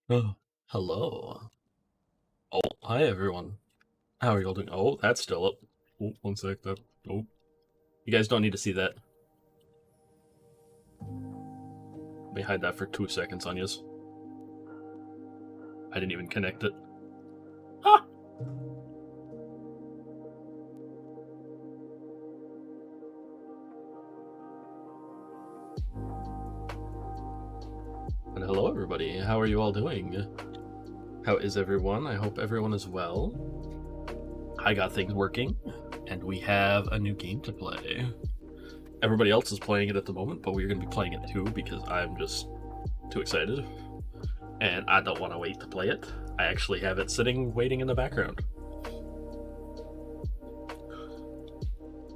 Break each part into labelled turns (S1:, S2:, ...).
S1: Oh, hello. Oh, hi everyone. How are y'all doing? Oh, that's still up. Oh, one sec. That. Oh, you guys don't need to see that. Let me hide that for 2 seconds, Anya's. I didn't even connect it. Ah! And hello, everybody. How are you all doing? How is everyone? I hope everyone is well. I got things working, and we have a new game to play. Everybody else is playing it at the moment, but we're going to be playing it too because I'm just too excited. And I don't want to wait to play it. I actually have it sitting, waiting in the background.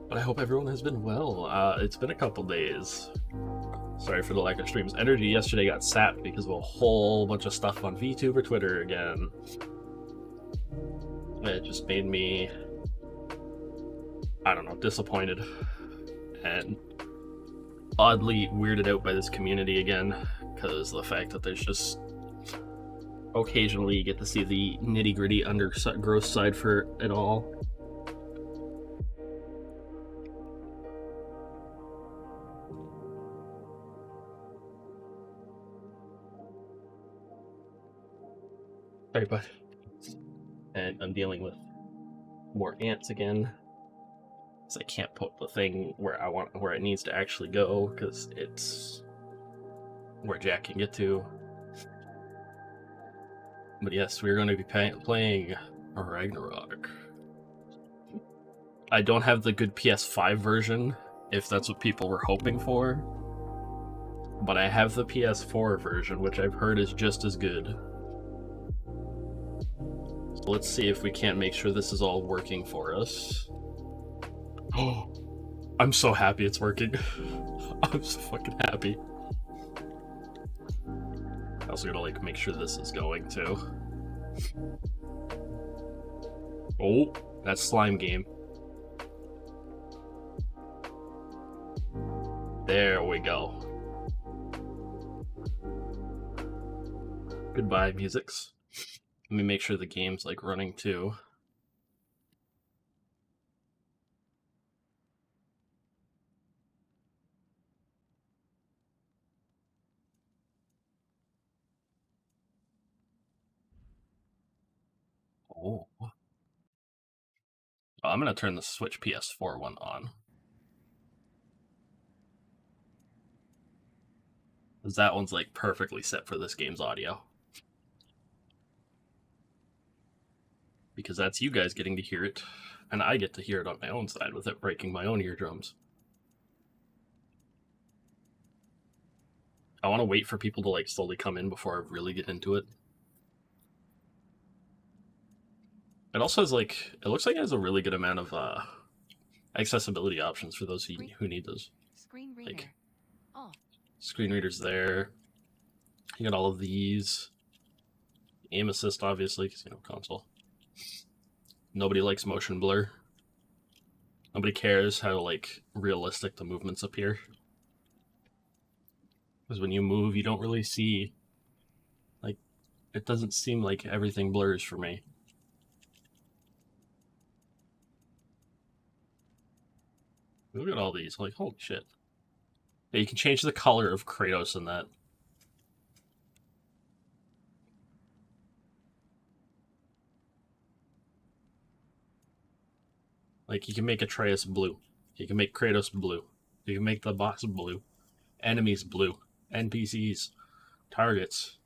S1: But I hope everyone has been well. It's been a couple days. Sorry for the lack of streams. Energy yesterday got sapped because of a whole bunch of stuff on VTube or Twitter again. It just made me, I don't know, disappointed and oddly weirded out by this community again because the fact that there's just occasionally you get to see the nitty gritty undergrowth side for it all. Sorry, bud. And I'm dealing with more ants again. So I can't put the thing where it needs to actually go because it's where Jack can get to. But yes, we're going to be playing Ragnarok. I don't have the good PS5 version, if that's what people were hoping for. But I have the PS4 version, which I've heard is just as good. So let's see if we can't make sure this is all working for us. Oh, I'm so happy it's working. I'm so fucking happy. I also gotta like make sure this is going too. Oh, that's slime game. There we go. Goodbye, musics. Let me make sure the game's like running too. Oh. I'm gonna turn the Switch PS4 one on. Because that one's like perfectly set for this game's audio. Because that's you guys getting to hear it, and I get to hear it on my own side without breaking my own eardrums. I want to wait for people to like slowly come in before I really get into it. It also has like, it looks like it has a really good amount of accessibility options for those who need those.
S2: Screen reader.
S1: Like,
S2: off.
S1: Screen readers there. You got all of these. Aim assist, obviously, because console. Nobody likes motion blur. Nobody cares how like realistic the movements appear. Because when you move, you don't really see, like, it doesn't seem like everything blurs for me. Look at all these, like, holy shit. Yeah, you can change the color of Kratos in that. Like, you can make Atreus blue. You can make Kratos blue. You can make the boss blue. Enemies blue. NPCs. Targets.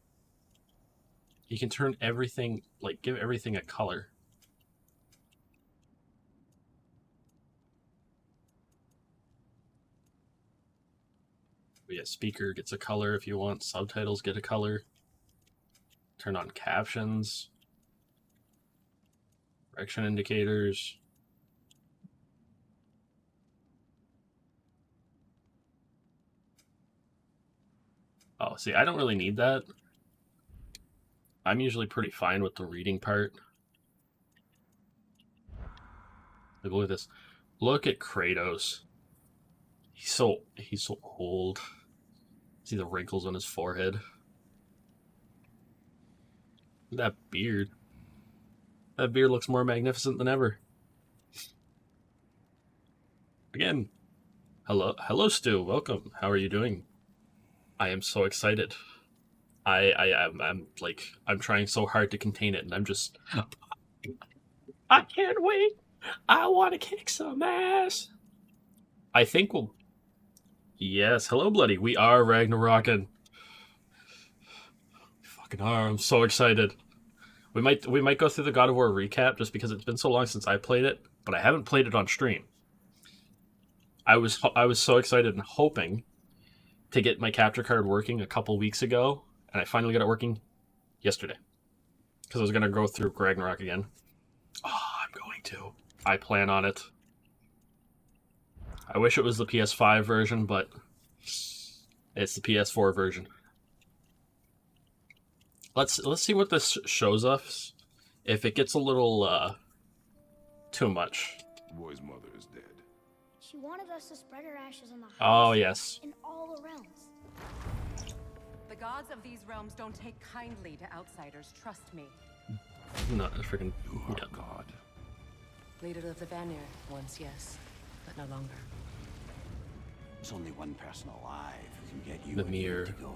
S1: You can turn everything, like, give everything a color. Yeah, speaker gets a color if you want. Subtitles get a color. Turn on captions. Direction indicators. Oh, see, I don't really need that. I'm usually pretty fine with the reading part. Look at this. Look at Kratos. He's so old. See the wrinkles on his forehead. That beard. That beard looks more magnificent than ever. Again, hello, Stu. Welcome. How are you doing? I am so excited. I'm like, I'm trying so hard to contain it, and I can't wait. I want to kick some ass. I think we'll. Yes, hello, bloody. We are Ragnarokin. Fucking are. I'm so excited. We might go through the God of War recap just because it's been so long since I played it, but I haven't played it on stream. I was so excited and hoping to get my capture card working a couple weeks ago, and I finally got it working yesterday because I was gonna go through Ragnarok again. Oh, I'm going to. I plan on it. I wish it was the PS5 version, but it's the PS4 version. Let's see what this shows us. If it gets a little too much.
S2: The boy's mother is dead.
S3: She wanted us to spread her ashes on the house.
S1: Oh yes.
S3: In all the realms.
S4: The gods of these realms don't take kindly to outsiders, trust me.
S1: No, freaking.
S2: You are God.
S4: Leader of the Vanir, once yes, but no longer.
S5: There's only one person alive who can get you
S1: The
S5: where you
S1: mirror.
S5: need to go.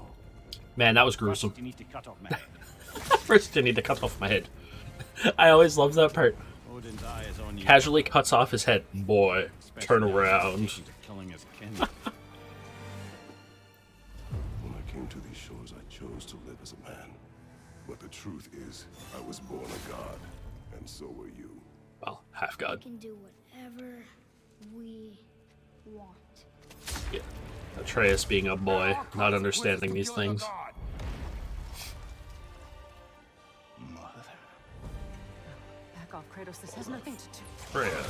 S1: Man, that was gruesome.
S5: First, you need to cut off my head.
S1: First, you need to cut off my head. I always love that part.
S5: Odin's eye is on you.
S1: Casually cuts off his head. Boy, turn
S5: Especially
S1: around.
S5: after killing his kin.
S2: When I came to these shores, I chose to live as a man. But the truth is, I was born a god, and so were you.
S1: Well, half
S3: We
S1: god.
S3: can do whatever we want.
S1: Yeah. Atreus being a boy, not understanding these things.
S5: Mother.
S4: Back off, Kratos, this has nothing to do.
S1: Freya.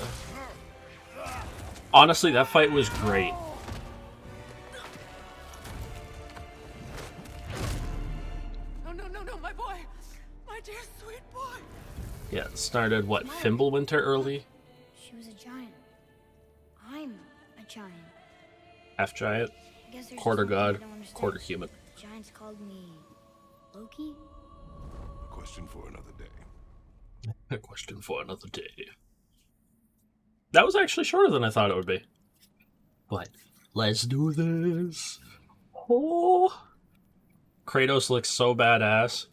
S1: Honestly, that fight was great.
S4: No, my boy! My dear sweet boy!
S1: Yeah, it started, what, Fimbulwinter early?
S3: She was a giant. I'm a giant.
S1: Half giant,
S3: I guess there's
S1: quarter
S3: just one thing
S1: god,
S3: I don't understand.
S1: quarter human.
S3: The giants called me Loki?
S2: A question for another day.
S1: A question for another day. That was actually shorter than I thought it would be. But let's do this. Oh, Kratos looks so badass.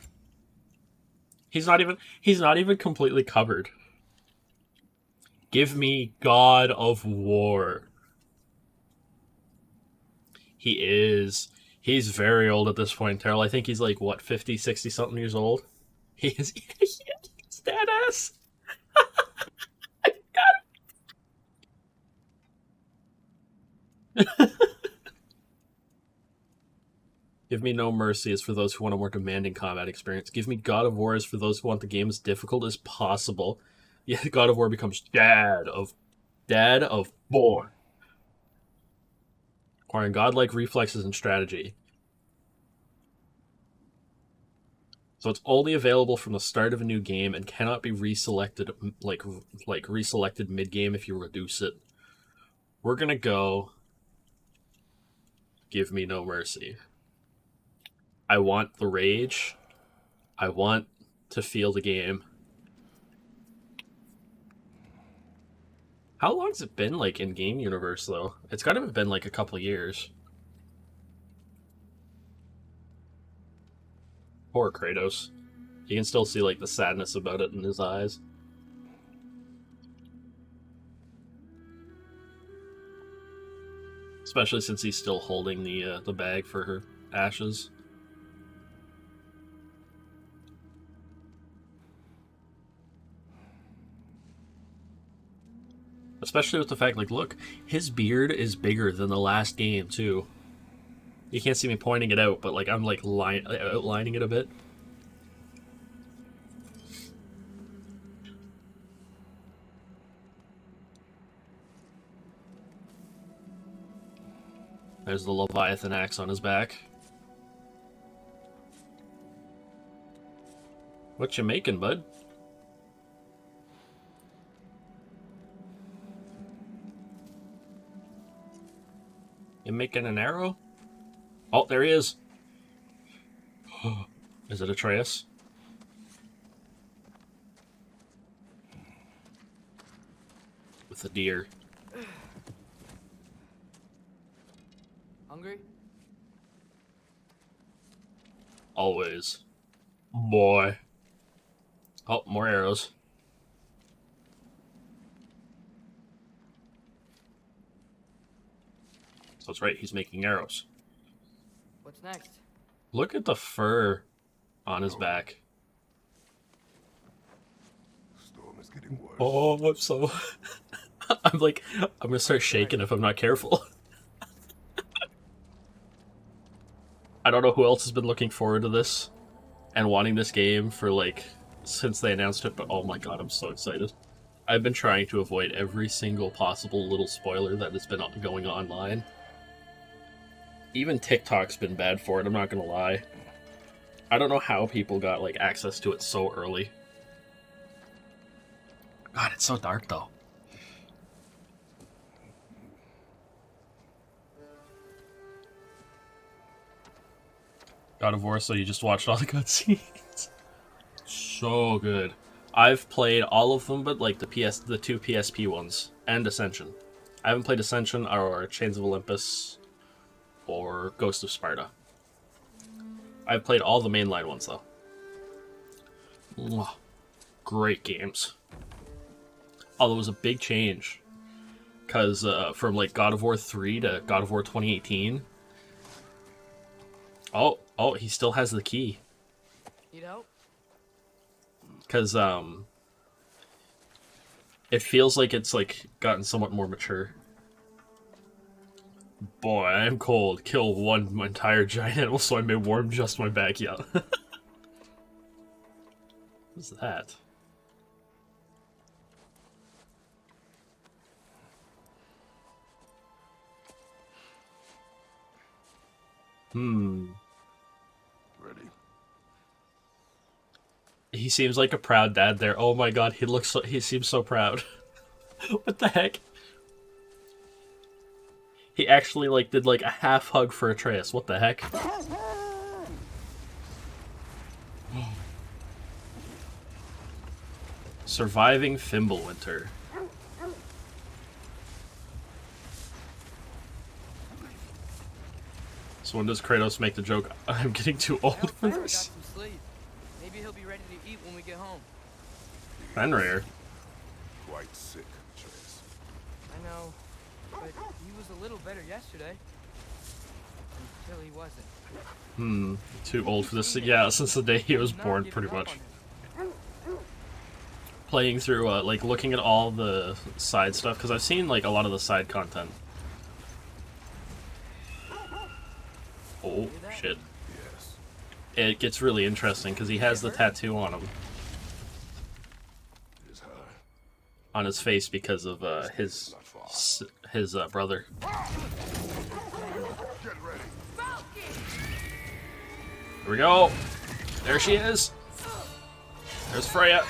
S1: He's not even completely covered. Give me God of War. He's very old at this point, Terrell. I think he's like, what, 50, 60 something years old? He is he's badass. I got him. Give me no mercy is for those who want a more demanding combat experience. Give me God of War is for those who want the game as difficult as possible. Yeah, God of War becomes Dad of War. Acquiring godlike reflexes and strategy. So it's only available from the start of a new game and cannot be reselected like reselected mid-game if you reduce it. We're gonna go Give me no mercy. I want the rage. I want to feel the game. How long's it been, like, in game universe, though? It's gotta have been, like, a couple years. Poor Kratos. You can still see, like, the sadness about it in his eyes. Especially since he's still holding the bag for her ashes. Especially with the fact, like, look, his beard is bigger than the last game, too. You can't see me pointing it out, but, like, I'm, like, outlining it a bit. There's the Leviathan axe on his back. What you making, bud? You making an arrow? Oh, there he is. Is it Atreus? with the deer.
S6: Hungry?
S1: Always. Boy. Oh, more arrows. So that's right, he's making arrows.
S6: What's next?
S1: Look at the fur on his back.
S2: Storm is getting worse.
S1: Oh, I'm so... I'm like, I'm gonna start shaking if I'm not careful. I don't know who else has been looking forward to this and wanting this game for, like, since they announced it, but oh my god, I'm so excited. I've been trying to avoid every single possible little spoiler that has been going online. Even TikTok's been bad for it, I'm not gonna lie. I don't know how people got, like, access to it so early. God, it's so dark, though. God of War, so you just watched all the cutscenes. So good. I've played all of them, but like the two PSP ones, and Ascension. I haven't played Ascension or Chains of Olympus or Ghost of Sparta. I've played all the mainline ones though. Mwah. Great games. Although it was a big change, because from like God of War 3 to God of War 2018. Oh, he still has the key.
S6: Need help?
S1: Because, it feels like it's, like, gotten somewhat more mature. Boy, I am cold. Kill one entire giant animal so I may warm just my backyard. What's that?
S2: Ready?
S1: He seems like a proud dad there. Oh my god, he seems so proud. What the heck? He actually like did like a half hug for Atreus. What the heck? Surviving Fimbulwinter. So when does Kratos make the joke, I'm getting too old for
S6: Got
S1: this?
S6: some sleep. Maybe he'll be ready to eat when we get home.
S1: Fenrir.
S2: Quite sick, Trace.
S6: I know, but he was a little better yesterday. Until he wasn't.
S1: Too old for this. Yeah, since the day he was born, pretty much. Playing through, like, looking at all the side stuff, because I've seen, like, a lot of the side content. Oh, shit.
S2: Yes.
S1: It gets really interesting, because he has the tattoo on him.
S2: It is high.
S1: On his face because of, his brother.
S2: Get ready.
S1: Here we go! There she is! There's Freya!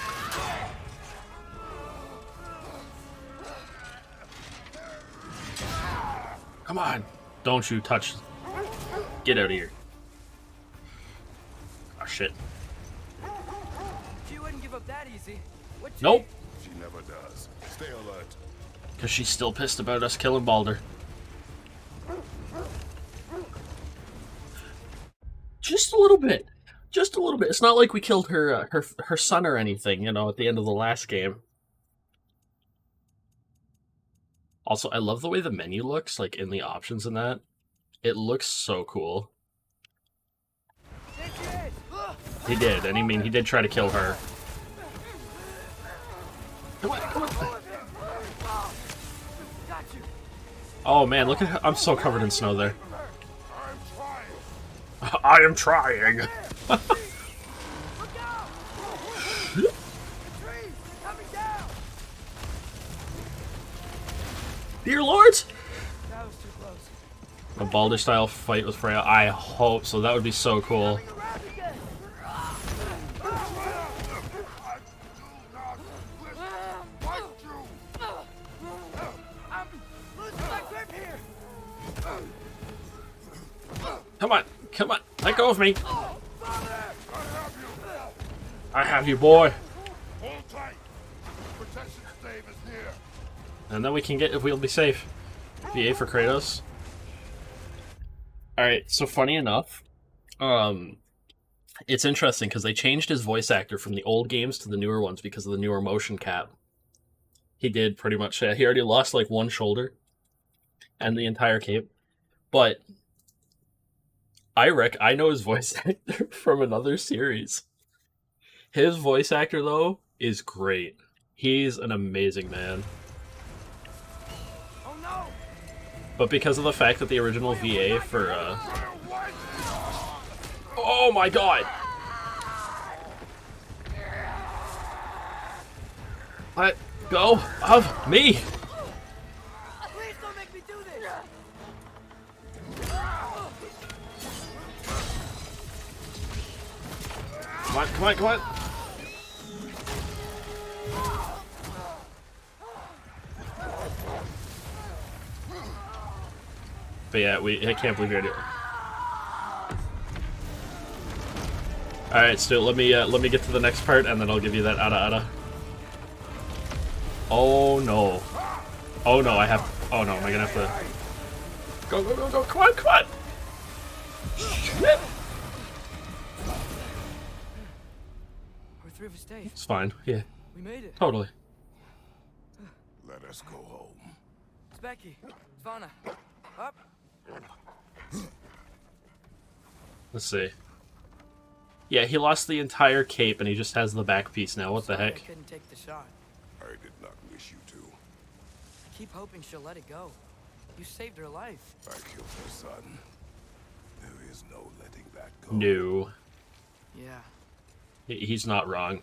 S1: Come on! Don't you touch... Get out of here. Oh, shit.
S6: She wouldn't give up that easy. What'd you
S1: Nope!
S2: She never does. Stay alert.
S1: Because she's still pissed about us killing Baldur. Just a little bit. Just a little bit. It's not like we killed her, her son or anything, you know, at the end of the last game. Also, I love the way the menu looks, like, in the options and that. It looks so cool. He did, and I mean, he did try to kill her. Come on, come on. Oh man, look at how I'm so covered in snow there. I am trying. Dear lords!
S6: That was too close.
S1: A Baldur style fight with Freya. I hope so. That would be so cool.
S6: I'm losing my grip here.
S1: Come on, come on. Let go of me. I have you, boy.
S2: Hold tight. Protection stave is near.
S1: and then we'll be safe. VA for Kratos. Alright, so funny enough, it's interesting because they changed his voice actor from the old games to the newer ones because of the newer motion cap. He did pretty much, he already lost like one shoulder and the entire cape. But I know his voice actor from another series. His voice actor, though, is great. He's an amazing man.
S6: Oh no!
S1: But because of the fact that the original VA for, oh my god! Let go of me!
S6: Please don't make me do this!
S1: Come on, come on, come on! But yeah, I can't believe you're doing it. Alright, Stu, let me get to the next part and then I'll give you that ada. Oh no. Oh no, oh no, am I gonna have to... Go, go, go, go, come on, come on! Shit.
S6: We're through the stage.
S1: It's fine, yeah.
S6: We made it.
S1: Totally.
S2: Let us go home.
S6: It's Becky. Svana. Up.
S1: Let's see. Yeah, he lost the entire cape and he just has the back piece now. What the
S6: Sorry I
S1: heck?
S6: couldn't take the shot.
S2: I did not wish you to.
S6: I keep hoping she'll let it go. You saved her life.
S2: I killed her son. There is no letting that go.
S1: No.
S6: Yeah.
S1: He's not wrong.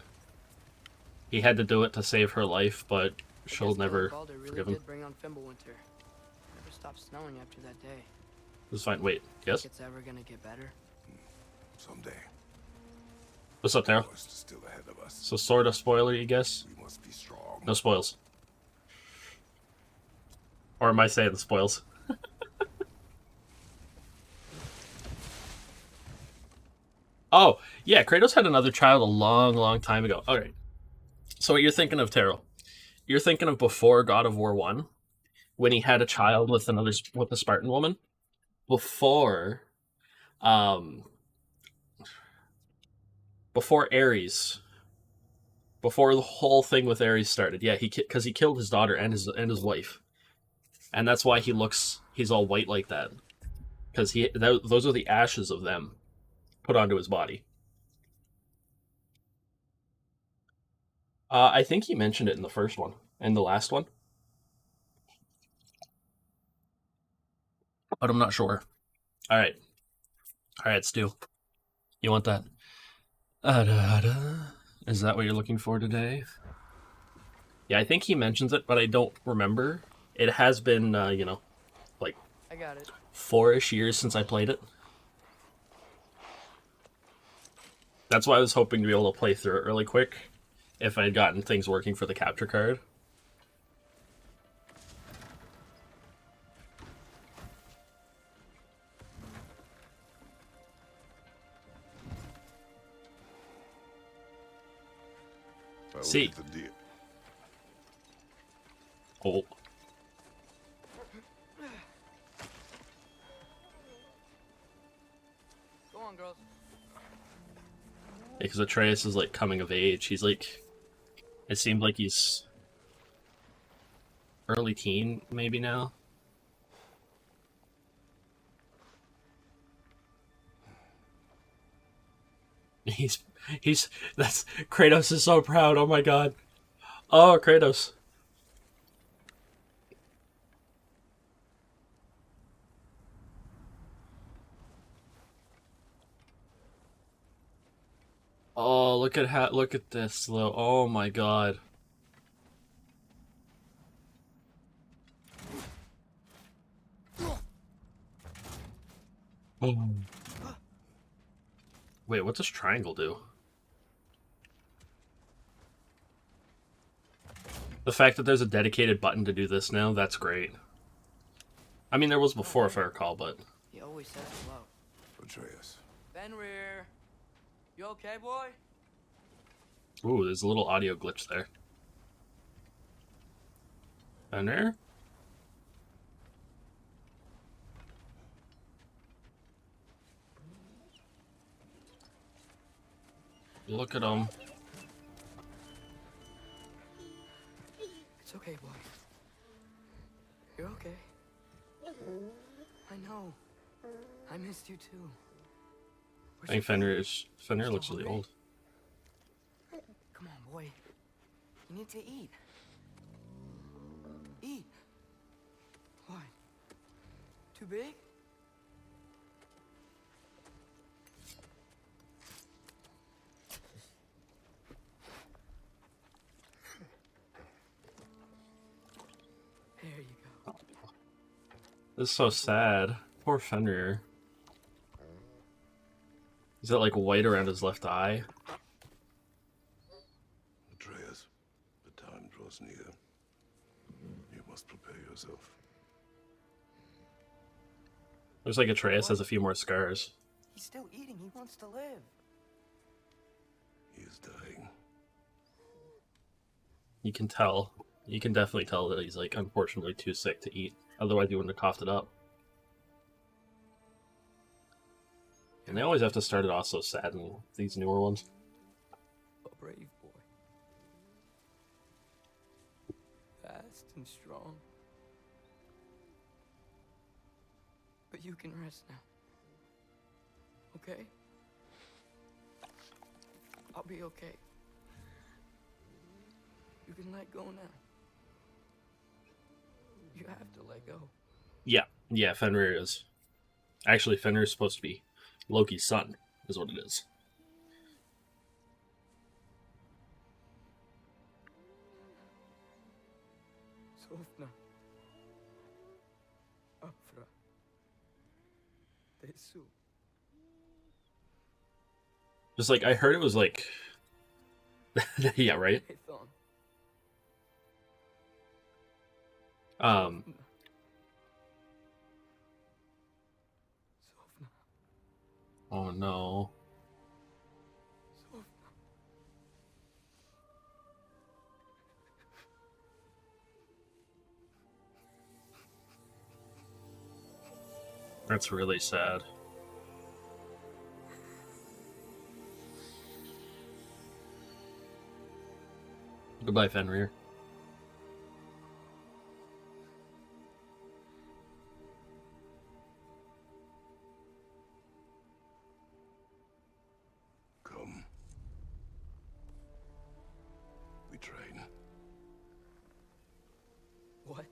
S1: He had to do it to save her life, but she'll never
S6: Baldur really
S1: forgive him.
S6: did bring on Fimbulwinter. Never stopped snowing after that day.
S1: It's fine. Wait, yes?
S6: Think it's ever gonna get better?
S2: Someday.
S1: What's up, Taro?
S2: The worst is still ahead of us.
S1: So sort of spoiler, you guess?
S2: We must be strong.
S1: No spoils. Or am I saying the spoils? Oh, yeah, Kratos had another child a long, long time ago. Alright. So what you're thinking of, Taro? You're thinking of before God of War 1, when he had a child with a Spartan woman? Before Ares. Before the whole thing with Ares started. Yeah, because he killed his daughter and his wife. And that's why he's all white like that. Because those are the ashes of them put onto his body. I think he mentioned it in the first one. And the last one. But I'm not sure. Alright. Alright, Stu. You want that? Is that what you're looking for today? Yeah, I think he mentions it, but I don't remember. It has been, like
S6: I got it.
S1: 4-ish years since I played it. That's why I was hoping to be able to play through it really quick, if I had gotten things working for the capture card. See. Oh.
S6: Go on, girls.
S1: Because Atreus is like coming of age. He's like, it seemed like he's early teen maybe now. That's Kratos is so proud. Oh my god. Oh, Kratos. Oh, look at this though. Oh my god. Oh. Wait, what does triangle do? The fact that there's a dedicated button to do this now, that's great. I mean, there was before, if I recall, but...
S6: He always says hello.
S2: Atreus.
S6: Fenrir. You okay, boy?
S1: Ooh, there's a little audio glitch there. Fenrir? Look at him.
S6: It's okay, boy. You're okay. I know. I missed you too.
S1: I think Fenrir looks really old.
S6: Come on, boy. You need to eat. Eat. What? Too big? There you go.
S1: This is so sad. Poor Fenrir. Is that like white around his left eye?
S2: Atreus, the time draws near. You must prepare yourself.
S1: Looks like Atreus has a few more scars.
S6: He's still eating. He wants to live.
S2: He is dying.
S1: You can tell. You can definitely tell that he's like unfortunately too sick to eat. Otherwise he wouldn't have coughed it up. And they always have to start it off so sad in these newer ones.
S6: A brave boy. Fast and strong. But you can rest now. Okay? I'll be okay. You can let go now. You have to let go.
S1: Yeah, Fenrir is. Actually, Fenrir is supposed to be Loki's son, is what it is.
S6: Sofna. Afra. Desu.
S1: Just like, I heard it was like... yeah, right?
S6: Python.
S1: Um,
S6: Sofna.
S1: oh no.
S6: Sofna.
S1: That's really sad. Goodbye, Fenrir.
S2: Come. We train.
S6: What?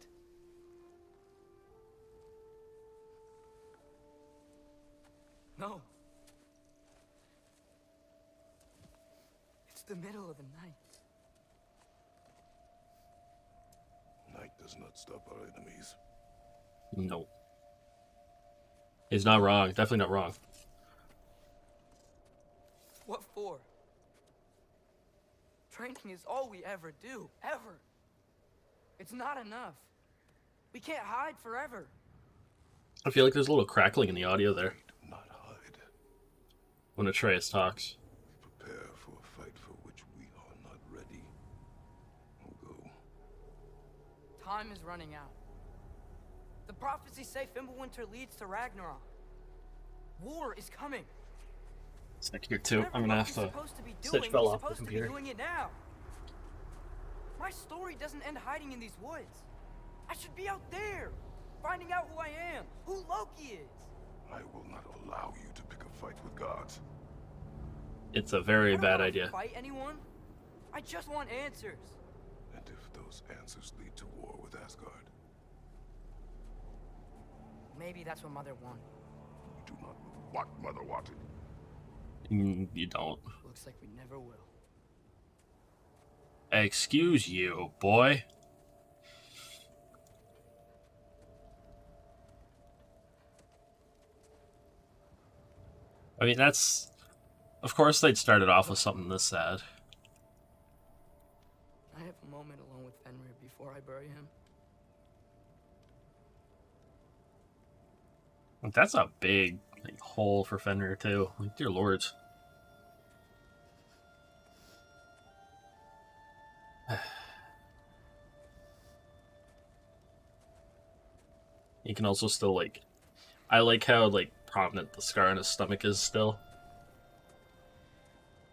S6: No. It's the middle of the night.
S2: Night does not stop our enemies.
S1: No. He's not wrong. Definitely not wrong.
S6: What for? Training is all we ever do, ever. It's not enough. We can't hide forever.
S1: I feel like there's a little crackling in the audio there
S2: Do not hide.
S1: when Atreus talks.
S2: Prepare for a fight for which we are not ready. We'll go.
S6: Time is running out. The prophecies say Fimbulwinter leads to Ragnarok. War is coming.
S1: Sick here too.
S6: Whatever
S1: I'm gonna
S6: Loki's
S1: have to
S6: supposed to be
S1: switch
S6: doing,
S1: fell
S6: he's
S1: off the
S6: supposed to be
S1: computer.
S6: doing it now. My story doesn't end hiding in these woods. I should be out there, finding out who I am, who Loki is.
S2: I will not allow you to pick a fight with gods.
S1: It's a very
S6: I don't
S1: bad
S6: wanna
S1: idea.
S6: Fight anyone? I just want answers.
S2: And if those answers lead to war with Asgard,
S6: Maybe that's what Mother wanted.
S2: you do not know what Mother wanted.
S1: You don't.
S6: Looks like we never will.
S1: Excuse you, boy. I mean, that's... Of course they'd start it off with something this sad.
S6: I have a moment alone with Fenrir before I bury him.
S1: Like, that's a big like, hole for Fenrir, too. Like, dear lords. He can also still, like... I like how, like, prominent the scar on his stomach is still.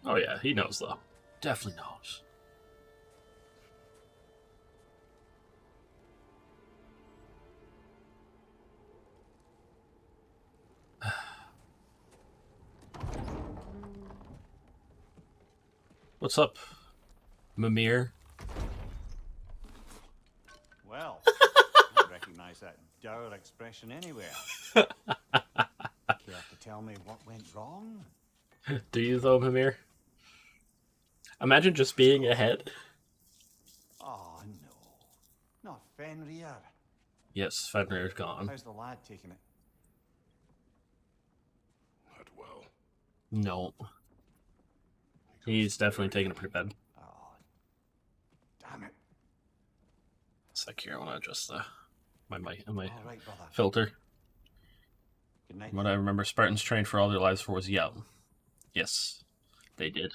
S1: Oh yeah, he knows, though. Definitely knows. What's up, Mimir?
S5: Well, I don't recognize that dour expression anywhere. Care to tell me what went wrong?
S1: Do you, though, Mimir? Imagine just being ahead.
S5: Oh, no. Not Fenrir.
S1: Yes, Fenrir's gone.
S5: How's the lad taking it?
S2: Not well.
S1: No. He's definitely taking it pretty bad.
S5: Oh, damn it.
S1: Sec here, I want to adjust my
S5: All right, brother.
S1: filter.
S5: Good night.
S1: What I remember Spartans trained for all their lives for was yell. Yes, they did.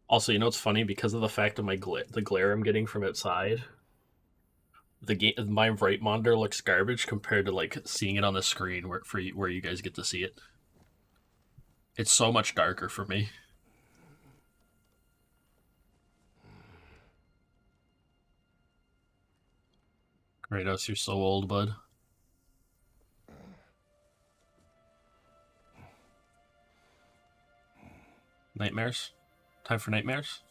S1: Also, you know what's funny? Because of the fact of the glare I'm getting from outside, my right monitor looks garbage compared to like seeing it on the screen where you guys get to see it. It's so much darker for me. Kratos, you're so old, bud. Nightmares? Time for nightmares?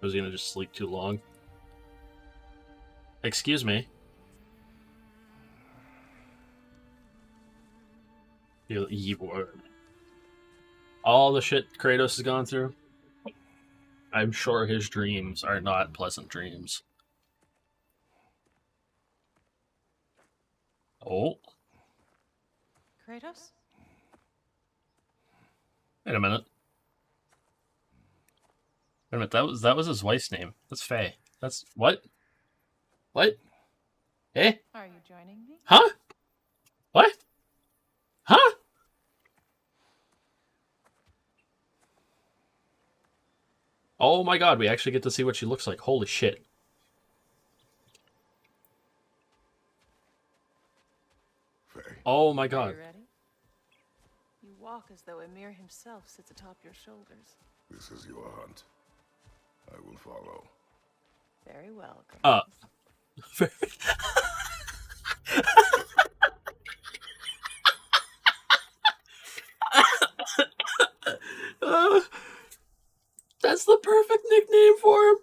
S1: Was he gonna just sleep too long? Excuse me. All the shit Kratos has gone through, I'm sure his dreams are not pleasant dreams. Oh.
S4: Kratos?
S1: Wait a minute. Wait a minute, that was his wife's name. That's Faye. That's what? What? Eh?
S4: Are you joining me?
S1: Huh? What? Huh? Oh my god, we actually get to see what she looks like. Holy shit.
S2: Faye,
S1: Oh my
S7: Are
S1: god.
S7: you ready? You walk as though Emir himself sits atop your shoulders.
S2: this is your hunt. I will follow.
S7: Very well,
S1: Uh.
S7: Kratos.
S1: That's the perfect nickname for him.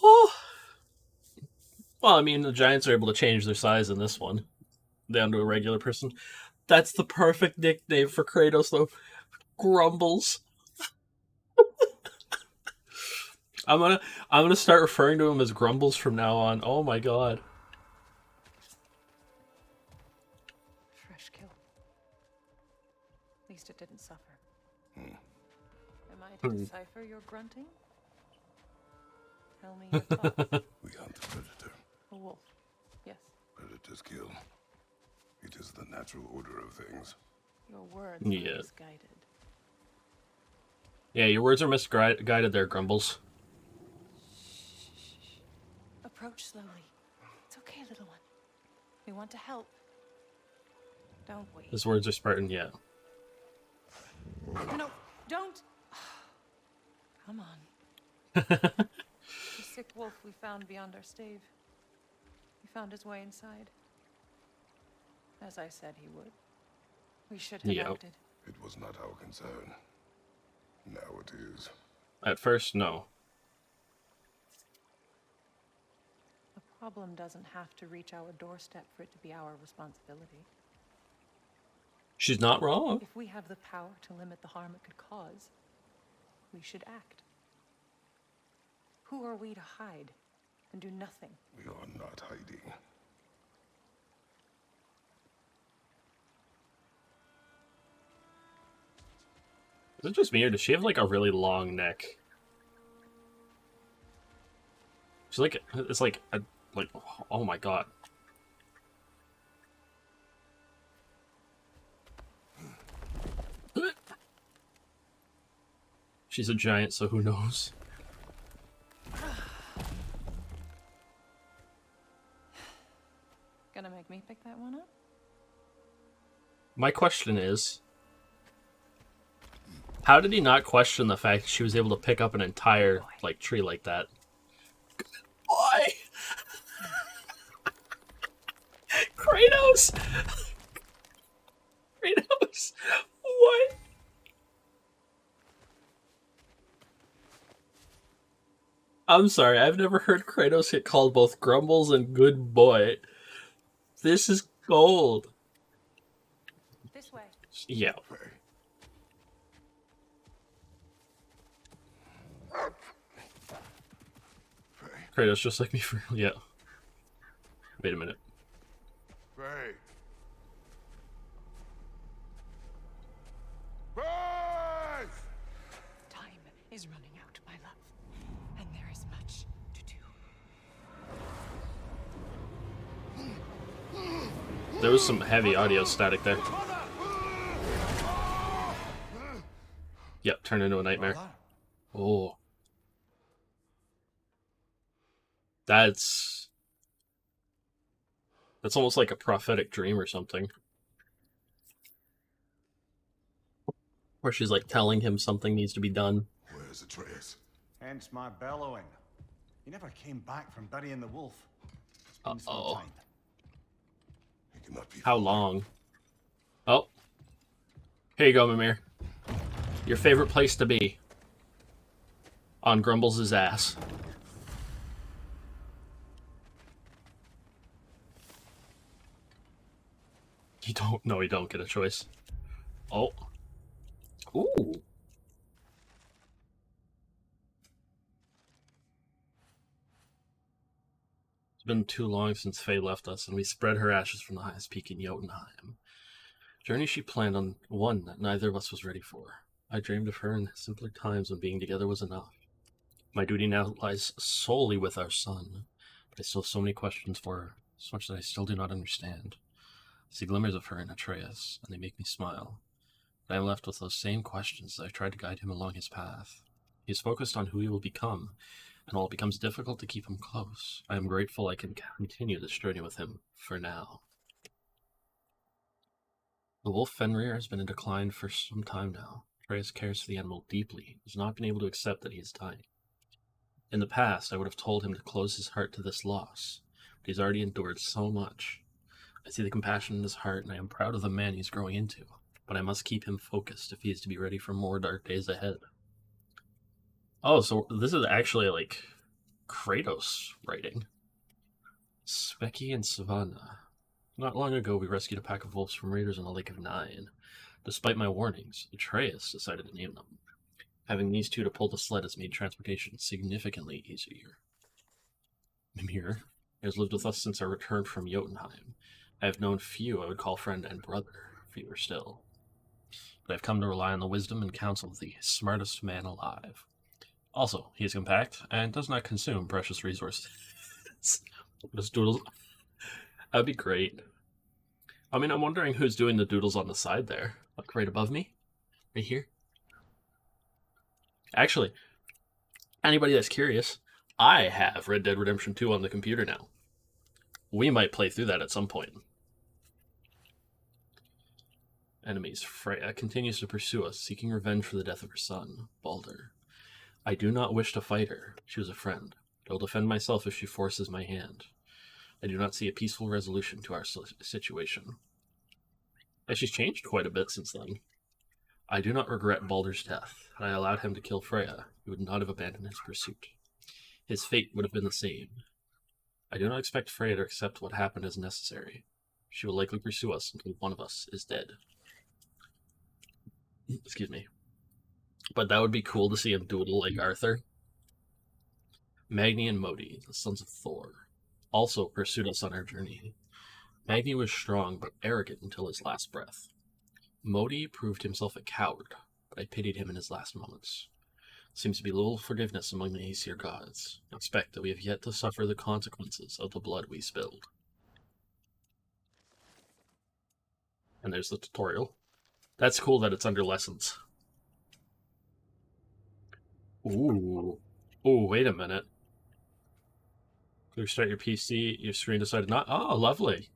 S1: Oh. Well, I mean, the giants are able to change their size in this one down to a regular person. That's the perfect nickname for Kratos, though. Grumbles. I'm gonna start referring to him as Grumbles from now on. Oh my god.
S7: Fresh kill. At least it didn't suffer. Am I to decipher your grunting? Tell me your thoughts.
S2: We hunt a predator.
S7: A wolf. Yes.
S2: Predators kill. It is the natural order of things.
S7: Your words
S1: Yeah.
S7: are misguided.
S1: Yeah, your words are misguided there, Grumbles.
S7: Approach slowly. It's okay, little one. We want to help. Don't we?
S1: His words are Spartan, yeah.
S7: No, don't. Come on. The sick wolf we found beyond our stave. He found his way inside. As I said he would. We should have
S1: Yeah.
S7: acted.
S2: It was not our concern. Now it is.
S1: At first, no.
S7: The problem doesn't have to reach our doorstep for it to be our responsibility.
S1: She's not wrong.
S7: If we have the power to limit the harm it could cause, we should act. Who are we to hide and do nothing?
S2: We are not hiding.
S1: Is it just me, or does she have, like, a really long neck? She's like, it's like, oh my god. She's a giant, so who knows? My question is, how did he not question the fact that she was able to pick up an entire like tree like that? Why? Kratos! Kratos! What? I'm sorry, I've never heard Kratos get called both Grumbles and Good Boy. This is gold.
S7: This way.
S1: Yeah. Kratos, just like me for... Yeah. Wait a minute.
S2: Faye.
S7: Time is running out, my love. And there is much to do.
S1: There was some heavy audio static there. Yep, turned into a nightmare. Oh. That's almost like a prophetic dream or something. Where she's like telling him something needs to be done.
S2: Where's Atreus?
S5: Hence my bellowing. He never came back from burying the wolf. It's been some
S1: Uh-oh.
S5: time.
S2: He cannot be.
S1: How long? Oh. Here you go, Mimir. Your favorite place to be. On Grumbles' ass. You don't get a choice. Oh. Ooh. It's been too long since Faye left us, and we spread her ashes from the highest peak in Jotunheim. Journey she planned on one that neither of us was ready for. I dreamed of her in simpler times when being together was enough. My duty now lies solely with our son, but I still have so many questions for her, so much that I still do not understand. I see glimmers of her in Atreus, and they make me smile. But I am left with those same questions as I try to guide him along his path. He is focused on who he will become, and while it becomes difficult to keep him close, I am grateful I can continue this journey with him for now. The wolf Fenrir has been in decline for some time now. Atreus cares for the animal deeply. He has not been able to accept that he is dying. In the past, I would have told him to close his heart to this loss, but he's already endured so much. I see the compassion in his heart, and I am proud of the man he's growing into, but I must keep him focused if he is to be ready for more dark days ahead. Oh, so this is actually like Kratos writing. Specky and Savannah. Not long ago, we rescued a pack of wolves from raiders on the Lake of Nine. Despite my warnings, Atreus decided to name them. Having these two to pull the sled has made transportation significantly easier. Mimir has lived with us since our return from Jotunheim. I have known few I would call friend and brother, fewer still. But I've come to rely on the wisdom and counsel of the smartest man alive. Also, he is compact and does not consume precious resources. Just doodles. That'd be great. I mean, I'm wondering who's doing the doodles on the side there. Like right above me? Right here? Actually, anybody that's curious, I have Red Dead Redemption 2 on the computer now. We might play through that at some point. Enemies. Freya continues to pursue us, seeking revenge for the death of her son, Baldur. I do not wish to fight her. She was a friend. I will defend myself if she forces my hand. I do not see a peaceful resolution to our situation. And she's changed quite a bit since then. I do not regret Baldur's death. Had I allowed him to kill Freya, he would not have abandoned his pursuit. His fate would have been the same. I do not expect Freya to accept what happened as necessary. She will likely pursue us until one of us is dead. Excuse me. But that would be cool to see him doodle like Arthur. Magni and Modi, the sons of Thor, also pursued us on our journey. Magni was strong but arrogant until his last breath. Modi proved himself a coward, but I pitied him in his last moments. Seems to be little forgiveness among the Aesir gods. I expect that we have yet to suffer the consequences of the blood we spilled. And there's the tutorial. That's cool that it's under lessons. Ooh. Ooh, wait a minute. Clear start your PC, your screen decided not... Oh, lovely.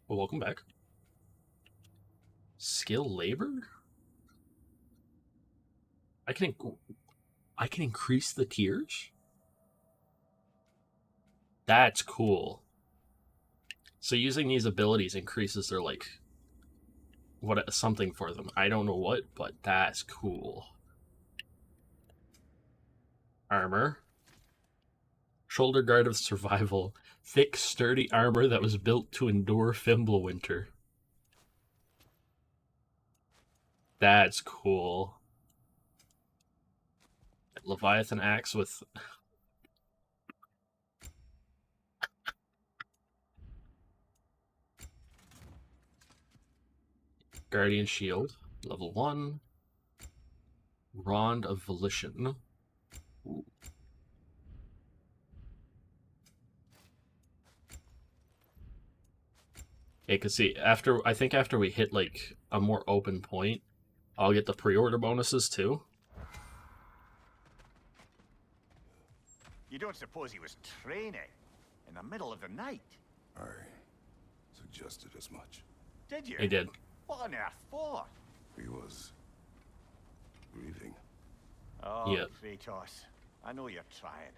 S1: Well, welcome back. Skill labor? I can increase the tiers? That's cool. So using these abilities increases their, like, what something for them. I don't know what, but that's cool. Armor. Shoulder guard of survival. Thick, sturdy armor that was built to endure Fimbulwinter. That's cool. Leviathan axe with... Guardian shield. Level 1. Rond of Volition. Ooh. Okay, because see, I think after we hit, like, a more open point, I'll get the pre-order bonuses, too.
S5: You don't suppose he was training in the middle of the night?
S2: I suggested as much.
S5: Did you?
S1: He did.
S5: What on earth for?
S2: He was grieving.
S5: Oh,
S1: Yep.
S5: Kratos. I know you're trying.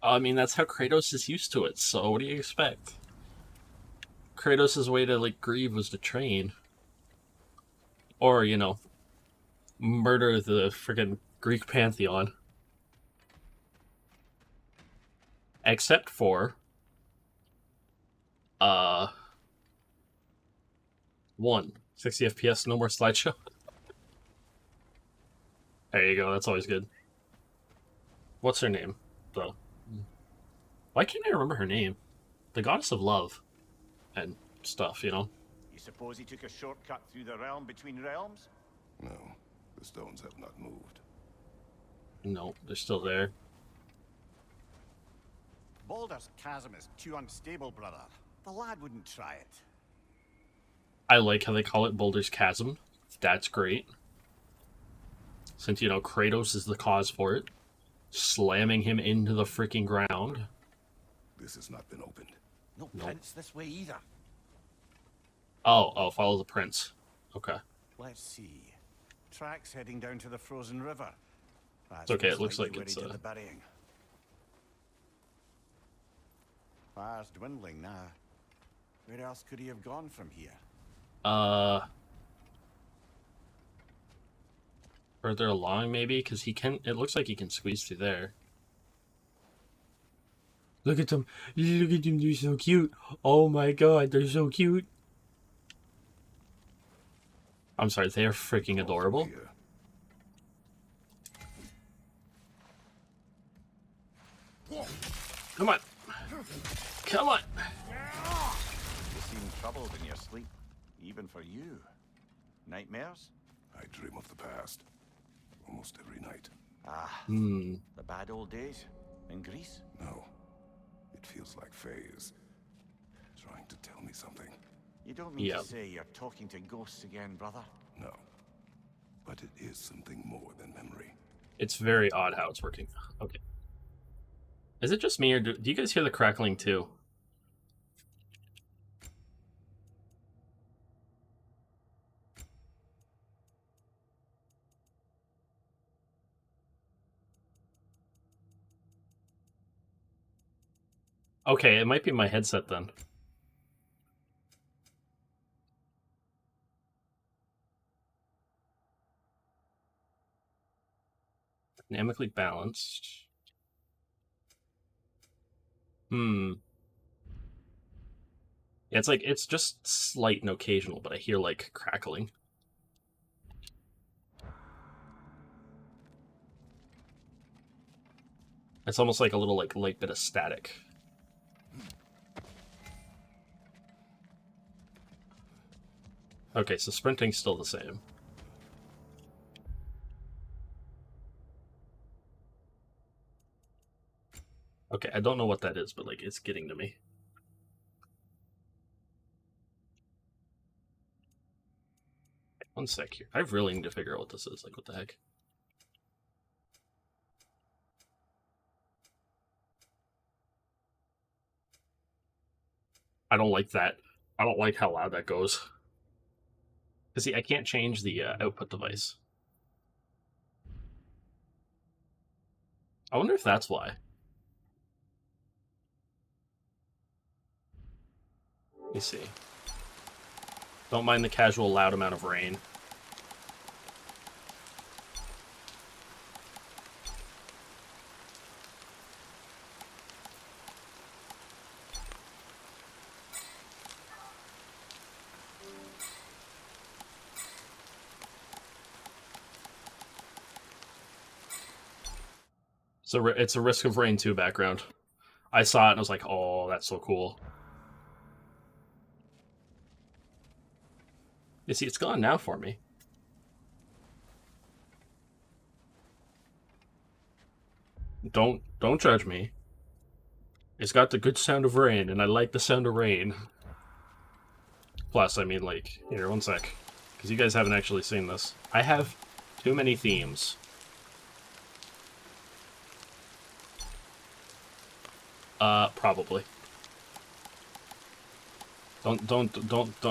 S1: I mean, that's how Kratos is used to it, so what do you expect? Kratos' way to, like, grieve was to train. Or, you know, murder the friggin' Greek pantheon. Except for... 60 FPS, no more slideshow. There you go, that's always good. What's her name, though? Why can't I remember her name? The goddess of love. And stuff, you know?
S5: You suppose he took a shortcut through the realm between realms?
S2: No, the stones have not moved.
S1: No, they're still there.
S5: Baldur's Chasm is too unstable, brother. The lad wouldn't try it.
S1: I like how they call it Boulder's Chasm. That's great. Since, you know, Kratos is the cause for it. Slamming him into the freaking ground.
S2: This has not been opened.
S5: No prince this way either.
S1: Oh, follow the prince. Okay.
S5: Let's see. Tracks heading down to the frozen river.
S1: It's okay, it looks like
S5: where
S1: it's,
S5: he did the burying. Fire's dwindling now. Where else could he have gone from here?
S1: Further along, maybe? Because he can... It looks like he can squeeze through there. Look at them. Look at them. They're so cute. Oh my god, they're so cute. I'm sorry, they are freaking adorable.
S2: Here.
S1: Come on. Come on.
S5: You seem troubled in your sleep, even for you. Nightmares?
S2: I dream of the past. Almost every night.
S5: Ah,
S1: Hmm.
S5: the bad old days in Greece?
S2: No. It feels like Faye is trying to tell me something.
S5: You don't mean
S1: Yeah.
S5: to say you're talking to ghosts again, brother?
S2: No. But it is something more than memory.
S1: It's very odd how it's working. Okay. Is it just me, or do you guys hear the crackling too? Okay, it might be my headset then. Dynamically balanced. Hmm. Yeah, it's just slight and occasional, but I hear, like, crackling. It's almost like a little, like, light bit of static. Okay, so sprinting's still the same. Okay, I don't know what that is, but, like, it's getting to me. One sec here. I really need to figure out what this is. Like, what the heck? I don't like that. I don't like how loud that goes. Because see, I can't change the output device. I wonder if that's why. Let me see. Don't mind the casual loud amount of rain. So it's a Risk of Rain 2 background. I saw it and I was like, oh, that's so cool. You see, it's gone now for me. Don't judge me. It's got the good sound of rain, and I like the sound of rain. Plus, I mean, like, here, one sec. Because you guys haven't actually seen this. I have too many themes. Probably. Don't,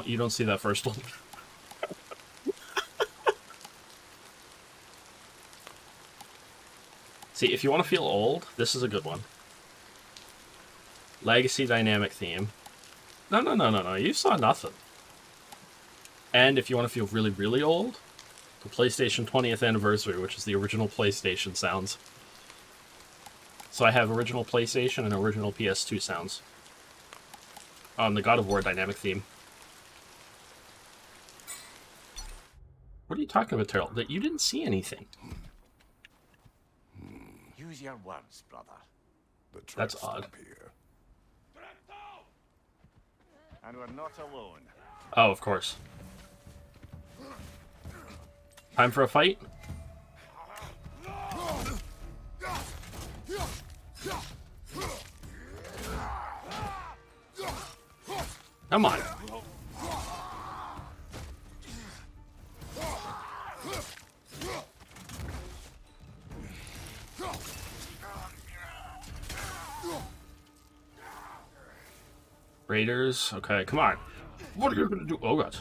S1: you don't see that first one. See, if you want to feel old, this is a good one. Legacy dynamic theme. No, you saw nothing. And if you want to feel really, really old, the PlayStation 20th anniversary, which is the original PlayStation sounds. So I have original PlayStation and original PS2 sounds on the God of War dynamic theme. What are you talking about, Terrell? That you didn't see anything.
S5: Use your words, brother.
S1: That's odd.
S2: Here.
S5: And we're not alone.
S1: Oh, of course. Time for a fight? Come on. Raiders, okay, come on. What are you gonna do? Oh god.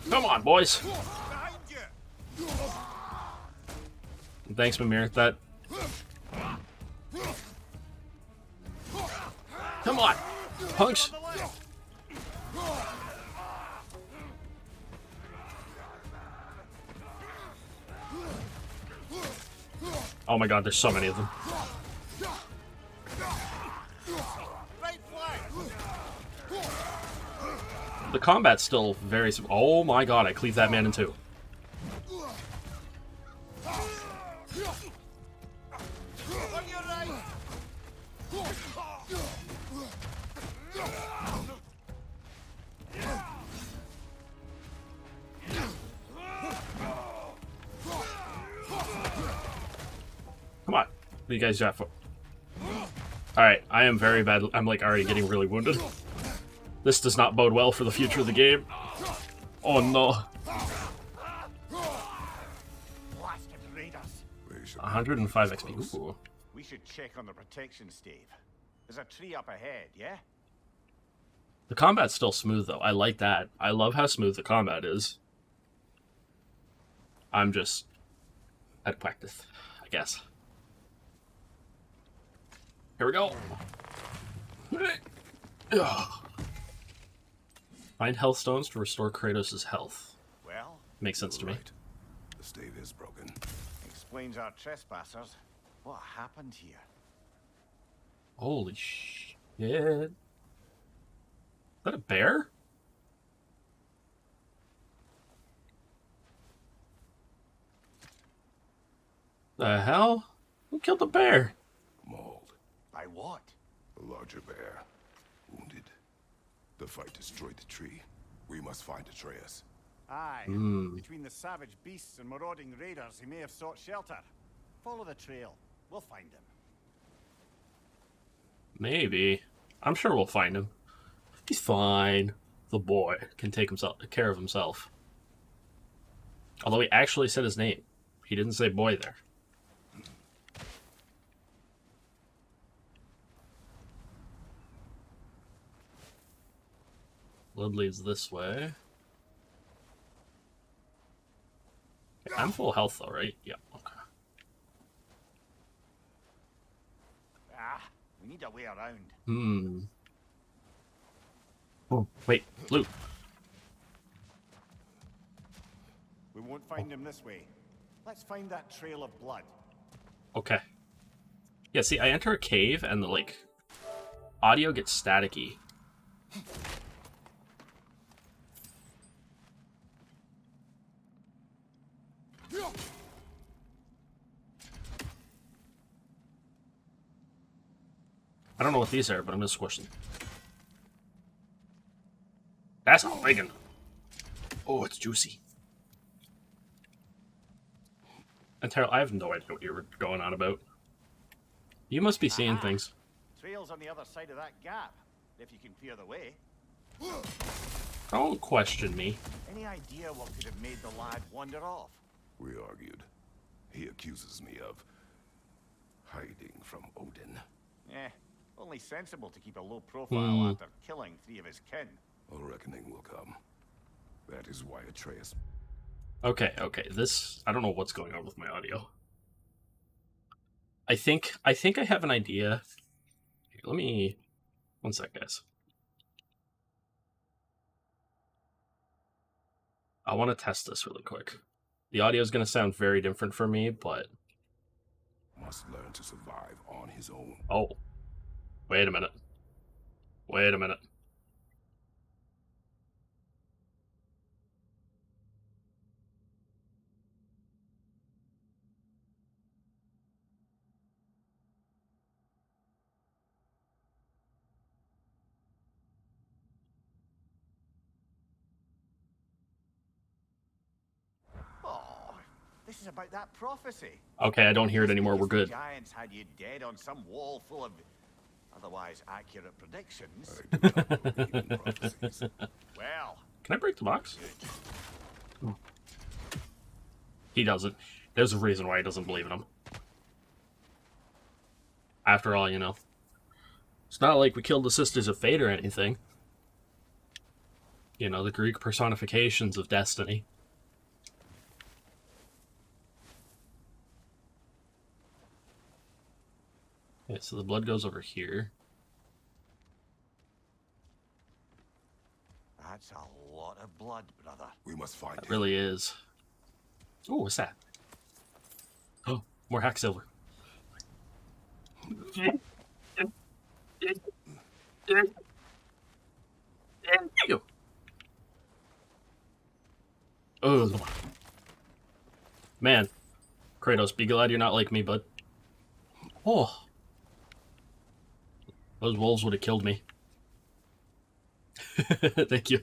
S1: Come on, boys. Thanks, Mimir. That. Come on, punks. Oh my god, there's so many of them. The combat's still very... Oh my god, I cleaved that man in two. Come on. What do you guys got for? Alright, I am very bad. I'm like already getting really wounded. This does not bode well for the future of the game. Oh no. 105 XP. Ooh.
S5: We should check on the protection stave. There's a tree up ahead, yeah?
S1: The combat's still smooth though. I like that. I love how smooth the combat is. I'm just out of practice, I guess. Here we go. Find health stones to restore Kratos' health.
S5: Well,
S1: makes sense to me.
S2: Right. The stave is broken.
S5: Explains our trespassers. What happened here?
S1: Holy shit. Is that a bear? The hell? Who killed the bear?
S2: Mauled.
S5: By what?
S2: A larger bear. Wounded. The fight destroyed the tree. We must find Atreus.
S5: Aye. Between the savage beasts and marauding raiders, he may have sought shelter. Follow the trail. We'll find him.
S1: Maybe. I'm sure we'll find him. He's fine. The boy can take care of himself. Although he actually said his name. He didn't say boy there. Blood leads this way. Okay, I'm full health though, right? Yeah, okay.
S5: Ah, we need a way around.
S1: Hmm. Oh, wait, blue.
S5: We won't find him this way. Let's find that trail of blood.
S1: Okay. Yeah, see, I enter a cave and the, like, audio gets staticky. I don't know what these are, but I'm gonna squish them. That's a big one. Oh, it's juicy. And Terrell, I have no idea what you were going on about. You must be seeing things.
S5: Trail's on the other side of that gap, if you can clear the way.
S1: Don't question me.
S5: Any idea what could have made the lad wander off?
S2: We argued. He accuses me of hiding from Odin.
S5: Eh, only sensible to keep a low profile after killing 3 of his kin.
S2: A reckoning will come. That is why Atreus...
S1: Okay, this... I don't know what's going on with my audio. I think I have an idea. Here, let me... One sec, guys. I want to test this really quick. The audio is going to sound very different for me, but...
S2: must learn to survive on his own.
S1: Oh. Wait a minute. Wait a minute.
S5: Oh, this is about that prophecy.
S1: Okay, I don't hear it anymore. We're good.
S5: The giants had you dead on some wall full of otherwise accurate predictions.
S2: I do not believe in prophecies.
S5: Well,
S1: Can I break the box? He doesn't. There's a reason why he doesn't believe in him. After all, you know. It's not like we killed the Sisters of Fate or anything. You know, the Greek personifications of destiny. Okay, so the blood goes over here.
S5: that's a lot of blood, brother.
S2: We must find
S1: It
S2: him.
S1: really is. Oh, what's that? Oh, more hack silver. There you go. Oh, man. Kratos, be glad you're not like me, bud. Oh. Those wolves would have killed me. Thank you.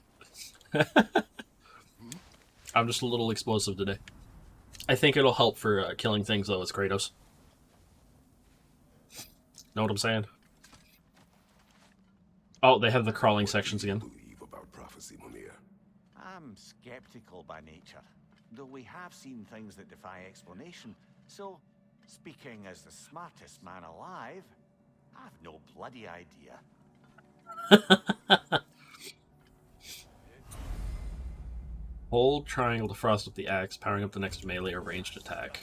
S1: I'm just a little explosive today. I think it'll help for killing things, though, as Kratos. Know what I'm saying? Oh, they have the crawling sections again.
S2: Believe about prophecy, Munir.
S5: I'm skeptical by nature, though we have seen things that defy explanation. So, speaking as the smartest man alive, I've no bloody idea.
S1: Hold triangle to frost up the axe, powering up the next melee or ranged attack.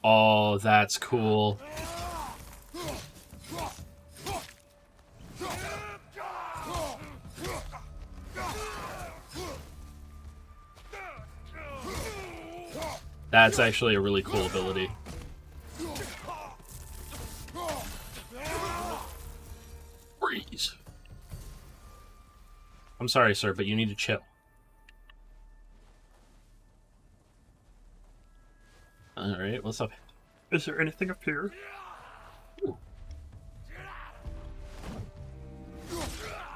S1: Oh, that's cool. That's actually a really cool ability. Freeze. I'm sorry, sir, but you need to chill. Alright, what's up? Is there anything up here? Ooh.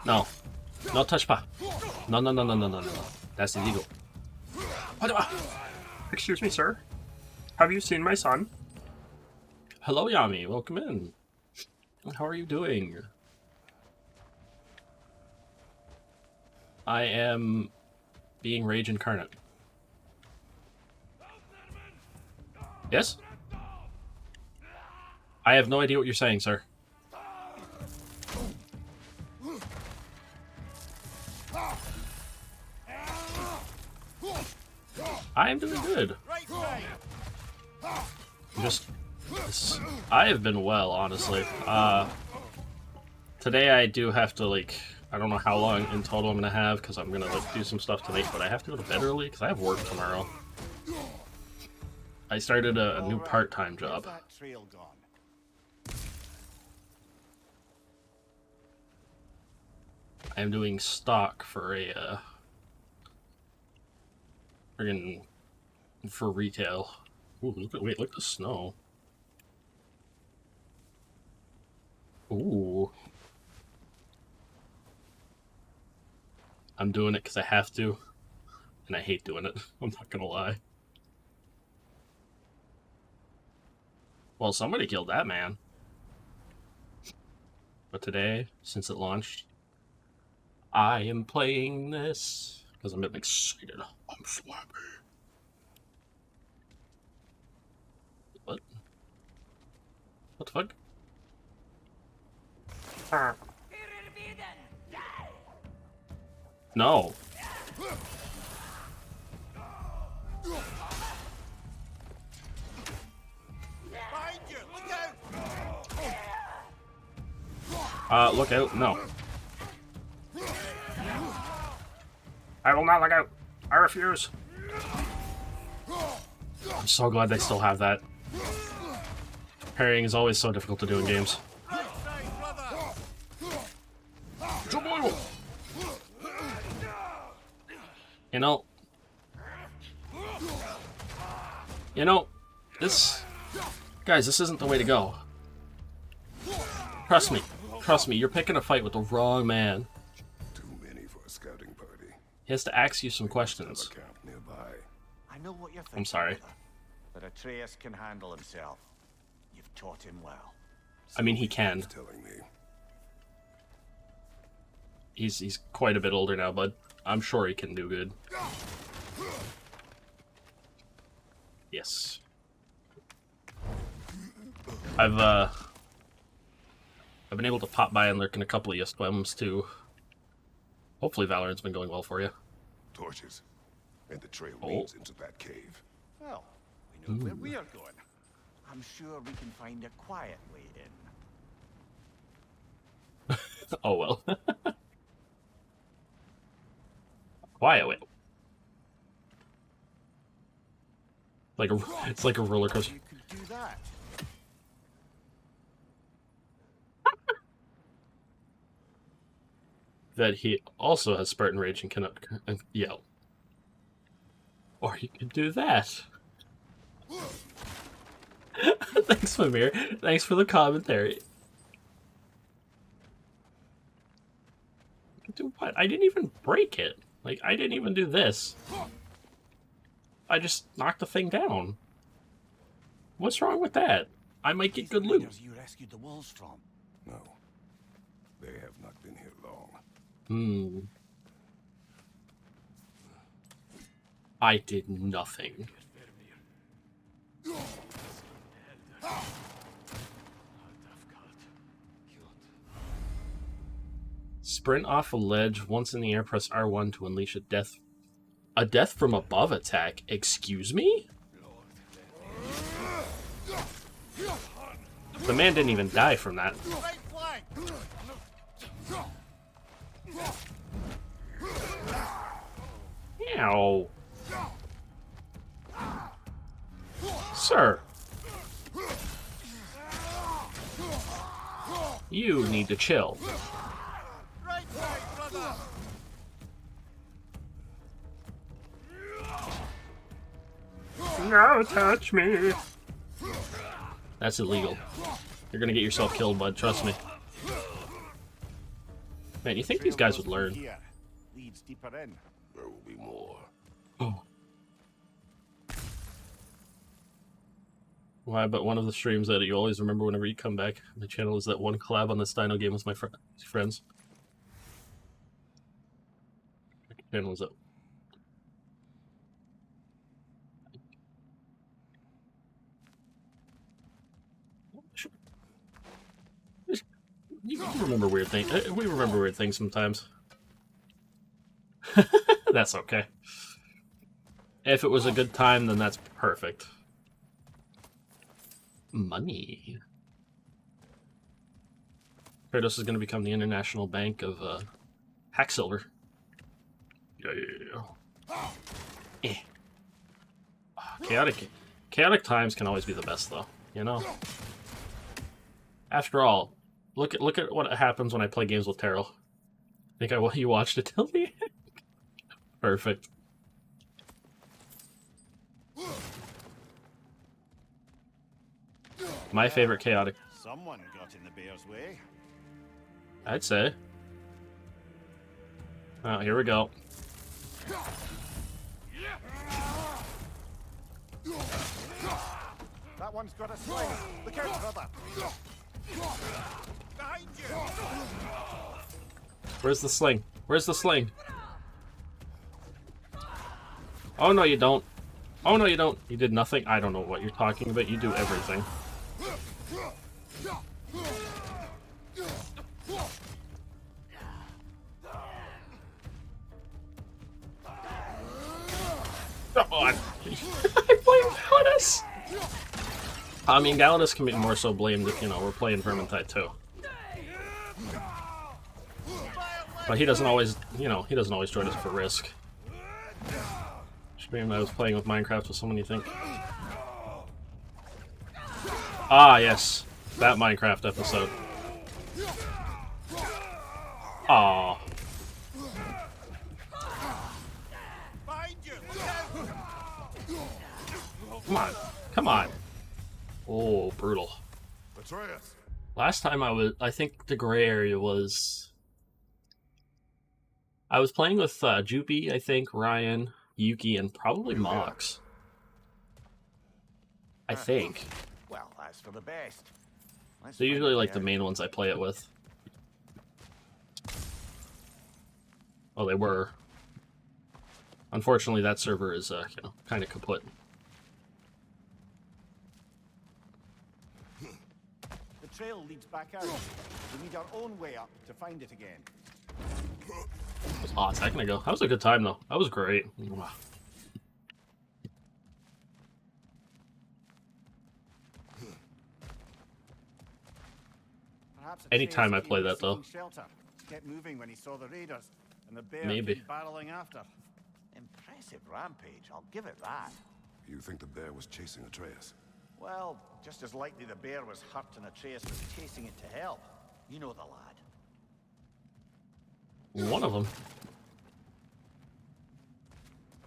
S1: No. No touch pa. No, no, no, no, no, no, no. That's illegal.
S8: Excuse me, sir. Have you seen my son?
S1: Hello, Yami. Welcome in. How are you doing? I am being Rage Incarnate. Yes? I have no idea what you're saying, sir. I am doing good. I have been well, honestly. Today I do have to, like, I don't know how long in total I'm gonna have, because I'm gonna, like, do some stuff tonight, but I have to go to bed early, because I have work tomorrow. I started a new part-time job. I am doing stock for a, for retail. Ooh, wait, look at the snow. Ooh. I'm doing it because I have to, and I hate doing it. I'm not gonna lie. Well, somebody killed that man. But today, since it launched, I am playing this because I'm excited. I'm so happy. What? What the fuck? No. Look out. No.
S8: I will not look out. I refuse.
S1: I'm so glad they still have that. Parrying is always so difficult to do in games. You know, guys, this isn't the way to go. Trust me, you're picking a fight with the wrong man.
S2: Too many for a scouting party.
S1: He has to ask you some questions.
S2: Camp nearby.
S5: I know what you're thinking.
S1: I'm sorry.
S5: Brother, but Atreus can handle himself. You've taught him well.
S1: I mean, he can.
S2: Telling me.
S1: He's quite a bit older now, but I'm sure he can do good. Yes. I've been able to pop by and lurk in a couple of Yestwems too. Hopefully Valorant's been going well for you.
S2: Torches. And the trail leads into that cave.
S5: Well, we know where we are going. I'm sure we can find a quiet way in.
S1: Oh well. Quiet way. It's like a roller coaster.
S5: You could do that.
S1: That he also has Spartan Rage and cannot yell. Or you could do that. Thanks, Mimir. Thanks for the commentary. Do what? I didn't even break it. Like, I didn't even do this. I just knocked the thing down. What's wrong with that? I might get good loot.
S5: You rescued the wolves from.
S2: No. They have not been here long.
S1: I did nothing. Sprint off a ledge. Once in the air, press R1 to unleash a death from above attack. Excuse me? The man didn't even die from that. Ow. Sir. You need to chill.
S8: No, touch me.
S1: That's illegal. You're gonna get yourself killed, bud. Trust me. Man, you think these guys would learn?
S5: Here leads deeper in.
S2: There will be more.
S1: Oh. Why, but one of the streams that you always remember whenever you come back on the channel is that one collab on this Dino game with my friends. What channel is it? You remember weird things. We remember weird things sometimes. That's okay. If it was a good time, then that's perfect. Money. Kratos is going to become the international bank of hack silver. Yeah. Eh. Chaotic times can always be the best, though. You know. After all, look at what happens when I play games with Terrell. I think you watched it till the end. Perfect. My favorite chaotic.
S5: Someone got in the bear's way.
S1: I'd say. Oh, here we go.
S5: That one's got a sling. Look out, brother. Behind you.
S1: Where's the sling? Where's the sling? Oh no, you don't. Oh no, you don't. You did nothing. I don't know what you're talking about. You do everything. Come on. I blame Galadus. I mean, Galadus can be more so blamed if, you know, we're playing Vermintide too. But he doesn't always, you know, he doesn't always join us for risk. Stream I was playing with Minecraft with someone you think. Ah, yes. That Minecraft episode. Aw. Come on. Come on. Oh, brutal.
S2: Atreus.
S1: Last time I think the gray area was... I was playing with Jupy, I think, Ryan, Yuki, and probably Mox. I think.
S5: Well, that's for the best.
S1: They're usually like the main ones I play it with. Oh, they were. Unfortunately, that server is, you know, kind of kaput.
S5: The trail leads back out. We need our own way up to find it again.
S1: That was a hot second ago. That was a good time, though. That was great. Anytime I play that, though.
S5: Kept moving when he saw the raiders, and the bear
S1: Maybe.
S5: came barreling after. Impressive rampage, I'll give it that.
S2: You think the bear was chasing Atreus?
S5: Well, just as likely the bear was hurt and Atreus was chasing it to help. You know the lad.
S1: One of them.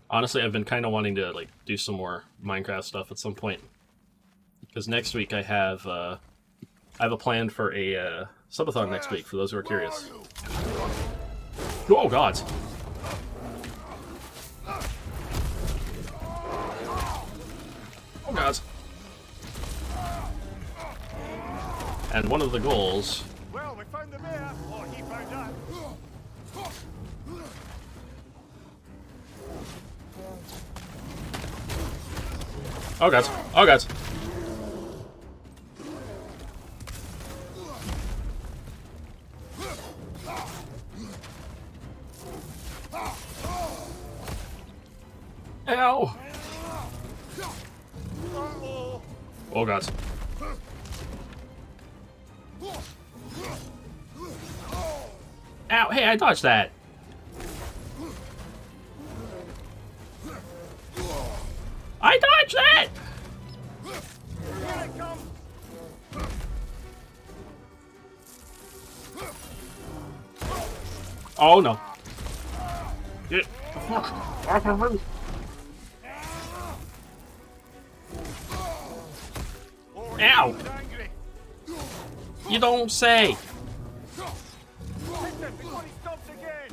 S1: Honestly, I've been kind of wanting to like do some more Minecraft stuff at some point. Because next week I have a plan for a subathon next week. For those who are curious. Oh God! Oh God! And one of the goals.
S5: Well, we found the bear, or he found us.
S1: Oh God! Oh God! Ow! Oh God! Ow! Hey, I dodged that! I dodged that!
S5: Here it comes.
S1: Oh no! Get the fuck off of me! Ow!
S5: Angry.
S1: You don't say!
S5: Hit him before he stops again.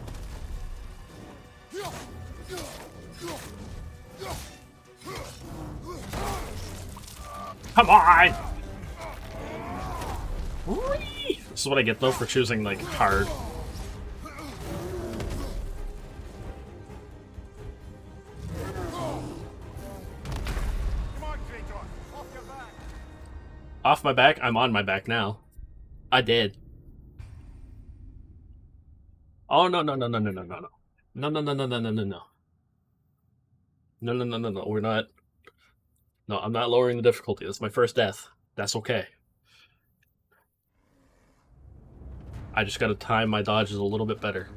S1: Come on! Whee! This is what I get though for choosing like hard.
S5: Come on, Kratos. Off your back.
S1: Off my back? I'm on my back now. I did. Oh no no no no no no no no no no no no no no no no No, no, no, no, no. We're not. No, I'm not lowering the difficulty. That's my first death. That's okay. I just gotta time my dodges a little bit better.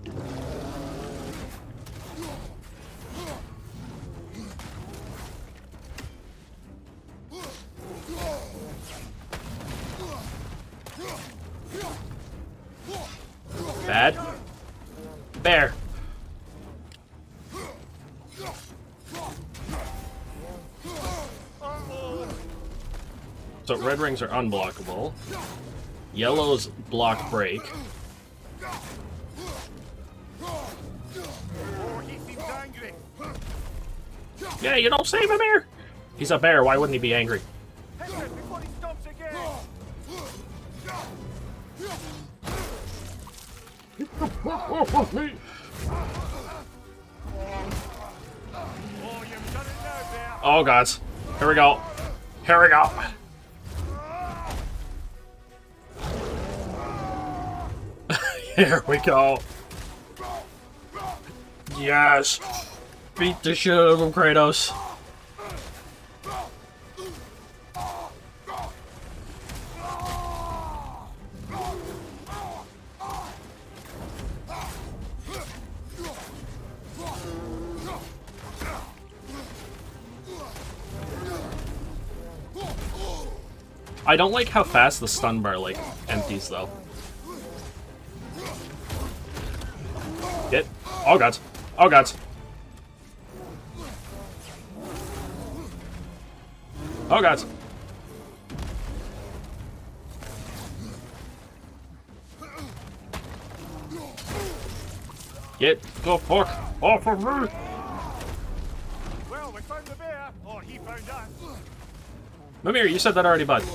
S1: Bad. Bear. So red rings are unblockable. Yellow's block break. Yeah, you don't save a bear. He's a bear. Why wouldn't he be angry? Oh god. Here we go. Here we go. Here we go. Yes. Beat the shit out of him, Kratos. I don't like how fast the stun bar, like, empties, though. Get. Oh, God. Oh, God. Oh, God. Get the fuck off of me!
S5: Well, we found the bear, or he found us.
S1: Mimir, you said that already, bud.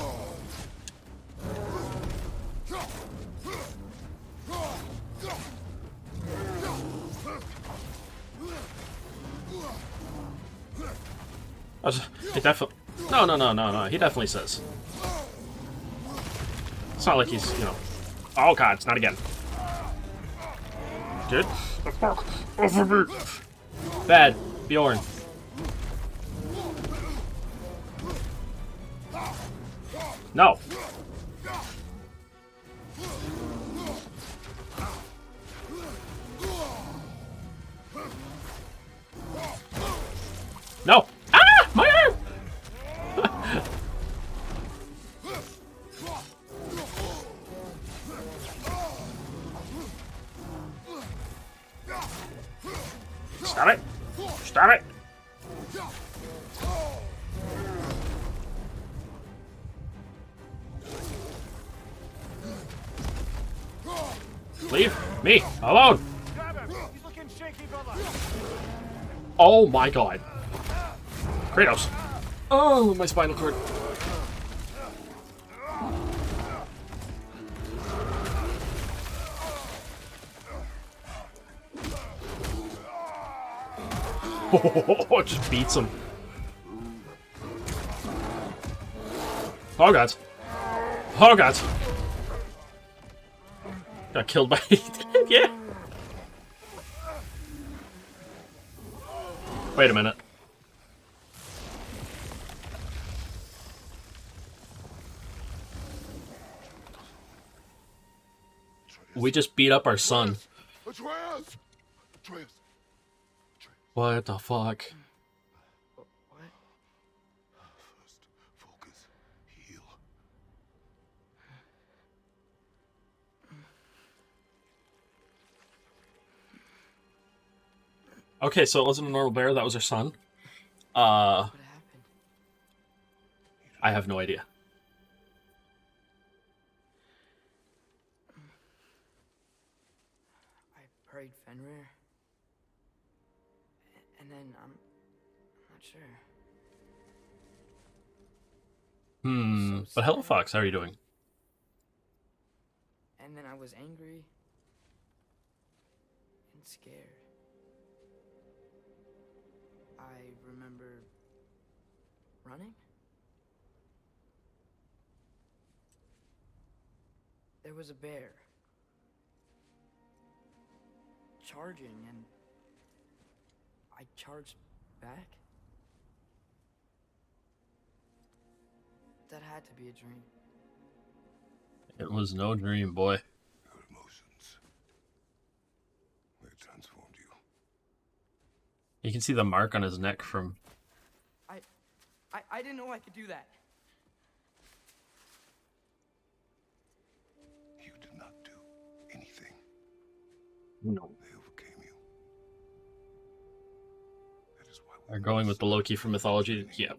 S1: It definitely. No, no, no, no, no. He definitely says. It's not like he's, you know. Oh god, it's not again. Get the fuck off of me! Bad, Bjorn. No. No. Ah! My arm! Stop it! Stop it! Leave me alone!
S5: He's looking shaky, brother.
S1: Oh my god. Kratos. Oh, my spinal cord. Oh, it just beats him. Oh god. Oh god. Got killed by yeah. Wait a minute. We just beat up our son.
S2: Atreus! Atreus!
S1: What the fuck?
S2: First, focus. Heal.
S1: Okay, so it wasn't a normal bear, that was our son.
S6: What happened?
S1: I have no idea.
S6: I prayed Fenrir. And then I'm not sure.
S1: But hello, Fox, how are you doing?
S6: And then I was angry and scared. I remember running. There was a bear charging, and I charged back. that had to be a dream.
S1: It was no dream, boy.
S2: Your emotions. They transformed you.
S1: You can see the mark on his neck from...
S6: I didn't know I could do that.
S2: You did not do anything.
S1: No.
S2: They overcame you. That is why
S1: They're going with the Loki from mythology. Yep.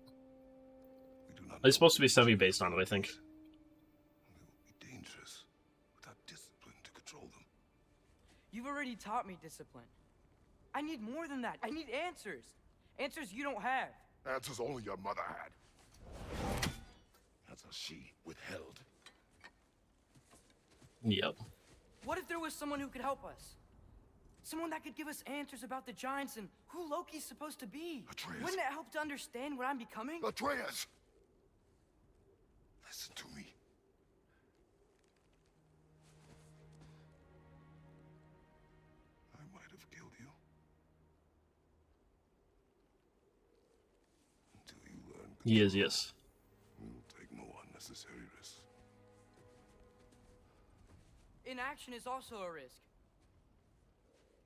S2: we do not
S1: It's supposed to be semi-based on it, I think.
S2: They will be dangerous without discipline to control them.
S6: You've already taught me discipline. I need more than that. I need answers. Answers you don't have.
S2: Answers only your mother had. Answers she withheld.
S1: Yep.
S6: What if there was someone who could help us? Someone that could give us answers about the giants and who Loki's supposed to be.
S2: Atreus.
S6: Wouldn't it help to understand what I'm becoming?
S2: Atreus! Listen to me. I might have killed you. Until you learn
S1: He is, yes.
S2: we will take no unnecessary risks.
S6: Inaction is also a risk.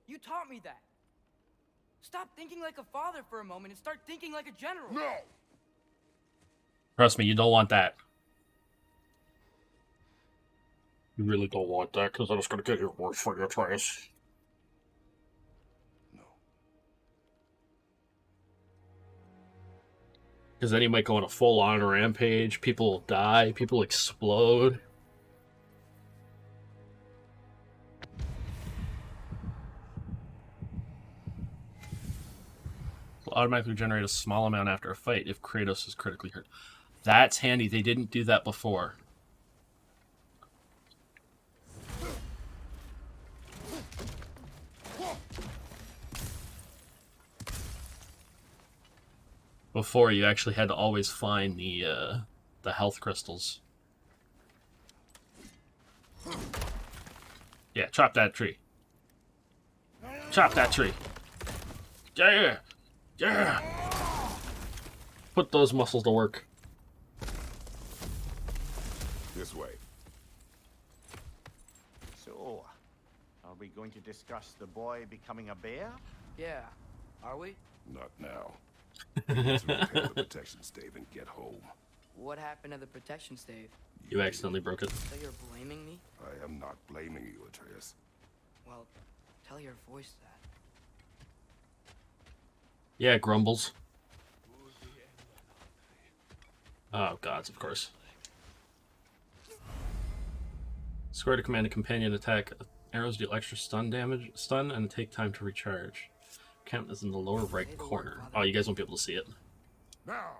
S6: You taught me that. Stop thinking like a father for a moment and start thinking like a general.
S2: No!
S1: Trust me, you don't want that. You really don't want that, because I'm just going to get your words for your twice.
S2: No.
S1: Because then he might go on a full-on rampage, people will die, people explode. Will automatically generate a small amount after a fight if Kratos is critically hurt. That's handy, they didn't do that before. Before, you actually had to always find the health crystals. Yeah, chop that tree. Chop that tree. Yeah! Yeah! Put those muscles to work.
S2: This way.
S5: So, are we going to discuss the boy becoming a bear?
S6: Yeah, are we?
S2: Not now. Let's repair the protection stave and get home.
S6: What happened to the protection stave?
S1: You accidentally broke it.
S6: So you're blaming me?
S2: I am not blaming you, Atreus.
S6: Well, tell your voice that.
S1: Yeah, grumbles. Oh, gods, of course. Square to command a companion attack. Arrows deal extra stun damage, and take time to recharge. Count is in the lower right corner. Oh, you guys won't be able to see it.
S2: Now!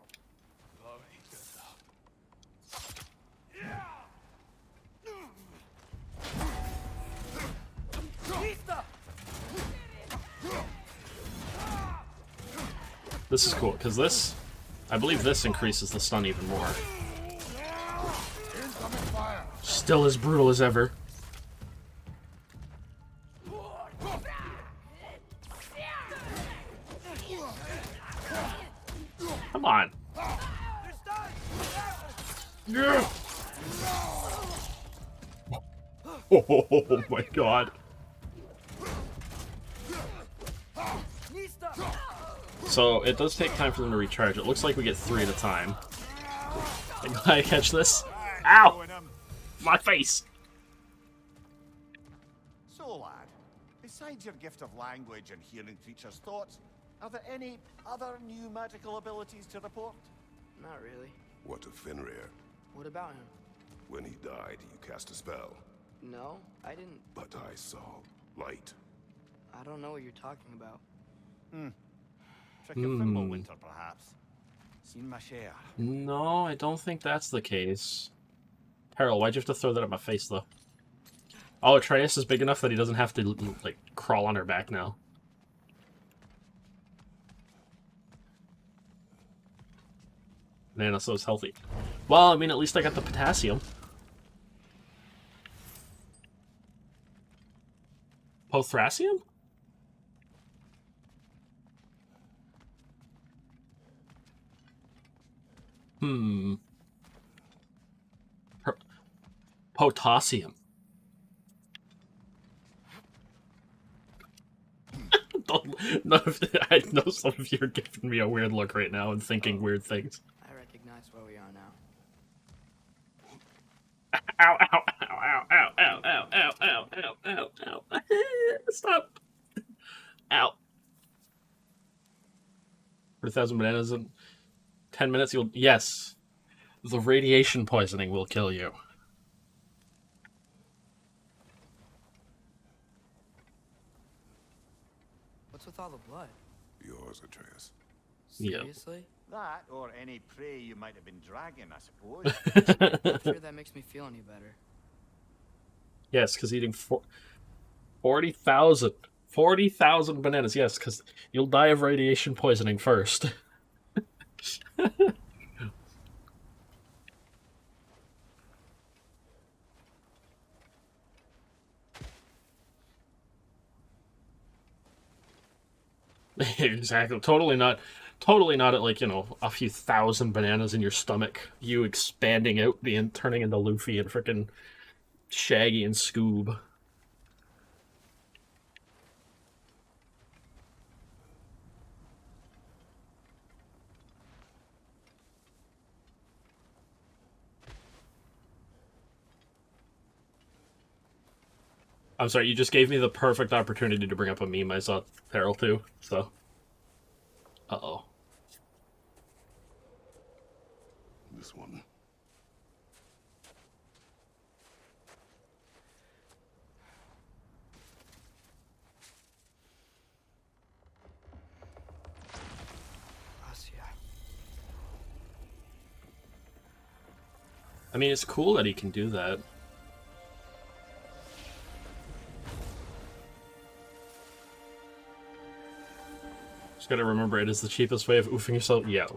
S1: This is cool, because this... I believe this increases the stun even more.
S2: Incoming fire!
S1: Still as brutal as ever. Come on. Yeah. Oh my god. So it does take time for them to recharge. It looks like we get 3 at a time. Can I catch this? Ow! My face!
S5: So, lad, besides your gift of language and hearing creatures' thoughts, are there any other new magical abilities to report?
S6: Not really.
S2: What of Fenrir?
S6: What about him?
S2: When he died, you cast a spell.
S6: No, I didn't.
S2: But I saw light.
S6: I don't know what you're talking about.
S5: Trick of Fimbulwinter, perhaps? Seen my share.
S1: No, I don't think that's the case. Harold, why'd you have to throw that at my face, though? Oh, Atreus is big enough that he doesn't have to, like, crawl on her back now. Man, so it's healthy. Well, I mean, at least I got the potassium. Pothrasium? Potassium. I know some of you are giving me a weird look right now and thinking weird things.
S6: I recognize where we are now.
S1: Ow, ow, ow, ow, ow, ow, ow, ow, ow, ow, ow. Stop. Ow. 40,000 bananas in 10 minutes, you'll... Yes. The radiation poisoning will kill you.
S6: What's with all the blood?
S2: Yours, Atreus.
S1: Yeah.
S6: Seriously?
S5: That, or any prey you might have been dragging, I suppose.
S6: Not sure that makes me feel any better.
S1: Yes, because eating 40,000 bananas. Yes, because you'll die of radiation poisoning first. Exactly. Totally not at, like, you know, a few thousand bananas in your stomach. You expanding out, turning into Luffy and frickin' Shaggy and Scoob. I'm sorry, you just gave me the perfect opportunity to bring up a meme I saw Peril too, so... Uh-oh.
S2: This one.
S1: I mean, it's cool that he can do that. Just gotta remember, it is the cheapest way of oofing yourself. Yeah.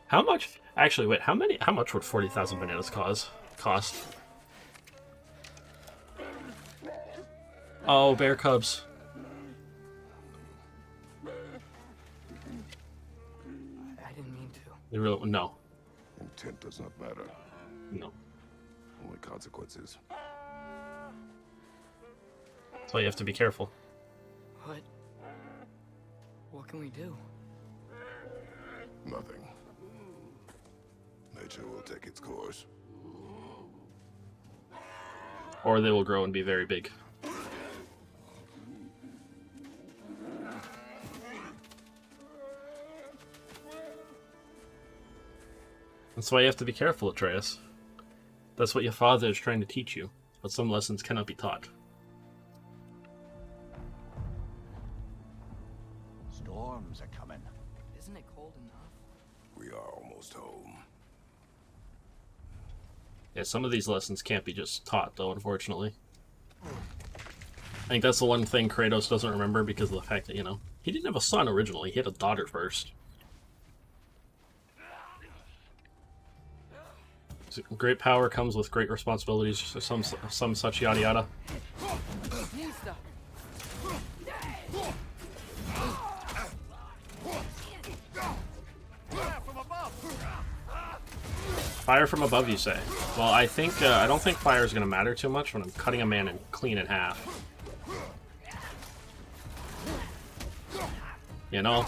S1: How much? Actually, wait. How much would 40,000 bananas cost? Oh, bear cubs.
S6: I didn't mean to.
S1: They really, no.
S2: Intent does not matter.
S1: No.
S2: Only consequences.
S1: That's why you have to be careful.
S6: What can we do?
S2: Nothing. Nature will take its course.
S1: Or they will grow and be very big. That's why you have to be careful, Atreus. That's what your father is trying to teach you. But some lessons cannot be taught.
S5: Storms are coming.
S6: Isn't it cold enough?
S2: We are almost home.
S1: Yeah, some of these lessons can't be just taught, though, unfortunately. I think that's the one thing Kratos doesn't remember because of the fact that, you know, he didn't have a son originally. He had a daughter first. So great power comes with great responsibilities, or some such yada yada. Fire from above, you say? Well, I think I don't think fire is going to matter too much when I'm cutting a man clean in half. You know?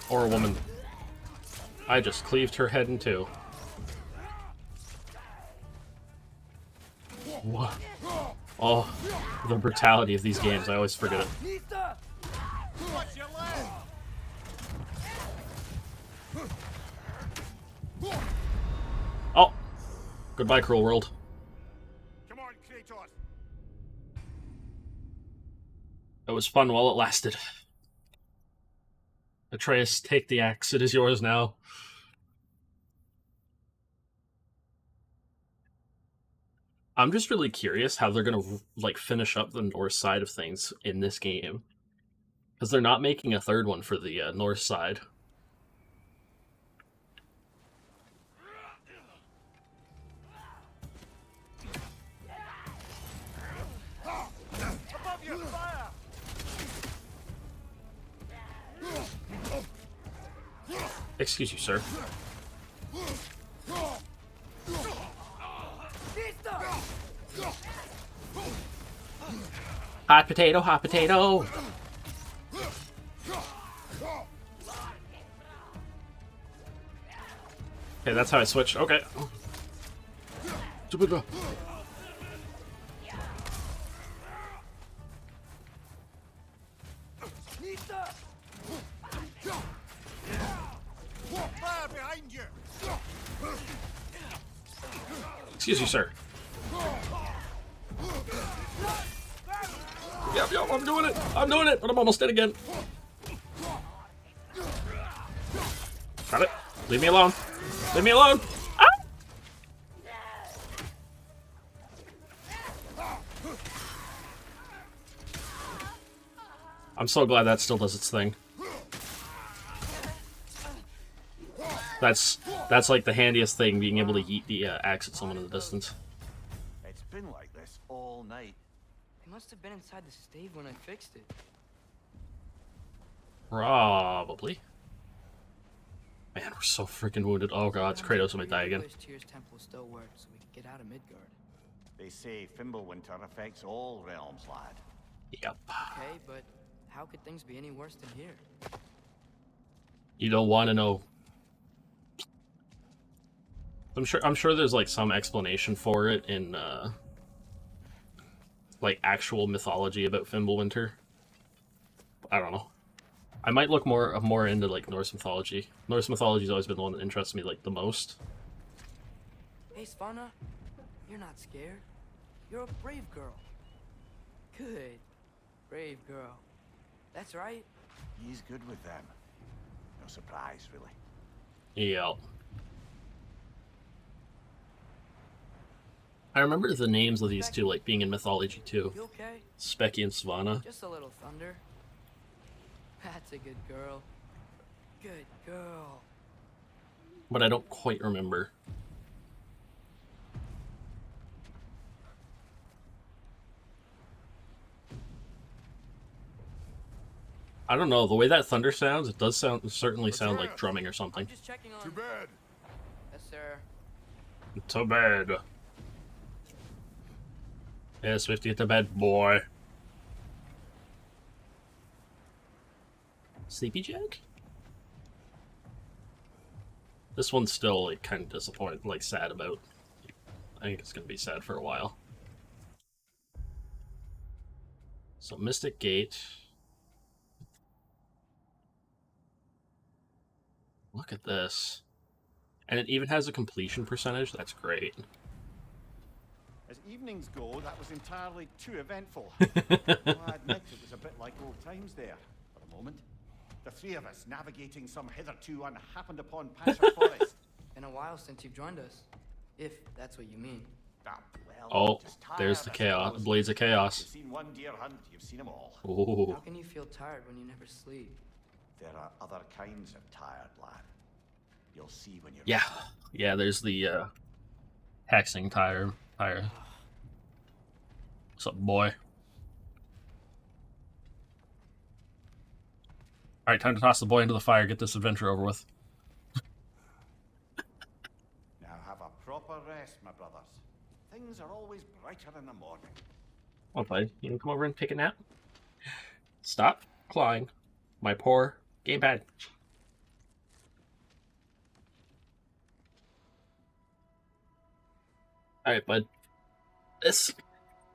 S1: Or a woman. I just cleaved her head in two. What? Oh, the brutality of these games. I always forget it. Oh! Goodbye, cruel world.
S8: Come on, Kratos.
S1: It was fun while it lasted. Atreus, take the axe. It is yours now. I'm just really curious how they're gonna, like, finish up the Norse side of things in this game. Because they're not making a third one for the Norse side.
S8: Above you, fire!
S1: Excuse you, sir. Hot potato, hot potato. Okay, that's how I switched. Okay. Excuse you, sir. Yep, I'm doing it. I'm doing it, but I'm almost dead again. Got it. Leave me alone. Leave me alone. Ah! I'm so glad that still does its thing. That's like the handiest thing, being able to yeet the axe at someone in the distance.
S5: It's been like this all night.
S6: It must have been inside the stave when I fixed it.
S1: Probably. Man, we're so freaking wounded. Oh god, it's Kratos. I might die again.
S6: Tyr's temple still works, so we can get out of Midgard.
S5: They say Fimbulwinter affects all realms, lad.
S1: Yep.
S6: Okay, but how could things be any worse than here?
S1: You don't want to know. I'm sure there's like some explanation for it in like actual mythology about Fimbulwinter. I don't know. I might look more into like Norse mythology. Norse mythology's always been the one that interests me like the most.
S6: Hey, Svanna, you're not scared. You're a brave girl. Good. Brave girl. That's right.
S5: He's good with them. No surprise, really.
S1: Yeah. I remember the names of these two like being in mythology too.
S6: You okay?
S1: Specky and Svanna.
S6: Just a little thunder. That's a good girl. Good girl.
S1: But I don't quite remember. I don't know, the way that thunder sounds, it does certainly sound like drumming or something.
S6: Just checking on.
S2: Too bad.
S6: Yes, sir.
S1: Too bad. Yeah, Swifty, get to bed, boy. Sleepy Jack? This one's still like kind of disappointed, like sad about. I think it's gonna be sad for a while. So Mystic Gate. Look at this. And it even has a completion percentage. That's great.
S5: As evenings go, that was entirely too eventful. Well, I admit it was a bit like old times there, for a moment. The three of us navigating some hitherto unhappened upon patch of forest.
S6: Been a while since you've joined us. If that's what you mean.
S5: Ah, well,
S1: Oh,
S5: just tired,
S1: there's the
S5: I
S1: chaos.
S5: suppose.
S1: Blades of Chaos.
S5: You've seen one deer hunt, you've seen them all.
S1: Ooh.
S6: How can you feel tired when you never sleep?
S5: There are other kinds of tired, lad. You'll see when you're...
S1: Yeah. Yeah, there's the hexing tire. What's up, boy? Alright, time to toss the boy into the fire, get this adventure over with.
S5: Now have a proper rest, my brothers. Things are always brighter in the morning.
S1: Oh, bud, you can come over and take a nap? Stop clawing my poor gamepad. Alright, bud. This,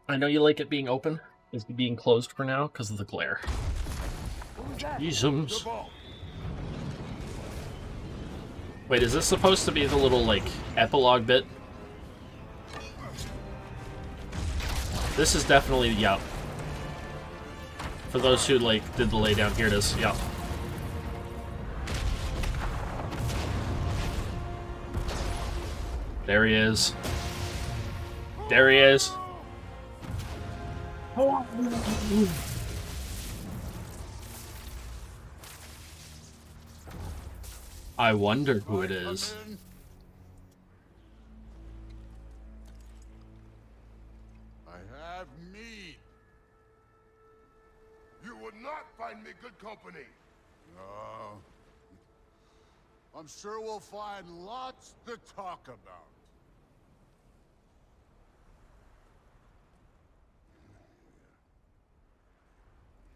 S1: I know you like it being open, is being closed for now because of the glare. Jesus. Wait, is this supposed to be the little, like, epilogue bit? This is definitely, yeah. For those who, like, did the laydown, here it is, yeah. There he is. There he is. I wonder who it is.
S2: I have meat. You would not find me good company. No. I'm sure we'll find lots to talk about.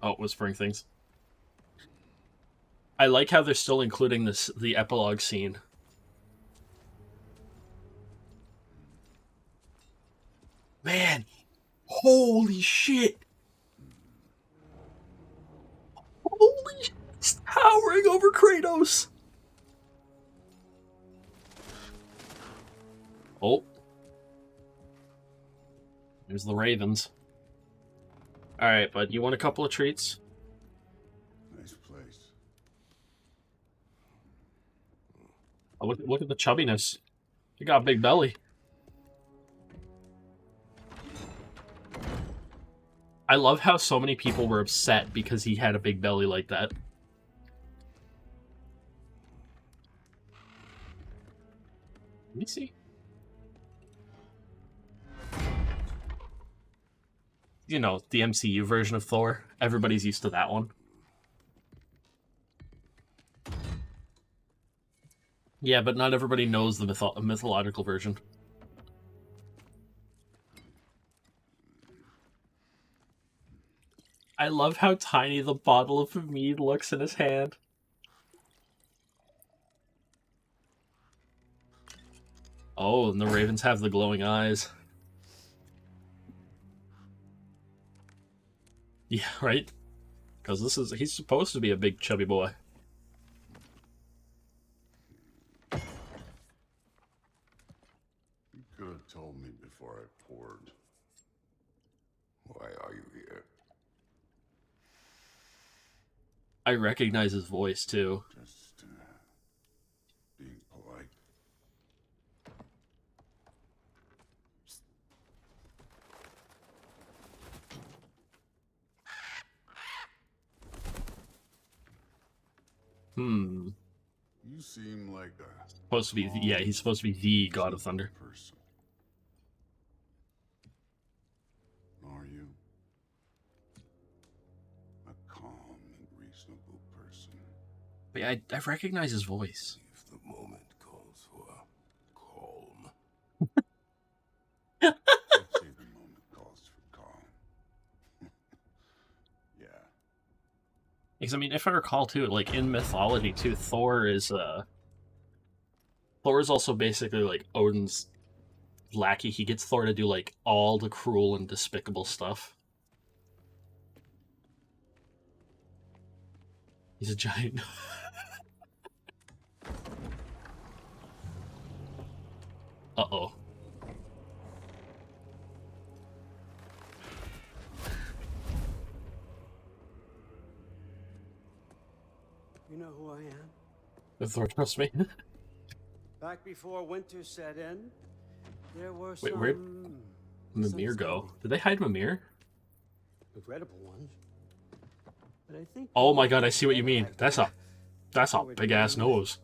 S1: Oh, whispering things. I like how they're still including the epilogue scene. Man, holy shit! Holy shit! It's towering over Kratos! Oh. There's the Ravens. Alright, bud, you want a couple of treats?
S2: Nice place.
S1: Oh, look at the chubbiness. You got a big belly. I love how so many people were upset because he had a big belly like that. Let me see. You know, the MCU version of Thor. Everybody's used to that one. Yeah, but not everybody knows the mythological version. I love how tiny the bottle of mead looks in his hand. Oh, and the ravens have the glowing eyes. Yeah, right? Because he's supposed to be a big chubby boy.
S2: You could have told me before I poured. Why are you here?
S1: I recognize his voice, too.
S2: Just being polite.
S1: Hmm.
S2: You seem like a
S1: Supposed to be, yeah, he's supposed to be the God of Thunder.
S2: person. Are you? A calm and reasonable person.
S1: But yeah, I recognize his voice.
S2: If the moment calls for calm. I'd say the moment calls for calm. Yeah.
S1: Because, I mean, if I recall, too, like, in mythology, too, Thor is also basically, like, Odin's lackey. He gets Thor to do, like, all the cruel and despicable stuff. He's a giant... Uh-oh.
S9: You know who I am?
S1: Does Thor trust me?
S9: Back before winter set in, there were
S1: Wait,
S9: some...
S1: where'd Mimir go? Did they hide Mimir?
S9: regrettable ones. But I think...
S1: Oh my god, I see what you mean. That's a big-ass nose.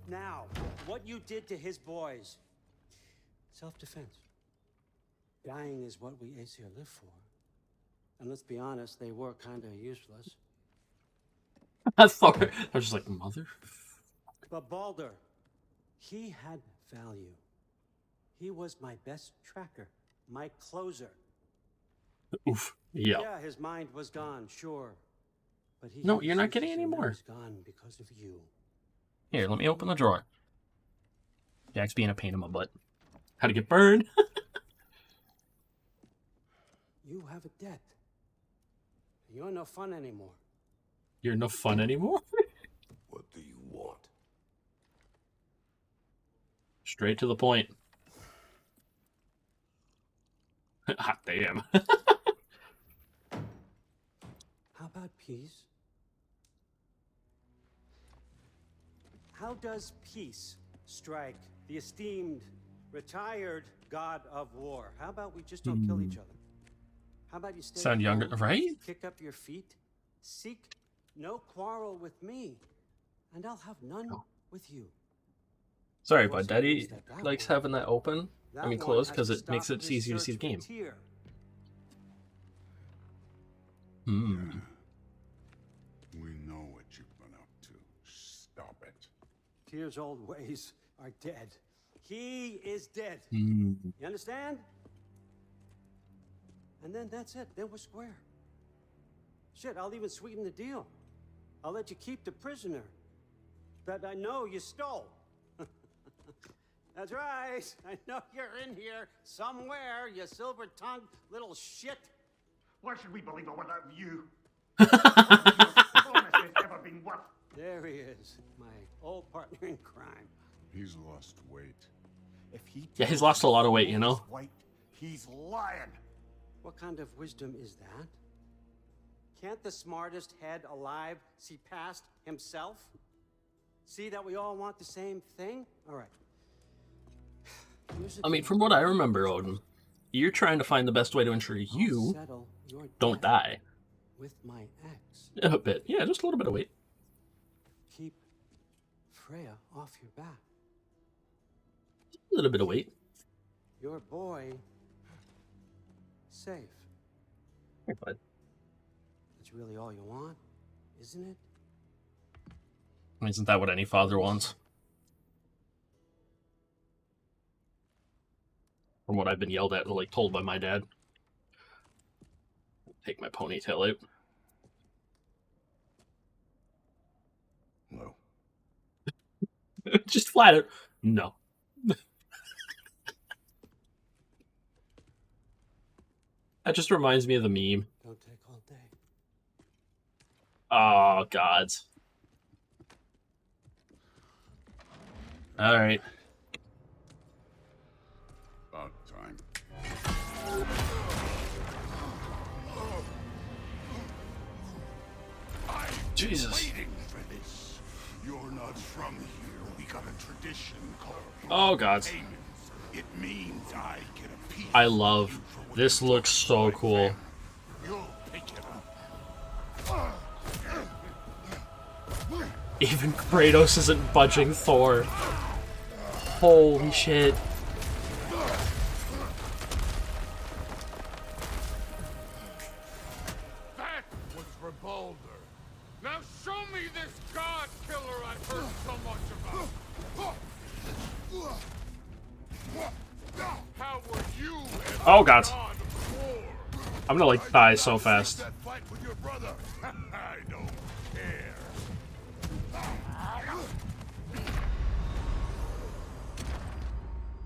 S9: Now, what you did to his boys. Self-defense. Dying is what we Aesir live for. And let's be honest, they were kind of useless.
S1: Thor, I was just like, mother?
S9: But Baldur, he had value. He was my best tracker, my closer.
S1: Oof. Yeah.
S9: Yeah, his mind was gone, sure. But he
S1: No, you're not getting any more.
S9: He's gone because of you.
S1: Here, let me open the drawer. Jack's being a pain in my butt. How to get burned?
S9: You have a debt. You're no fun anymore.
S1: You're no fun anymore?
S2: What do you want?
S1: Straight to the point. Hot damn.
S9: How about peace? How does peace strike the esteemed, retired god of war? How about we just don't kill each other? How about you stay
S1: Sound younger,
S9: home,
S1: right?
S9: kick up your feet, seek no quarrel with me, and I'll have none with you.
S1: Sorry, bud. Daddy likes having that open. Closed because it makes it easier to see the game.
S2: We know what you've been up to. Stop it.
S9: Tyr's old ways are dead. He is dead.
S1: Hmm.
S9: You understand? And then that's it. Then we're square. Shit, I'll even sweeten the deal. I'll let you keep the prisoner that I know you stole. That's right. I know you're in here somewhere, you silver-tongued little shit.
S8: Why should we believe a word out of you? Honest has ever been worth.
S9: There he is, my old partner in crime.
S2: He's lost weight.
S5: If he
S1: Yeah, he's lost a lot of weight, you know?
S5: White, he's lying.
S9: What kind of wisdom is that? Can't the smartest head alive see past himself? See that we all want the same thing? All right.
S1: I mean, from what I remember, Odin, you're trying to find the best way to ensure you don't die.
S9: With my ex.
S1: A bit. Yeah, just a little bit of weight.
S9: Keep Freya off your back.
S1: A little bit of weight.
S9: Your boy safe.
S1: You're fine.
S9: That's really all you want, isn't it?
S1: I mean, isn't that what any father wants? From what I've been yelled at, like told by my dad. Take my ponytail out.
S2: No.
S1: Just flat out. No. That just reminds me of the meme.
S9: Don't take all day.
S1: Oh, gods. Alright.
S2: About time.
S1: Jesus.
S2: Waiting for this. You're not from here. We got a tradition called
S1: Oh, gods.
S2: payments. It means I get a piece.
S1: I love. This looks so cool.
S2: You'll pick it up.
S1: Even Kratos isn't budging Thor. Holy shit.
S10: That was for Baldur. Now show me this god killer I've heard so much about. How were you ever
S1: Oh, God.
S10: god of war?
S1: I'm gonna, like, die so fast.
S2: That fight with your brother. I don't care.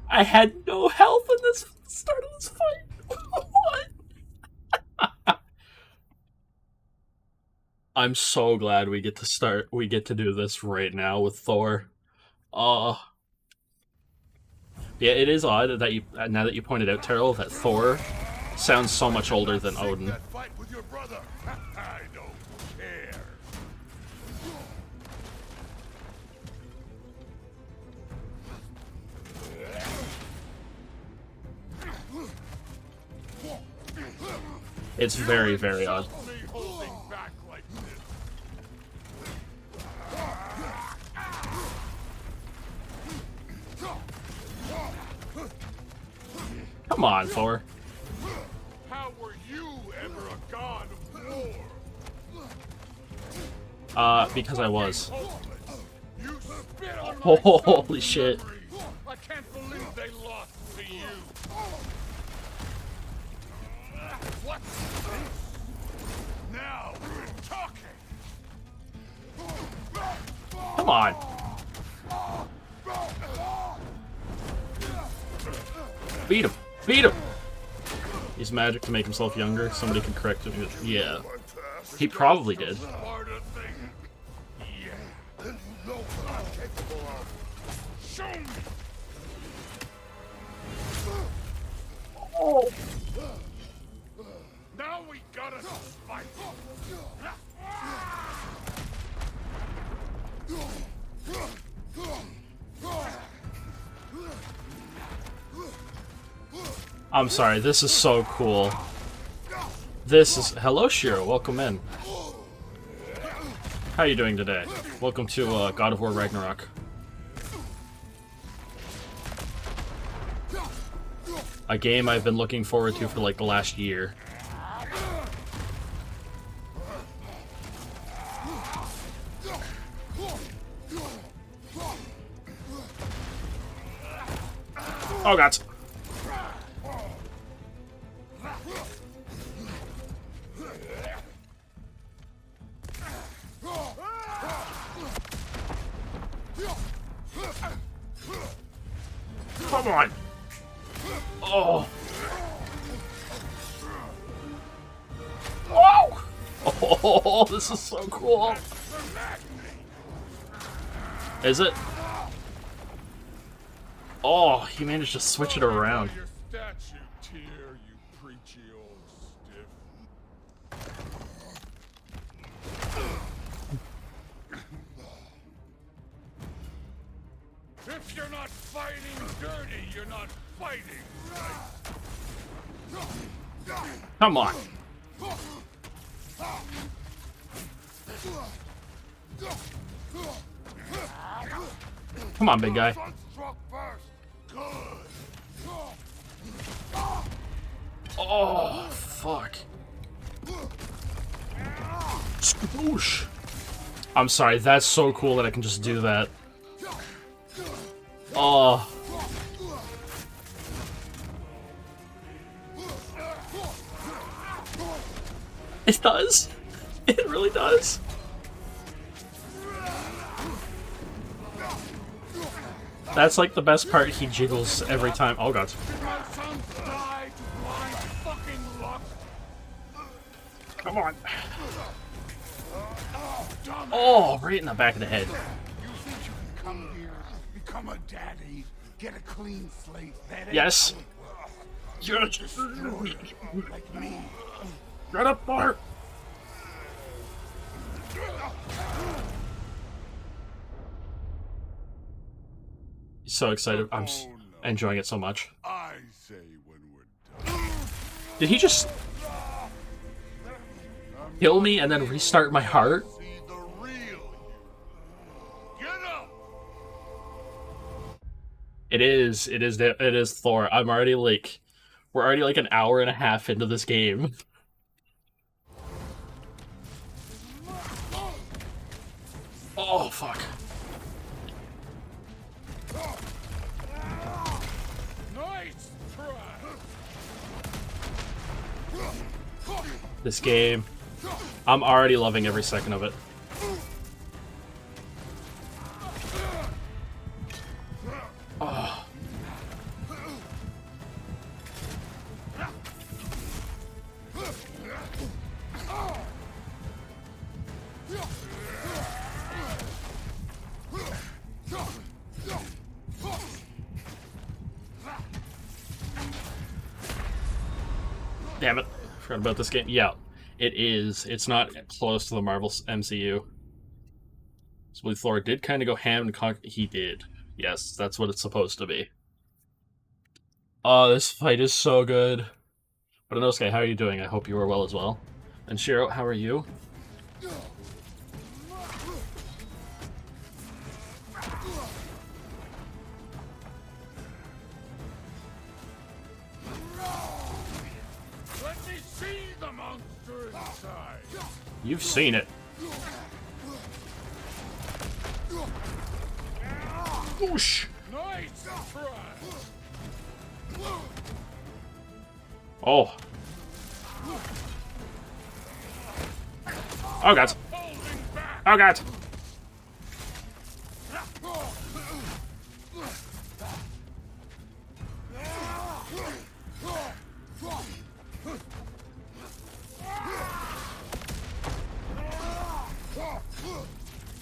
S1: I had no health in this start of this fight. What? I'm so glad we get to do this right now with Thor. Yeah, it is odd that you, now that you pointed out, Terrell, that Thor sounds so much older than Odin.
S2: That fight with your brother. I don't care.
S1: It's very, very odd.
S10: Me holding back like this.
S1: Come on, Thor.
S10: How were you ever a god of war?
S1: Because I was.
S10: You spit on my
S1: Holy
S10: son's
S1: shit.
S10: memory. I can't believe they lost to you. What's this?
S2: Now we're talking.
S1: Come on. Beat him. Beat him. He's magic to make himself younger. Somebody can correct him. Yeah. He probably did.
S10: Smarter thing.
S2: Yeah. Then you know what I'm capable of.
S10: Show me.
S1: Oh.
S10: Now we gotta fight.
S1: I'm sorry, this is so cool. This is... Hello, Shiro. Welcome in. How are you doing today? Welcome to God of War Ragnarok. A game I've been looking forward to for like the last year. Oh god. Come on. Oh. Whoa. Oh, this is so cool. Is it? Oh, he managed to switch it around.
S10: Your statue, Tyr, you preachy old stiff. If you're not fighting dirty, you're not fighting right.
S1: Come on. Come on, big guy. Oh, fuck. Sploosh. I'm sorry, that's so cool that I can just do that. Oh. It does. It really does. That's like the best part. He jiggles every time. Oh god. Come on. Oh, right in the back of the head.
S10: You think you can come here, become a daddy, get a clean slate? That ain't
S1: Yes.
S10: You're destroyed like me.
S1: Right up, Bart. So excited. I'm enjoying it so much.
S10: I say when we're done.
S1: Did he just kill me and then restart my heart?
S10: See the real you. Get up.
S1: It is Thor. I'm already like, we're already like an hour and a half into this game. Oh, fuck.
S10: Nice try.
S1: This game, I'm already loving every second of it. Oh. Damn it. Forgot about this game. Yeah, it is. It's not close to the Marvel MCU. So Thor did kind of go ham and conquer. He did. Yes, that's what it's supposed to be. Oh, this fight is so good. But Inosuke, how are you doing? I hope you are well as well. And Shiro, how are you?
S10: Let me see the monster inside.
S1: You've seen it. Whoosh.
S10: Nice try.
S1: Oh. Oh god. Oh god.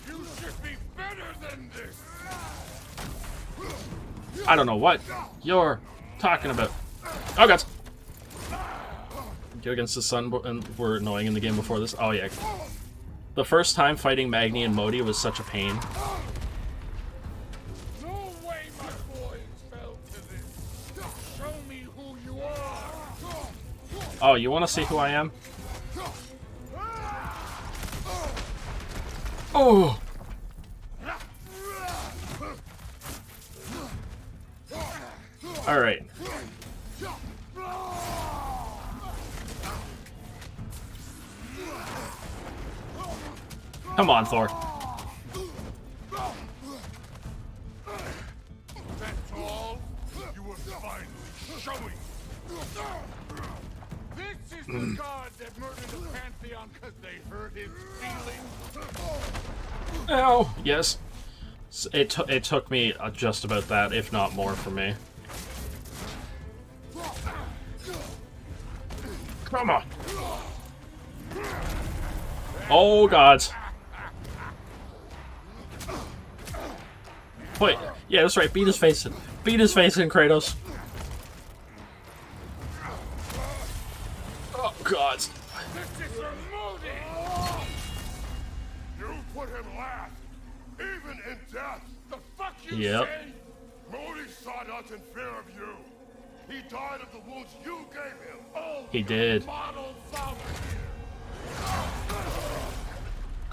S10: You should be better than this.
S1: I don't know what you're talking about. Oh god. Go against the sun and were annoying in the game before this. Oh yeah. The first time fighting Magni and Modi was such a pain.
S10: No way my boys fell to this. Show me who you are.
S1: Oh, you want to see who I am? Oh. All right. Come on, Thor.
S10: That's all? You would finally show me. This is the god that murdered the Pantheon because they hurt his feelings.
S1: Ow! Yes. It took me just about that, if not more, for me. Come on! Oh god! Wait, yeah, that's right. Beat his face in. Beat his face in, Kratos. Oh god!
S10: This is your Modi. You put him last, even in death. The fuck you say? Modi sought us in fear of you. He died of the wounds you gave him. Oh,
S1: he did.
S10: Model father here.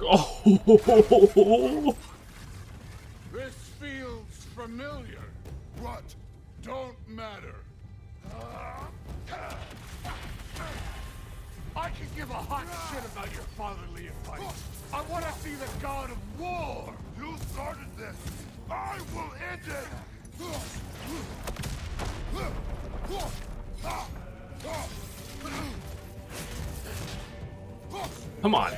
S1: Oh!
S10: This feels familiar. What? Don't matter. I can give a hot shit about your fatherly advice. I want to see the god of war. You started this. I will end it.
S1: Come on.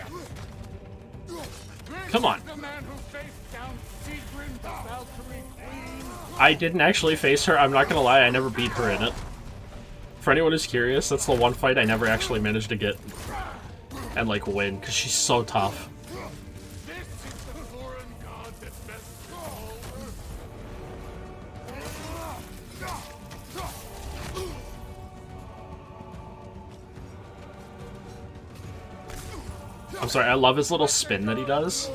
S1: Come on.
S10: The man who faced down Sigrun, the Valkyrie Queen.
S1: I didn't actually face her. I'm not gonna lie, I never beat her in it. For anyone who's curious, that's the one fight I never actually managed to get and, like, win, because she's so tough.
S10: This is the foreign god that best
S1: I'm sorry, I love his little spin that he does.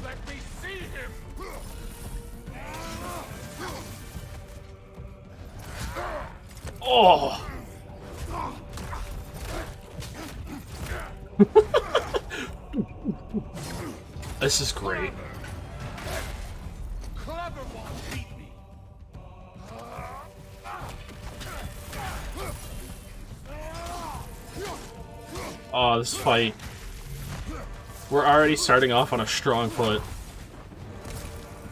S10: Let me see him.
S1: Oh! This is great.
S10: Clever one beat me.
S1: Oh, this fight. We're already starting off on a strong foot.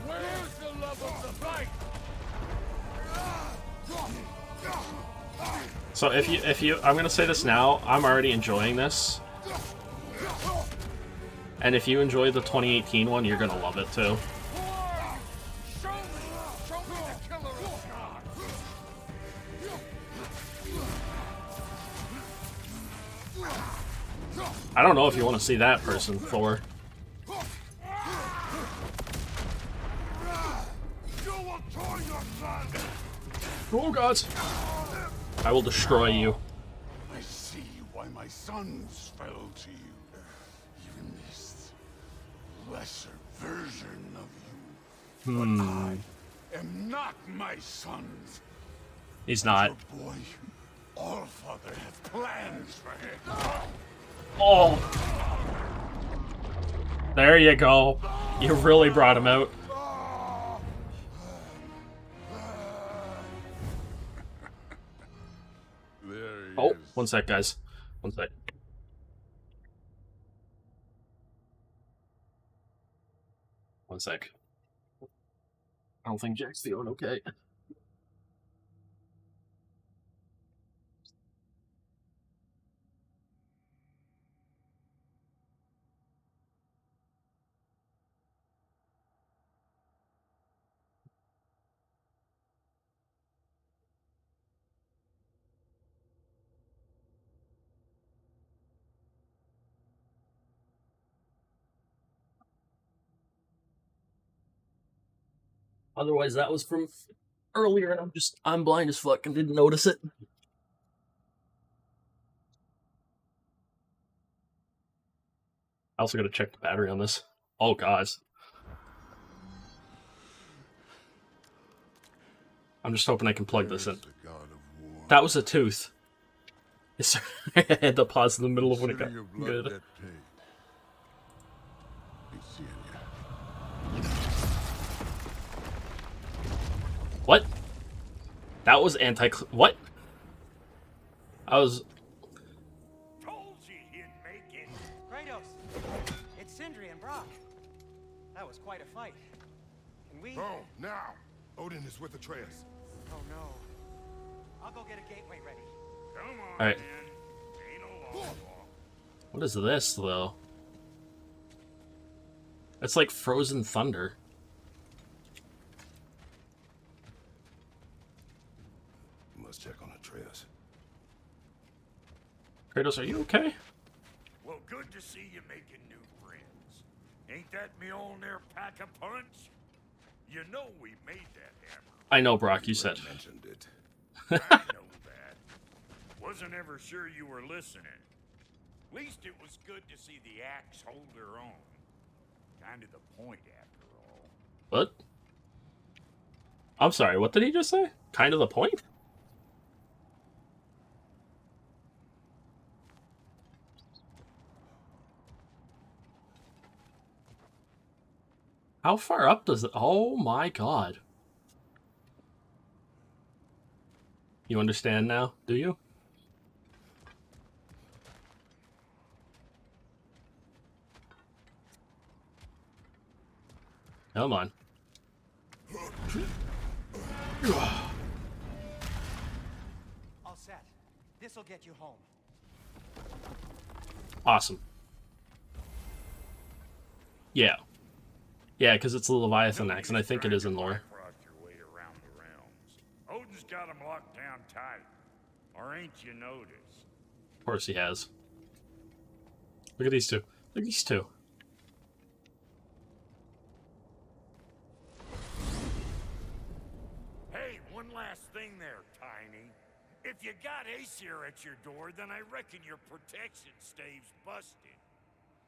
S10: Where's the love of the fight?
S1: So if you, I'm gonna say this now, I'm already enjoying this. And if you enjoy the 2018 one, you're gonna love it too.
S10: Show me the killer of gods.
S1: I don't know if you want to see that person, Thor. Oh god! I will destroy you.
S10: I see why my sons fell to you. Even this lesser version of you. But I am not my sons.
S1: He's not.
S10: Your boy, Allfather, has plans for him.
S1: Oh! There you go. You really brought him out. Oh, one sec, guys. One sec. One sec. I don't think Jack's feeling okay. Otherwise, that was from earlier, and I'm blind as fuck and didn't notice it. I also gotta check the battery on this. Oh, guys. I'm just hoping I can plug this in. That was a tooth. Yes, I had to pause in the middle of when it got good. What? That was what? I was...
S6: Told you he'd make it. Kratos, it's Sindri and Brock. That was quite a fight. Can we...
S2: Oh, now! Odin is with Atreus.
S6: Oh no. I'll go get a gateway ready.
S10: Come on,
S1: Alright.
S10: man. Ain't no long walk.
S1: What is this, though? It's like frozen thunder.
S2: Must check on Atreus.
S1: Kratos, are you okay?
S10: Well, good to see you making new friends. Ain't that Mjolnir pack a punch? You know we made that hammer.
S1: I know, Brock, you said.
S2: Mentioned it.
S10: I know that. Wasn't ever sure you were listening. At least it was good to see the axe hold her own. Kind of the point, after all.
S1: What? I'm sorry, what did he just say? Kind of the point? How far up does it... Oh my god. You understand now, do you? Come on.
S6: All set. This'll get you home.
S1: Awesome. Yeah. Yeah, because it's the Leviathan axe, and I think it is in lore.
S10: Brought your way around the realms. Odin's got him locked down tight. Or ain't you noticed?
S1: Of course he has. Look at these two. Look at these two.
S10: Hey, one last thing there, Tiny. If you got Aesir at your door, then I reckon your protection stave's busted.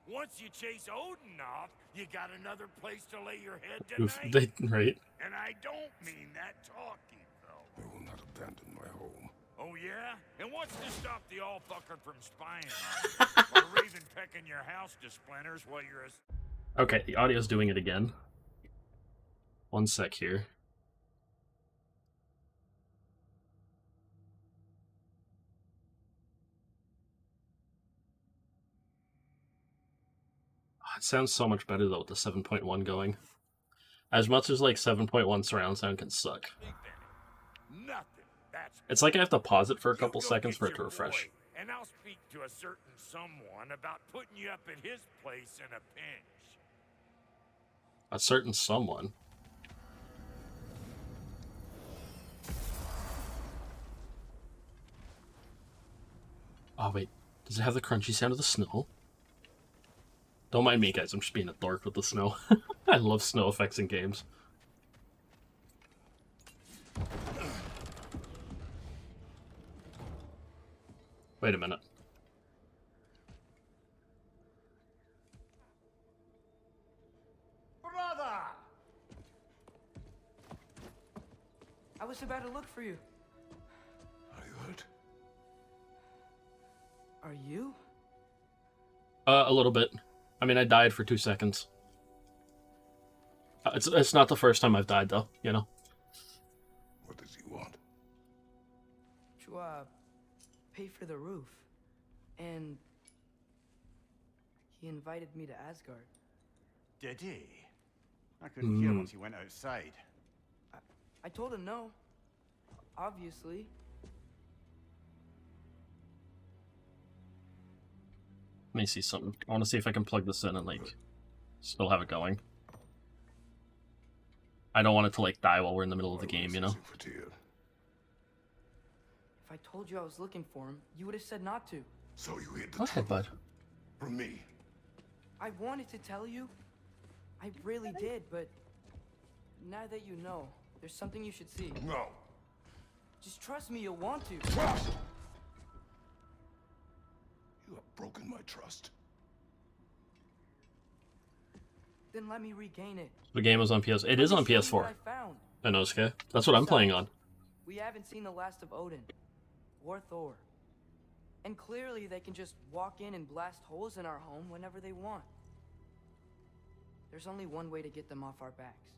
S10: Once you chase Odin off, you got another place to lay your head tonight.
S1: Right.
S10: And I don't mean that talking, though.
S2: I will not abandon my home.
S10: Oh, yeah? And what's to stop the all-fucker from spying on you? Or Raven pecking your house to splinters while you're a...
S1: Okay, the audio's doing it again. One sec here. It sounds so much better though with the 7.1 going. As much as like 7.1 surround sound can suck.
S10: Nothing. That's
S1: It's like I have to pause it for a
S10: You
S1: couple
S10: go
S1: seconds
S10: get
S1: for it to
S10: your
S1: refresh.
S10: boy, and I'll speak to a certain someone about putting you up at his place in a pinch.
S1: A certain someone. Oh wait, does it have the crunchy sound of the snow? Don't mind me, guys. I'm just being a dork with the snow. I love snow effects in games. Wait a minute.
S6: Brother! I was about to look for you.
S2: Are you hurt?
S6: Are you?
S1: A little bit. I mean, I died for 2 seconds. It's not the first time I've died, though, you know?
S2: What does he want?
S6: To, pay for the roof. And... he invited me to Asgard.
S5: Did he? I couldn't hear once he went outside.
S6: I told him no. Obviously.
S1: Let me see something. I want to see if I can plug this in and, like, still have it going. I don't want it to, like, die while we're in the middle of the game, you know?
S6: If I told you I was looking for him, you would have said not to.
S2: So you hid the
S1: Go ahead, bud.
S2: from me.
S6: I wanted to tell you. I really did, but... now that you know, there's something you should see.
S2: No.
S6: Just trust me, you'll want to.
S2: Trust! You have broken my trust.
S6: Then let me regain it.
S1: The game is on PS... It is on
S6: Let me show you
S1: PS4.
S6: what I found.
S1: Inosuke. That's what I'm playing on.
S6: We haven't seen the last of Odin. Or Thor. And clearly they can just walk in and blast holes in our home whenever they want. There's only one way to get them off our backs.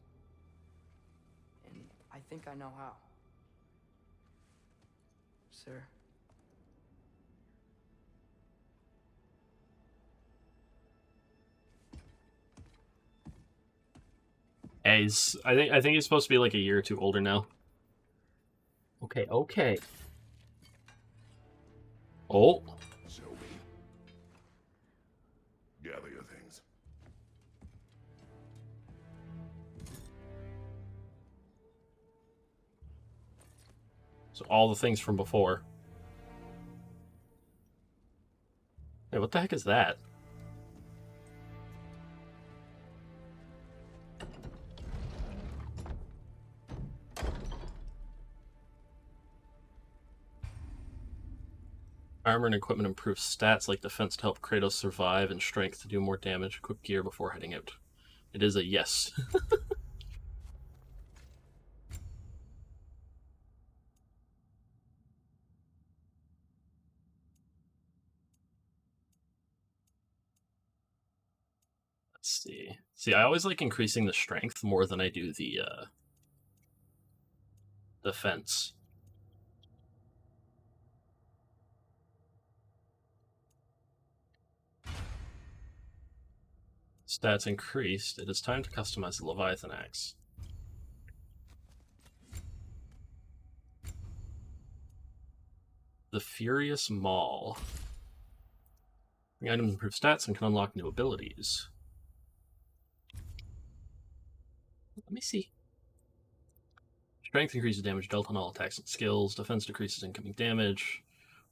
S6: And I think I know how. Sir.
S1: Yeah, I think he's supposed to be like a year or two older now. Okay, okay. Oh.
S2: Show me. Gather your things.
S1: So all the things from before. Hey, what the heck is that? Armor and equipment improve stats like defense to help Kratos survive and strength to do more damage. Equip gear before heading out. It is a yes. Let's see. See, I always like increasing the strength more than I do the defense. Stats increased. It is time to customize the Leviathan axe. The Furious Maul. The items improve stats and can unlock new abilities. Let me see. Strength increases damage dealt on all attacks and skills. Defense decreases incoming damage.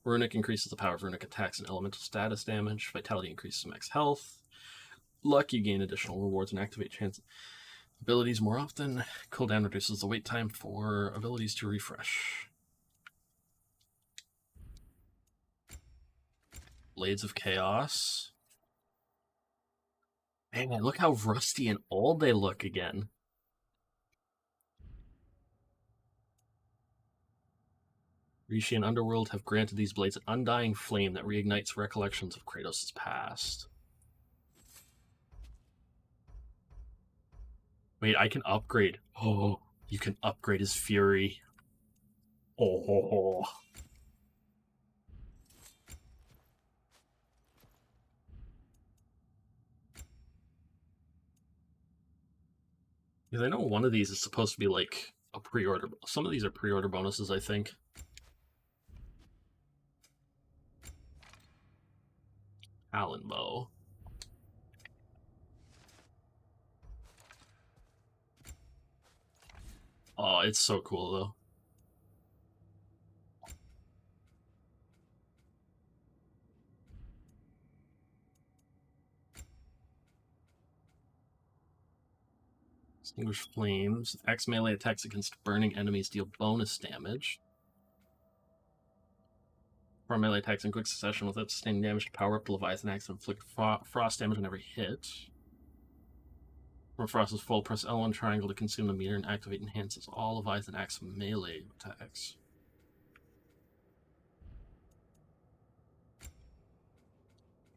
S1: Runic increases the power of runic attacks and elemental status damage. Vitality increases max health. Luck, you gain additional rewards and activate chance abilities more often. Cooldown reduces the wait time for abilities to refresh. Blades of Chaos. Man, look how rusty and old they look again. Rishi and Underworld have granted these blades an undying flame that reignites recollections of Kratos' past. Wait, I can upgrade. Oh, you can upgrade his fury. Oh. Because I know one of these is supposed to be like a pre-order. Some of these are pre-order bonuses, I think. Allen bow. Oh, it's so cool though. Extinguish flames. Axe melee attacks against burning enemies deal bonus damage. For melee attacks in quick succession without sustaining damage to power up the Leviathan axe and inflict frost damage on every hit. When frost is full, press L1 triangle to consume the meter and activate enhances all Leviathan axe melee attacks.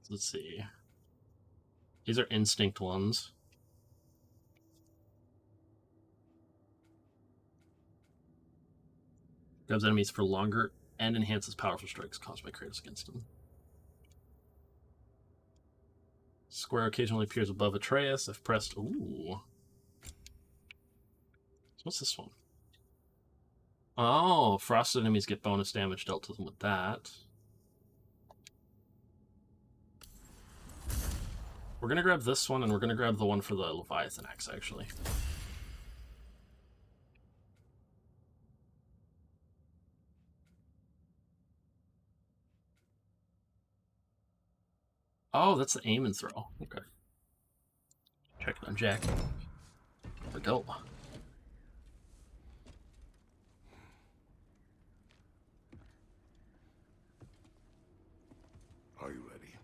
S1: Let's see. These are instinct ones. Grabs enemies for longer and enhances powerful strikes caused by Kratos against them. Square occasionally appears above Atreus if pressed. Ooh. So what's this one? Oh, frosted enemies get bonus damage dealt to them with that. We're going to grab this one, and we're going to grab the one for the Leviathan axe, actually. Oh, that's the aim and throw. Okay. Check it on Jack. There we go.
S2: Are you ready?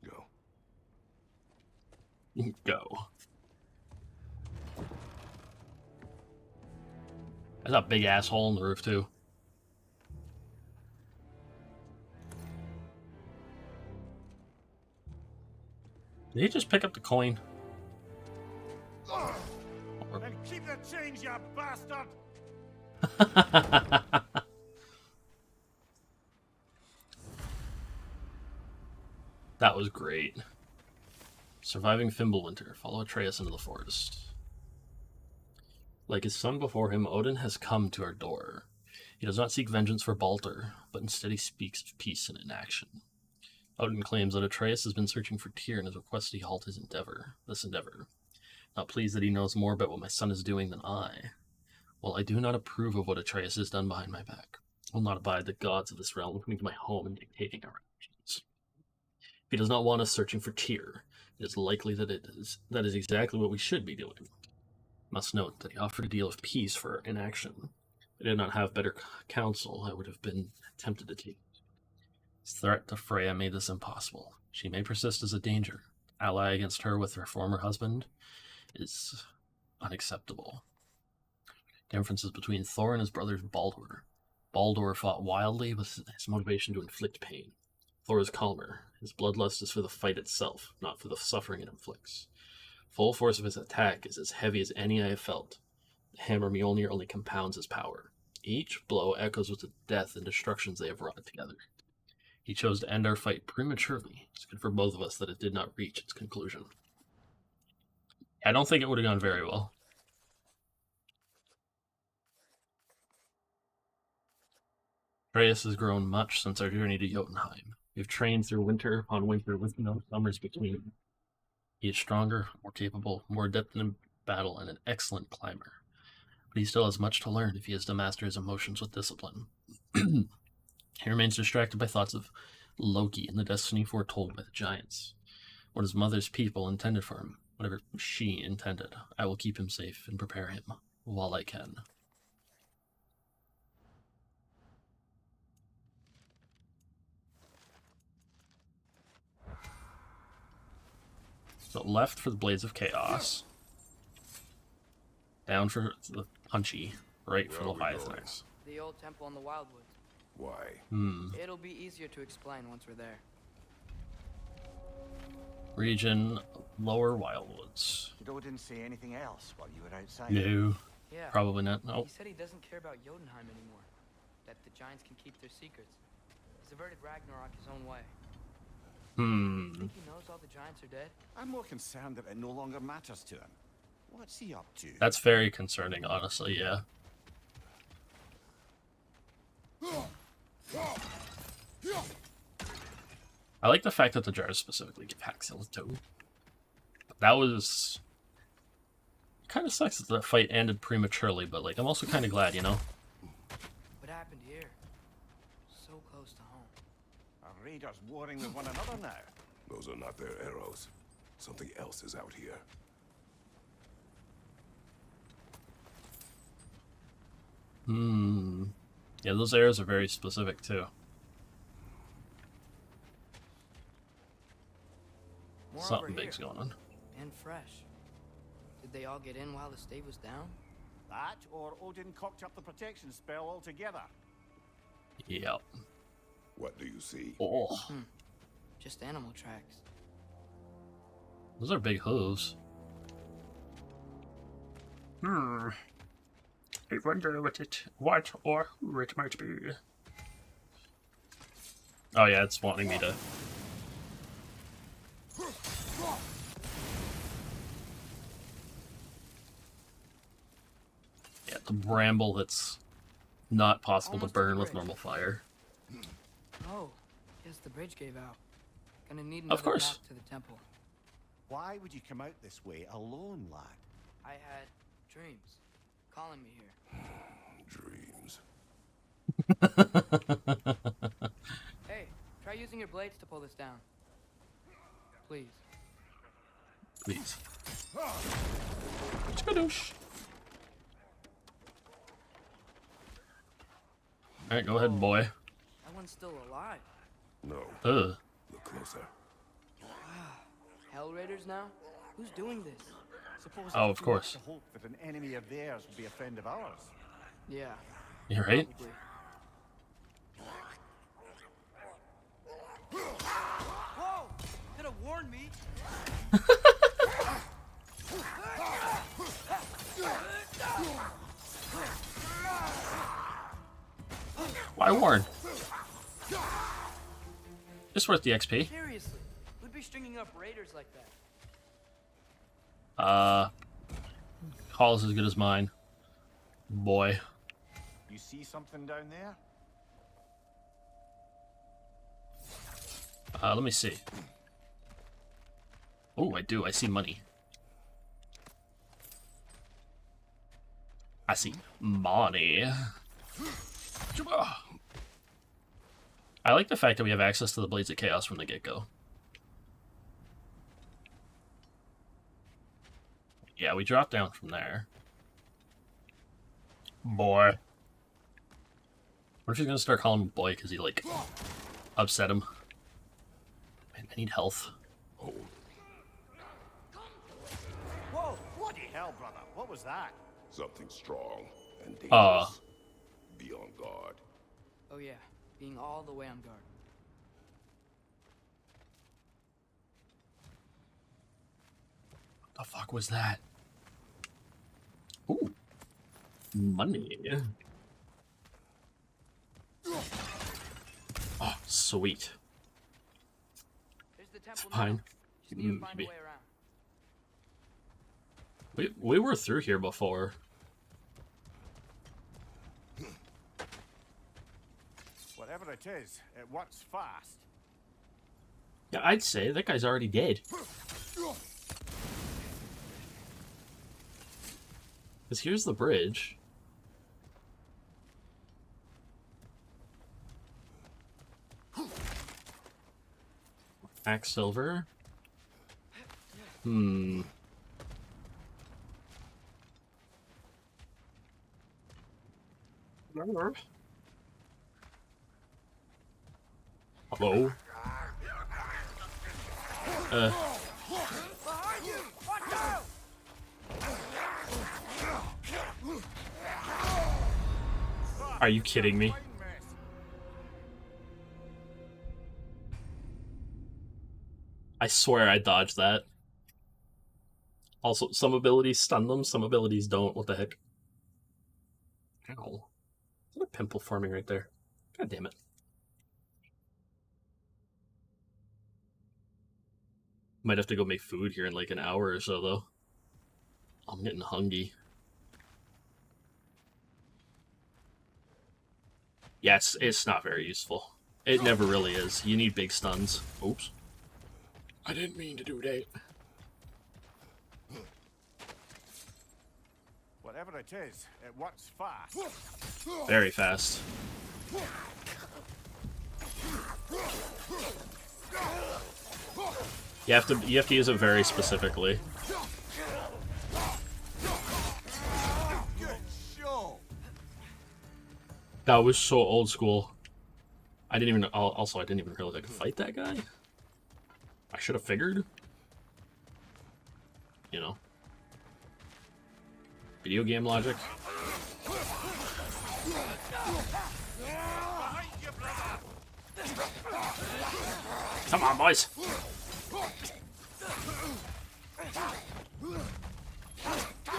S2: Go.
S1: Go. There's a big asshole in the roof, too. Did he just pick up the coin?
S10: And keep the change, you bastard!
S1: That was great. Surviving Fimbulwinter. Follow Atreus into the forest. Like his son before him, Odin has come to our door. He does not seek vengeance for Baldur, but instead he speaks of peace and inaction. Odin claims that Atreus has been searching for Tyr and has requested he halt this endeavor. Not pleased that he knows more about what my son is doing than I. While I do not approve of what Atreus has done behind my back, I will not abide the gods of this realm coming to my home and dictating our actions. If he does not want us searching for Tyr, it is likely that that is exactly what we should be doing. Must note that he offered a deal of peace for inaction. If I did not have better counsel, I would have been tempted to take it. His threat to Freya made this impossible. She may persist as a danger. Ally against her with her former husband is unacceptable. Differences between Thor and his brothers Baldur. Baldur fought wildly with his motivation to inflict pain. Thor is calmer. His bloodlust is for the fight itself, not for the suffering it inflicts. Full force of his attack is as heavy as any I have felt. The hammer Mjolnir only compounds his power. Each blow echoes with the death and destructions they have wrought together. He chose to end our fight prematurely. It's good for both of us that it did not reach its conclusion. I don't think it would have gone very well. Atreus has grown much since our journey to Jotunheim. We have trained through winter upon winter with no summers between. He is stronger, more capable, more adept in battle, and an excellent climber. But he still has much to learn if he is to master his emotions with discipline. He remains distracted by thoughts of Loki and the destiny foretold by the giants. What his mother's people intended for him, whatever she intended, I will keep him safe and prepare him while I can. So left for the Blades of Chaos. Down for the Punchy. Right for the Leviathans.
S6: The old temple in the Wildwoods.
S2: Why?
S6: It'll be easier to explain once we're there.
S1: Region Lower Wildwoods.
S5: Did Odin say anything else while you were outside?
S1: No.
S6: Yeah.
S1: Probably not. No.
S6: He said he doesn't care about Jotunheim anymore. That the giants can keep their secrets. He's averted Ragnarok his own way. You think he knows all the giants are dead?
S5: I'm more concerned that it no longer matters to him. What's he up to?
S1: That's very concerning, honestly, yeah. I like the fact that the jars specifically give Haxel a toe. That was... kind of sucks that the fight ended prematurely, but like I'm also kind of glad, you know?
S6: What happened here? So close to home.
S5: Are raiders warring with one another now?
S2: Those are not their arrows. Something else is out here.
S1: Yeah, those arrows are very specific, too.
S6: More
S1: Something
S6: over
S1: big's
S6: here.
S1: going on.
S6: And fresh. Did they all get in while the stave was down?
S5: That, or Odin cocked up the protection spell altogether.
S1: Yep.
S2: What do you see?
S1: Oh.
S6: Just animal tracks.
S1: Those are big hooves.
S8: I wonder what or who it might be.
S1: Oh yeah, it's wanting me to... Yeah, the bramble that's not possible to burn with normal fire.
S6: Oh, guess the bridge gave out. Gonna need
S1: Of
S6: another
S1: course.
S6: path to the temple.
S5: Why would you come out this way alone, lad?
S6: I had dreams calling me here.
S2: Dreams.
S6: Hey, try using your blades to pull this down. Please.
S1: Please. Skadoosh. Alright, go ahead, boy.
S6: That one's still alive.
S2: No.
S1: Ugh.
S2: Look closer.
S6: Hell Raiders now? Who's doing this?
S5: Suppose
S1: Oh,
S5: it's
S1: of
S5: too much
S1: course.
S5: to hope that an enemy of theirs would be a friend of ours.
S6: Yeah.
S1: You're right.
S6: Probably. Whoa! Could have warned me.
S1: Why warn? It's worth the XP.
S6: Seriously, who'd be stringing up raiders like that?
S1: Call is as good as mine. Boy.
S5: You see something down there?
S1: Let me see. Oh, I do. I see money. I see money. I like the fact that we have access to the Blades of Chaos from the get-go. Yeah, we drop down from there. Boy. What if he's gonna start calling him boy because he, like, upset him? Man, I need health.
S5: Whoa, bloody hell, brother. What was that?
S2: Something strong and dangerous. Be on guard.
S6: Oh yeah, being all the way on guard.
S1: What the fuck was that? Ooh. Money. Oh, sweet. It's fine. Maybe. We were through here before.
S5: Whatever it is, it works fast.
S1: Yeah, I'd say that guy's already dead. Because here's the bridge. Axe silver. Hmm. Hello? Are you kidding me? I swear I dodged that. Also, some abilities stun them, some abilities don't. What the heck? Ow. Is that a pimple forming right there? God damn it. Might have to go make food here in like an hour or so, though. I'm getting hungry. Yeah, it's not very useful. It never really is. You need big stuns. Oops. I didn't mean to do that.
S5: Whatever it is, it works fast.
S1: Very fast. You have to use it very specifically. That was so old school. I didn't even realize I could fight that guy. I should have figured. You know. Video game logic. Come on, boys.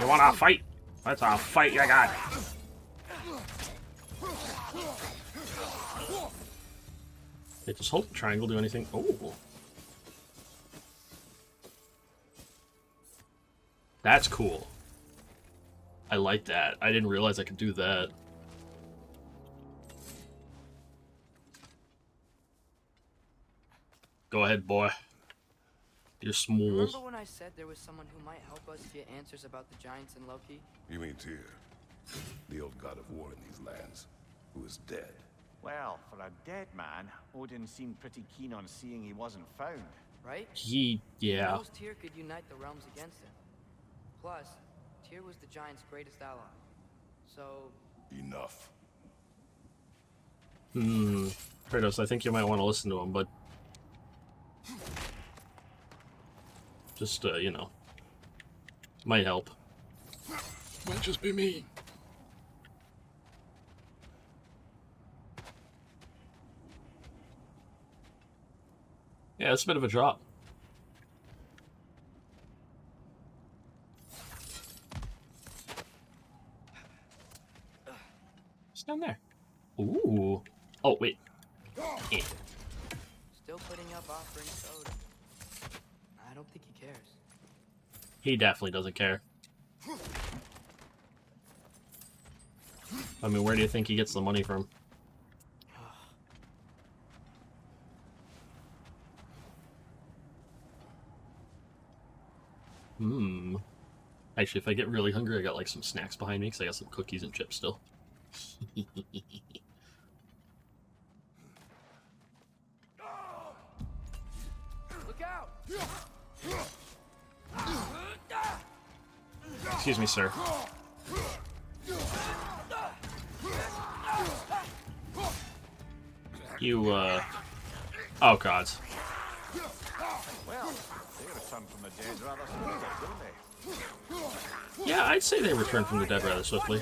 S1: You wanna fight? Let's fight you got. Hey, just hold the triangle, do anything. Oh. That's cool. I like that. I didn't realize I could do that. Go ahead, boy. You're smooth.
S6: Remember when I said there was someone who might help us get answers about the giants and Loki?
S2: You mean Tyr, the old god of war in these lands, who is dead?
S5: Well, for a dead man, Odin seemed pretty keen on seeing he wasn't found.
S6: Right?
S1: Yeah.
S6: He knows Tyr could unite the realms against him. Plus, Tyr was the giant's greatest ally. So...
S2: Enough.
S1: Kratos, I think you might want to listen to him, but... Just, you know. Might help. Might just be me. Yeah, it's a bit of a drop. It's down there. Ooh. Oh, wait. Yeah.
S6: Still putting up offerings to Odin. I don't think he cares.
S1: He definitely doesn't care. I mean, where do you think he gets the money from? Actually, if I get really hungry, I got like some snacks behind me because I got some cookies and chips still.
S6: Look out!
S1: Excuse me, sir. You, oh, God.
S5: Well, they return from the dead rather swiftly, don't they?
S1: Yeah, I'd say they return from the dead rather swiftly.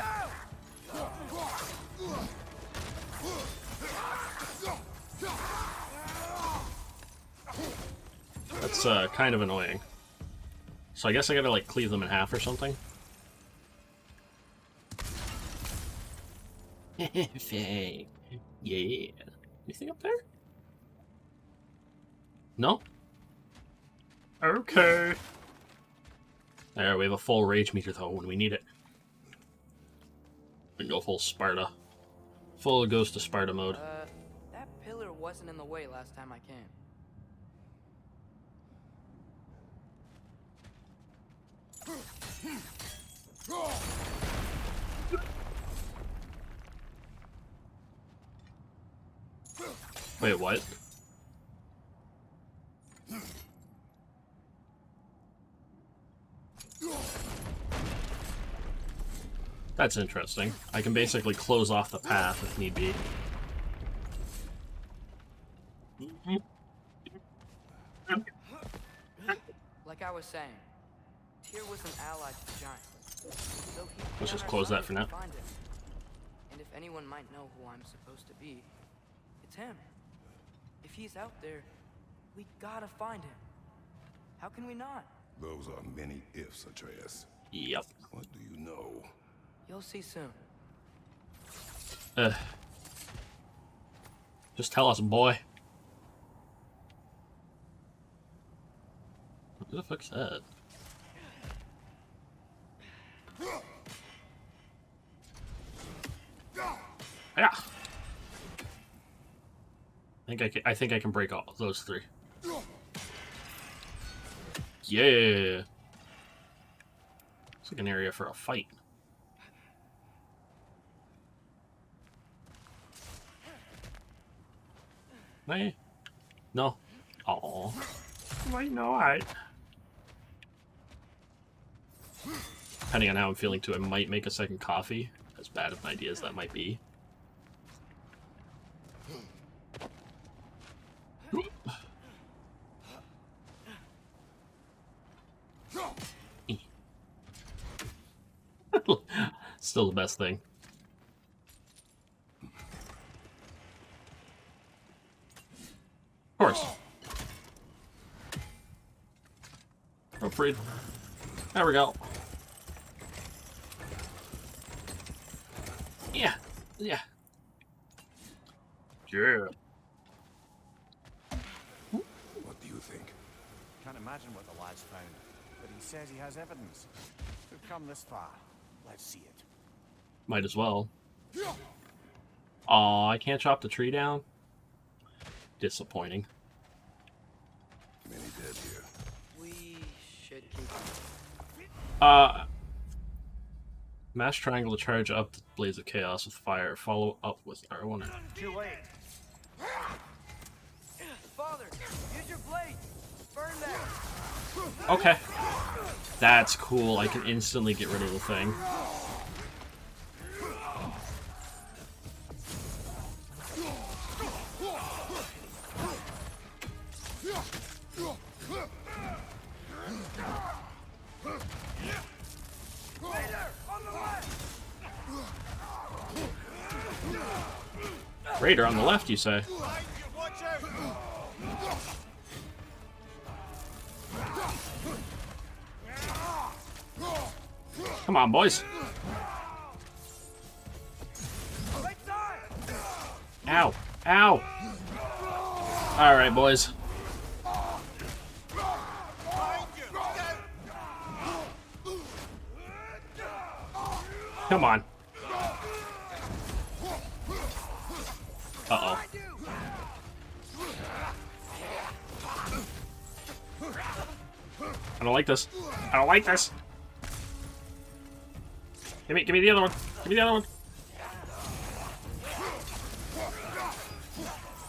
S1: That's, kind of annoying. So I guess I gotta, like, cleave them in half or something? Fang. Yeah. Anything up there? No? Okay. There, we have a full rage meter, though, when we need it. We can go full Sparta. Full Ghost of Sparta mode.
S6: That pillar wasn't in the way last time I came.
S1: Wait, what? That's interesting. I can basically close off the path if need be.
S6: Like I was saying, Tyr was an ally to the Giants. So
S1: Let's just close that for now.
S6: Find him. And if anyone might know who I'm supposed to be, it's him. If he's out there, we gotta find him. How can we not?
S2: Those are many ifs, Atreus.
S1: Yep.
S2: What do you know?
S6: You'll see soon.
S1: Just tell us, boy. What the fuck's that? Yeah. I think I can break all those three. Yeah. It's like an area for a fight. Hey. No. Oh. Why not? Depending on how I'm feeling too, I might make a second coffee. As bad of an idea as that might be. Still the best thing. Of course. Oh, freed. There we go. Yeah. Yeah. Yeah.
S2: What do you think?
S5: Can't imagine what the lad's found, but he says he has evidence. We've come this far. Let's see it.
S1: Might as well. Aw, I can't chop the tree down. Disappointing.
S2: Many dead here.
S6: We should keep
S1: Mash triangle to charge up the Blades of Chaos with fire. Follow up with R1.
S5: Too late.
S6: Father, use your blade. Burn that.
S1: Okay. That's cool. I can instantly get rid of the thing. Raider on the left, you say? Come on, boys. Ow. Ow. Alright, boys. Come on. Uh-oh. I don't like this. I don't like this. Give me the other one. Give me the other one.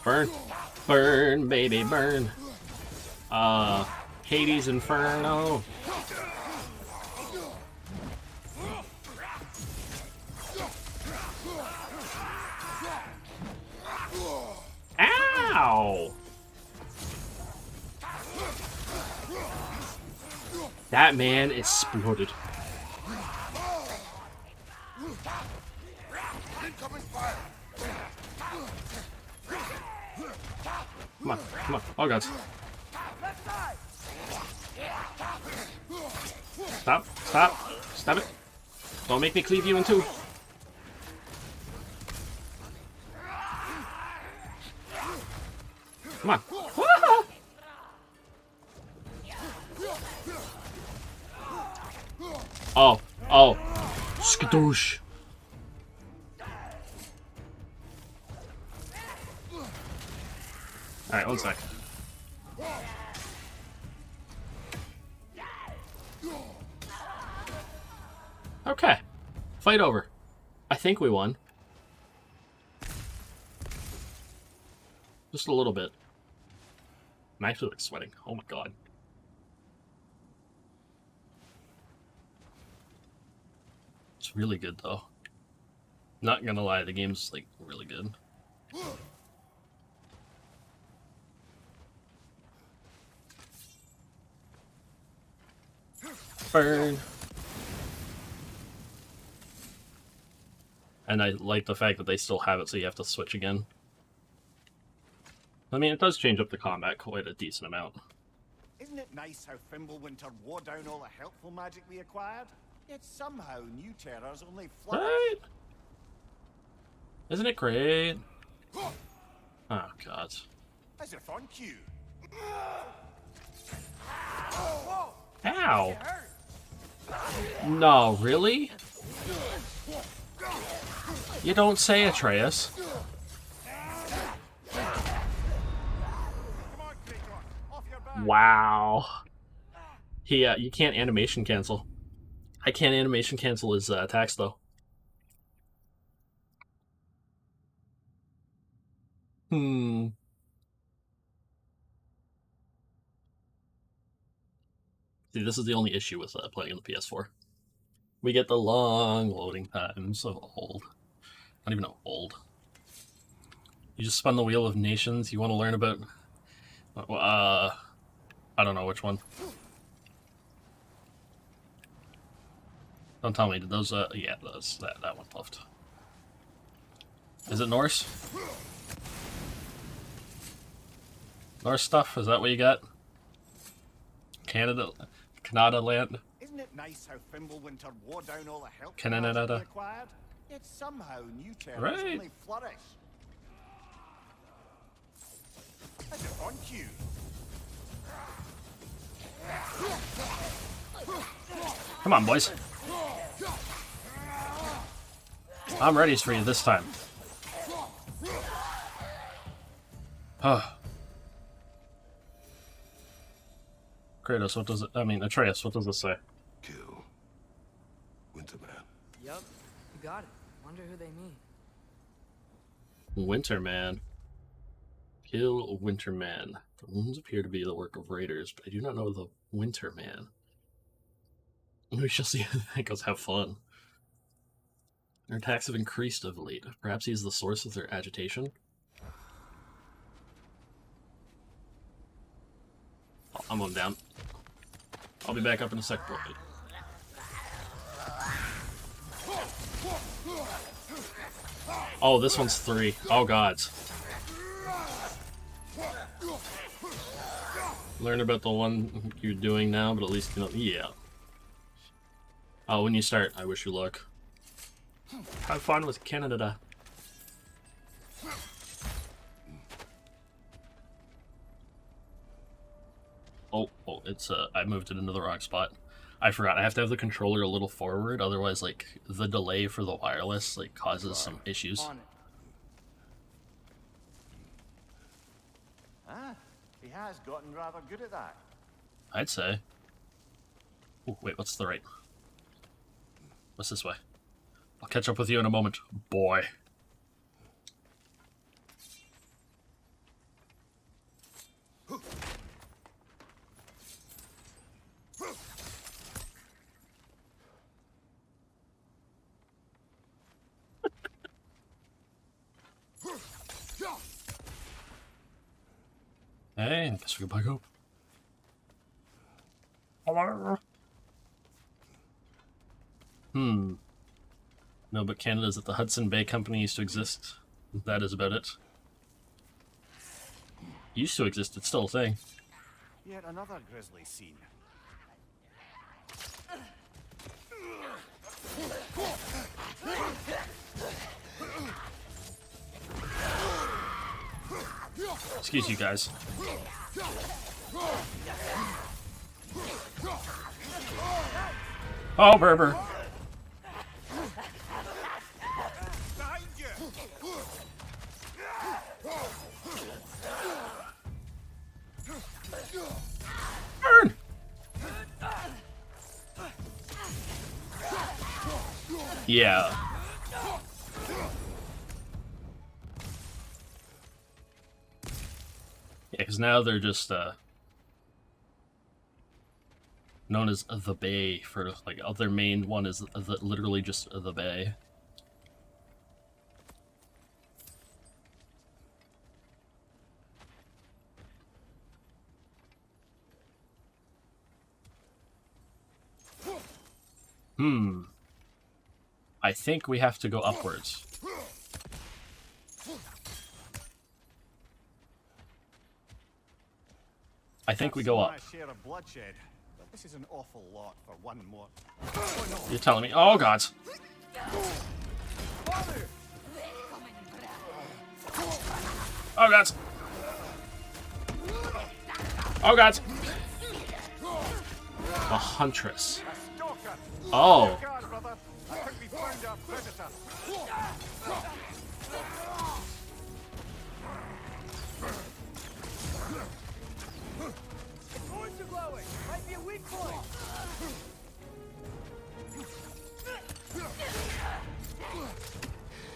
S1: Burn. Burn, baby, burn. Hades Inferno. Ow! That man exploded. Come on, come on. Oh, God. Stop, stop, stop it. Don't make me cleave you in two. Come on. Ah! Oh, oh. Skadoosh. Alright, one sec. Okay. Fight over. I think we won. Just a little bit. I'm actually like sweating. Oh my god. It's really good though. Not gonna lie, the game's like really good. Burn. And I like the fact that they still have it, so you have to switch again. I mean, it does change up the combat quite a decent amount.
S5: Isn't it nice how Fimbulwinter wore down all the helpful magic we acquired? Yet somehow new terrors only flourish.
S1: Right? Isn't it great? Oh, God.
S5: As if on cue.
S1: Ow! No, really? You don't say, Atreus. Wow. He, you can't animation cancel. I can't animation cancel his attacks, though. See, this is the only issue with playing on the PS4. We get the long loading times of old. Not even old. You just spun the wheel of nations. You want to learn about... I don't know which one. Don't tell me, did those, yeah, those, that one left. Is it Norse? Norse stuff? Is that what you got? Canada land?
S5: Isn't it nice how Fimbulwinter wore down all the help
S1: Canada.
S5: we acquired? Yet somehow new terrors
S1: Right.
S5: only flourish. As if on cue.
S1: Come on, boys. I'm ready for you this time. Kratos, what does it... I mean, Atreus, what does this say?
S2: Kill Winterman.
S6: Yup, you got it. Wonder who they mean.
S1: Winterman. Kill Winterman. The runes appear to be the work of raiders, but I do not know the Winterman. We shall see how that goes. Have fun. Their attacks have increased of late. Perhaps he's the source of their agitation? Oh, I'm on down. I'll be back up in a sec. Oh, this one's 3. Oh, God. Learn about the one you're doing now, but at least, you know, yeah. Oh, when you start, I wish you luck. Have fun with Canada. Oh, it's, I moved it into the wrong spot. I forgot, I have to have the controller a little forward, otherwise, like, the delay for the wireless, like, causes some issues.
S5: He has gotten rather good at that.
S1: I'd say. Ooh, wait, what's the right? What's this way? I'll catch up with you in a moment, boy. Hey, I guess we can back up. No, but Canada's that the Hudson Bay Company used to exist. That is about it. Used to exist, it's still a thing.
S5: Yet another grisly scene.
S1: Excuse you guys. Oh, Berber. Burn! Yeah. Yeah, because now they're just known as the Bay for like their main one is literally just the Bay. I think we have to go upwards. I think we go up.
S5: Share of bloodshed, but this is an awful lot for one more.
S1: You're telling me? Oh God! Oh God! Oh God! The Huntress. Oh.
S6: Might be a weak point.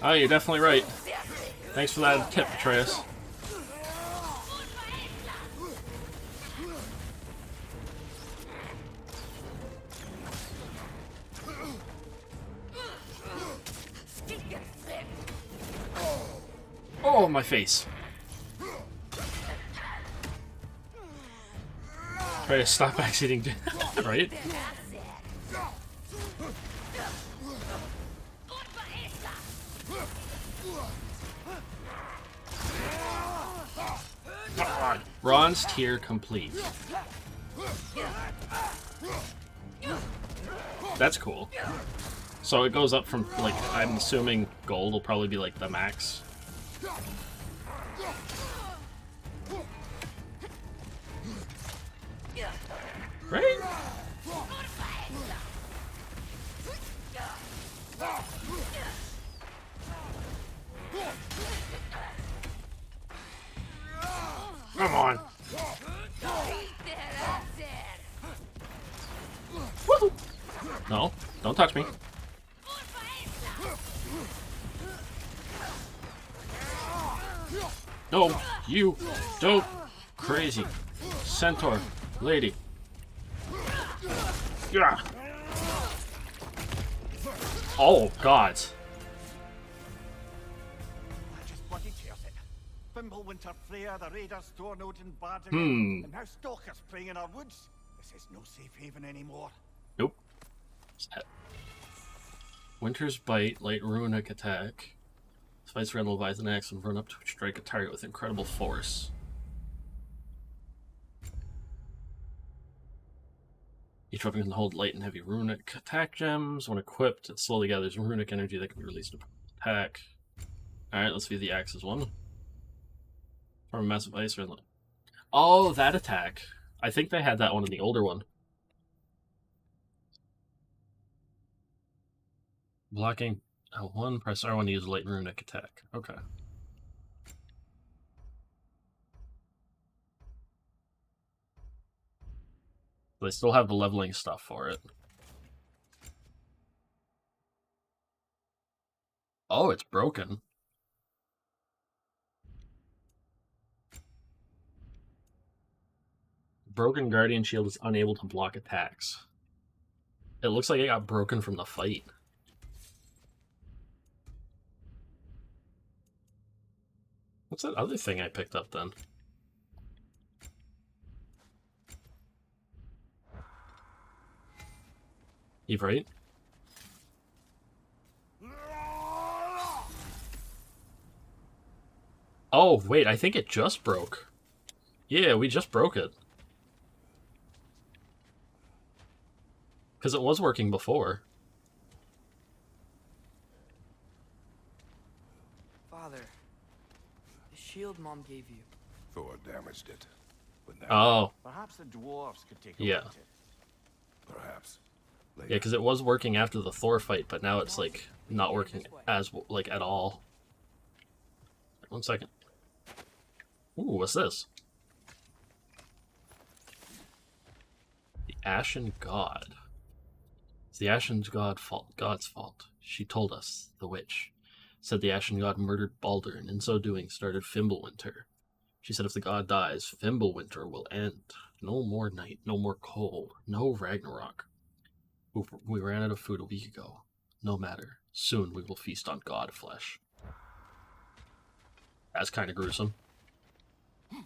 S1: Oh, you're definitely right. Thanks for that tip, Atreus. Oh, my face. Try to stop acciding, right? Come on. Bronze tier complete. That's cool. So it goes up from, like, I'm assuming gold will probably be like the max. Right? Come on. Woo! No, don't touch me. No, you don't. Crazy centaur lady. Yeah. Oh God.
S5: Just bloody tears it. Winter Freya, the raiders, Stornode and Bardigan, and now stalkers preying in our woods. This is no safe haven anymore.
S1: Nope. Winter's Bite, light runic attack. Spice around Leviathan axe and run up to strike a target with incredible force. Each weapon can hold light and heavy runic attack gems. When equipped, it slowly gathers runic energy that can be released to attack. Alright, let's view the axes one. From a massive ice or oh, that attack. I think they had that one in the older one. Blocking L1, press R1 to use light runic attack. Okay. They still have the leveling stuff for it. Oh, it's broken. Broken Guardian Shield is unable to block attacks. It looks like it got broken from the fight. What's that other thing I picked up then? Eve, right? Oh, wait, I think it just broke. Yeah, we just broke it. Because it was working before.
S6: Father, the shield Mom gave you.
S2: Thor damaged it. But now,
S1: Oh.
S5: Perhaps the dwarves could take a
S1: Yeah.
S5: look at it.
S2: perhaps. Later.
S1: Yeah, because it was working after the Thor fight, but now it's, like, not working as, like, at all. 1 second. Ooh, what's this? The Ashen God. It's the Ashen God's fault. She told us, the witch. Said the Ashen God murdered Baldur, and in so doing started Fimbulwinter. She said if the god dies, Fimbulwinter will end. No more night, no more cold, no Ragnarok. We ran out of food a week ago. No matter. Soon we will feast on god flesh. That's kind of gruesome. I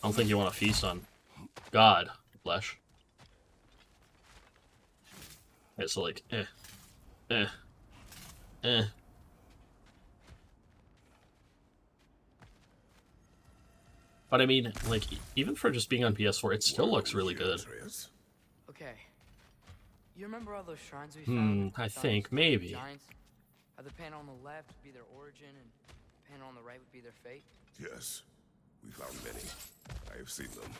S1: don't think you want to feast on god flesh. It's like, eh. But I mean, like, even for just being on PS4, it still looks really good.
S6: Okay. You remember all those shrines we found?
S1: I think, maybe.
S6: Giants? How the panel on the left would be their origin and the panel on the right would be their fate?
S2: Yes, we found many. I have seen them.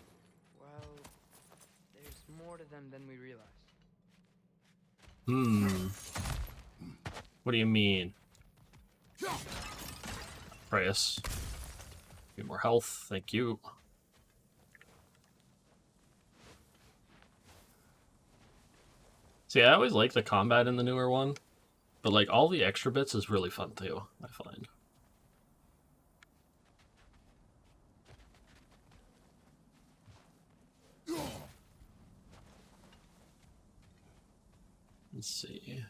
S6: Well, there's more to them than we realize.
S1: What do you mean? Prius. Get more health, thank you. See, I always like the combat in the newer one, but like all the extra bits is really fun too, I find. Let's see.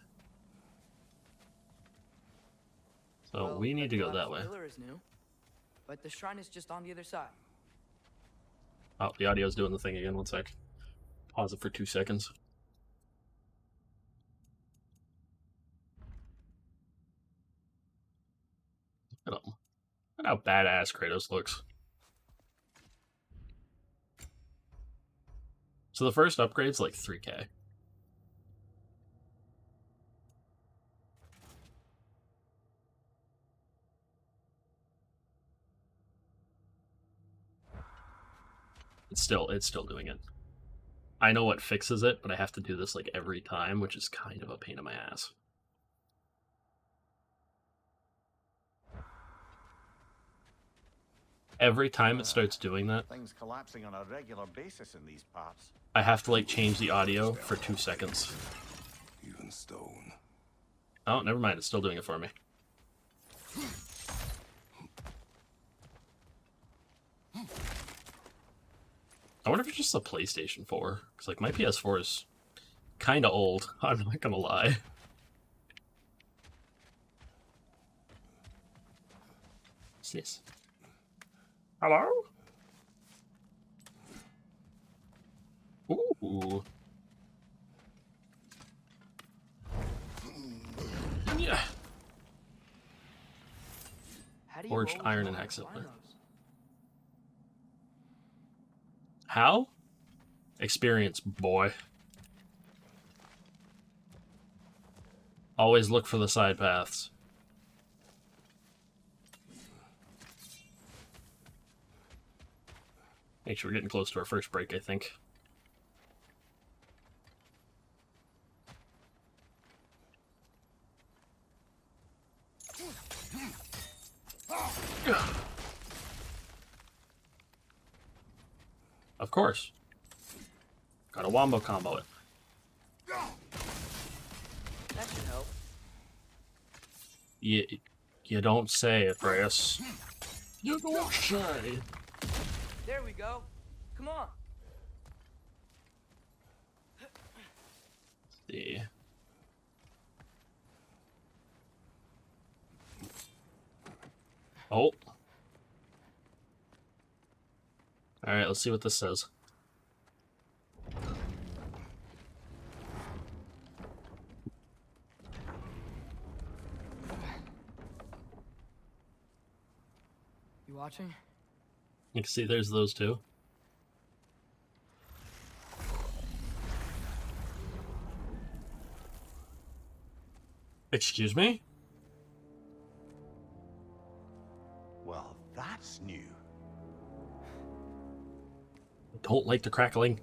S1: So
S6: Well,
S1: we need to go
S6: collapsed
S1: that way.
S6: pillar is new, but the shrine is just on the other side.
S1: Oh, the audio's doing the thing again. 1 sec. Pause it for 2 seconds. Look at him. Look at how badass Kratos looks. So the first upgrade's like 3K. It's still doing it. I know what fixes it, but I have to do this like every time, which is kind of a pain in my ass. Every time it starts doing that,
S5: Things collapsing on a regular basis in these parts.
S1: I have to like change the audio for 2 seconds.
S2: Even stone.
S1: Oh, never mind. It's still doing it for me. I wonder if it's just a PlayStation 4. Because, like, my PS4 is kind of old. I'm not going to lie. What's this? Hello? Ooh. Yeah.
S6: How do you
S1: Forged
S6: always
S1: iron
S6: know
S1: and
S6: how to
S1: hexit.
S6: climb those?
S1: How? Experience, boy. Always look for the side paths. Actually, we're getting close to our first break, I think. Of course. Got a wombo combo it.
S6: That should help.
S1: You don't say, Atreus. You don't say.
S6: There we go. Come on.
S1: See. Oh. Alright, let's see what this says.
S6: You watching?
S1: You can see there's those two. Excuse me?
S5: Well, that's new.
S1: I don't like the crackling.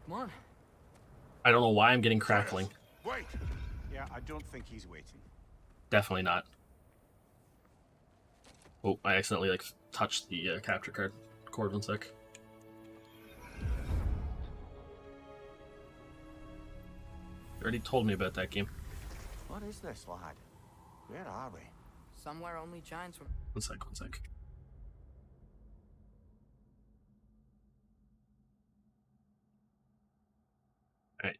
S6: Come on.
S1: I don't know why I'm getting crackling.
S10: Wait!
S5: Yeah, I don't think he's waiting.
S1: Definitely not. Oh, I accidentally like touched the capture card. Cord 1 sec. You already told me about that game.
S5: What is this, lad? Where are we?
S6: Somewhere only giants were.
S1: 1 sec, 1 sec. Alright.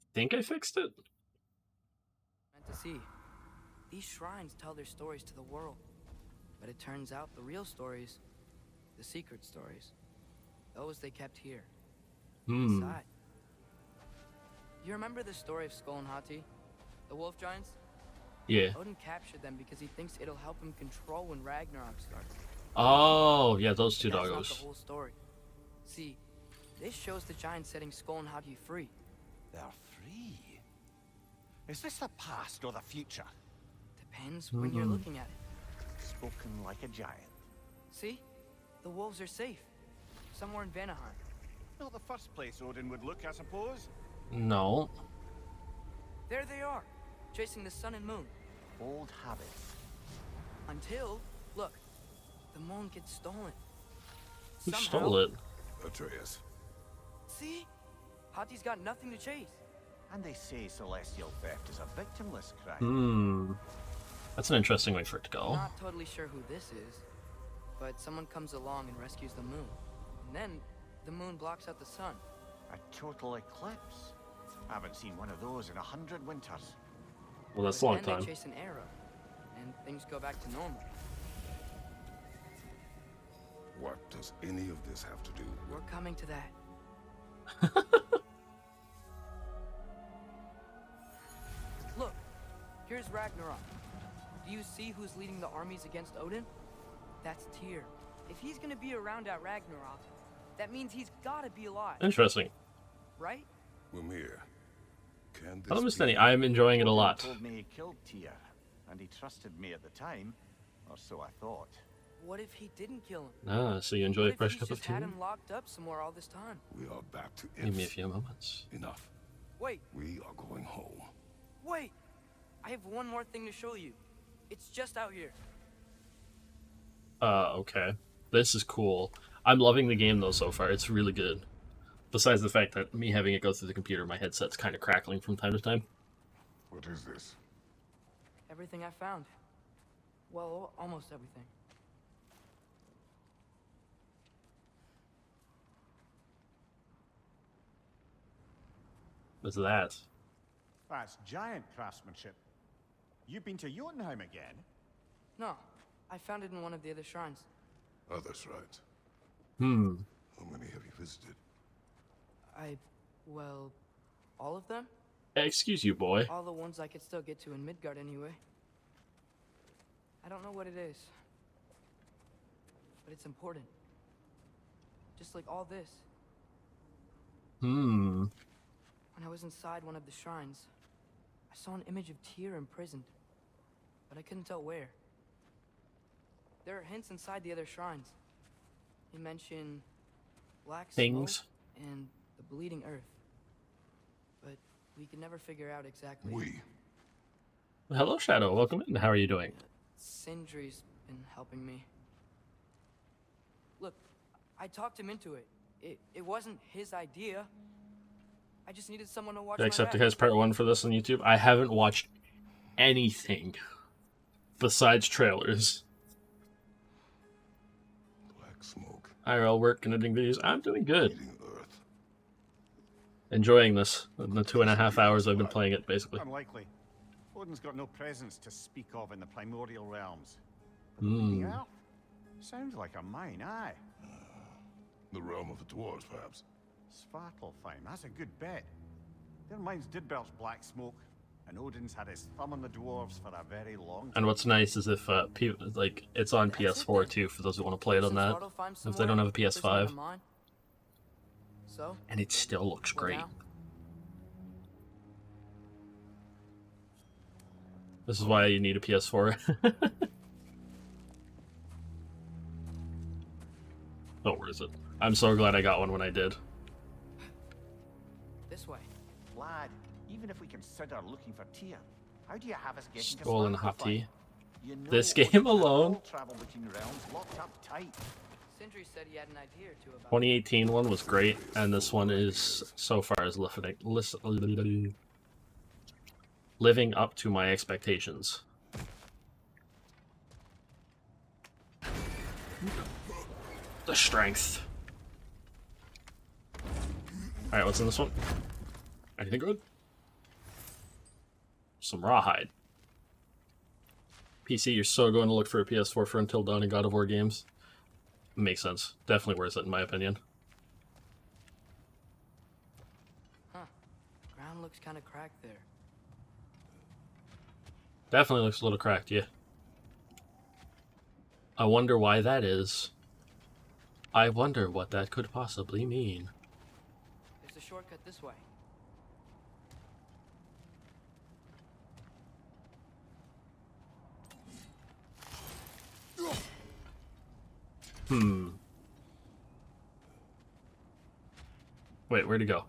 S1: I think I fixed it.
S6: Meant to see. These shrines tell their stories to the world. But it turns out the real stories, the secret stories, those they kept here. Inside. You remember the story of Skull and Hati? The wolf giants?
S1: Yeah.
S6: Odin captured them because he thinks it'll help him control when Ragnarok starts.
S1: Oh, yeah, those two
S6: That's not
S1: doggos.
S6: the whole story. See, this shows the giants setting Skull and Hati free.
S5: They're free. Is this the past or the future?
S6: Depends when you're looking at it.
S5: Spoken like a giant.
S6: See? The wolves are safe. Somewhere in Vanaheim.
S5: Not the first place Odin would look, I suppose.
S1: No.
S6: There they are, chasing the sun and moon.
S5: Old habits.
S6: Until, look, the moon gets stolen.
S1: Who
S6: Somehow.
S1: stole it?
S2: Atreus.
S6: See? Hati's got nothing to chase.
S5: And they say celestial theft is a victimless crime.
S1: Hmm. That's an interesting way for it to go.
S6: Not totally sure who this is, but someone comes along and rescues the moon. And then, the moon blocks out the sun.
S5: A total eclipse. Haven't seen one of those in 100 winters.
S1: Well, that's a
S6: But
S1: long
S6: then
S1: time.
S6: they chase an arrow, and things go back to normal.
S2: What does any of this have to do
S6: We're
S2: with...
S6: coming to that. Look, here's Ragnarok. Do you see who's leading the armies against Odin? That's Tyr. If he's gonna be around at Ragnarok, that means he's gotta be alive,
S1: Interesting.
S6: right?
S2: Mimir? Can
S1: I don't
S2: this
S1: miss any.
S2: be...
S1: I'm enjoying it a
S5: Odin
S1: lot.
S5: told me he killed Tyr, and he trusted me at the time, or so I thought.
S6: What if he didn't kill him?
S1: Ah, so you enjoy a
S6: What if
S1: fresh
S6: he's
S1: cup of
S6: just
S1: tea?
S6: had him locked up somewhere all this time?
S2: We are back to
S1: Give me a
S2: ifs.
S1: few moments.
S2: Enough.
S6: Wait,
S2: We are going home.
S6: wait! I have one more thing to show you. It's just out here.
S1: Okay. This is cool. I'm loving the game, though, so far. It's really good. Besides the fact that me having it go through the computer, my headset's kind of crackling from time to time.
S2: What is this?
S6: Everything I found. Well, almost everything.
S1: What's that?
S11: That's giant craftsmanship. You've been to Jotunheim again?
S6: No, I found it in one of the other shrines.
S2: Others, right?
S1: Hmm.
S2: How many have you visited?
S6: Well, all of them?
S1: Excuse you, boy.
S6: All the ones I could still get to in Midgard anyway. I don't know what it is. But it's important. Just like all this.
S1: Hmm.
S6: When I was inside one of the shrines, I saw an image of Tyr imprisoned. But I couldn't tell where. There are hints inside the other shrines. They mention black
S1: Things.
S6: smoke and the bleeding earth. we could never figure out exactly.
S2: We?
S1: Hello, Shadow. Welcome in. How are you doing?
S6: Sindri's been helping me. Look, I talked him into it. It wasn't his idea. I just needed someone to watch my
S1: Except
S6: back.
S1: it has part 1 for this on YouTube. I haven't watched anything besides trailers.
S2: Black smoke.
S1: IRL work and editing videos. I'm doing good.
S2: Eating Earth.
S1: Enjoying this. In the 2.5 hours I've been playing it, basically.
S11: Unlikely. Odin's got no presence to speak of in the primordial realms. But the Earth sounds like a mine, aye.
S2: The realm of the dwarves, perhaps.
S11: Svartalfheim, that's a good bet. Their mines did belch black smoke, and Odin's had his thumb on the dwarves for a very long time.
S1: And what's nice is if like it's on PS4 too, for those who want to play it on that. If they don't have a PS5.
S6: So?
S1: And it still looks great.
S6: Now?
S1: This is why you need a PS4. Oh, where is it? I'm so glad I got one when I did.
S6: This way.
S5: Lad, even if we consider looking for Tyr, how do you have us getting to
S1: Stolen hot
S5: Svartalfheim?
S1: tea.
S5: You know
S1: This
S5: Odin
S1: game
S5: had
S1: alone.
S5: all travel between realms locked up tight.
S6: Sindri said he had an idea or two about
S1: 2018 one was great, and this one is so far as living up to my expectations. The strength. Alright, what's in this one? Anything good? Some rawhide. PC, you're so going to look for a PS4 for Until Dawn and God of War games. Makes sense. Definitely worth it, in my opinion.
S6: Huh. Ground looks kind of cracked there.
S1: Definitely looks a little cracked, yeah. I wonder why that is. I wonder what that could possibly mean.
S6: There's a shortcut this way.
S1: Wait, where'd he go?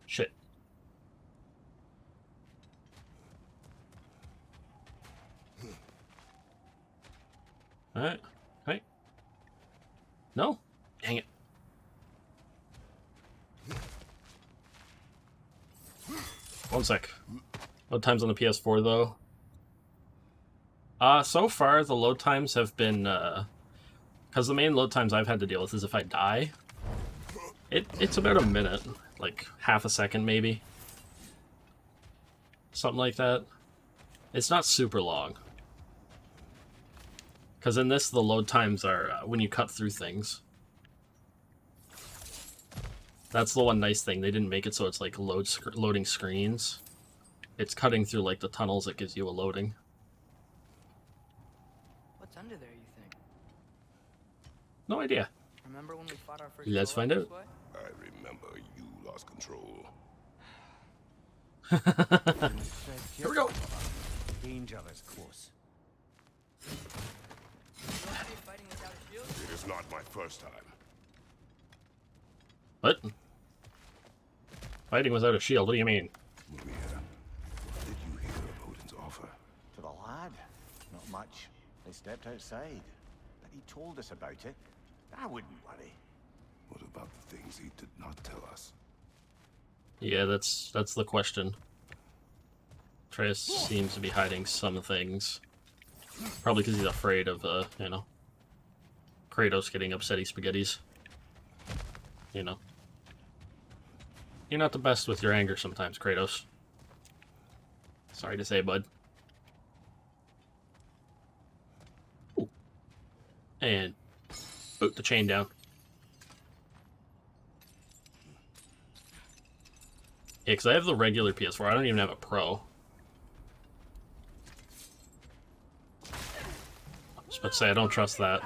S1: Shit. Alright. Hey. No? Dang it. One sec. Load times on the PS4 though. So far the load times have been because the main load times I've had to deal with is if I die. It's about a minute, like half a second maybe. Something like that. It's not super long. Because in this, the load times are when you cut through things. That's the one nice thing. They didn't make it so it's like loading screens. It's cutting through like the tunnels that gives you a loading.
S6: What's under there, you think?
S1: No idea.
S6: Remember when we fought our first
S1: Let's find
S6: this
S1: out.
S6: way?
S2: I remember you lost control.
S1: Here we go.
S11: Danger is close.
S6: You want me fighting without a shield?
S2: It is not my first time.
S1: What? Fighting without a shield, what do you mean?
S2: Maria, what did you hear of Odin's offer?
S5: To the lad, not much. They stepped outside, but he told us about it. I wouldn't worry.
S2: What about the things he did not tell us?
S1: Yeah, that's the question. Atreus seems to be hiding some things. Probably because he's afraid of, you know, Kratos getting upsetty spaghettis. You know. You're not the best with your anger sometimes, Kratos. Sorry to say, bud. Ooh. And boot the chain down. Yeah, because I have the regular PS4. I don't even have a Pro. I was about to say, I don't trust that.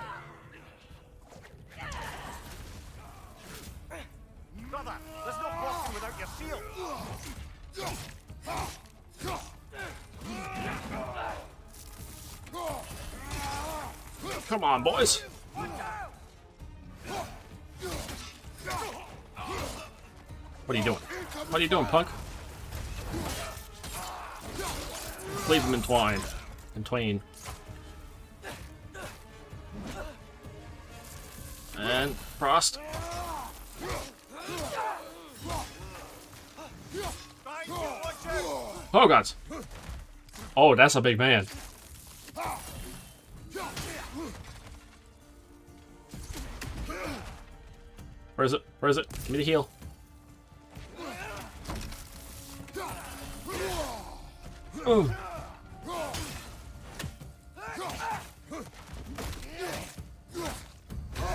S11: Brother, there's no blocking without your shield.
S1: Come on, boys. What are you doing? What are you doing, punk? Leave him entwined. In twain. And Frost. Oh god. Oh, that's a big man. Where is it? Where is it? Give me the heal. Oh.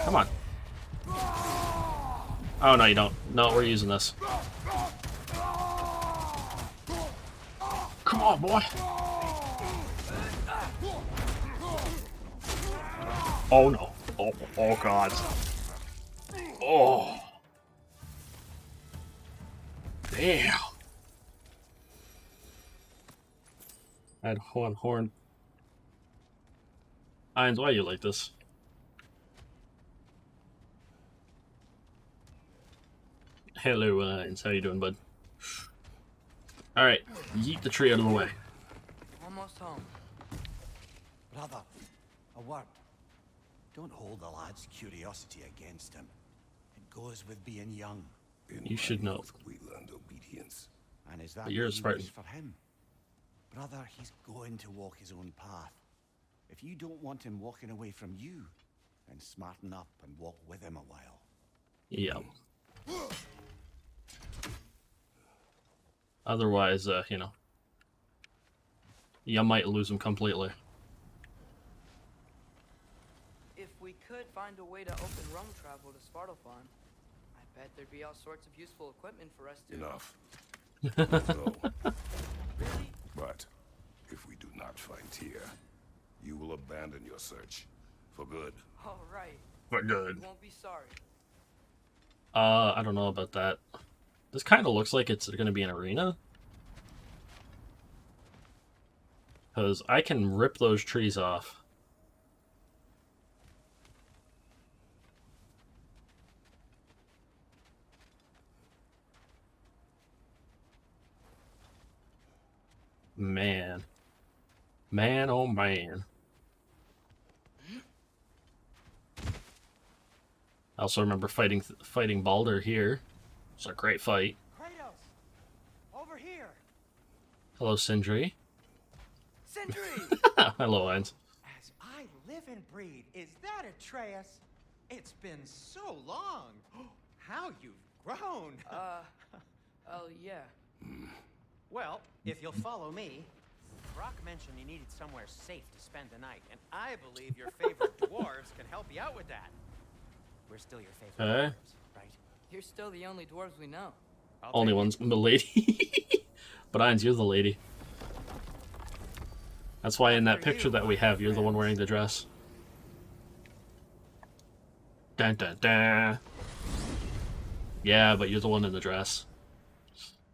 S1: Come on. Oh, no, you don't. No, we're using this. Come on, boy. Oh, no. Oh, oh God. Oh. Damn. I had one horn. Irons, why are you like this? Hello, Irons. How you doing, bud? Alright, yeet the tree out of the way.
S6: Almost home.
S5: Brother, a word. Don't hold the lad's curiosity against him. It goes with being young.
S1: You should know.
S2: We learned obedience.
S5: And is that
S1: But you're a
S5: what you
S1: Spartan.
S5: wish for him? Brother, he's going to walk his own path. If you don't want him walking away from you, then smarten up and walk with him a while.
S1: Yeah. Otherwise, you know, you might lose him completely.
S6: If we could find a way to open rum travel to Svartalfheim, I bet there'd be all sorts of useful equipment for us to...
S2: Enough. No.
S6: Really?
S2: But if we do not find Tyr, you will abandon your search for good.
S6: All right.
S1: For good.
S6: You won't be sorry.
S1: I don't know about that. This kind of looks like it's going to be an arena. Because I can rip those trees off. Man. Man, oh man. I also remember fighting Baldur here. It's a great fight.
S12: Kratos, over here.
S1: Hello, Sindri.
S12: Sindri!
S1: Hello, Ainz.
S12: As I live and breathe, is that Atreus? It's been so long. How you've grown.
S6: Oh, yeah.
S12: Well, if you'll follow me, Brock mentioned you needed somewhere safe to spend the night, and I believe your favorite dwarves can help you out with that. We're still your favorite dwarves, right?
S6: You're still the only dwarves we know.
S1: Only one's the lady. But Ainz, you're the lady. That's why in that picture that we have, you're the one wearing the dress. Dun dun dun. Yeah, but you're the one in the dress.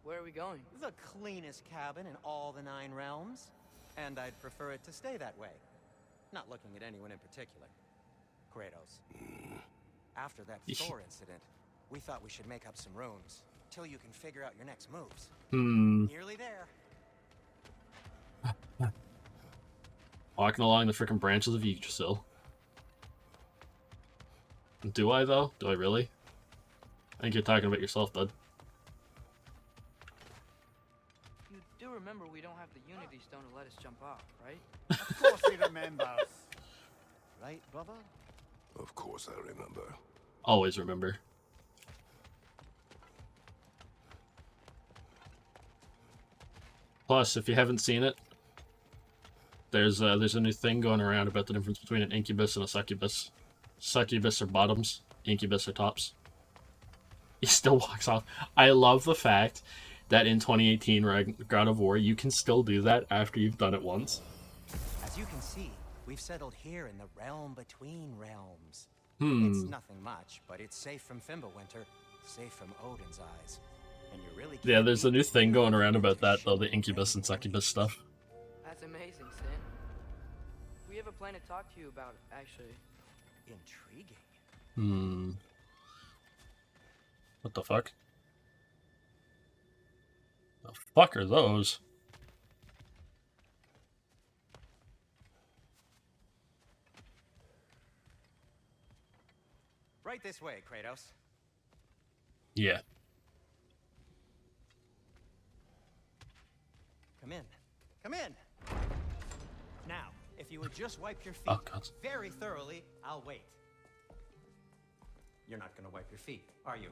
S6: Where are we going?
S12: The cleanest cabin in all the 9 realms. And I'd prefer it to stay that way. Not looking at anyone in particular. Kratos. After that Thor incident, we thought we should make up some rooms. Till you can figure out your next moves. Nearly there.
S1: Walking along the frickin' branches of Yggdrasil. Do I, though? Do I really? I think you're talking about yourself, bud.
S6: You do remember we don't have the Unity Stone to let us jump off, right?
S11: Of course he remembers.
S5: Right, brother?
S2: Of course I remember.
S1: Always remember. Plus, if you haven't seen it, there's a new thing going around about the difference between an incubus and a succubus. Succubus are bottoms, incubus are tops. He still walks off. I love the fact that in 2018 God of War, you can still do that after you've done it once.
S12: As you can see, we've settled here in the realm between realms.
S1: Hmm.
S12: It's nothing much, but it's safe from Fimbulwinter, safe from Odin's eyes. And you really
S1: Yeah, there's a new thing going around about that, though, the incubus and succubus stuff.
S6: That's amazing, Sin. We have a plan to talk to you about, actually.
S12: Intriguing.
S1: Hmm. What the fuck? The fuck are those?
S12: Right this way, Kratos.
S1: Yeah.
S12: Come in. Come in. Now, if you would just wipe your feet
S1: Oh, God.
S12: very thoroughly, I'll wait. You're not going to wipe your feet, are you?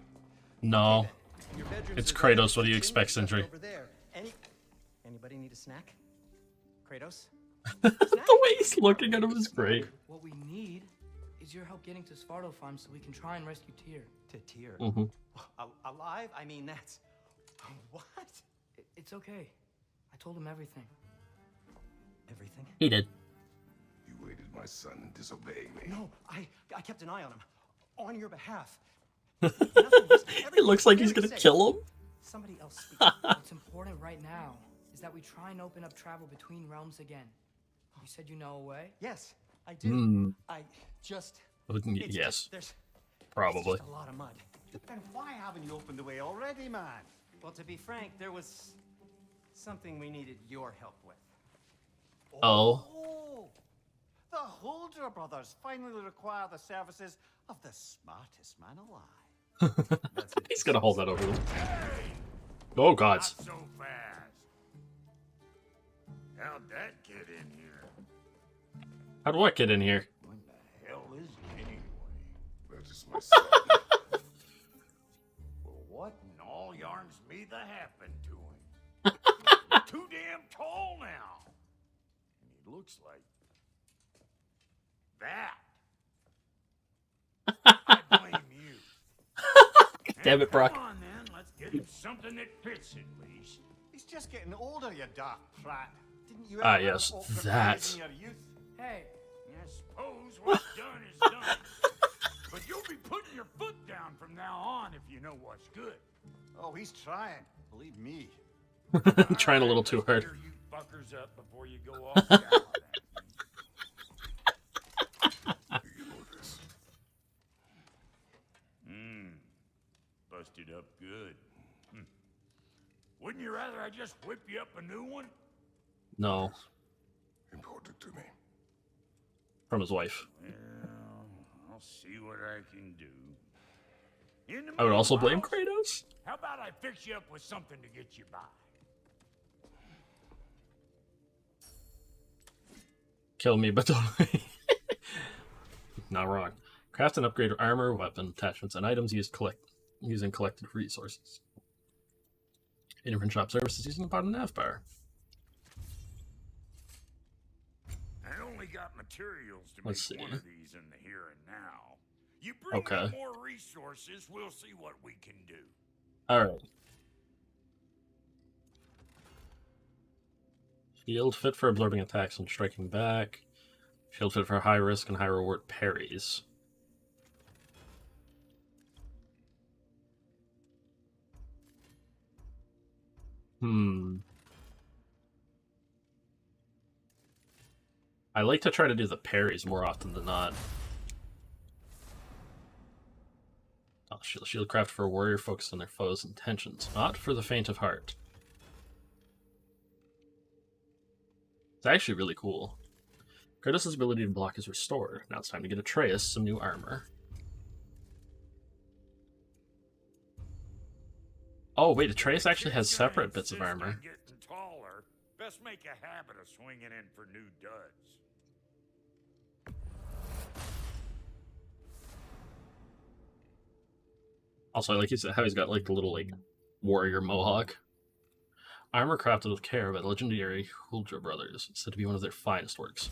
S1: No.
S12: Okay, then. Your bedrooms
S1: It's
S12: are there,
S1: Kratos. What do you
S12: kitchen
S1: expect,
S12: just
S1: Sindri?
S12: over there. Anybody need a snack? Kratos?
S1: The way he's looking at him is great.
S6: What we need is your help getting to Svartalfheim Farm so we can try and rescue Tyr.
S12: To Tyr?
S1: Mm-hmm.
S12: Alive? I mean, that's... What?
S6: It's okay. I told him everything.
S12: Everything?
S1: He did.
S2: You waited my son and disobeyed me.
S12: No, I kept an eye on him. On your behalf.
S1: It looks like he's gonna kill him.
S12: Somebody else speak.
S6: What's important right now is that we try and open up travel between realms again. You said you know a way?
S12: Yes, I do.
S1: Mm.
S12: I just...
S1: Yes.
S12: There's
S1: Probably.
S12: just a lot of mud.
S11: Then why haven't you opened the way already, man?
S12: Well, to be frank, there was something we needed your help with.
S1: Oh.
S11: The Huldra brothers finally require the services of the smartest man alive.
S1: He's gonna hold that over them. Oh, God.
S10: Not so fast. How'd that get in here?
S1: How do I get in here?
S10: What the hell is he anyway?
S2: That is my son.
S10: Well, what in all yarns me that happened to him? He's too damn tall now. And he looks like that. I blame you.
S1: Damn it, Brock.
S10: Come on then, let's get him something that fits at least.
S11: He's just getting older, you dark prat. Didn't you
S1: Ah,
S11: ever
S1: yes,
S11: have awkward
S1: that.
S11: days in your youth?
S6: Hey.
S10: I suppose what's done is done. But you'll be putting your foot down from now on if you know what's good.
S11: Oh, he's trying. Believe me.
S1: Trying a little too hard.
S10: Clear you fuckers up before you go off the island. Busted up good. Wouldn't you rather I just whip you up a new one?
S1: No.
S2: Important to me.
S1: From his wife.
S10: Well, I'll see what I can do. In the
S1: I would also blame
S10: meanwhile,
S1: Kratos.
S10: how about I fix you up with something to get you by?
S1: Kill me, but don't. Not wrong. Craft and upgrade armor, weapon attachments, and items using collected resources. In different shop services using about a nav bar.
S10: I only got materials to
S1: Let's
S10: make
S1: see.
S10: one of these in the here and now. You bring
S1: Okay.
S10: me more resources, we'll see what we can do.
S1: Alright. Shield fit for absorbing attacks and striking back. Shield fit for high risk and high reward parries. I like to try to do the parries more often than not. Oh, shield craft for a warrior focused on their foes' intentions, not for the faint of heart. It's actually really cool. Kratos' ability to block is restored. Now it's time to get Atreus some new armor. Oh wait, Atreus actually has separate bits of armor.
S10: Getting taller. Best make a habit of swinging in for new duds.
S1: Also, I like how he's got like the little like warrior mohawk. Armor crafted with care by the legendary Huldra brothers, said to be one of their finest works.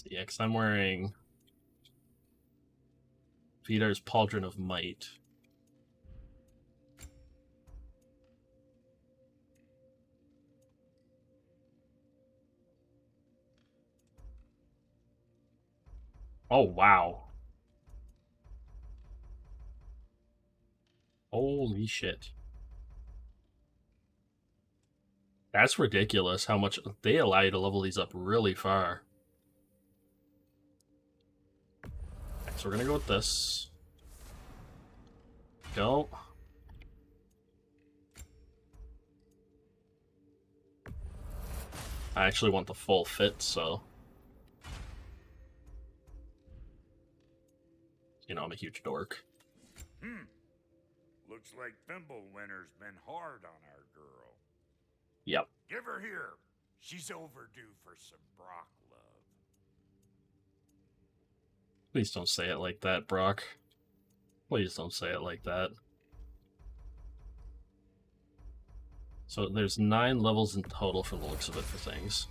S1: Yeah, because I'm wearing Vidar's Pauldron of Might. Oh, wow. Holy shit. That's ridiculous how much they allow you to level these up really far. So we're gonna go with this. Go. I actually want the full fit, so... You know, I'm a huge dork.
S10: Looks like Thimblewinter's been hard on our girl.
S1: Yep.
S10: Give her here. She's overdue for some Brock love.
S1: Please don't say it like that, Brock. Please don't say it like that. So there's 9 levels in total from the looks of it for things.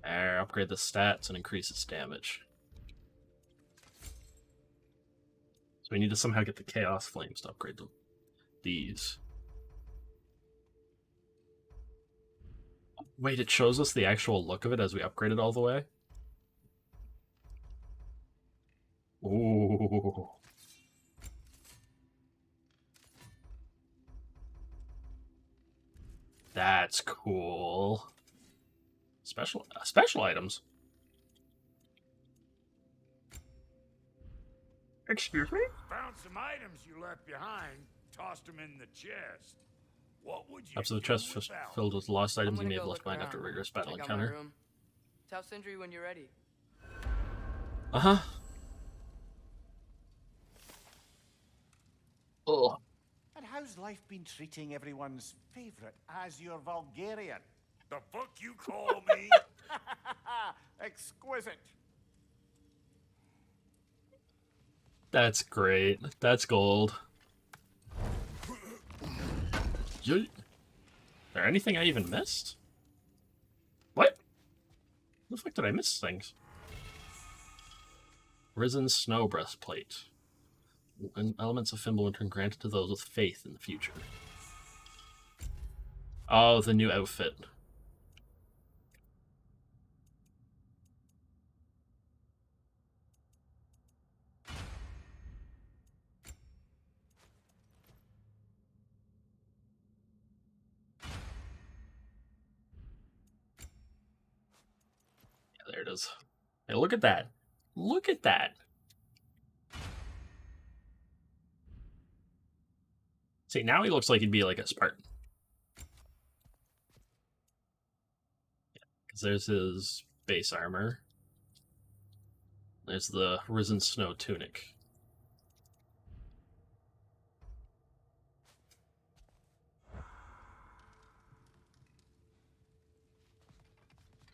S1: Upgrade the stats and increase its damage. So we need to somehow get the Chaos Flames to upgrade them. These. Wait, it shows us the actual look of it as we upgrade it all the way? Ooh. That's cool. Special items. Excuse me?
S10: Found some items you left behind. Tossed them in the chest. What would you
S1: Up to the
S10: do
S1: chest
S10: without
S1: filled with lost items you
S6: gonna
S1: may have
S6: go
S1: left
S6: look
S1: behind
S6: around.
S1: after a rigorous battle
S6: Check out my
S1: encounter.
S6: room. Tell Sindri when you're ready.
S1: Uh-huh. Oh.
S5: And how's life been treating everyone's favorite Azure Vulgarian?
S10: the fuck you call me?
S5: Exquisite.
S1: That's great. That's gold. Is there anything I even missed? What? The fuck did I miss things? Risen Snow Breastplate. When elements of Fimbulwinter are granted to those with faith in the future. Oh, the new outfit. Yeah, there it is. Hey, look at that. Look at that. See, now he looks like he'd be like a Spartan. Because there's his base armor. There's the Risen Snow tunic.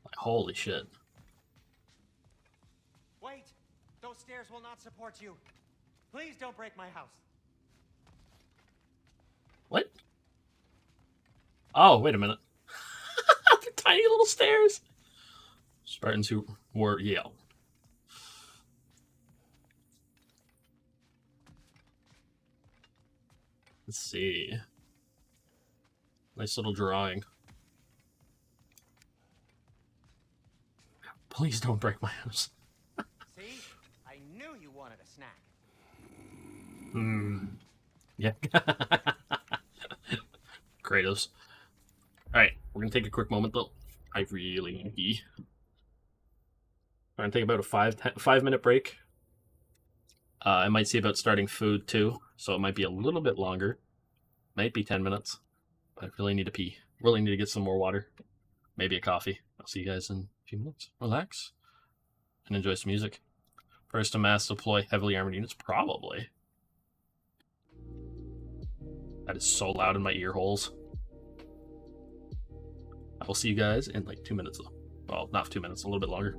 S1: Like, holy shit.
S12: Wait! Those stairs will not support you. Please don't break my house.
S1: What? Oh, wait a minute. The tiny little stairs. Spartans who wore Yale. Let's see. Nice little drawing. Please don't break my house.
S12: See? I knew you wanted a snack.
S1: Hmm. Yeah. Kratos. Alright, we're gonna take a quick moment though. I really need to pee. We're gonna take about a 5-minute break. I might see about starting food too, so it might be a little bit longer. Might be 10 minutes. But I really need to pee. Really need to get some more water. Maybe a coffee. I'll see you guys in a few minutes. Relax. And enjoy some music. First to mass deploy heavily armored units? Probably. That is so loud in my ear holes. I will see you guys in like 2 minutes though. Well, not 2 minutes, a little bit longer.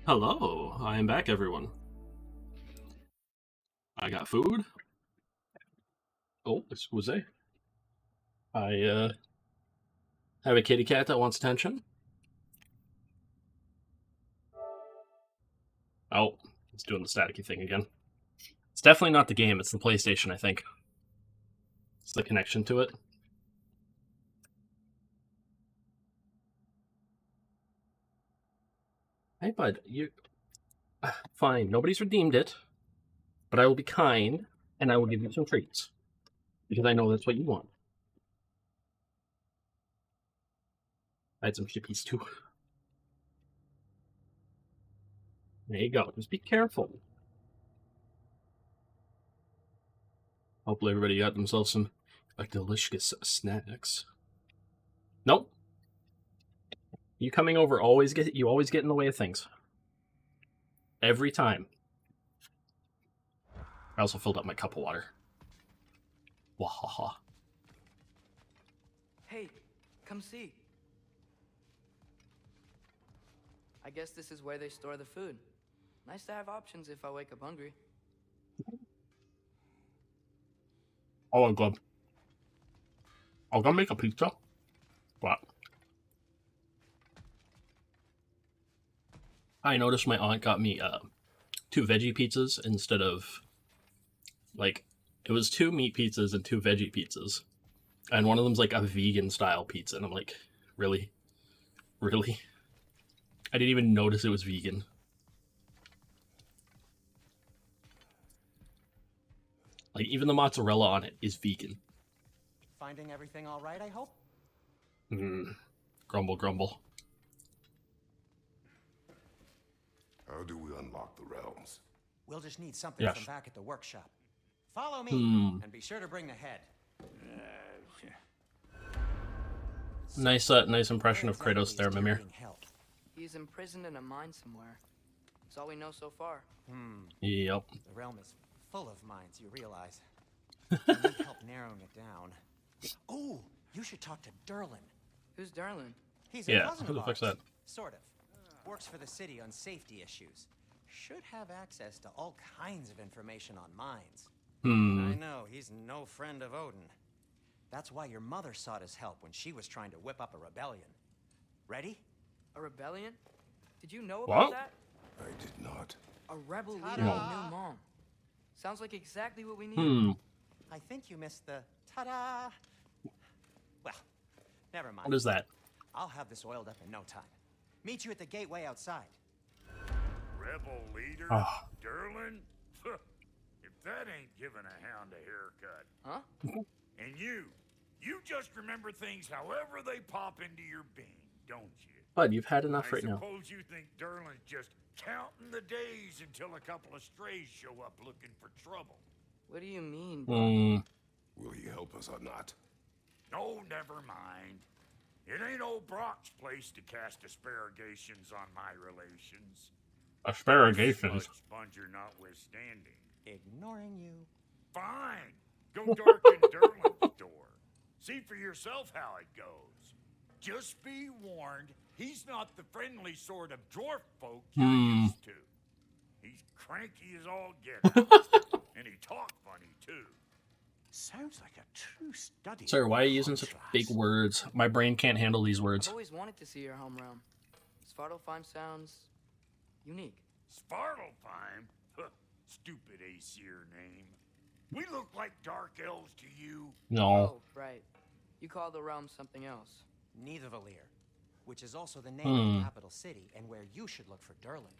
S1: Hello, I am back, everyone. I got food. Oh, excuse me. I have a kitty cat that wants attention. Oh, it's doing the staticky thing again. It's definitely not the game, it's the PlayStation, I think. It's the connection to it. Hey, bud, you... Fine, nobody's redeemed it, but I will be kind, and I will give you some treats. Because I know that's what you want. I had some chippies, too. There you go, just be careful. Hopefully everybody got themselves some delicious snacks. Nope. You coming over always get in the way of things. Every time. I also filled up my cup of water. Wahaha.
S6: Hey, come see. I guess this is where they store the food. Nice to have options if I wake up hungry.
S1: Oh, I'm glad. I was gonna make a pizza, but I noticed my aunt got me 2 veggie pizzas instead of, like, it was 2 meat pizzas and 2 veggie pizzas, and one of them's like a vegan style pizza, and I'm like, really? Really? I didn't even notice it was vegan. Like, even the mozzarella on it is vegan.
S12: Finding everything all right, I hope?
S1: Grumble, grumble.
S2: How do we unlock the realms?
S12: We'll just need something from back at the workshop. Follow me, and be sure to bring the head.
S1: Nice impression of Kratos there, Mimir.
S6: He's imprisoned in a mine somewhere. That's all we know so far.
S1: Yep.
S12: The realm is full of mines, you realize. I need help narrowing it down. Oh, you should talk to Durlin.
S6: Who's Durlin?
S12: He's a cousin
S1: who the
S12: of
S1: fuck's
S12: ours.
S1: that?
S12: Sort of. Works for the city on safety issues. Should have access to all kinds of information on mines. I know, he's no friend of Odin. That's why your mother sought his help when she was trying to whip up a rebellion. Ready?
S6: A rebellion? Did you know about that?
S2: I did not.
S6: A rebel leader and new mom. Sounds like exactly what we need.
S12: I think you missed the ta-da. Well, never mind.
S1: What is that?
S12: I'll have this oiled up in no time. Meet you at the gateway outside.
S10: Rebel leader? Durlin? If that ain't giving a hound a haircut.
S6: Huh?
S10: And you just remember things however they pop into your being, don't you?
S1: Bud, you've had enough right now.
S10: I suppose you think Durlin's just counting the days until a couple of strays show up looking for trouble.
S6: What do you mean?
S2: Will he help us or not?
S10: Oh, never mind. It ain't old Brock's place to cast asparagations on my relations.
S1: Asparagations?
S10: Sponger notwithstanding.
S12: Ignoring you.
S10: Fine. Go darken Durlin's door. See for yourself how it goes. Just be warned, he's not the friendly sort of dwarf folk you're used to. He's cranky as all get out. And he talk funny, too.
S11: Sounds like a true study.
S1: Sir, why are you using such big words? My brain can't handle these words.
S6: I've always wanted to see your home realm. Svartalfheim sounds unique.
S10: Svartalfheim? Huh, stupid Aesir name. We look like dark elves to you?
S1: No.
S6: Oh, right. You call the realm something else.
S12: Nidavellir, which is also the name of the capital city and where you should look for Durlin.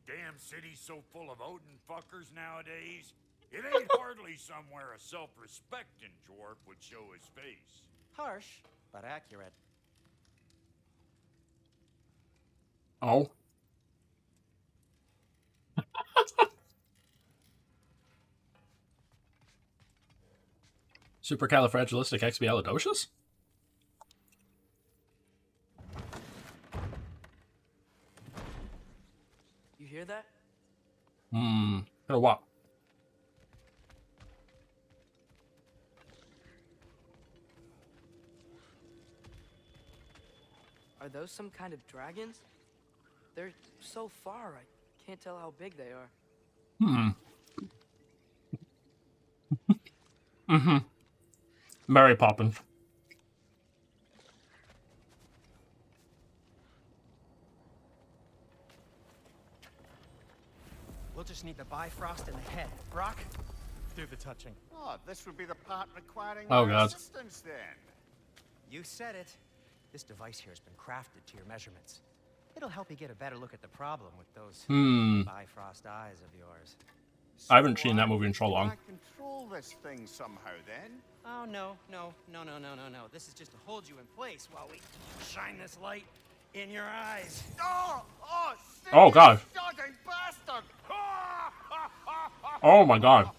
S10: Damn city's so full of Odin fuckers nowadays. It ain't hardly somewhere a self-respecting dwarf would show his face.
S12: Harsh, but accurate.
S1: Oh. Supercalifragilisticexpialidocious?
S6: You hear that?
S1: Or what?
S6: Are those some kind of dragons? They're so far, I can't tell how big they are.
S1: Mary Poppins.
S12: We'll just need the Bifrost in the head. Brock, do the touching.
S11: Oh, this would be the part requiring
S1: Oh,
S11: my
S1: God.
S11: assistance then.
S12: You said it. This device here has been crafted to your measurements. It'll help you get a better look at the problem with those Bifrost eyes of yours.
S1: I haven't seen that movie in so long.
S11: I control this thing somehow then.
S12: Oh, no. This is just to hold you in place while we shine this light in your eyes.
S1: Oh, God.
S11: Dodging bastard!
S1: Oh, my God.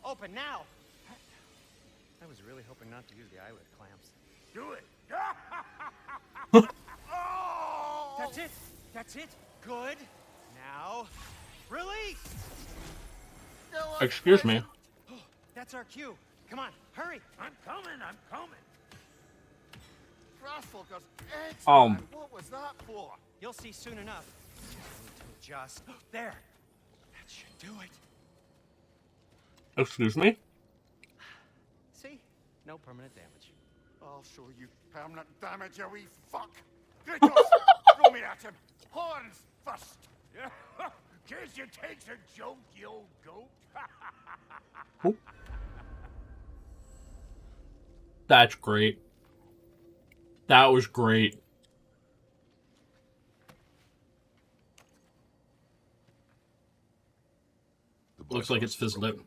S12: Open now! I was really hoping not to use the eyelid clamps.
S11: Do it!
S12: That's it! Good! Now, release!
S1: Excuse me.
S12: That's our cue. Come on, hurry!
S11: I'm coming! Grassfalker's eggs,
S1: Um.
S11: man. What was that for?
S12: You'll see soon enough. Just there. That should do it.
S1: Excuse me?
S12: See? No permanent damage.
S11: I'll show you permanent damage, you wee fuck! Kratos! Throw me at him! Horns first! Case you takes a joke, you old goat!
S1: That's great. That was great. Looks like it's fizzled out.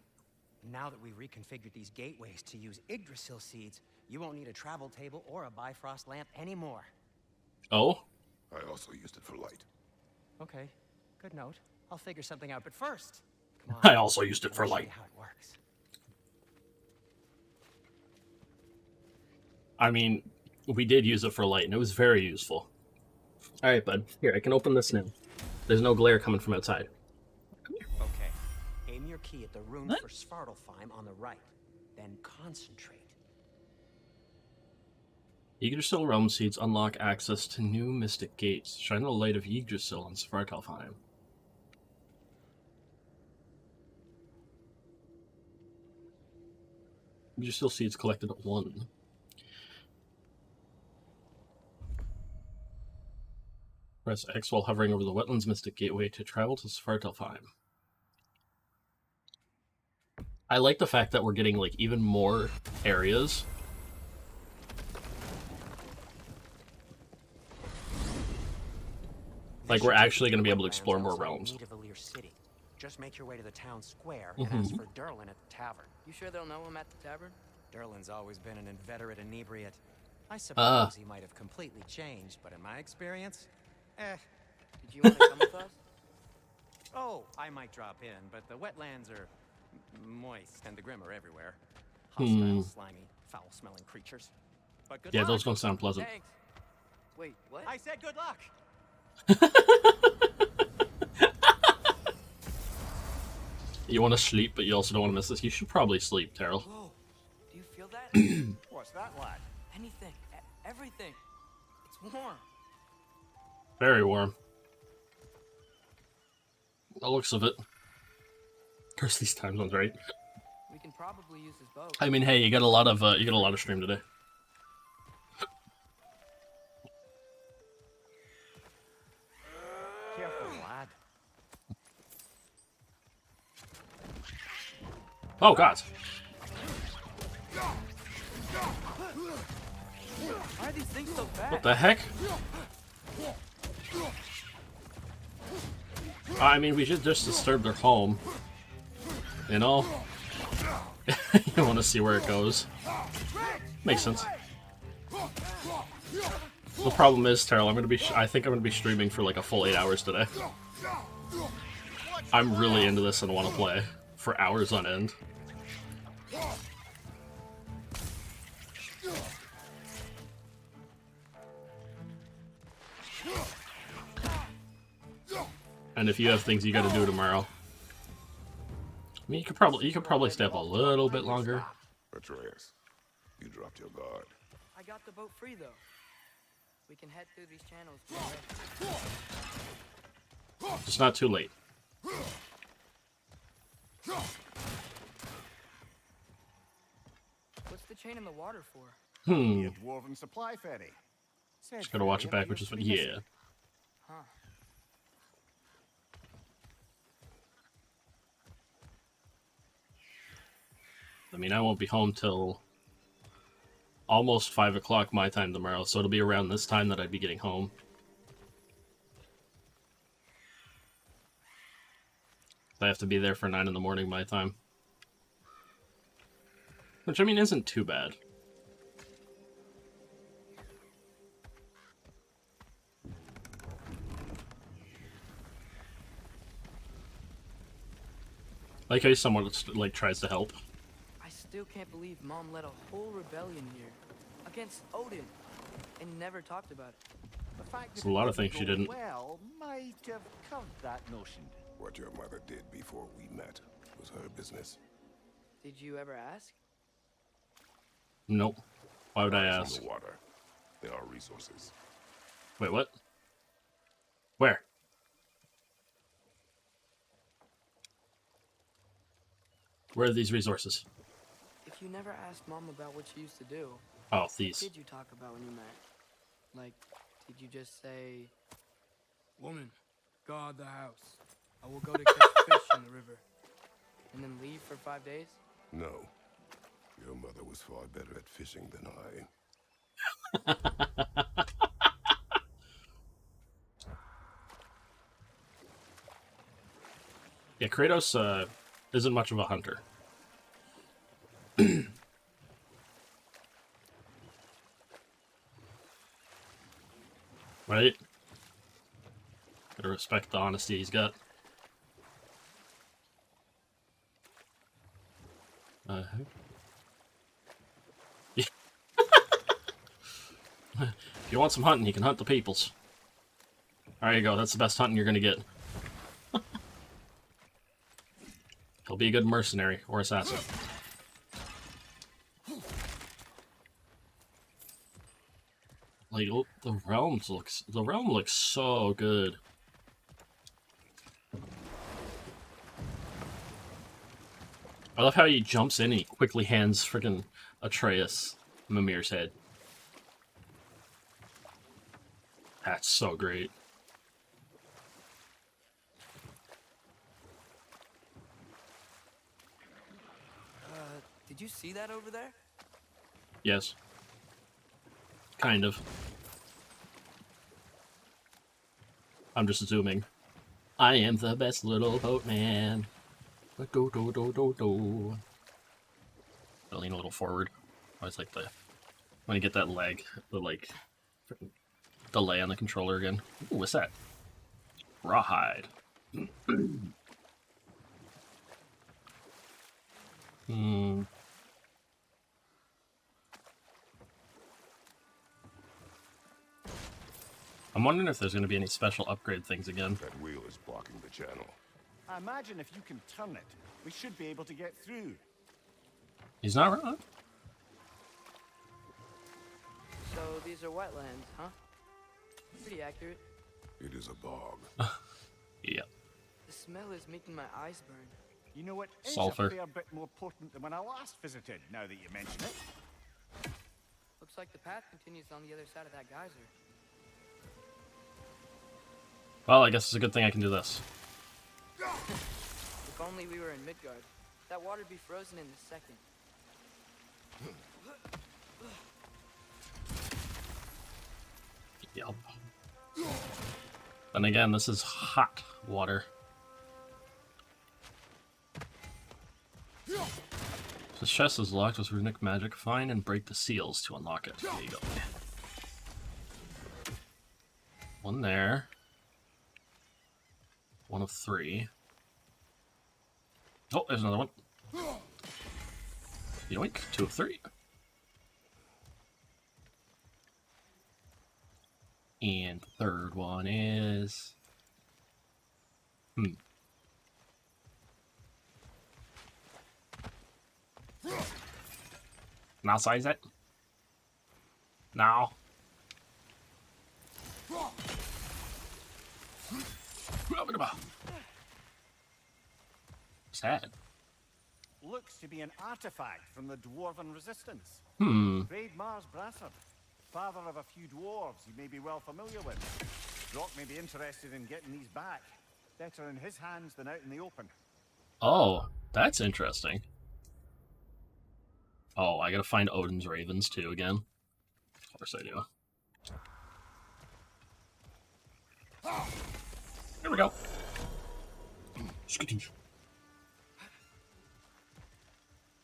S12: Now that we've reconfigured these gateways to use Yggdrasil seeds, you won't need a travel table or a Bifrost lamp anymore.
S1: Oh?
S2: I also used it for light.
S12: Okay, good note. I'll figure something out, but first, come on.
S1: I also used it for
S12: I'll show
S1: light.
S12: you how it works.
S1: I mean, we did use it for light, and it was very useful. Alright, bud. Here, I can open this now. There's no glare coming from outside.
S12: Okay, aim your key at the rune for Svartalfheim on the right, then concentrate.
S1: Yggdrasil realm seeds unlock access to new mystic gates. Shine the light of Yggdrasil on Svartalfheim. Yggdrasil seeds collected at 1. Press X while hovering over the Wetlands Mystic Gateway to travel to Svartalfheim. I like the fact that we're getting, like, even more areas. Like, we're actually going to be able to explore more realms.
S12: City. Just make your way to the town square and ask for Durlin at the tavern.
S6: You sure they'll know him at the tavern?
S12: Durlin's always been an inveterate inebriate. I suppose he might have completely changed, but in my experience,
S6: Did you want to come with us?
S12: Oh, I might drop in, but the wetlands are moist and the Grim are everywhere. Hostile, slimy, foul-smelling creatures. But good luck.
S1: Those don't sound pleasant.
S6: Thanks. Wait, what?
S12: I said good luck.
S1: You want to sleep, but you also don't want to miss this. You should probably sleep, Terrell.
S6: Whoa, do you feel that?
S11: What's that, lad?
S6: Anything, everything. It's warm.
S1: Very warm. The looks of it. Curse these time zones, right?
S6: We can probably use his boat.
S1: I mean, hey, you got a lot of stream today.
S12: Careful, lad.
S1: Oh God!
S6: Why are these things so fast?
S1: What the heck? I mean, we should just disturb their home. You know? You want to see where it goes. Makes sense. The problem is, Terrell, I think I'm gonna be streaming for like a full 8 hours today. I'm really into this and want to play for hours on end. And if you have things you got to do tomorrow, I mean, you could probably stay up a little bit longer.
S2: Atreus, you dropped your guard.
S6: I got the boat free, though. We can head through these channels.
S1: It's not too late.
S6: What's the chain in the water for?
S11: A dwarven supply ferry.
S1: Just gotta watch it back, which is what, yeah.
S6: Huh.
S1: I mean, I won't be home till almost 5 o'clock my time tomorrow, so it'll be around this time that I'd be getting home. I have to be there for 9 in the morning my time. Which, I mean, isn't too bad. Like how someone like tries to help.
S6: I still can't believe Mom led a whole rebellion here against Odin and never talked about it.
S11: The fact
S1: There's a lot of things she didn't.
S11: Well, might have covered that notion.
S2: What your mother did before we met was her business.
S6: Did you ever ask?
S1: Nope. Why would I ask?
S2: In the water, there are resources.
S1: Wait, what? Where? Where are these resources?
S6: If you never asked Mom about what she used to do,
S1: oh, these.
S6: What did you talk about when you met? Like, did you just say, "Woman, guard the house. I will go to catch fish in the river," and then leave for 5 days?
S2: No. Your mother was far better at fishing than I.
S1: Yeah, Kratos isn't much of a hunter. Right? Gotta respect the honesty he's got. If you want some hunting, you can hunt the peoples. There you go, that's the best hunting you're gonna get. He'll be a good mercenary or assassin. Like, the realm looks so good. I love how he jumps in and he quickly hands freaking Atreus Mimir's head. That's so great.
S6: Did you see that over there?
S1: Yes. Kind of. I'm just zooming. I am the best little boatman. Do do do do do. I lean a little forward. I always like when I get that lag, the like delay on the controller again. Ooh, what's that? Rawhide. I'm wondering if there's going to be any special upgrade things again.
S2: That wheel is blocking the channel.
S11: I imagine if you can turn it, we should be able to get through.
S1: He's not wrong.
S6: So these are wetlands, huh? Pretty accurate.
S2: It is a bog.
S1: Yeah.
S6: The smell is making my eyes burn.
S11: You know what? It's
S1: Sulfur.
S11: a fair bit more potent than when I last visited, now that you mention it.
S6: Looks like the path continues on the other side of that geyser.
S1: Well, I guess it's a good thing I can do this.
S6: If only we were in Midgard. That water'd be frozen in a second.
S1: Yep. And again, this is hot water. This chest is locked with runic magic. Find and break the seals to unlock it. There you go. One there. One of 3. Oh, there's another one. Yoink, 2 of 3. And the third one is... Now size it. Now. Sad.
S5: Looks to be an artifact from the Dwarven Resistance.
S1: Great
S5: Mars Brassard, father of a few dwarves you may be well familiar with. Brock may be interested in getting these back. Better in his hands than out in the open.
S1: Oh, that's interesting. Oh, I gotta find Odin's ravens too again. Of course I do. There we go.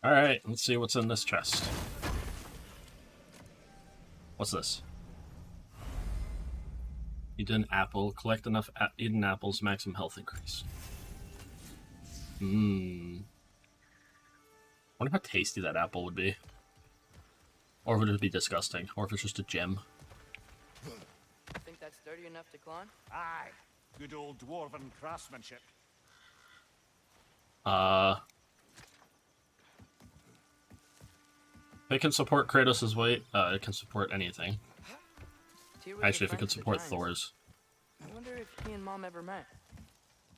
S1: Alright, let's see what's in this chest. What's this? Eat an apple. Collect enough eaten apples, maximum health increase. Wonder how tasty that apple would be. Or would it be disgusting? Or if it's just a gem.
S6: Think that's sturdy enough to climb?
S5: Aye. Good old Dwarven craftsmanship.
S1: If it can support Kratos' weight, it can support anything. Actually, if it could support Thor's.
S6: I wonder if he and Mom ever met.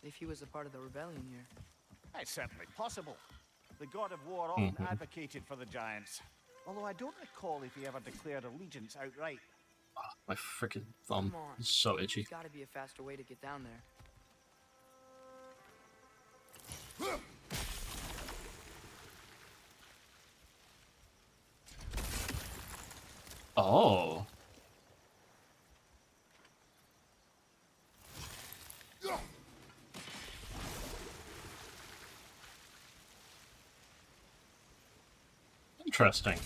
S6: If he was a part of the rebellion here.
S5: It's certainly possible. The god of war often advocated for the giants. Although I don't recall if he ever declared allegiance outright.
S1: Oh, my freaking thumb is so itchy.
S6: There's gotta be a faster way to get down there.
S1: Oh. Interesting.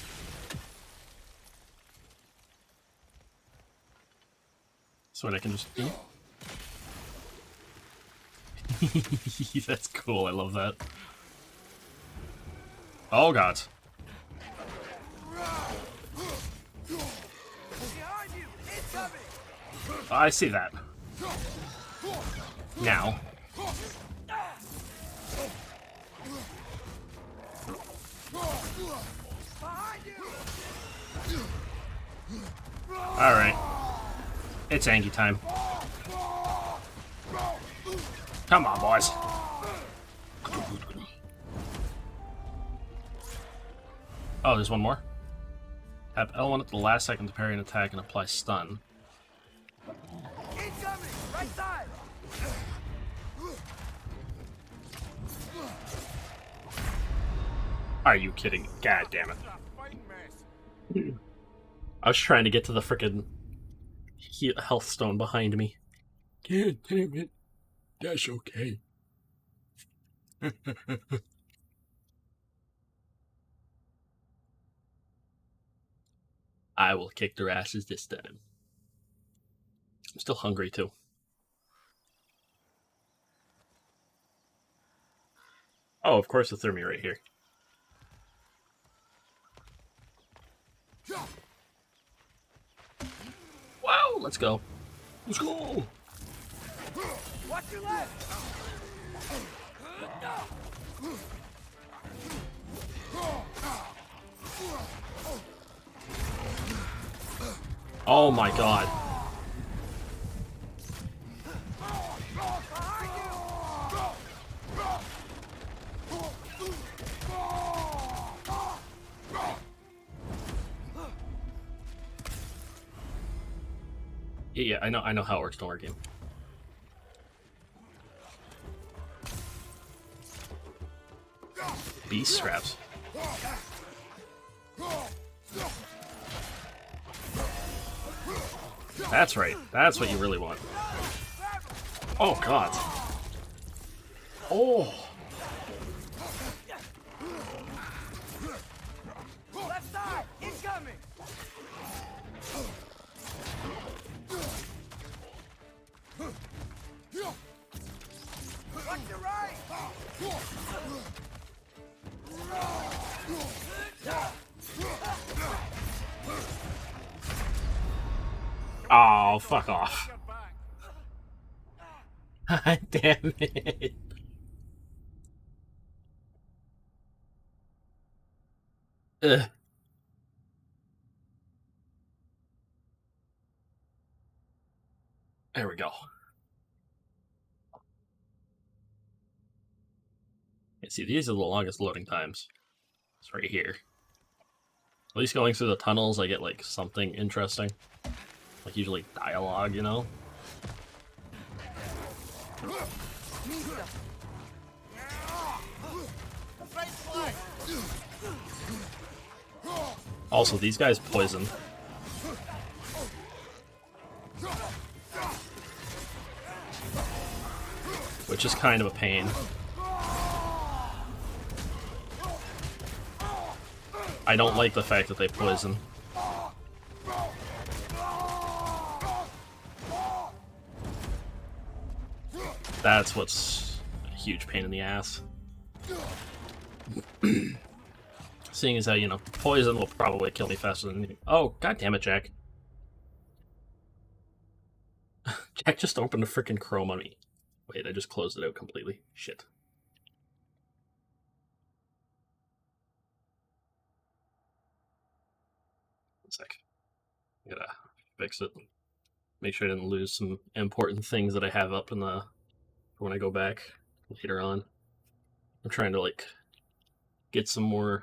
S1: So what I can just do? That's cool, I love that. Oh god. I see that. Now. Alright. It's Angie time. Come on, boys. Oh, there's one more. Tap L1 at the last second to parry an attack and apply stun.
S11: Incoming! Right side!
S1: Are you kidding? God damn it. I was trying to get to the frickin' health stone behind me. God damn it. That's okay. I will kick their asses this time. I'm still hungry too. Oh, of course it threw me right here. Wow, let's go. Let's go.
S11: Watch your left!
S1: Oh my god. Yeah, I know how it works. Don't worry, game. Beast scraps. That's right. That's what you really want. Oh god. Oh.
S11: Left side! Incoming! Watch your right!
S1: Oh, fuck off. Damn it. Ugh. There we go. Yeah, see, these are the longest loading times. It's right here. At least going through the tunnels, I get, like, something interesting. Like, usually dialogue, you know? Also, these guys poison. Which is kind of a pain. I don't like the fact that they poison. That's what's a huge pain in the ass. Seeing as how, you know, poison will probably kill me faster than anything. Oh, god damn it, Jack. Jack just opened a freaking Chrome on me. Wait, I just closed it out completely. Shit. One sec. I gotta fix it. Make sure I didn't lose some important things that I have up in the... for when I go back later on. I'm trying to, like, get some more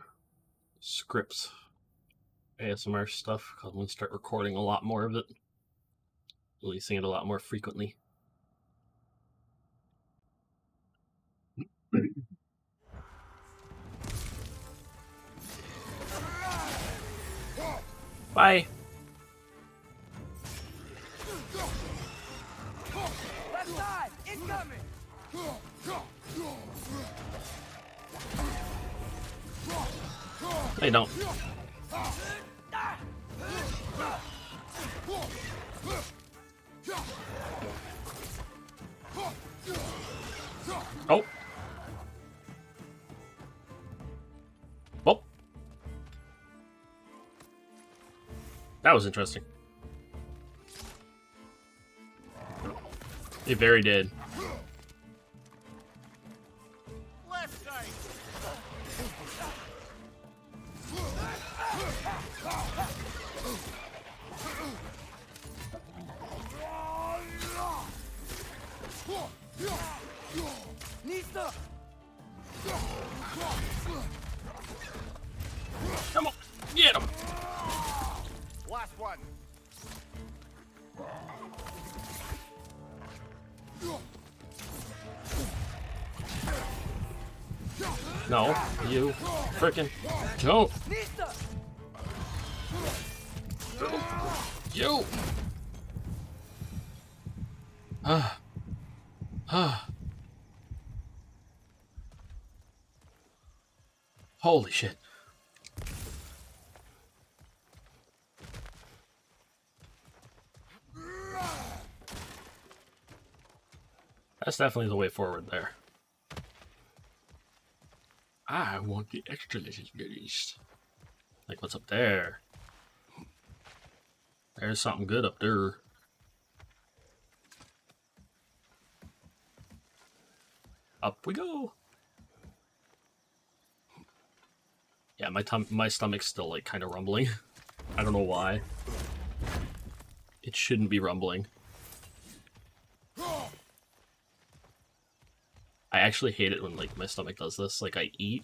S1: scripts, ASMR stuff, because I'm going to start recording a lot more of it. Releasing it a lot more frequently. Bye!
S6: Left side! Incoming!
S1: They don't. Oh! Well. That was interesting. They very did.
S11: Left side.
S6: Nista!
S1: Come on, get him!
S11: Last one.
S1: No, you frickin' don't. You. Holy shit. That's definitely the way forward there. I want the extra legendaries. Like, what's up there? There's something good up there. Up we go. Yeah, my stomach's still, like, kind of rumbling. I don't know why. It shouldn't be rumbling. I actually hate it when, like, my stomach does this. Like, I eat,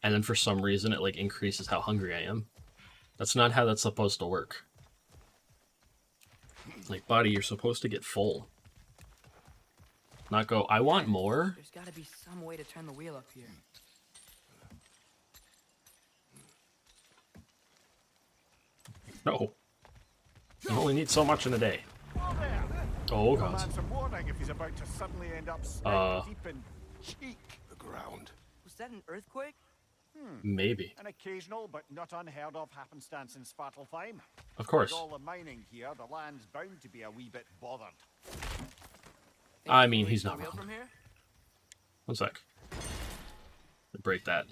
S1: and then for some reason it, like, increases how hungry I am. That's not how that's supposed to work. Like, body, you're supposed to get full. Not go, I want more.
S6: There's gotta be some way to turn the wheel up here.
S1: No. You only need so much in a day. Oh, God.
S11: Man's a warning if he's about to suddenly end up deep in cheek.
S2: The ground.
S6: Was that an earthquake?
S1: Maybe.
S11: An occasional but not unheard of happenstance in Svartalfheim.
S1: Of course.
S11: With all the mining here, the land's bound to be a wee bit bothered.
S1: I mean, he's not wrong.
S6: From here?
S1: One sec. Break that.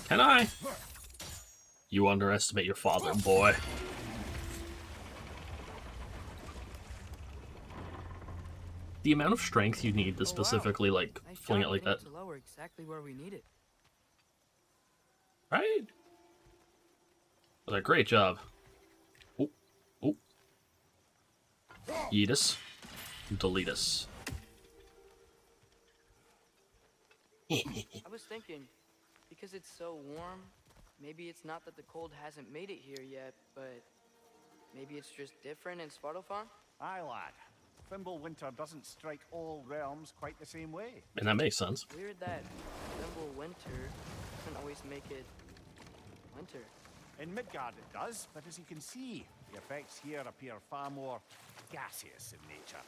S1: Can I? You underestimate your father, boy. The amount of strength you need to specifically, like,
S6: Nice
S1: fling it
S6: job
S1: like that.
S6: getting to lower exactly where we need it.
S1: Right? That was a great job. Oh, oh. Yeetus. Deletus.
S6: I was thinking, because it's so warm, maybe it's not that the cold hasn't made it here yet, but maybe it's just different in Svartalfheim?
S11: Aye, lad. Winter doesn't strike all realms quite the same way.
S1: And that makes sense.
S6: Weird that Winter doesn't always make it winter.
S11: In Midgard it does, but as you can see, the effects here appear far more gaseous in nature.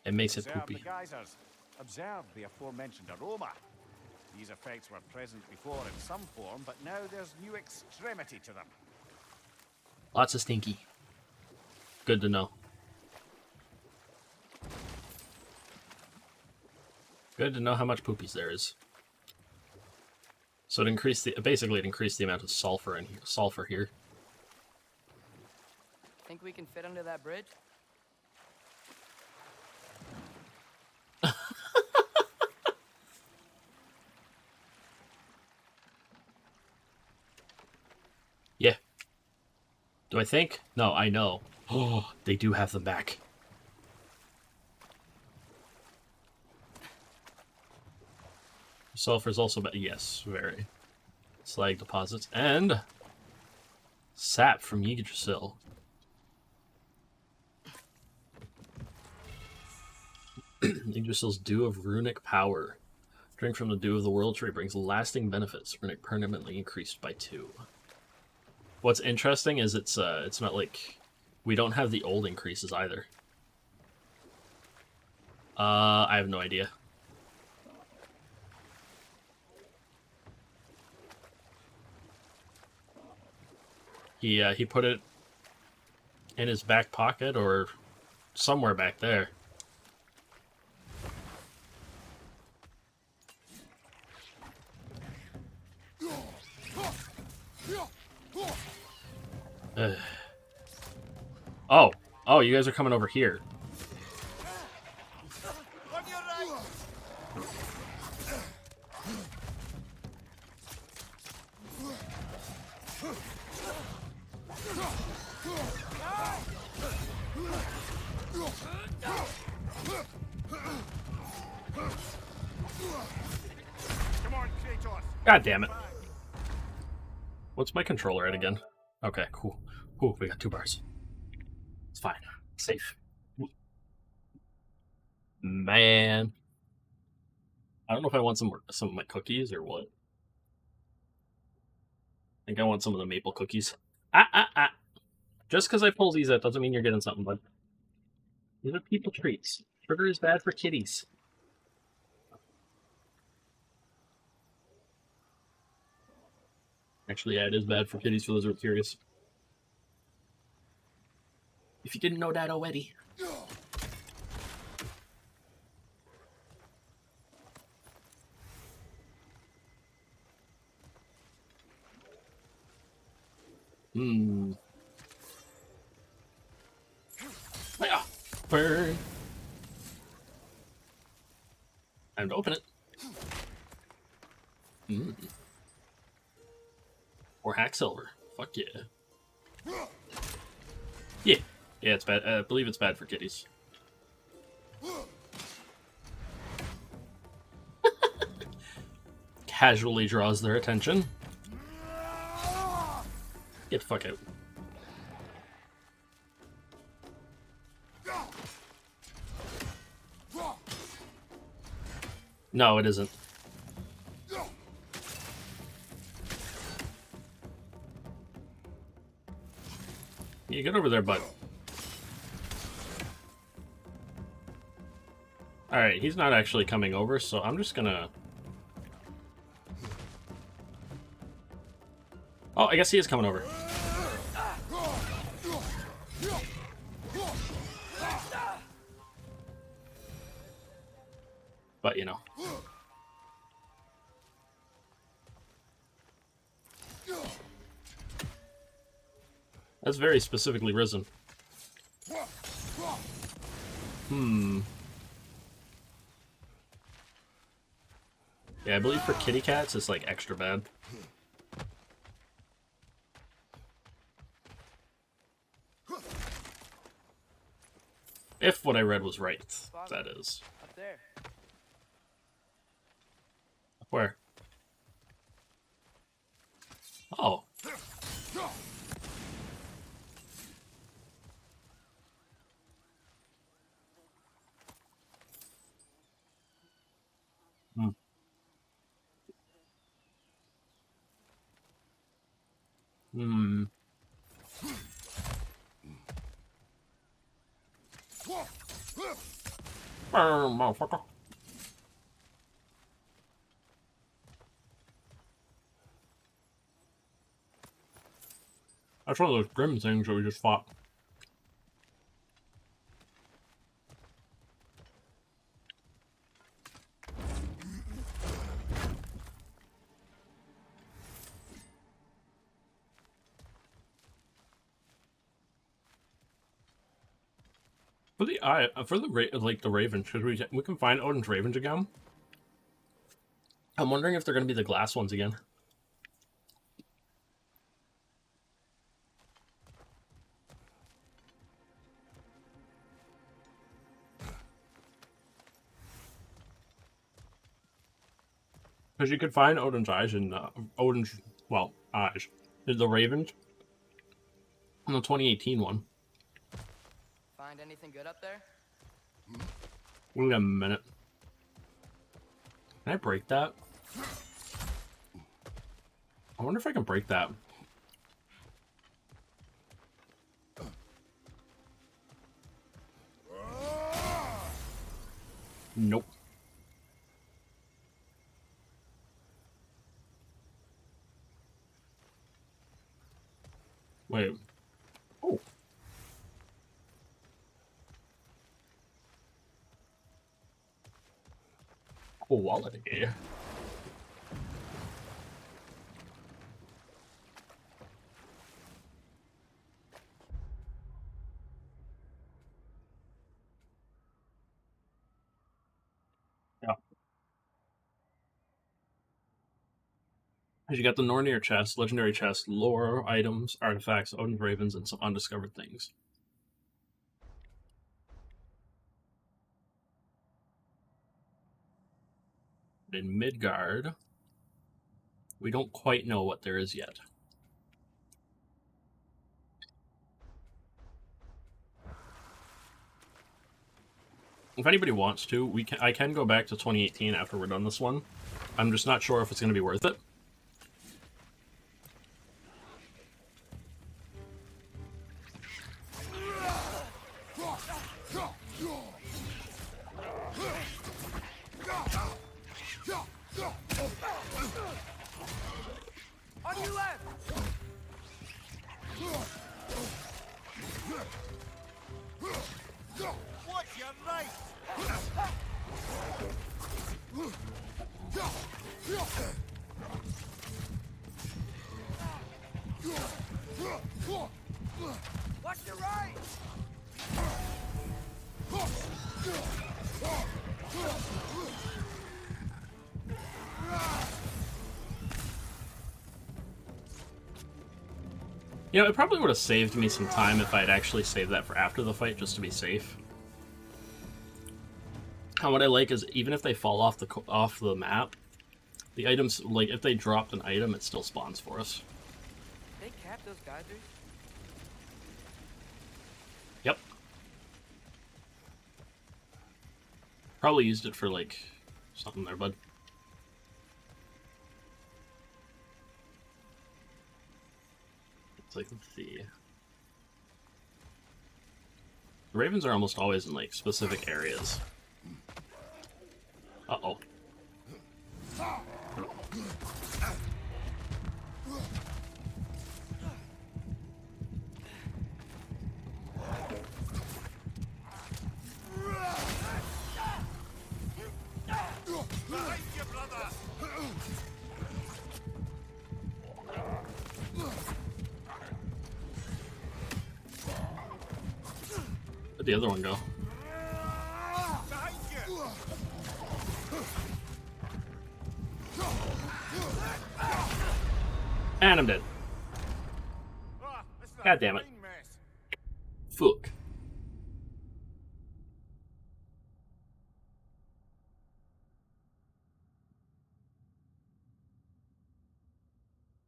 S1: It makes it
S11: Observe
S1: poopy.
S11: the geysers. Observe the aforementioned aroma. These effects were present before in some form, but now there's new extremity to them.
S1: Lots of stinky. Good to know. Good to know how much poopies there is. So it increased the basically it increased the amount of sulfur in here. Sulfur here.
S6: Think we can fit under that bridge?
S1: Yeah. Do I think? No, I know. Oh, they do have them back. Sulfur is also better. Yes, very. Slag deposits and sap from Yggdrasil. Yggdrasil's Dew of Runic Power. Drink from the Dew of the World Tree brings lasting benefits. Runic permanently increased by 2. What's interesting is it's not like we don't have the old increases either. I have no idea. He put it in his back pocket or somewhere back there. Oh, you guys are coming over here. God damn it. What's my controller at again? Okay, cool. Cool, we got 2 bars. It's fine. Safe. Man. I don't know if I want some of my cookies or what. I think I want some of the maple cookies. Just because I pull these out doesn't mean you're getting something, bud. These are people treats. Sugar is bad for kitties. Actually, yeah, it is bad for kitties, for those who are curious. If you didn't know that already. Burn. Time to open it. Or hack silver. Fuck yeah. Yeah. Yeah, it's bad. I believe it's bad for kitties. Casually draws their attention. Get the fuck out. No, it isn't. You get over there, bud. Alright, he's not actually coming over, so I'm just gonna... Oh, I guess he is coming over. But, you know. That's very specifically risen. Yeah, I believe for kitty cats, it's like extra bad. If what I read was right, that is.
S6: Up there.
S1: Where? Oh. Hmm. Hmm. Motherfucker. That's one of those grim things that we just fought. For the ravens, because we can find Odin's ravens again. I'm wondering if they're going to be the glass ones again. Because you could find Odin's eyes and eyes, the ravens, in the 2018 one.
S6: Find anything good up there?
S1: Wait a minute. Can I break that? I wonder if I can break that. Nope. Wait. Oh. Quality. Yeah. You got the Nornir chest, legendary chest, lore, items, artifacts, Odin's ravens, and some undiscovered things. In Midgard, we don't quite know what there is yet. If anybody wants to, I can go back to 2018 after we're done this one. I'm just not sure if it's going to be worth it.
S11: On your left! Watch your right! Watch your right!
S1: You know, it probably would have saved me some time if I had actually saved that for after the fight, just to be safe. And what I like is, even if they fall off the map, the items, like, if they dropped an item, it still spawns for us.
S6: They cap those geysers?
S1: Yep. Probably used it for, like, something there, bud. Let's see. The ravens are almost always in, like, specific areas. Uh-oh. Where'd the other one go? And I'm dead. God damn it. Fuck.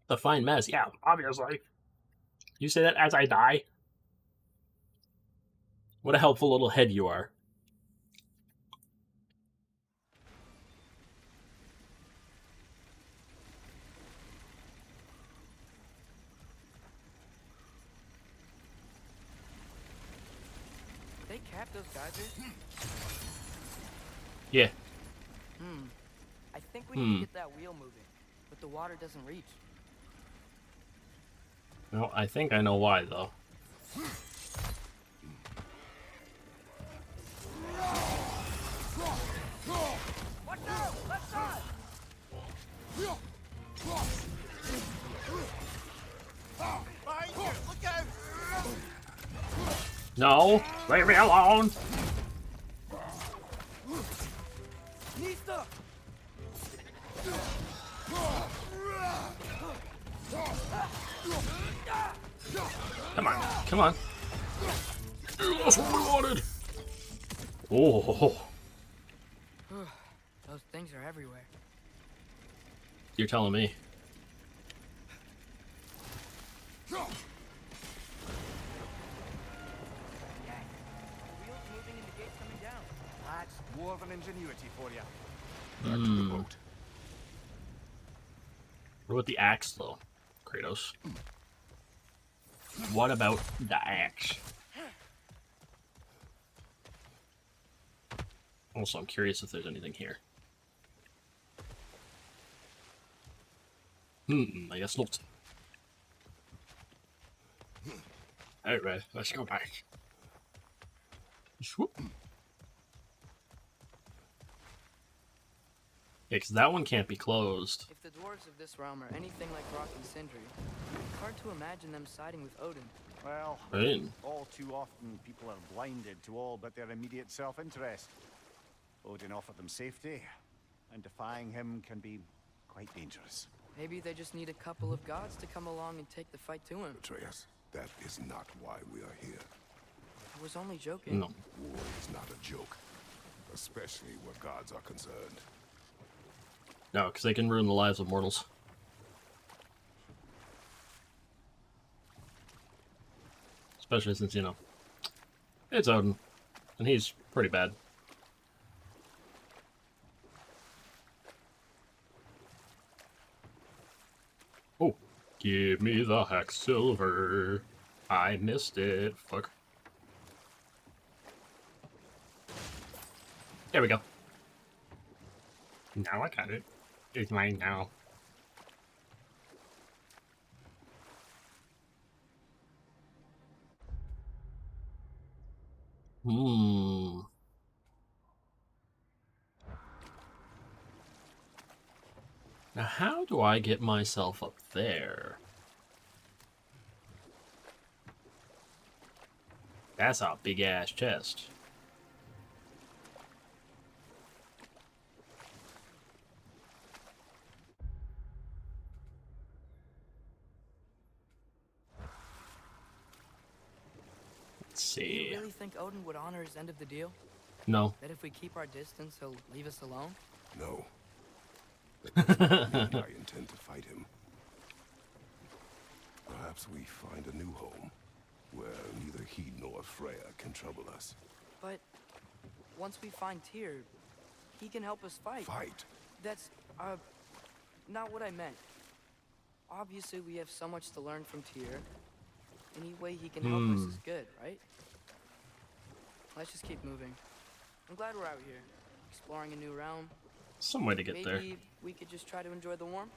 S1: The fine mess. Yeah,
S8: Obviously.
S1: you say that as I die. What a helpful little head you are.
S6: They capped those geysers?
S1: Yeah.
S6: I think we need to get that wheel moving, but the water doesn't reach.
S1: Well, I think I know why, though.
S6: Watch out! Left side!
S11: Behind you! Look out!
S1: No!
S8: Leave me alone!
S6: Nista!
S1: Come on, come on. That's what we wanted! Oh,
S6: Those things are everywhere.
S1: you're telling me.
S6: Wheels moving and the gates coming down.
S11: That's dwarven ingenuity for you.
S2: Back to the boat.
S1: What about the axe, though, Kratos? What about the axe? Also, I'm curious if there's anything here. I guess not. Alright, let's go back. Swoop. Yeah, because that one can't be closed.
S6: If the dwarves of this realm are anything like Rock and Sindri, it's hard to imagine them siding with Odin.
S11: Well,
S1: Right.
S11: all too often people are blinded to all but their immediate self-interest. Odin offered them safety, and defying him can be quite dangerous.
S6: Maybe they just need a couple of gods to come along and take the fight to him.
S2: Atreus, that is not why we are here.
S6: I was only joking.
S1: No.
S2: War is not a joke, especially where gods are concerned.
S1: No, because they can ruin the lives of mortals. Especially since, you know, it's Odin, and he's pretty bad. Oh, give me the hack silver. I missed it. Fuck. There we go. Now I got it. It's mine now. Now, how do I get myself up there? That's a big-ass chest. Let's see.
S6: Do you really think Odin would honor his end of the deal?
S1: No.
S6: That if we keep our distance, he'll leave us alone?
S2: No. That doesn't mean I intend to fight him. Perhaps we find a new home, where neither he nor Freya can trouble us.
S6: But once we find Tyr, he can help us fight.
S2: Fight?
S6: That's, not what I meant. Obviously, we have so much to learn from Tyr. Any way he can help us is good, right? Let's just keep moving. I'm glad we're out here, exploring a new realm.
S1: Some way to get there.
S6: Maybe we could just try to enjoy the warmth?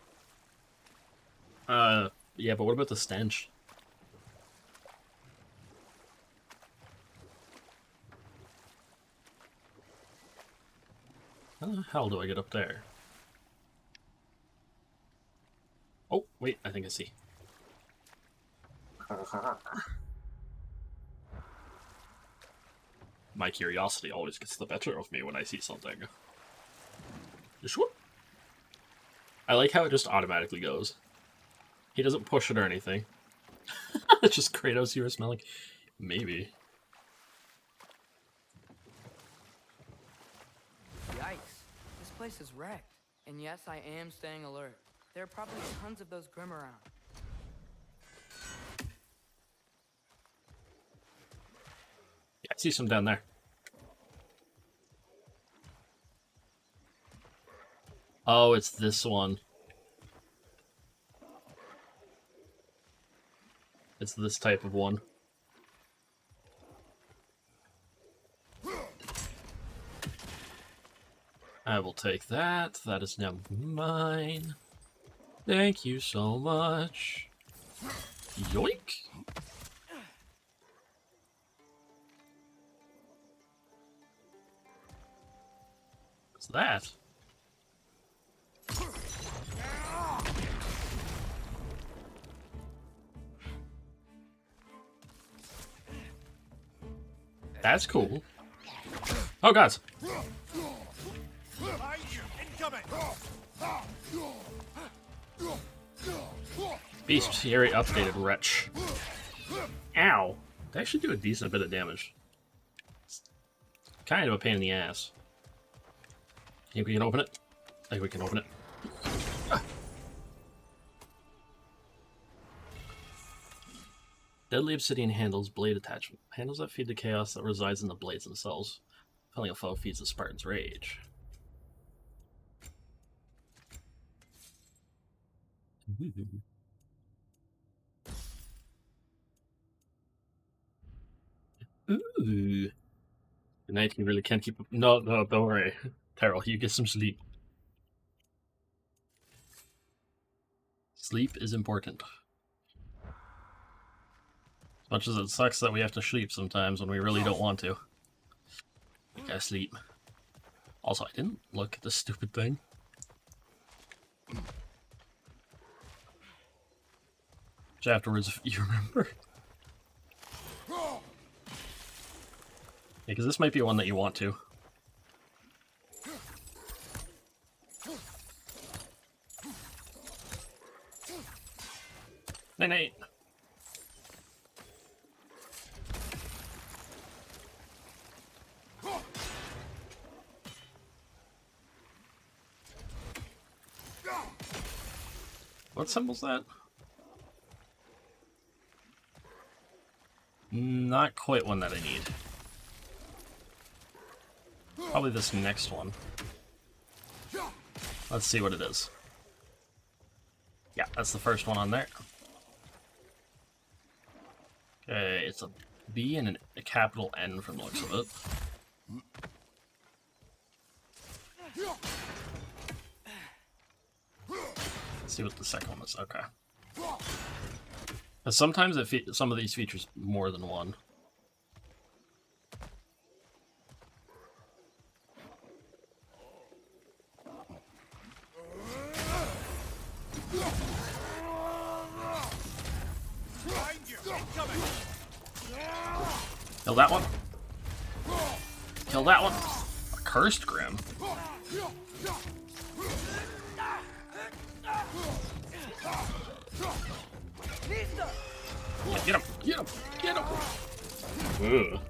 S1: Yeah, but what about the stench? How the hell do I get up there? Oh, wait, I think I see. My curiosity always gets the better of me when I see something. Just whoop. I like how it just automatically goes. He doesn't push it or anything. It's just Kratos you were smelling. Maybe.
S6: Yikes. This place is wrecked. And yes, I am staying alert. There are probably tons of those Grim around.
S1: Yeah, I see some down there. Oh, it's this one. It's this type of one. I will take that. That is now mine. Thank you so much. Yoink! What's that? That's cool. Oh, God. Beast Fury updated, wretch. Ow. They actually do a decent bit of damage. It's kind of a pain in the ass. Think we can open it? I think we can open it. Deadly Obsidian handles blade attachment. Handles that feed the chaos that resides in the blades themselves. Felling a foe feeds the Spartan's rage. Ooh. Good night, you really can't keep up. No, don't worry. Terrell, you get some sleep. Sleep is important. As much as it sucks that we have to sleep sometimes when we really don't want to. We gotta sleep. Also, I didn't look at this stupid thing. Which afterwards, if you remember. Yeah, because this might be one that you want to. Night-night. What symbol's that? Not quite one that I need. Probably this next one. Let's see what it is. Yeah, that's the first one on there. Okay, it's a B and a capital N from the looks of it. Let's see what the second one is. Okay. But sometimes some of these features more than one. Kill that one. Kill that one. A cursed Grim. Yeah, get him! Get him! Get him! Ugh.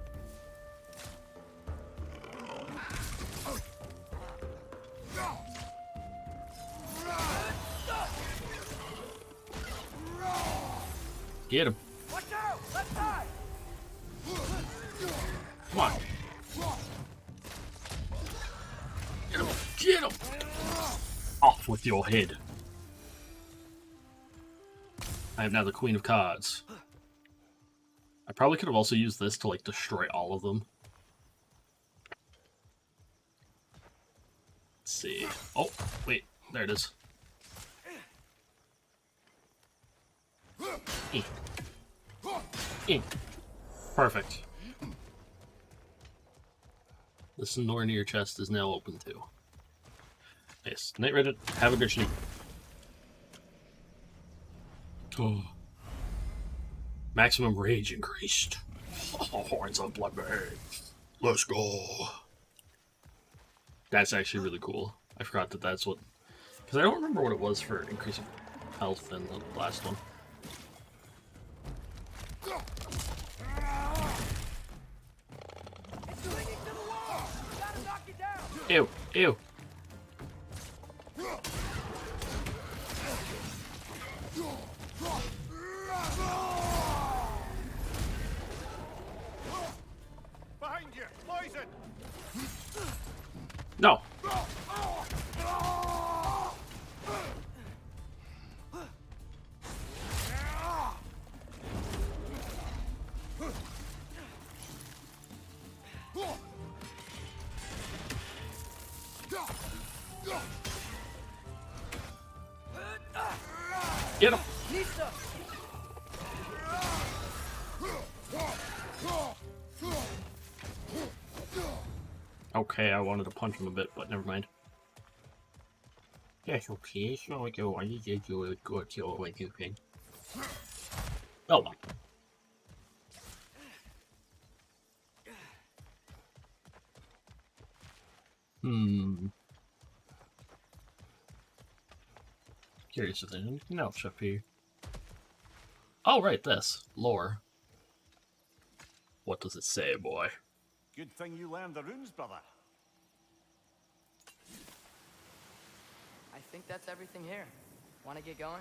S1: Get him! Come on! Get him! Get him! Off with your head! I am now the Queen of Cards. I probably could have also used this to, like, destroy all of them. Let's see. Oh, wait. There it is. Perfect. This Nornir chest is now open too. Nice. Night Reddit, have a good sleep. Oh. Maximum rage increased. Oh, horns of Bloodbane. Let's go. That's actually really cool. I forgot that that's what... Because I don't remember what it was for increasing health in the last one. Ew, ew.
S11: poison.
S1: No. Get him. Okay, I wanted to punch him a bit, but never mind. That's okay. So I wanted to do a good kill with you can. Oh my. Curious if there's anything else up here. Oh, right, this. Lore. What does it say, boy?
S11: Good thing you learned the runes, brother.
S6: I think that's everything here. Want to get going?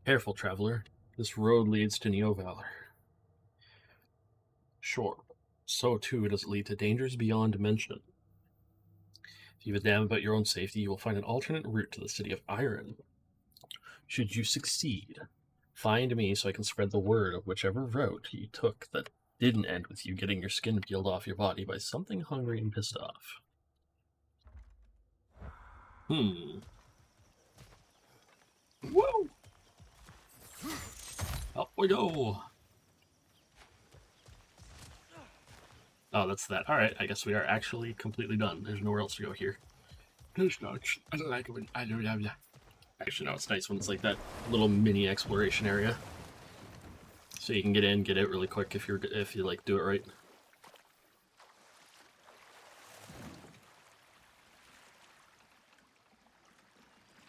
S1: Careful, traveler. This road leads to Neo Valor. Sure. So too does it lead to dangers beyond mention. If you have a damn about your own safety, you will find an alternate route to the City of Iron. Should you succeed, find me so I can spread the word of whichever route you took that didn't end with you getting your skin peeled off your body by something hungry and pissed off. Whoa! Up we go! Oh, that's that. Alright, I guess we are actually completely done. There's nowhere else to go here. There's not. I don't like it when I don't have that. Actually, no, it's nice when it's like that little mini exploration area. So you can get in, get out really quick if you like do it right.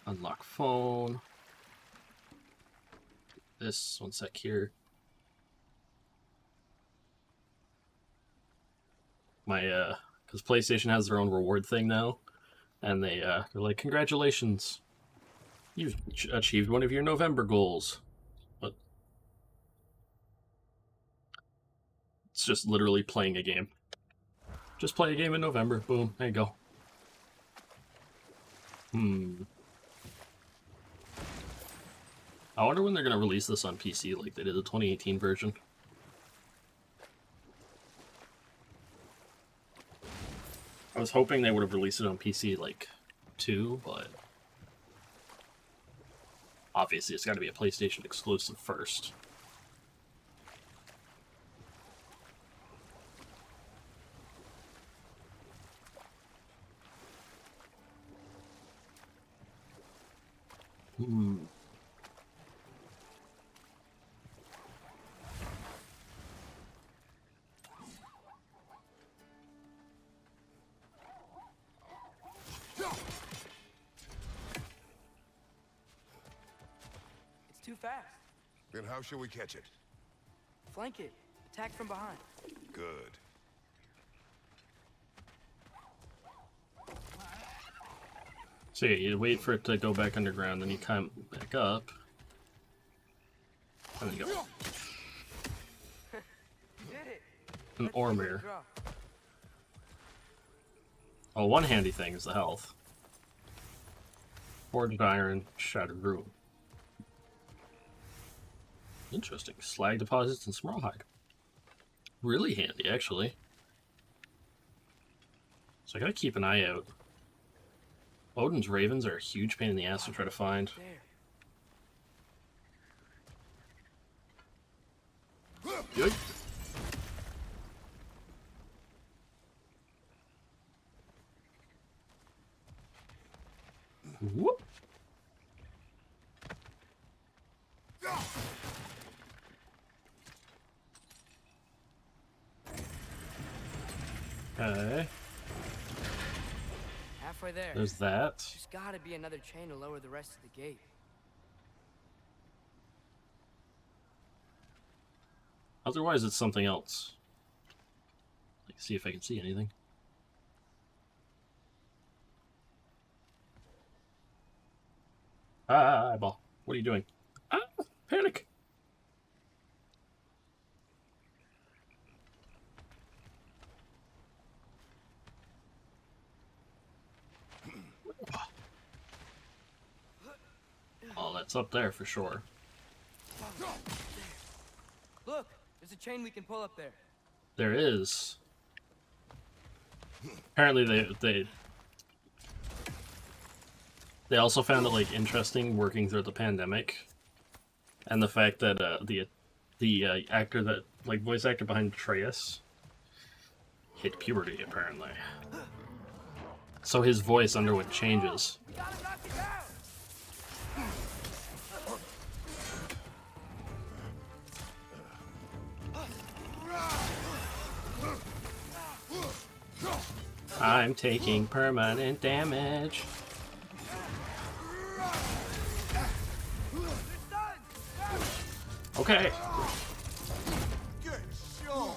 S1: Unlock phone. This one sec here. My because PlayStation has their own reward thing now, and they're like, congratulations, you've achieved one of your November goals. But it's just literally playing a game. Just play a game in November. Boom. There you go. I wonder when they're going to release this on PC like they did the 2018 version. I was hoping they would have released it on PC like 2, but obviously it's got to be a PlayStation exclusive first.
S6: It's too fast.
S2: Then how shall we catch it?
S6: Flank it. Attack from behind.
S2: Good.
S1: So yeah, you wait for it to go back underground, then you climb back up. And then you go. An ore mirror. Oh, one handy thing is the health. Forged iron, shattered room. Interesting. Slag deposits and Smarlhide. Really handy, actually. So I gotta keep an eye out. Odin's ravens are a huge pain in the ass to try to find. Good. Whoop. Okay.
S6: Halfway there.
S1: There's that.
S6: There's gotta be another chain to lower the rest of the gate.
S1: Otherwise, it's something else. Like, see if I can see anything. Ah, eyeball. What are you doing? Ah, panic. it's up there for sure.
S6: Look, there's a chain we can pull up there.
S1: There is. Apparently they also found it like interesting working through the pandemic, and the fact that the actor that like voice actor behind Atreus hit puberty apparently, so his voice underwent changes. I'm taking permanent damage. Okay.
S11: Good show.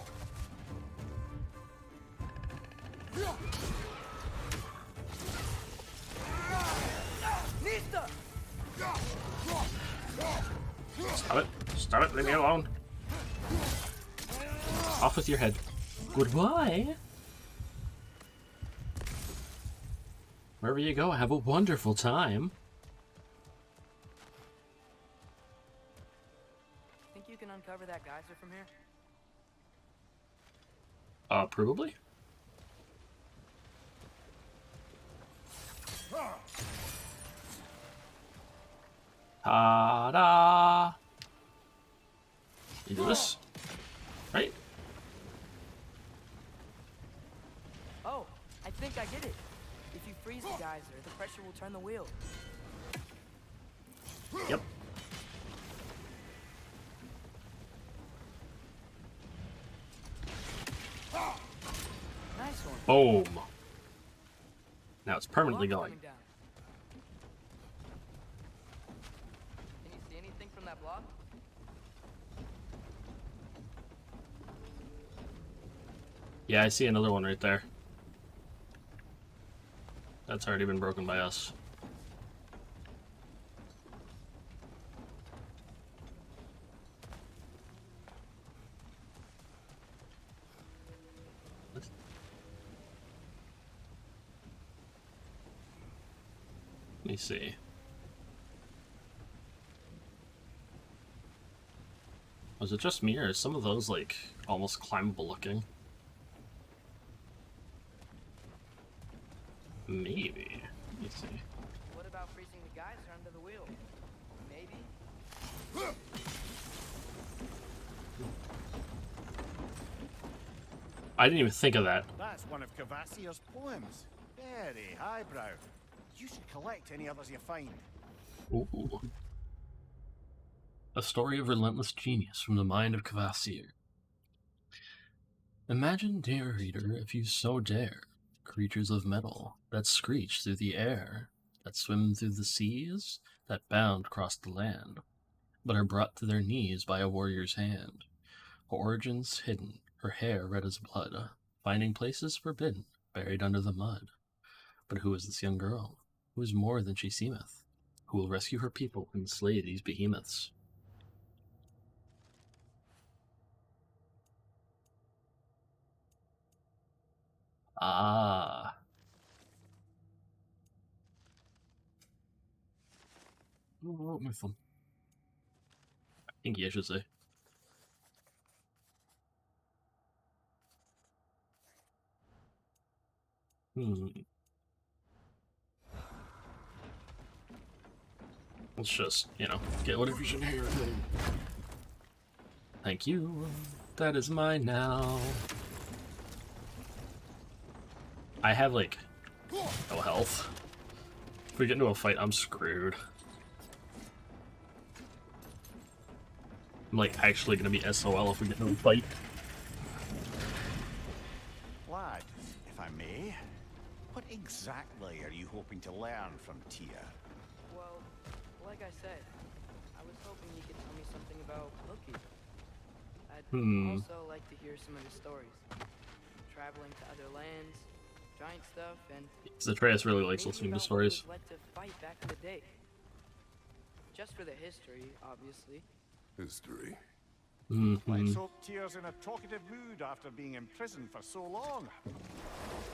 S1: Stop it. Stop it. Leave me alone. Off with your head. Goodbye. Wherever you go, have a wonderful time.
S6: Think you can uncover that geyser from here?
S1: Probably. Ta-da! You do this? Right?
S6: Oh, I think I get it. If you freeze the geyser, the pressure will turn the wheel.
S1: Yep.
S6: Nice one.
S1: Boom. Now it's permanently
S6: Block
S1: going.
S6: coming down. Can you see anything from that block?
S1: Yeah, I see another one right there. That's already been broken by us. Let me see. Was it just me, or is some of those like almost climbable looking? Maybe. Let me see.
S6: What about freezing the geyser under the wheel? Maybe.
S1: I didn't even think of that.
S11: That's one of Cavassier's poems. Very highbrow. You should collect any others you find.
S1: Ooh. A story of relentless genius from the mind of Cavassier. Imagine, dear reader, if you so dare, creatures of metal that screech through the air, that swim through the seas, that bound across the land, but are brought to their knees by a warrior's hand. Her origins hidden, her hair red as blood, finding places forbidden, buried under the mud. But who is this young girl? Who is more than she seemeth? Who will rescue her people and slay these behemoths? Ah. Oh, my phone. Pinky, I should say. Let's just, you know, get whatever you should hear. Thank you. That is mine now. I have, like, no health. If we get into a fight, I'm screwed. I'm, like, actually gonna be SOL if we get into a fight.
S11: Lad, if I may, what exactly are you hoping to learn from Tia?
S6: Well, like I said, I was hoping you could tell me something about Loki. I'd also like to hear some of his stories. Traveling to other lands, giant stuff, and
S1: Atreus really likes listening to stories.
S6: What it was like to fight back in the day. Just for the history, obviously.
S2: History.
S11: Let's hope Tyr's in a talkative mood after being imprisoned for so long.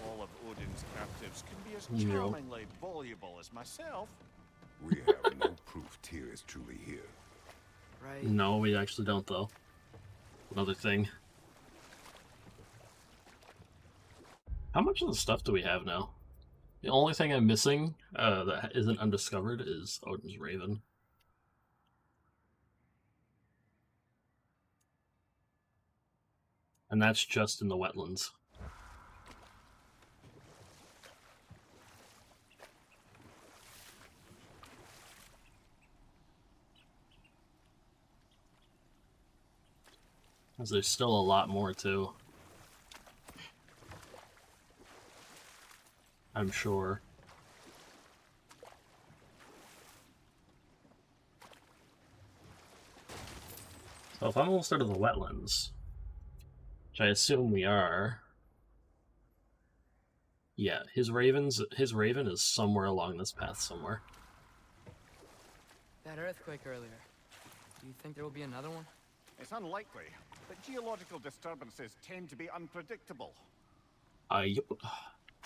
S11: All of Odin's captives can be as charmingly voluble as myself.
S2: We have no proof Tyr is truly here.
S6: Right.
S1: No, we actually don't, though. Another thing. How much of the stuff do we have now? The only thing I'm missing that isn't undiscovered is Odin's Raven. And that's just in the wetlands. Because there's still a lot more, too. I'm sure. So if I'm almost out of the wetlands, which I assume we are, yeah, his raven is somewhere along this path somewhere.
S6: That earthquake earlier. Do you think there will be another one?
S11: It's unlikely, but geological disturbances tend to be unpredictable.
S1: Yep.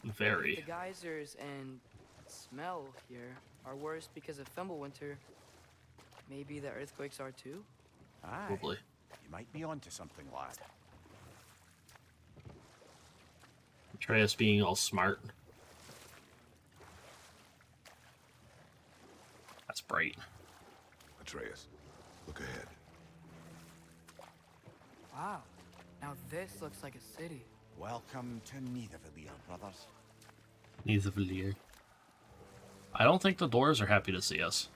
S1: Very.
S6: The geysers and smell here are worse because of Fimbulwinter. Maybe the earthquakes are too?
S5: Aye.
S1: Probably.
S5: You might be onto something, lad.
S1: Atreus being all smart. That's bright.
S2: Atreus, look ahead.
S6: Wow. Now this looks like a city.
S5: Welcome to Nidavellir, brothers.
S1: Nidavellir. I don't think the dwarves are happy to see us.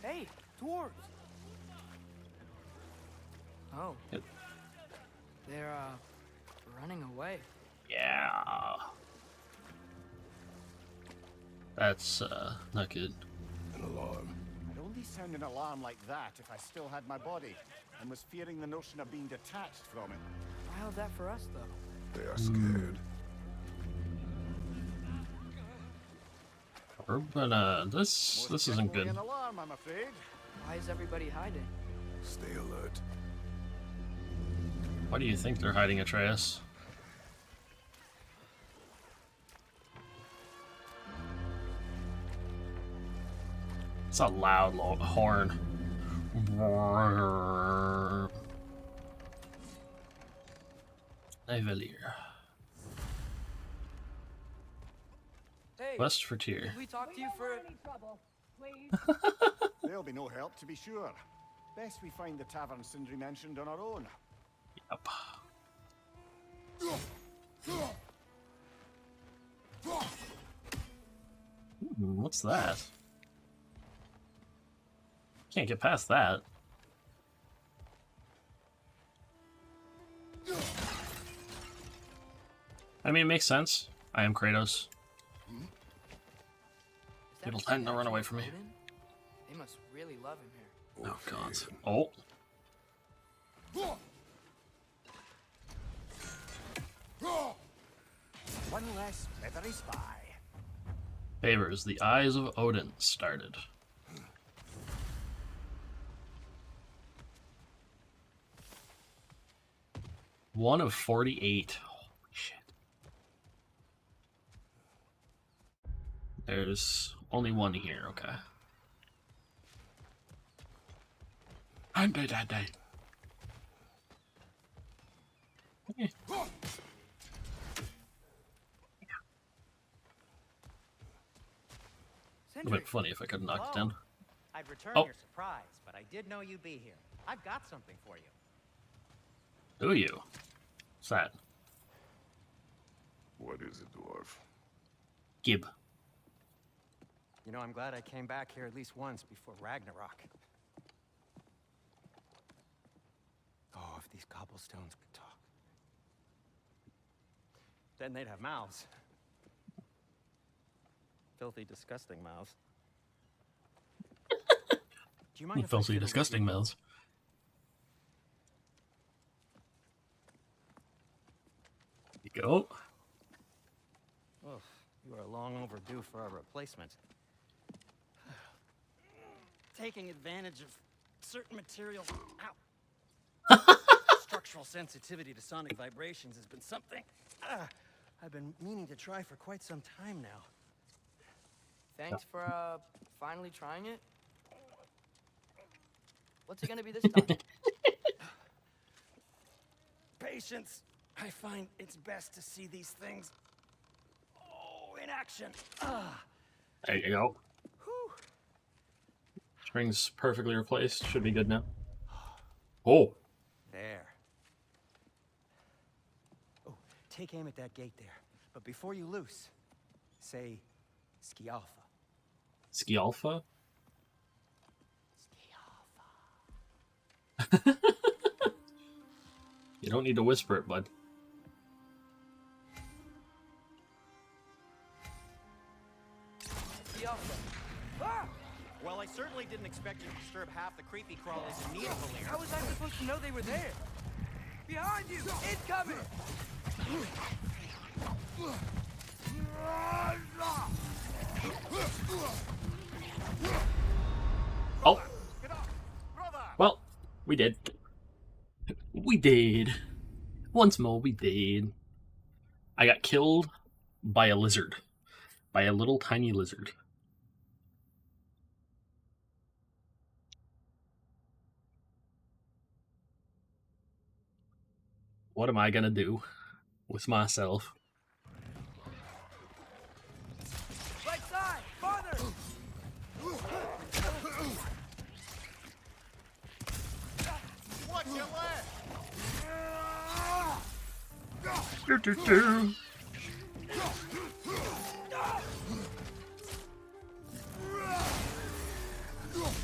S6: Hey, dwarves! Oh.
S1: Yep.
S6: They're, running away.
S1: Yeah. That's, not good.
S2: An alarm.
S11: I'd only sound an alarm like that if I still had my body, and was fearing the notion of being detached from it.
S6: Why held that for us, though?
S2: They are scared.
S1: But, this isn't good.
S11: An alarm, I'm afraid.
S6: Why is everybody hiding?
S2: Stay alert.
S1: Why do you think they're hiding, Atreus? It's a loud horn. Nidavellir.
S6: Hey,
S1: West for Tyr.
S6: did we talk to you for
S3: Any trouble, please?
S11: There'll be no help, to be sure. Best we find the tavern Sindri mentioned on our own.
S1: Yep. What's that? Can't get past that. I mean, it makes sense. I am Kratos. People tend to run away from me.
S6: They must really love him here.
S1: Oh, God. Oh.
S5: One less feathery spy.
S1: Favors, the Eyes of Odin started. One of 48. Holy shit. There's only one here, okay. I'm dead. Okay. Would have been funny if I could have knocked it down.
S12: I'd return
S1: Oh.
S12: your surprise, but I did know you'd be here. I've got something for you.
S1: Do you? What's that?
S2: What is it, dwarf?
S1: Gib.
S12: You know, I'm glad I came back here at least once before Ragnarok. Oh, if these cobblestones could talk. Then they'd have mouths. Filthy, disgusting mouths. Do you mind if I
S1: Filthy,
S12: sit over
S1: disgusting
S12: here?
S1: mouths. There you go.
S12: Oh, you are long overdue for a replacement. Taking advantage of certain materials. Ow. Structural sensitivity to sonic vibrations has been something I've been meaning to try for quite some time now.
S6: Thanks for finally trying it. What's it gonna be this time?
S9: Patience. I find it's best to see these things in action.
S1: There you go.
S9: Whew.
S1: Spring's perfectly replaced. Should be good now. Oh.
S12: There. Oh, take aim at that gate there. But before you loose, say Ski Alpha.
S1: Ski Alpha?
S12: Ski Alpha.
S1: You don't need to whisper it, bud.
S6: Ski Alpha.
S12: Well, I certainly didn't expect you to disturb half the creepy crawlies in Nidavellir.
S6: How was I supposed to know they were there? Behind you! Incoming!
S1: Oh. Well, we did. We did. Once more, we did. I got killed by a lizard. By a little tiny lizard. What am I gonna do with myself?
S6: Right side! Farther!
S11: Watch your left!
S1: Do-do-do.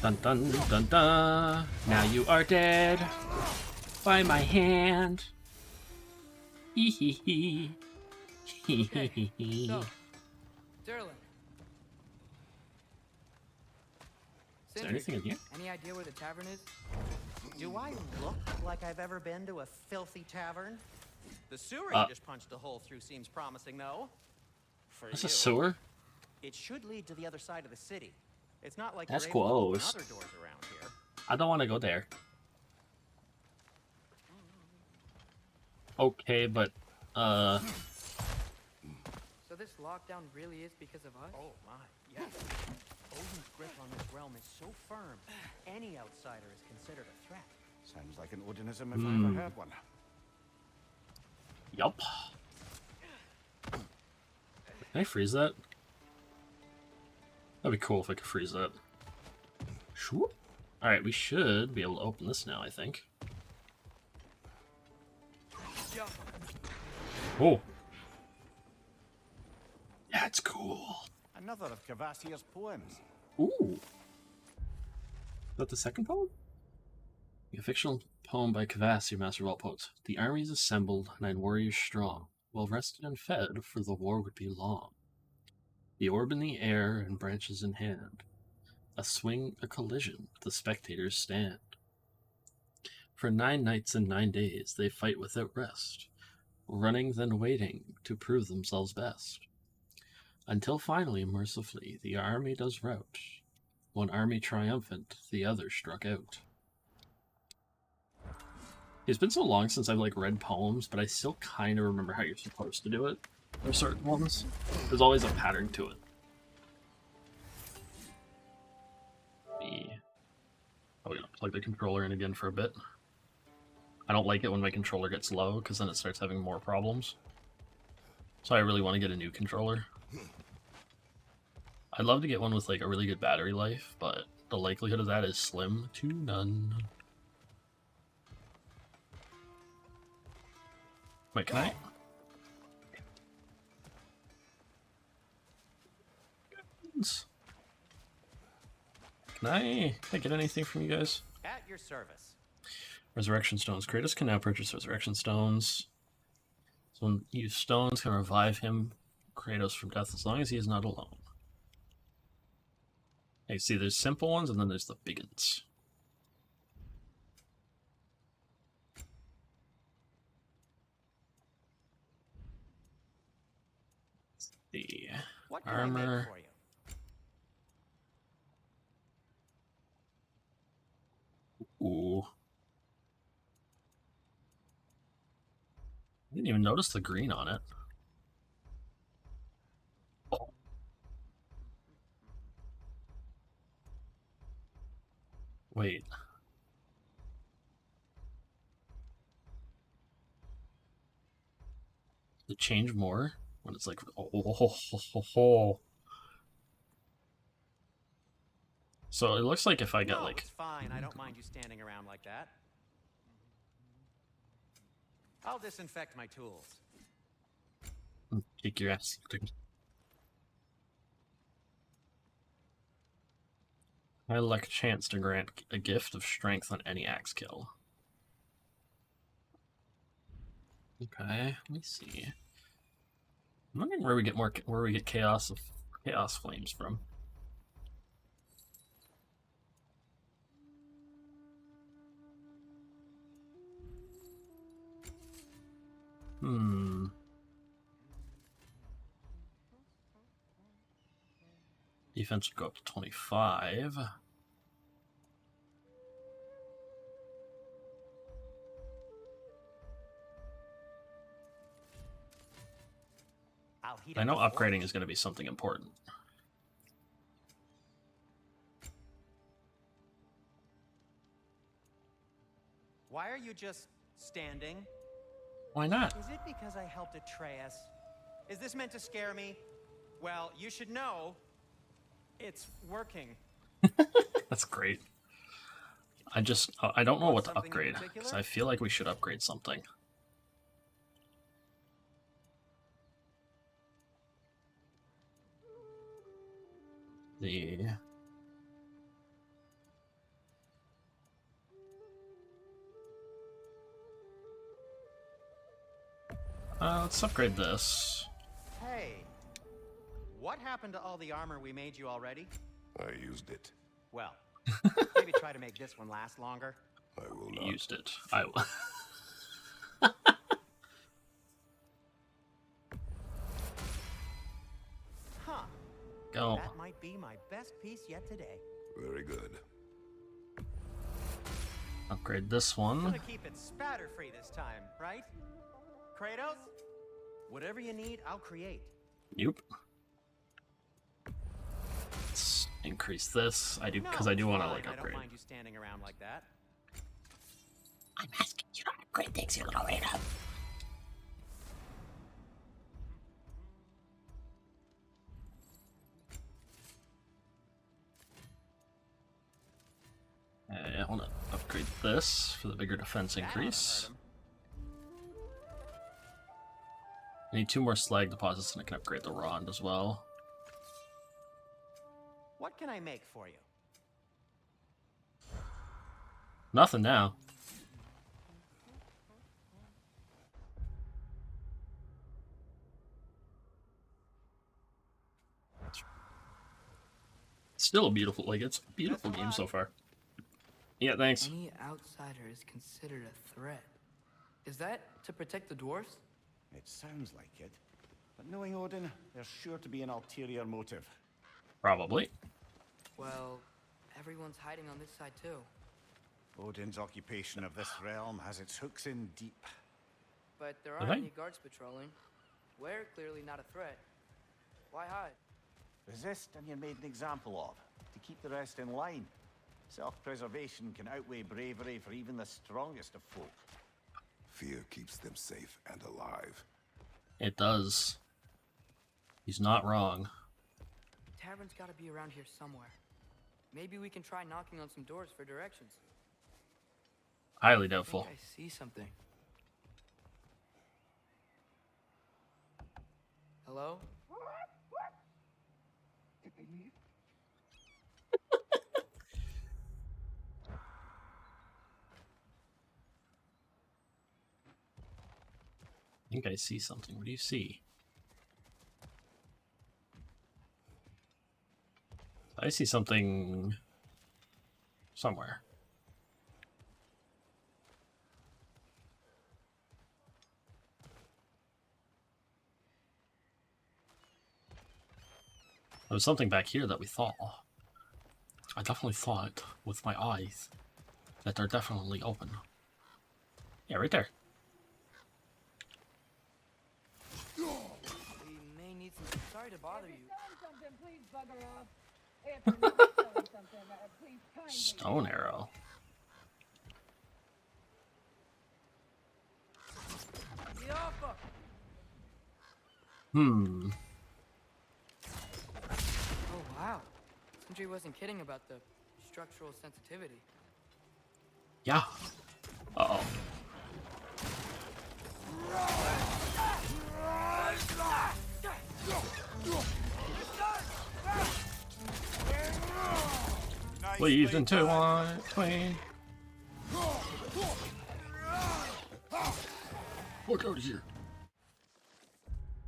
S1: Dun dun dun dun. Now you are dead by my hand. Hee hee hee. Hee hee hee.
S6: So, Sterling.
S1: Is there anything in here?
S6: Any idea where the tavern is?
S12: Do I look like I've ever been to a filthy tavern? The sewer
S1: Uh.
S12: you just punched a hole through seems promising, though. For
S1: That's
S12: you.
S1: a sewer?
S12: It should lead to the other side of the city. It's not like
S1: That's
S12: you're able to open
S1: close.
S12: other doors around here.
S1: I don't want to go there. Okay, but,
S6: So this lockdown really is because of us?
S12: Oh my, yes. Odin's grip on this realm is so firm, any outsider is considered a threat.
S11: Sounds like an Odinism if I ever had one.
S1: yup. Can I freeze that? That'd be cool if I could freeze that. Sure. Alright, we should be able to open this now, I think. Oh. That's cool.
S11: Another of Kvasir's poems.
S1: Ooh. Is that the second poem? A fictional poem by Kvasir, master of all poets. The armies assembled, 9 warriors strong, well rested and fed, for the war would be long. The orb in the air and branches in hand. A swing, a collision, the spectators stand. For 9 nights and 9 days they fight without rest, running then waiting to prove themselves best. Until finally, mercifully, the army does rout. One army triumphant, the other struck out. It's been so long since I've read poems, but I still kind of remember how you're supposed to do it. There's certain ones. There's always a pattern to it. Oh, we're gonna plug the controller in again for a bit. I don't like it when my controller gets low, because then it starts having more problems. So I really want to get a new controller. I'd love to get one with a really good battery life, but the likelihood of that is slim to none. Wait, can I? Can I get anything from you guys?
S12: At your service.
S1: Resurrection stones. Kratos can now purchase resurrection stones. Someone use stones can revive him, Kratos, from death as long as he is not alone. Hey, see, there's simple ones and then there's the big ones. The
S12: What can I make
S1: armor.
S12: for you?
S1: Ooh. I didn't even notice the green on it. Oh. Wait. Does it change more when it's like, oh. So it looks like if I get like...
S12: It's fine. I don't mind you standing around like that. I'll disinfect my tools.
S1: Kick your ass. I elect chance to grant a gift of strength on any axe kill. Okay, let me see. I'm wondering where we get chaos flames from. Defense will go up to 25. I know upgrading is going to be something important.
S12: Why are you just standing?
S1: Why not?
S12: Is it because I helped Atreus? Is this meant to scare me? Well, you should know it's working.
S1: That's great. I don't know what to upgrade, because I feel like we should upgrade something. Let's upgrade this.
S12: Hey, what happened to all the armor we made you already?
S2: I used it.
S12: Well, maybe try to make this one last longer.
S2: I will not.
S1: Used it. I will.
S12: Huh.
S1: Go.
S12: That might be my best piece yet today.
S2: Very good.
S1: Upgrade this one.
S12: Gonna keep it spatter-free this time, right? Kratos? Whatever you need, I'll create.
S1: Nope. Let's increase this. I do because I do want to like upgrade.
S12: I don't mind you standing around like that.
S1: I'm asking you to upgrade things, you little weirdo. I want to upgrade this for the bigger defense increase. I need 2 more slag deposits, and I can upgrade the Rond as well.
S12: What can I make for you?
S1: Nothing now. Still a beautiful, like, it's a beautiful game so far. Yeah, thanks.
S6: Any outsider is considered a threat. Is that to protect the dwarfs?
S5: It sounds like it. But knowing Odin, there's sure to be an ulterior motive.
S1: Probably.
S6: Well, everyone's hiding on this side too.
S5: Odin's occupation of this realm has its hooks in deep.
S6: But there aren't any guards patrolling. We're clearly not a threat. Why hide?
S5: Resist and you're made an example of, to keep the rest in line. Self-preservation can outweigh bravery for even the strongest of folk.
S2: Fear keeps them safe and alive.
S1: It does. He's not wrong.
S6: The tavern's gotta be around here somewhere. Maybe we can try knocking on some doors for directions.
S1: Highly doubtful.
S6: I think I see something. Hello?
S1: I think I see something. What do you see? I see something somewhere. There was something back here that we thought. I definitely thought with my eyes that they're definitely open. Yeah, right there.
S6: We may need some. Sorry to bother you.
S7: Please bugger off.
S1: Stone arrow. Hmm.
S6: Oh, wow. Sindri wasn't kidding about the structural sensitivity.
S1: Yeah. Uh-oh. Weaved into one twain. Look out here.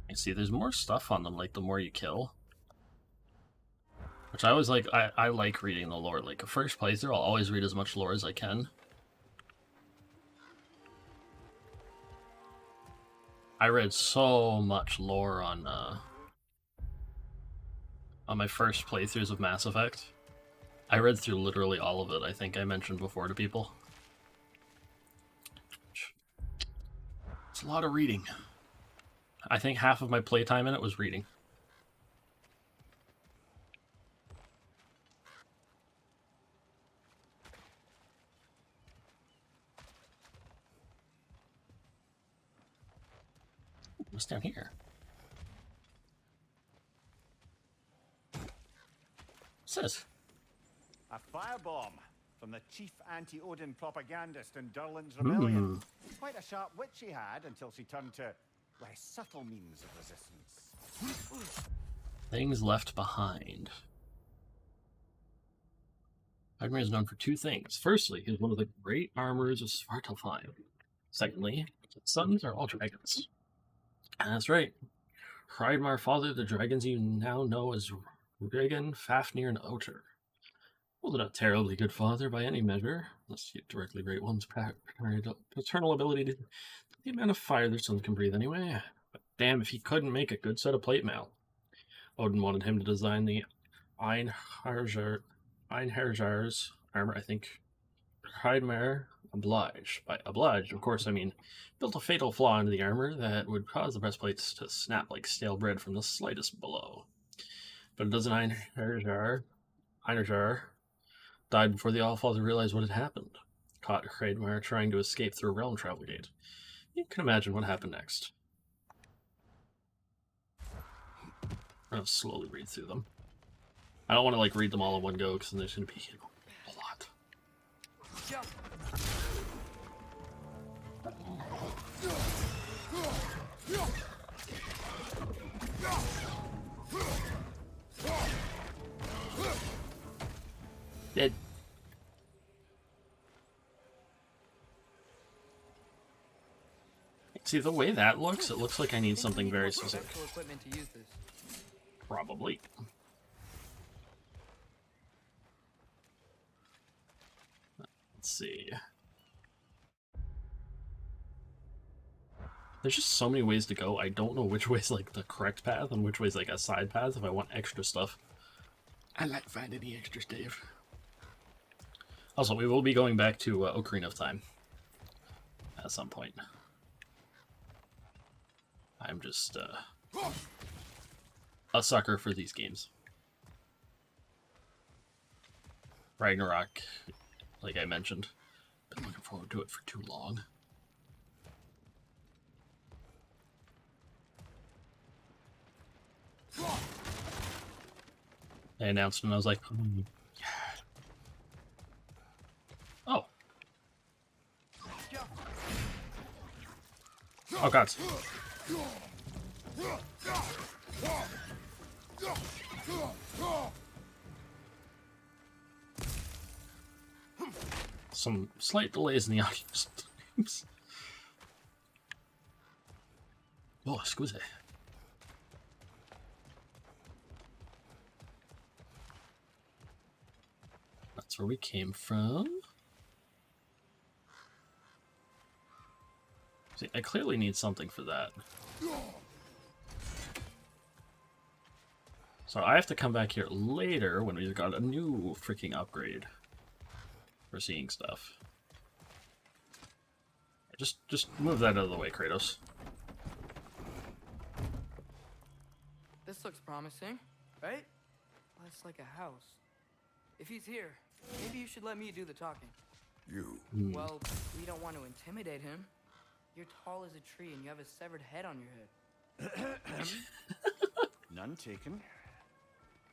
S1: You see, there's more stuff on them, like, the more you kill. Which I always like, I like reading the lore. Like, a first playthrough, I'll always read as much lore as I can. I read so much lore on my first playthroughs of Mass Effect. I read through literally all of it, I think I mentioned before to people. It's a lot of reading. I think half of my playtime in it was reading. What's down here? What's this?
S11: A firebomb from the chief anti-Odin propagandist in Durlin's rebellion. Quite a sharp wit she had until she turned to less subtle means of resistance.
S1: Things left behind. Ragnarok is known for two things. Firstly, he is one of the great armorers of Svartalfheim. Secondly, his sons are all dragons. And that's right. Hreidmar fathered the dragons you now know as Regin, Fafnir, and Otter. Was not a terribly good father by any measure, unless you directly rate one's paternal ability to the amount of fire their sons can breathe anyway. But damn if he couldn't make a good set of plate mail. Odin wanted him to design the Einherjar's armor, I think. Hreidmar obliged. By obliged, of course, I mean built a fatal flaw into the armor that would cause the breastplates to snap like stale bread from the slightest blow. But it doesn't Einherjar died before the Allfather realized what had happened. Caught Hreidmar trying to escape through a realm travel gate. You can imagine what happened next. I'll slowly read through them. I don't want to like read them all in one go because there's going to be a lot. Dead. See, the way that looks, it looks like I need something very specific. Probably. Let's see. There's just so many ways to go. I don't know which way's like the correct path and which way's like a side path if I want extra stuff. I like finding the extra stuff. Also, we will be going back to Ocarina of Time at some point. I'm just a sucker for these games. Ragnarok, like I mentioned, been looking forward to it for too long. They announced it and I was like, yeah. Oh. Oh god. Some slight delays in the audio streams. Oh, scusi. That's where we came from. See, I clearly need something for that. So I have to come back here later when we've got a new freaking upgrade for seeing stuff. Just move that out of the way, Kratos.
S6: This looks promising, right? Well, it's like a house. If he's here, maybe you should let me do the talking.
S2: You?
S6: Well, we don't want to intimidate him. You're tall as a tree and you have a severed head on your head.
S11: None taken.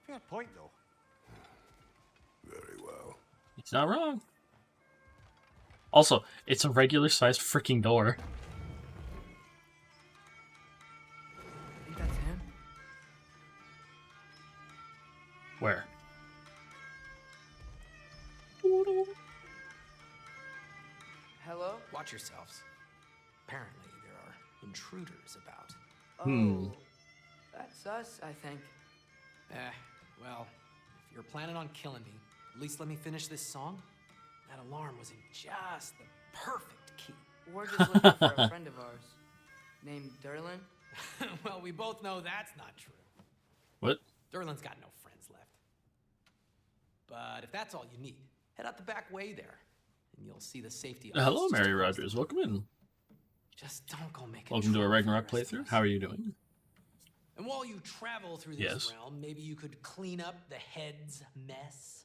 S11: Fair point, though.
S2: Very well.
S1: He's not wrong. Also, it's a regular-sized freaking door.
S6: I think that's him.
S1: Where?
S6: Hello?
S13: Watch yourselves. Apparently, there are intruders about.
S6: Oh, that's us, I think.
S13: Well, if you're planning on killing me, at least let me finish this song. That alarm was in just the perfect key.
S6: We're just looking for a friend of ours named Derlin.
S13: Well, we both know that's not true.
S1: What?
S13: Derlin's got no friends left. But if that's all you need, head out the back way there, and you'll see the safety.
S1: Hello, Mary Rogers. Welcome in.
S13: Just don't go making.
S1: Welcome to a Ragnarok playthrough. How are you doing?
S13: And while you travel through this realm, maybe you could clean up the head's mess.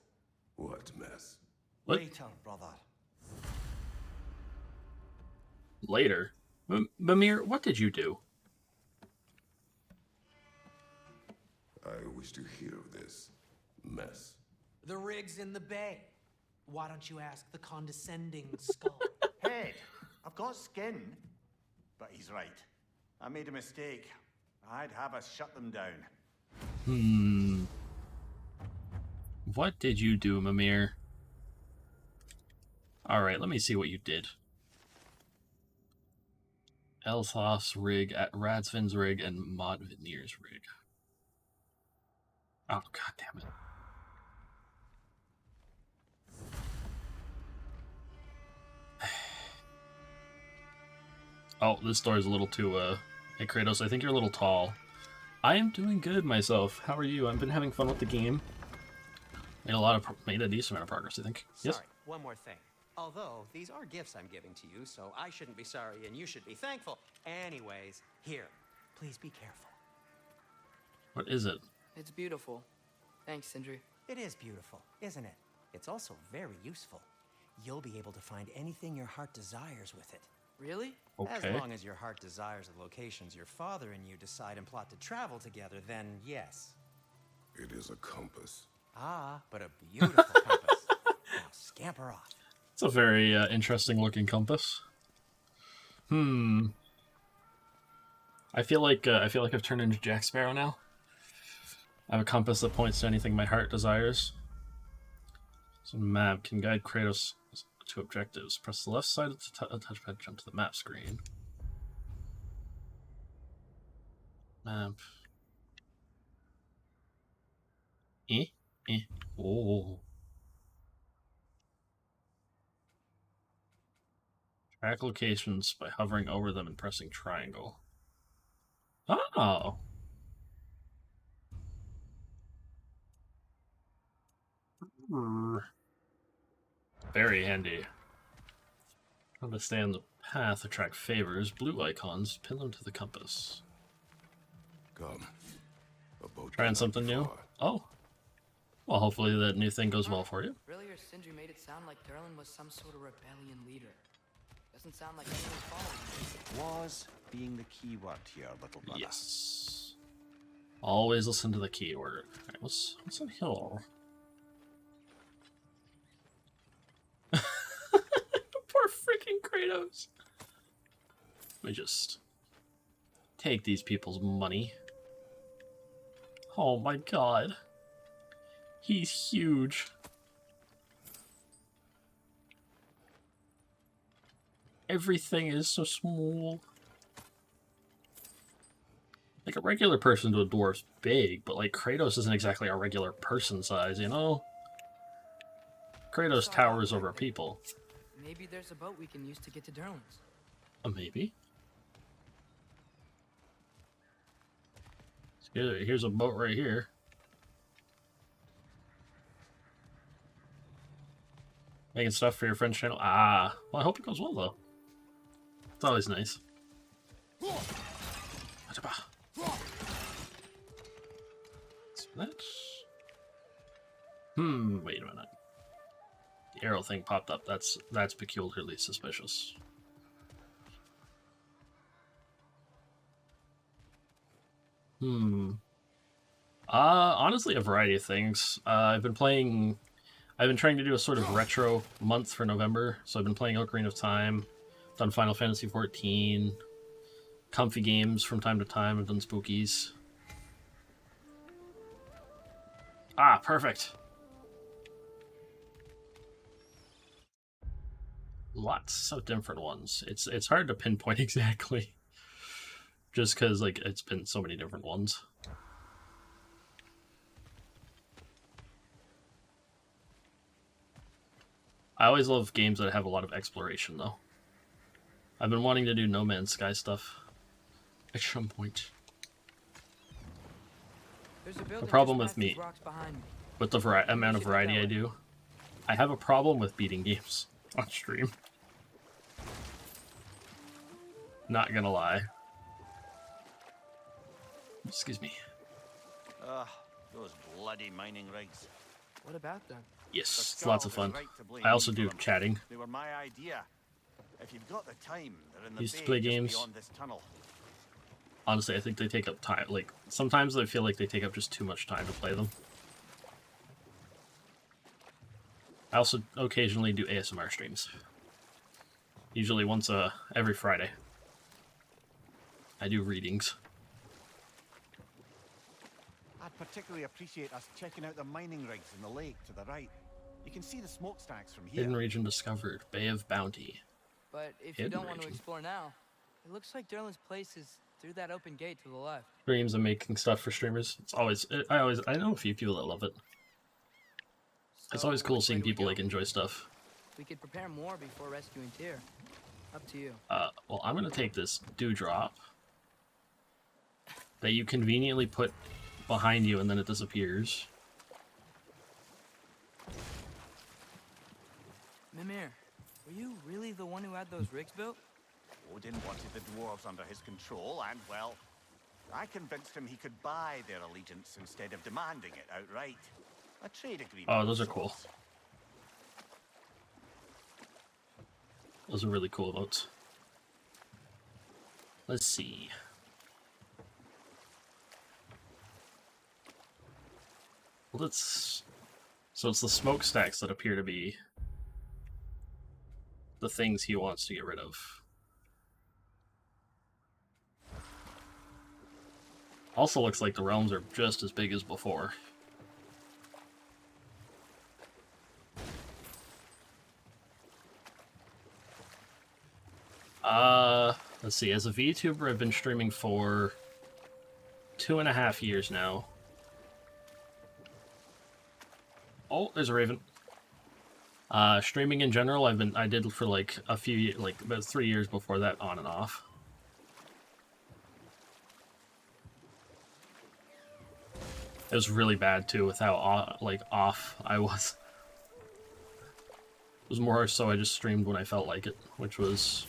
S2: What mess?
S1: What?
S5: Later, brother.
S1: Later? Mimir, what did you do?
S2: I wish to hear of this mess.
S13: The rig's in the bay. Why don't you ask the condescending skull?
S5: Head, I've got skin. But he's right. I made a mistake. I'd have us shut them down.
S1: What did you do, Mimir? Alright, let me see what you did. Elthof's rig, Radsvin's rig, and Modvinir's rig. Oh, god damn it. Oh, this door is a little too, Hey, Kratos, I think you're a little tall. I am doing good myself. How are you? I've been having fun with the game. Made a decent amount of progress, I think.
S12: Sorry,
S1: Yes?
S12: one more thing. Although, these are gifts I'm giving to you, so I shouldn't be sorry and you should be thankful. Anyways, here, please be careful.
S1: What is it?
S6: It's beautiful. Thanks, Sindri.
S12: It is beautiful, isn't it? It's also very useful. You'll be able to find anything your heart desires with it.
S6: Really?
S12: As long as your heart desires the locations your father and you decide and plot to travel together, then yes.
S2: It is a compass.
S12: Ah, but a beautiful compass. Now scamper off.
S1: It's a very interesting looking compass. I feel like I've turned into Jack Sparrow now. I have a compass that points to anything my heart desires. So map can guide Kratos to objectives. Press the left side of the touchpad, jump to the map screen. Map. Oh. Track locations by hovering over them and pressing triangle. Oh. Very handy. Understand the path to track favors. Blue icons. Pin them to the compass.
S2: Come.
S1: Trying something new? Oh. Well, hopefully that new thing goes well for you.
S6: Earlier, Sindri made it sound like Derlin was some sort of rebellion leader. Doesn't sound like anyone following him.
S5: Was being the key word here, little brother.
S1: Yes. Always listen to the keyword. Alright, what's on here? Poor freaking Kratos. Let me just take these people's money. Oh my god. He's huge. Everything is so small. Like, a regular person to a dwarf's big, but like Kratos isn't exactly a regular person size, you know? Kratos towers over people.
S6: Maybe there's a boat we can use to get to Derlin's.
S1: Maybe. Here's a boat right here. Making stuff for your friend's channel. Ah, well, I hope it goes well, though. It's always nice. So that's... wait a minute. arrow thing popped up. That's peculiarly suspicious. Honestly, a variety of things. I've been trying to do a sort of retro month for November, so I've been playing Ocarina of Time, done Final Fantasy XIV, comfy games from time to time. I've done Spookies. Ah, perfect. Lots of different ones. It's hard to pinpoint exactly, just because like it's been so many different ones. I always love games that have a lot of exploration, though. I've been wanting to do No Man's Sky stuff at some point. The problem with me, with the amount of variety I do, I have a problem with beating games on stream. Not gonna lie. Excuse me.
S5: Ugh, those bloody mining rigs.
S6: What about them?
S1: Yes, it's lots of fun. I also do chatting.
S5: They were my idea. If you've got the time, they're in the
S1: Used to play games.
S5: beyond this tunnel.
S1: Honestly, I think they take up time. Like, sometimes I feel like they take up just too much time to play them. I also occasionally do ASMR streams. Usually once every Friday. I do readings.
S11: I'd particularly appreciate us checking out the mining rigs in the lake to the right. You can see the smokestacks from here.
S1: Hidden region discovered. Bay of Bounty.
S6: But if you don't want to explore now, it looks like Durlin's place is through that open gate to the left.
S1: Streams and making stuff for streamers. It's always I know a few people that love it. It's always cool seeing people like enjoy stuff.
S6: We could prepare more before rescuing Tyr. Up to you.
S1: Well, I'm gonna take this dewdrop that you conveniently put behind you and then it disappears.
S6: Mimir, were you really the one who had those rigs built?
S5: Odin wanted the dwarves under his control, and, well, I convinced him he could buy their allegiance instead of demanding it outright. A trade agreement.
S1: Oh, those are cool. Those are really cool emotes. Let's see. Well, so it's the smokestacks that appear to be the things he wants to get rid of. Also looks like the realms are just as big as before. Let's see, as a VTuber, I've been streaming for 2.5 years now. Oh, there's a raven. Streaming in general, I did for like about 3 years before that, on and off. It was really bad too with how off I was. It was more so I just streamed when I felt like it, which was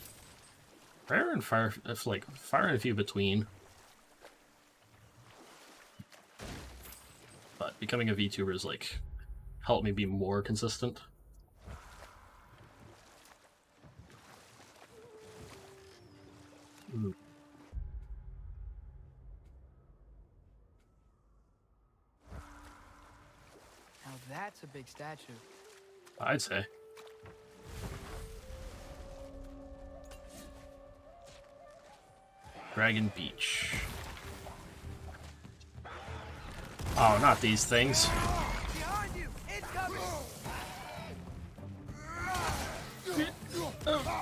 S1: rare and far and few between. But becoming a VTuber is like helped me be more consistent. Now
S6: that's a big statue.
S1: I'd say. Dragon Beach. Oh, not these things.
S6: Behind you! Incoming!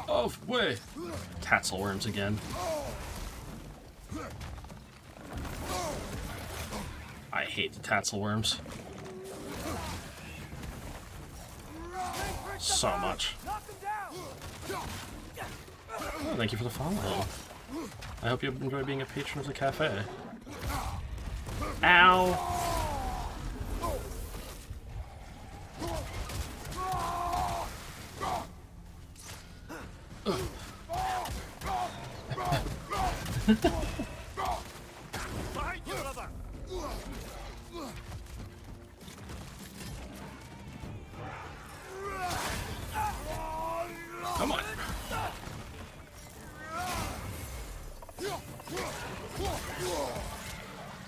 S1: Oh, wait. Tatzelworms again. I hate the Tatzelworms. So much. Oh, thank you for the follow. I hope you enjoy being a patron of the cafe. Ow!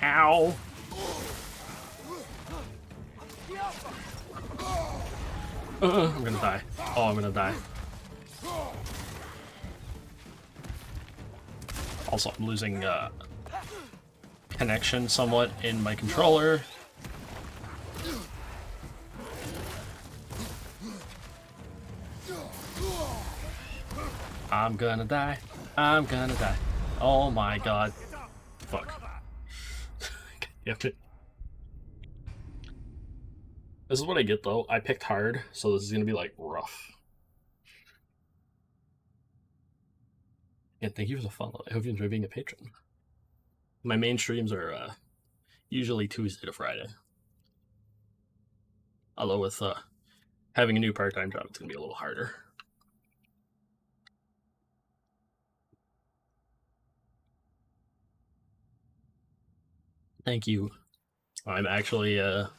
S1: Ow. I'm gonna die. Oh, I'm gonna die. Also, I'm losing connection somewhat in my controller. I'm gonna die. I'm gonna die. Oh my god. Fuck. Damn it. This is what I get though. I picked hard, so this is gonna be like rough. And thank you for the follow. I hope you enjoy being a patron. My main streams are usually Tuesday to Friday. Although with having a new part-time job, it's gonna be a little harder. Thank you. I'm actually have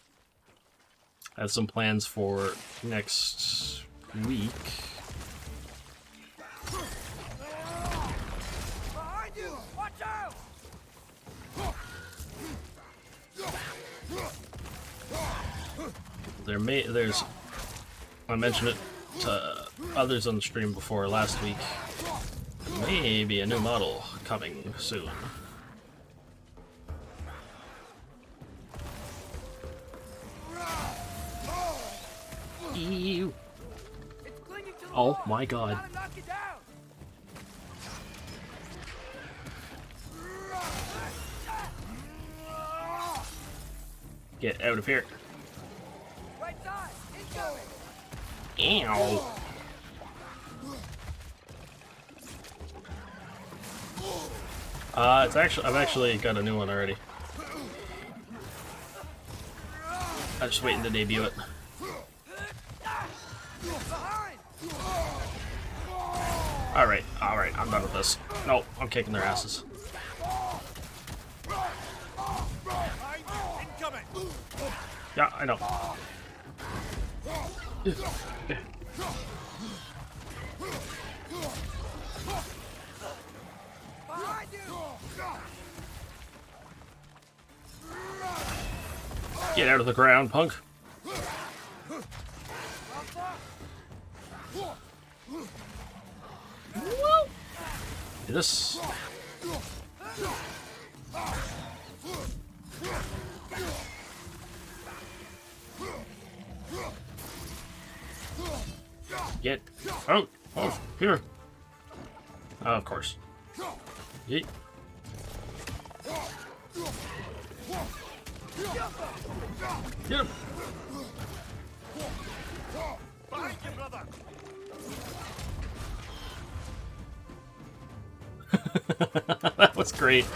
S1: some plans for next week.
S14: Behind you! Watch out!
S1: There's I mentioned it to others on the stream before last week. Maybe a new model coming soon. Ew. Oh my god. Get out of here.
S14: Right side, incoming.
S1: Ow. I've actually got a new one already. I'm just waiting to debut it. Alright, I'm done with this. No, I'm kicking their asses. Yeah, I know. Get out of the ground, punk. This. Get out of here. Of course. Yeet. Get him.
S14: Behind you, brother.
S1: That was great.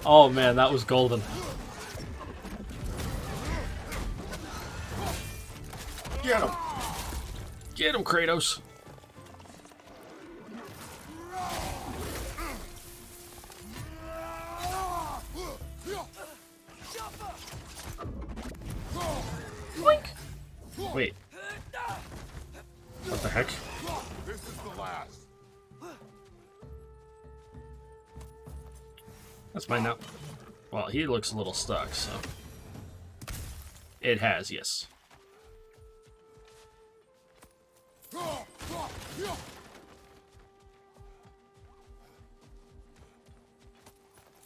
S1: Oh man, that was golden. Get him. Get him, Kratos. Boink. Wait. What the heck?
S10: This is the last.
S1: That's mine now. Well, he looks a little stuck, so. It has, yes.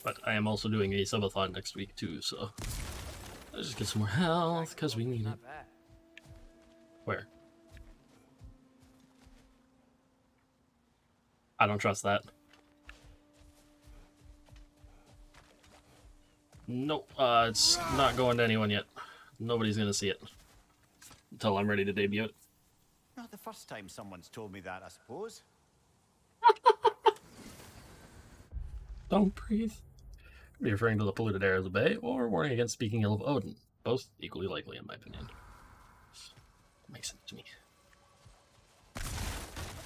S1: But I am also doing a subathon next week too, so let's just get some more health because we need it. Where? I don't trust that. Nope, it's not going to anyone yet. Nobody's gonna see it until I'm ready to debut it.
S11: Not the first time someone's told me that, I suppose.
S1: Don't breathe. Could be referring to the polluted air of the bay, or warning against speaking ill of Odin. Both equally likely, in my opinion. Makes sense to me.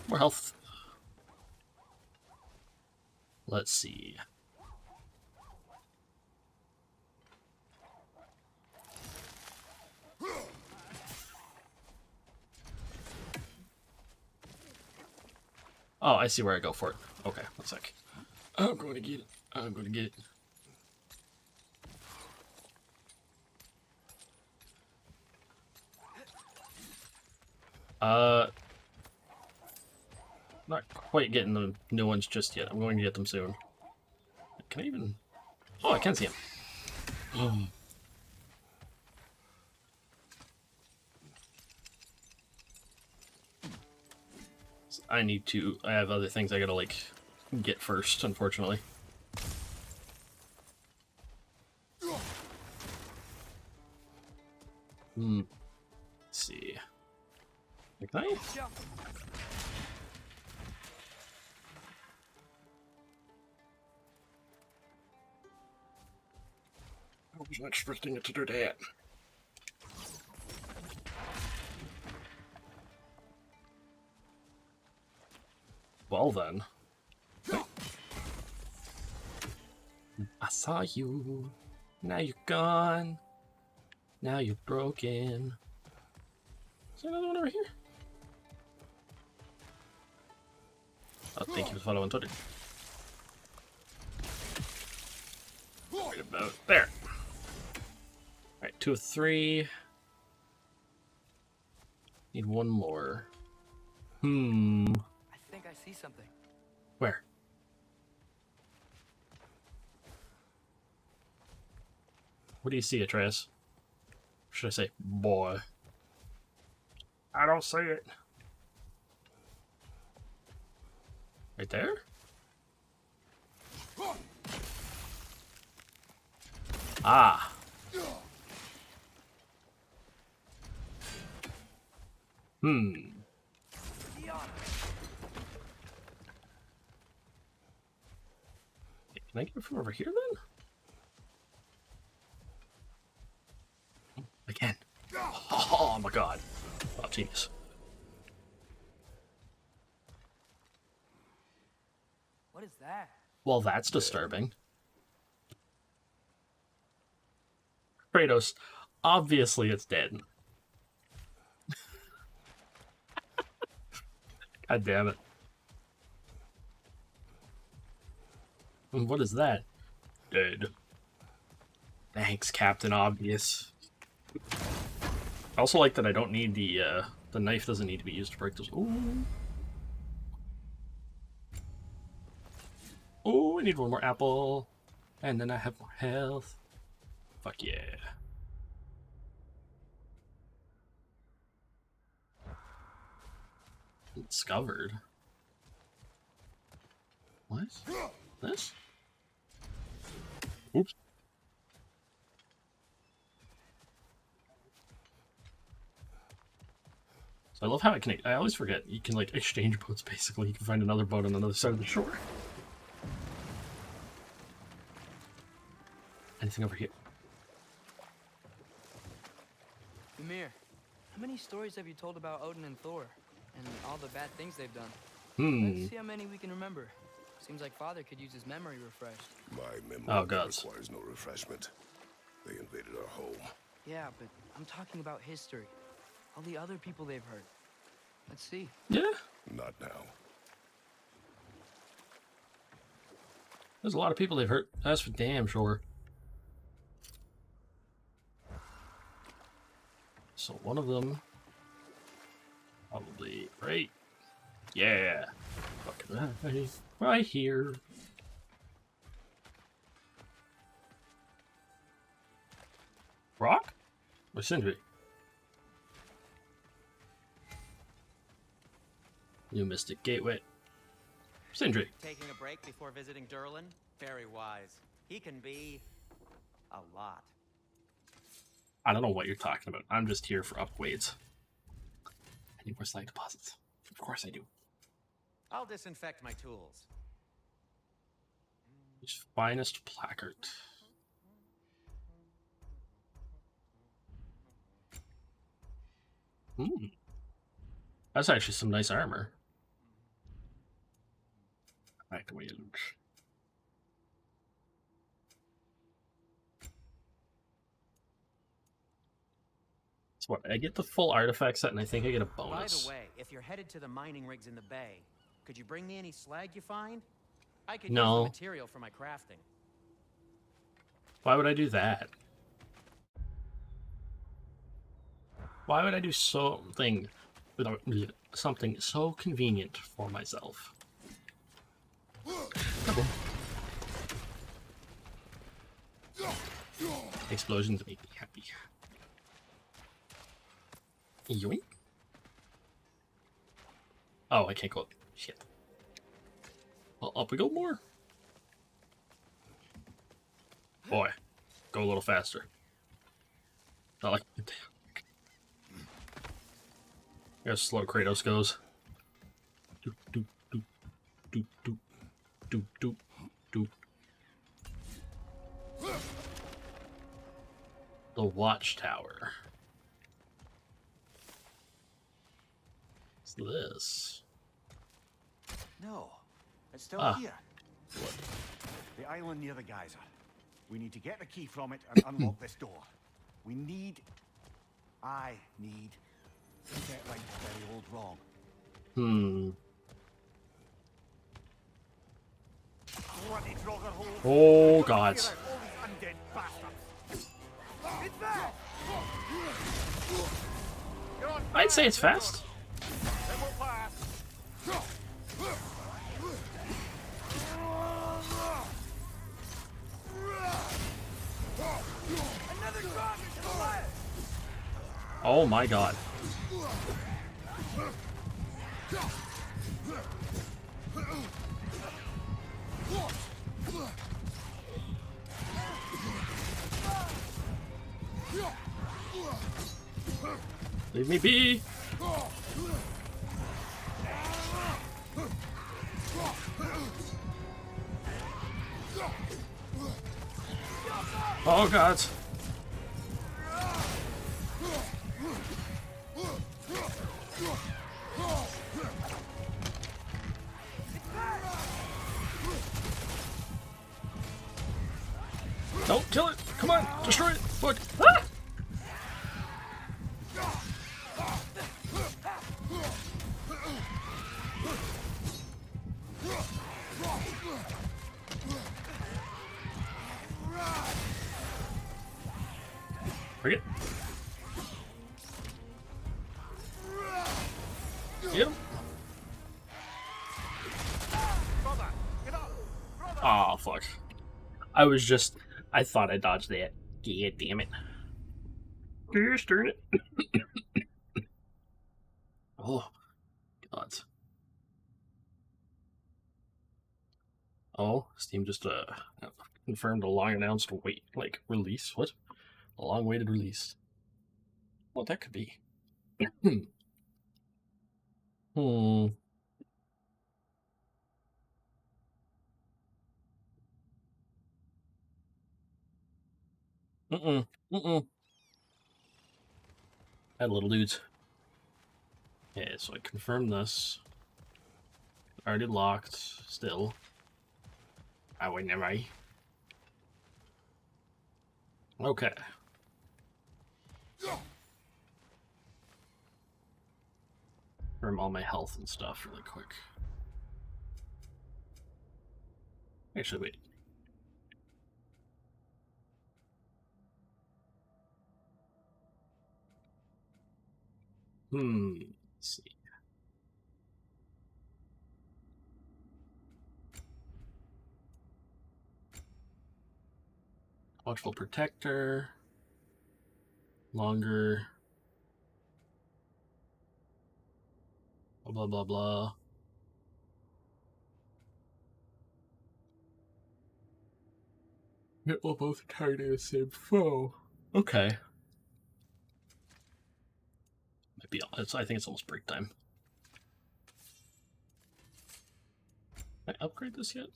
S1: More health. Let's see. Oh, I see where I go for it. Okay, one sec. I'm going to get it. I'm going to get it. Not quite getting the new ones just yet. I'm going to get them soon. Can I even... Oh, I can see him. I need to... I have other things I gotta, like, get first, unfortunately. Let's see. Can I? I was not expecting it to do that. Well then. I saw you. Now you're gone. Now you're broken. Is there another one over here? Oh, thank you for following Twitter. Right about there. Alright, 2 of 3. Need one more.
S6: I think I see something.
S1: Where? What do you see, Atreus? Or should I say, boy?
S8: I don't see it.
S1: Right there? Ah. Can I get it from over here then? I can. Oh my god. Oh, genius.
S6: What is that?
S1: Well, that's disturbing. Kratos, obviously it's dead. God damn it. And what is that? Dead. Thanks, Captain Obvious. I also like that I don't need the knife doesn't need to be used to break those. Ooh. Oh, I need one more apple. And then I have more health. Fuck yeah. Discovered. What? This? Oops. So I love how I always forget, you can like exchange boats basically. You can find another boat on another side of the shore. Anything over here?
S6: Ymir, how many stories have you told about Odin and Thor? And all the bad things they've done? Let's see how many we can remember. Seems like Father could use his memory refreshed.
S2: My memory
S1: gods.
S2: requires no refreshment. They invaded our home.
S6: Yeah, but I'm talking about history. All the other people they've hurt. Let's see.
S1: Yeah.
S2: Not now.
S1: There's a lot of people they've hurt. That's for damn sure. So one of them, probably right. Yeah. Fucking right here. Rock? Or Sindri? New Mystic Gateway. Sindri.
S12: Taking a break before visiting Durlin? Very wise. He can be a lot.
S1: I don't know what you're talking about. I'm just here for upgrades. I need more slag deposits. Of course I do.
S12: I'll disinfect my tools.
S1: His finest placard. That's actually some nice armor. I like the way it looks. So what? I get the full artifact set, and I think I get a bonus.
S12: By the way, if you're headed to the mining rigs in the bay, could you bring me any slag you find? I could use the material for my crafting.
S1: Why would I do that? Why would I do something without something so convenient for myself. Come on. Explosions make me happy. Yoink. Oh, I can't go up. Shit. Well, up we go more. Boy, go a little faster. Not like... Here's slow Kratos goes. Doop, doop, doop, doop, doop, doop, doop, doop. The Watchtower. What's this?
S11: No, it's still here.
S1: What?
S11: The island near the geyser. We need to get the key from it and unlock this door. I need to get right the very old wrong. Bloody Draugr hole.
S1: Oh God.
S11: Undead bastards. It's back.
S1: I'd say it's fast.
S11: It will pass.
S14: Another Draugr to the left.
S1: Oh my God. Leave me be. Oh God. No, kill it! Come on, destroy it! Look! Ah! Bring it. Get him. Oh, fuck. I thought I dodged that. Yeah, damn it. Gosh darn it. Oh, God. Oh, Steam just confirmed a long announced release. What? A long awaited release. What that could be. Hi, little dudes. Okay, so I confirmed this. Already locked, still. I wouldn't have I. Okay. Confirm all my health and stuff really quick. Actually, wait. Let's see. Watchful Protector. Longer. Blah, blah, blah. It will both target the same foe. Okay. Maybe I think it's almost break time. Can I upgrade this yet?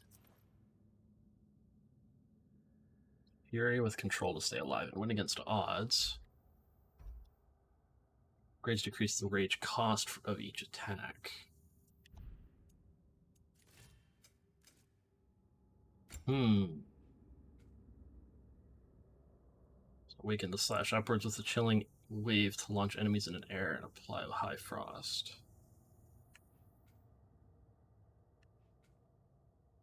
S1: Fury with control to stay alive and win against odds. Grades decrease the rage cost of each attack. Awaken the slash upwards with a chilling wave to launch enemies in an air and apply a high frost.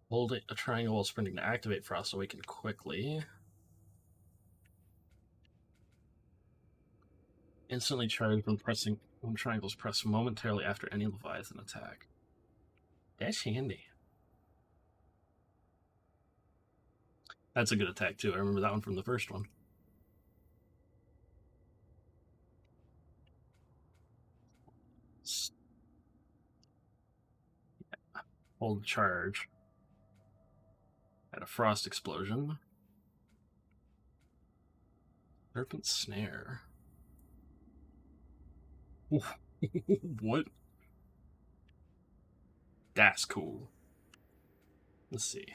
S1: Hold a triangle while sprinting to activate frost awaken quickly. Instantly charged when pressing When triangles press momentarily after any Leviathan attack. That's handy. That's a good attack too. I remember that one from the first one. Yeah. Hold charge. Had a frost explosion. Serpent snare. What? That's cool. Let's see.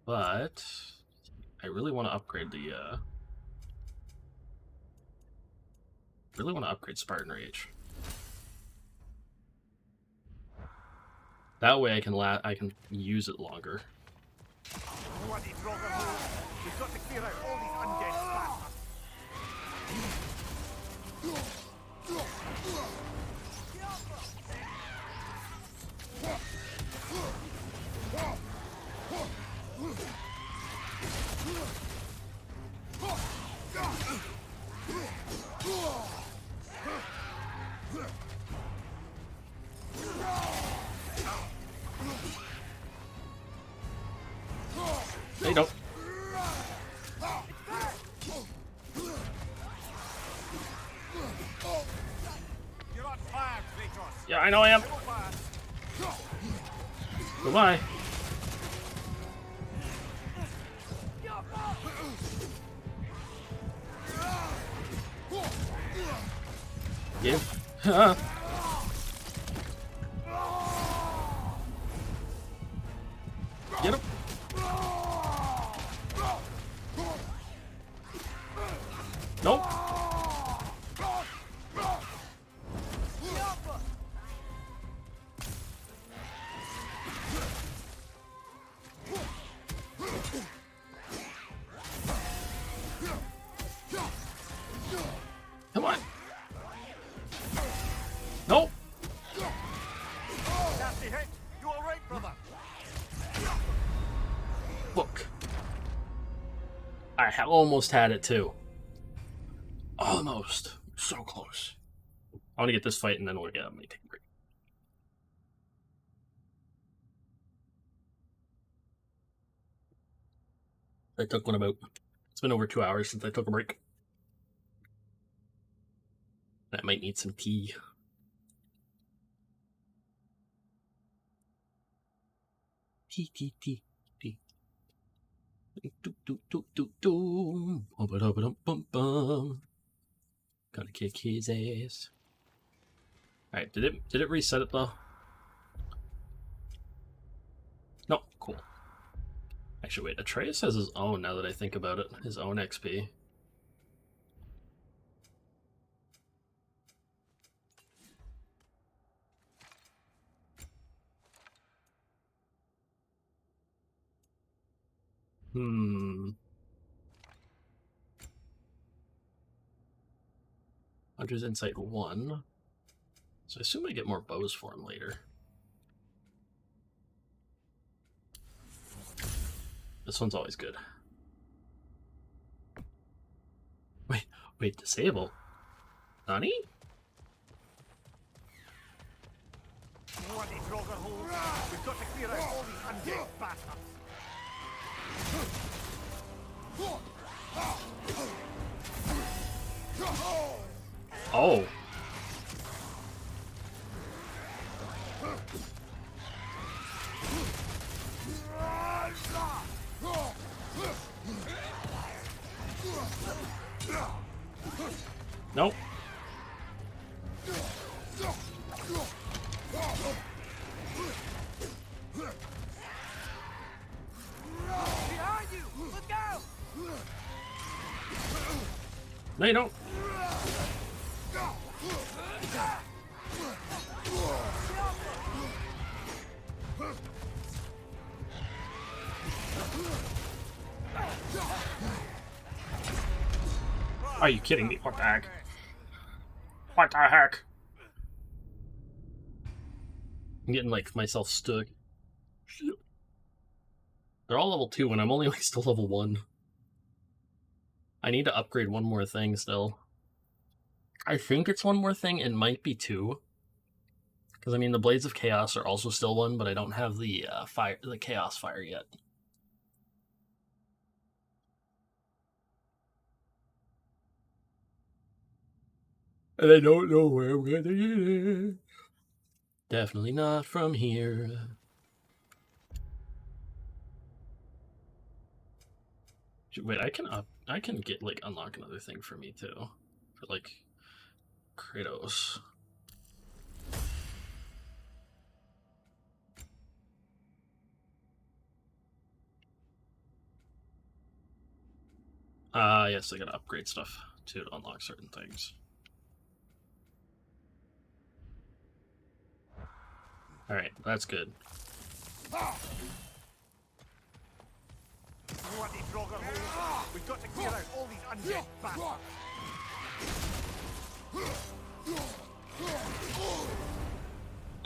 S1: But I really want to upgrade the really want to upgrade Spartan Rage. That way I can use it longer.
S11: Bloody Brotherhood! We've got to clear out all these undead bastards!
S1: They don't.
S11: You're on fire, Kratos!
S1: Yeah, I know I am. Goodbye. Give. Get him. Nope. Come on. Nope.
S11: Nasty hit! You alright, brother?
S1: Look. I almost had it too. Almost. So close. I want to get this fight and then we'll get me take a break. I took one about. It's been over 2 hours since I took a break. I might need some tea. Tea. Gotta kick his ass. Alright, did it reset it though? No, cool. Actually, wait, Atreus has his own now that I think about it. His own XP. Hunter's Insight 1. So I assume I get more bows for him later. This one's always good. Wait, disable? Nani?
S11: Bloody Brotherhood! We've got to clear out all these undead bastards!
S1: Oh. Nope.
S14: Behind you! Look out!
S1: No, you don't. Are you kidding me? What the heck? What the heck? I'm getting like myself stuck. Shit. They're all level 2 and I'm only like still level 1. I need to upgrade one more thing still. I think it's one more thing. It might be two. Because I mean, the Blades of Chaos are also still one, but I don't have the the Chaos Fire yet. And I don't know where I'm gonna get it. Definitely not from here. Wait, I can get like unlock another thing for me too, for like Kratos. Yes, I gotta upgrade stuff to unlock certain things. Alright, that's good.
S11: We've got to clear out all these undead bastards.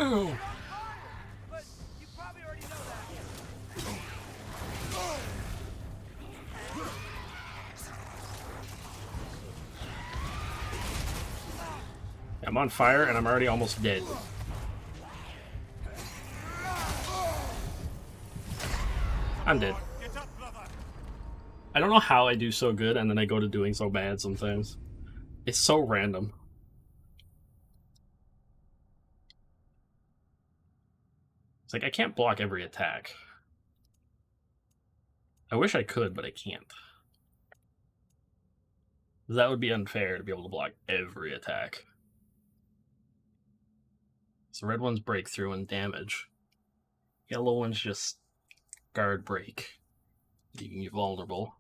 S1: Oh.
S14: But you probably already know that.
S1: I'm on fire and I'm already almost dead. I'm dead. I don't know how I do so good and then I go to doing so bad sometimes. It's so random. It's like I can't block every attack. I wish I could, but I can't. That would be unfair to be able to block every attack. So red ones break through and damage. Yellow ones just guard break, leaving you vulnerable.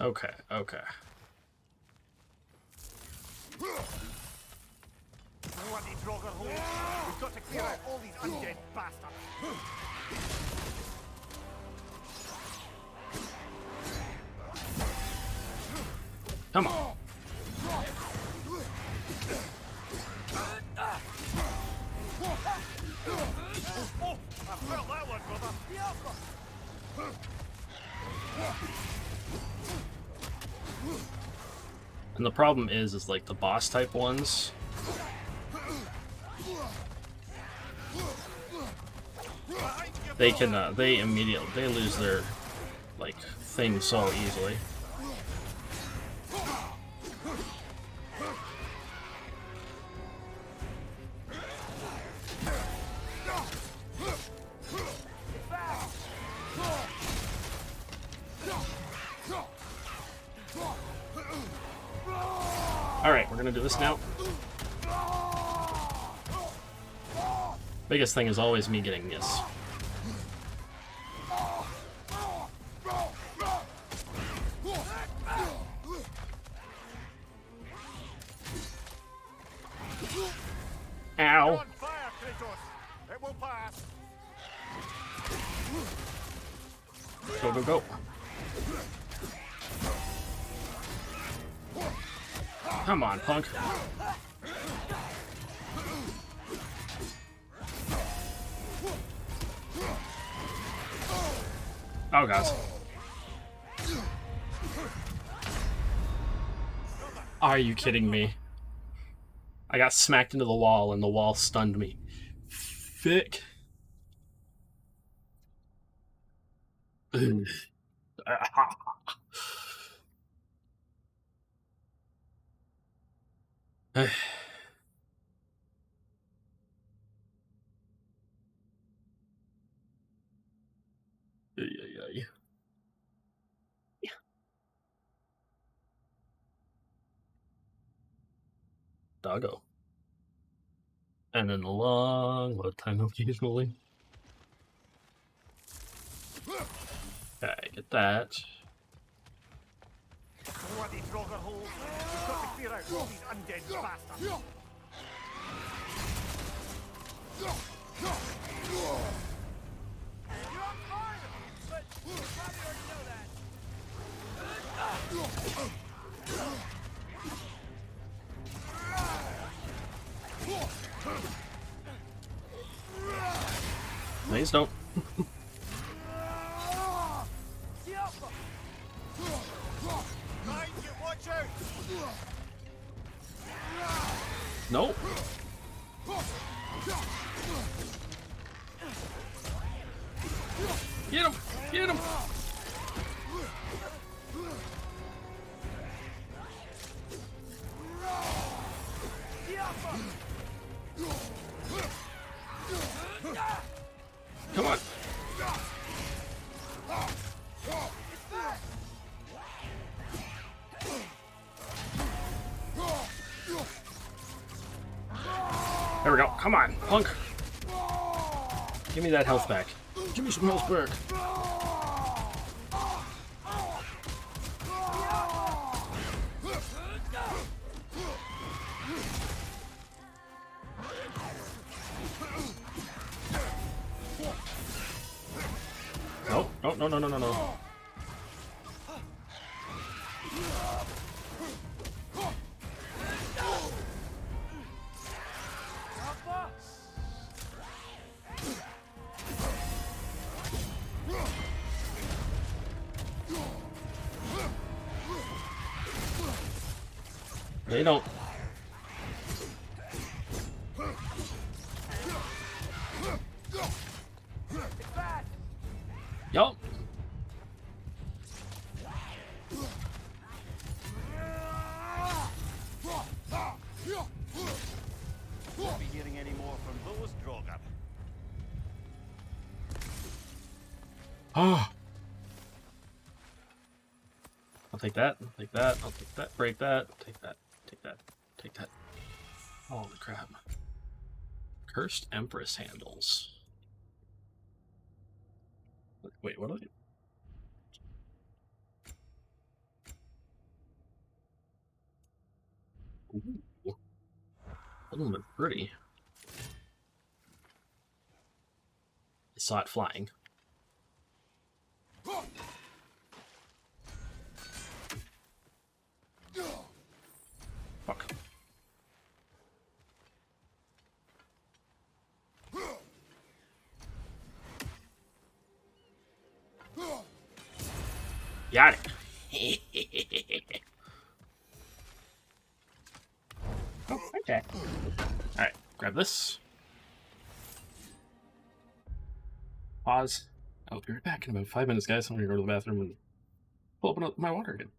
S1: Okay, okay.
S11: Bloody Draugr hole. We've got to clear out all these undead bastards.
S1: Come on.
S11: Oh, I felt that one, brother.
S1: And the problem is like the boss type ones. They can, they immediately, lose their, like, thing so easily. Alright, we're gonna do this now. Biggest thing is always me getting this. Ow.
S11: On fire, Kratos. It will pass.
S1: Go, go, go. Come on, punk. Oh, God. Are you kidding me? I got smacked into the wall and the wall stunned me. Thick. Doggo. And then a long load time occasionally. Okay, get that.
S11: Bloody Draugr hole. We've got to clear out all these undead bastards.
S14: You're on fire, but you probably already know that.
S1: Please don't. Nope. Get him! Get him! Come on! There we go. Come on, punk. Give me that health back. Give me some health back. No. They don't. Yup.
S11: Won't be getting any more from those Drogon.
S1: Ah. I'll take that. I'll take that. I'll take that. Break that. Take that. Take that. Take that. Holy crap. Cursed Empress handles. Wait, what are they? Ooh. A little bit pretty. I saw it flying. Fuck. Got it. Oh, okay. Alright, grab this. Pause. I'll be right back in about 5 minutes, guys. I'm gonna go to the bathroom and open up my water again.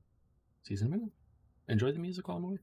S1: See you in a minute. Enjoy the music while I'm away.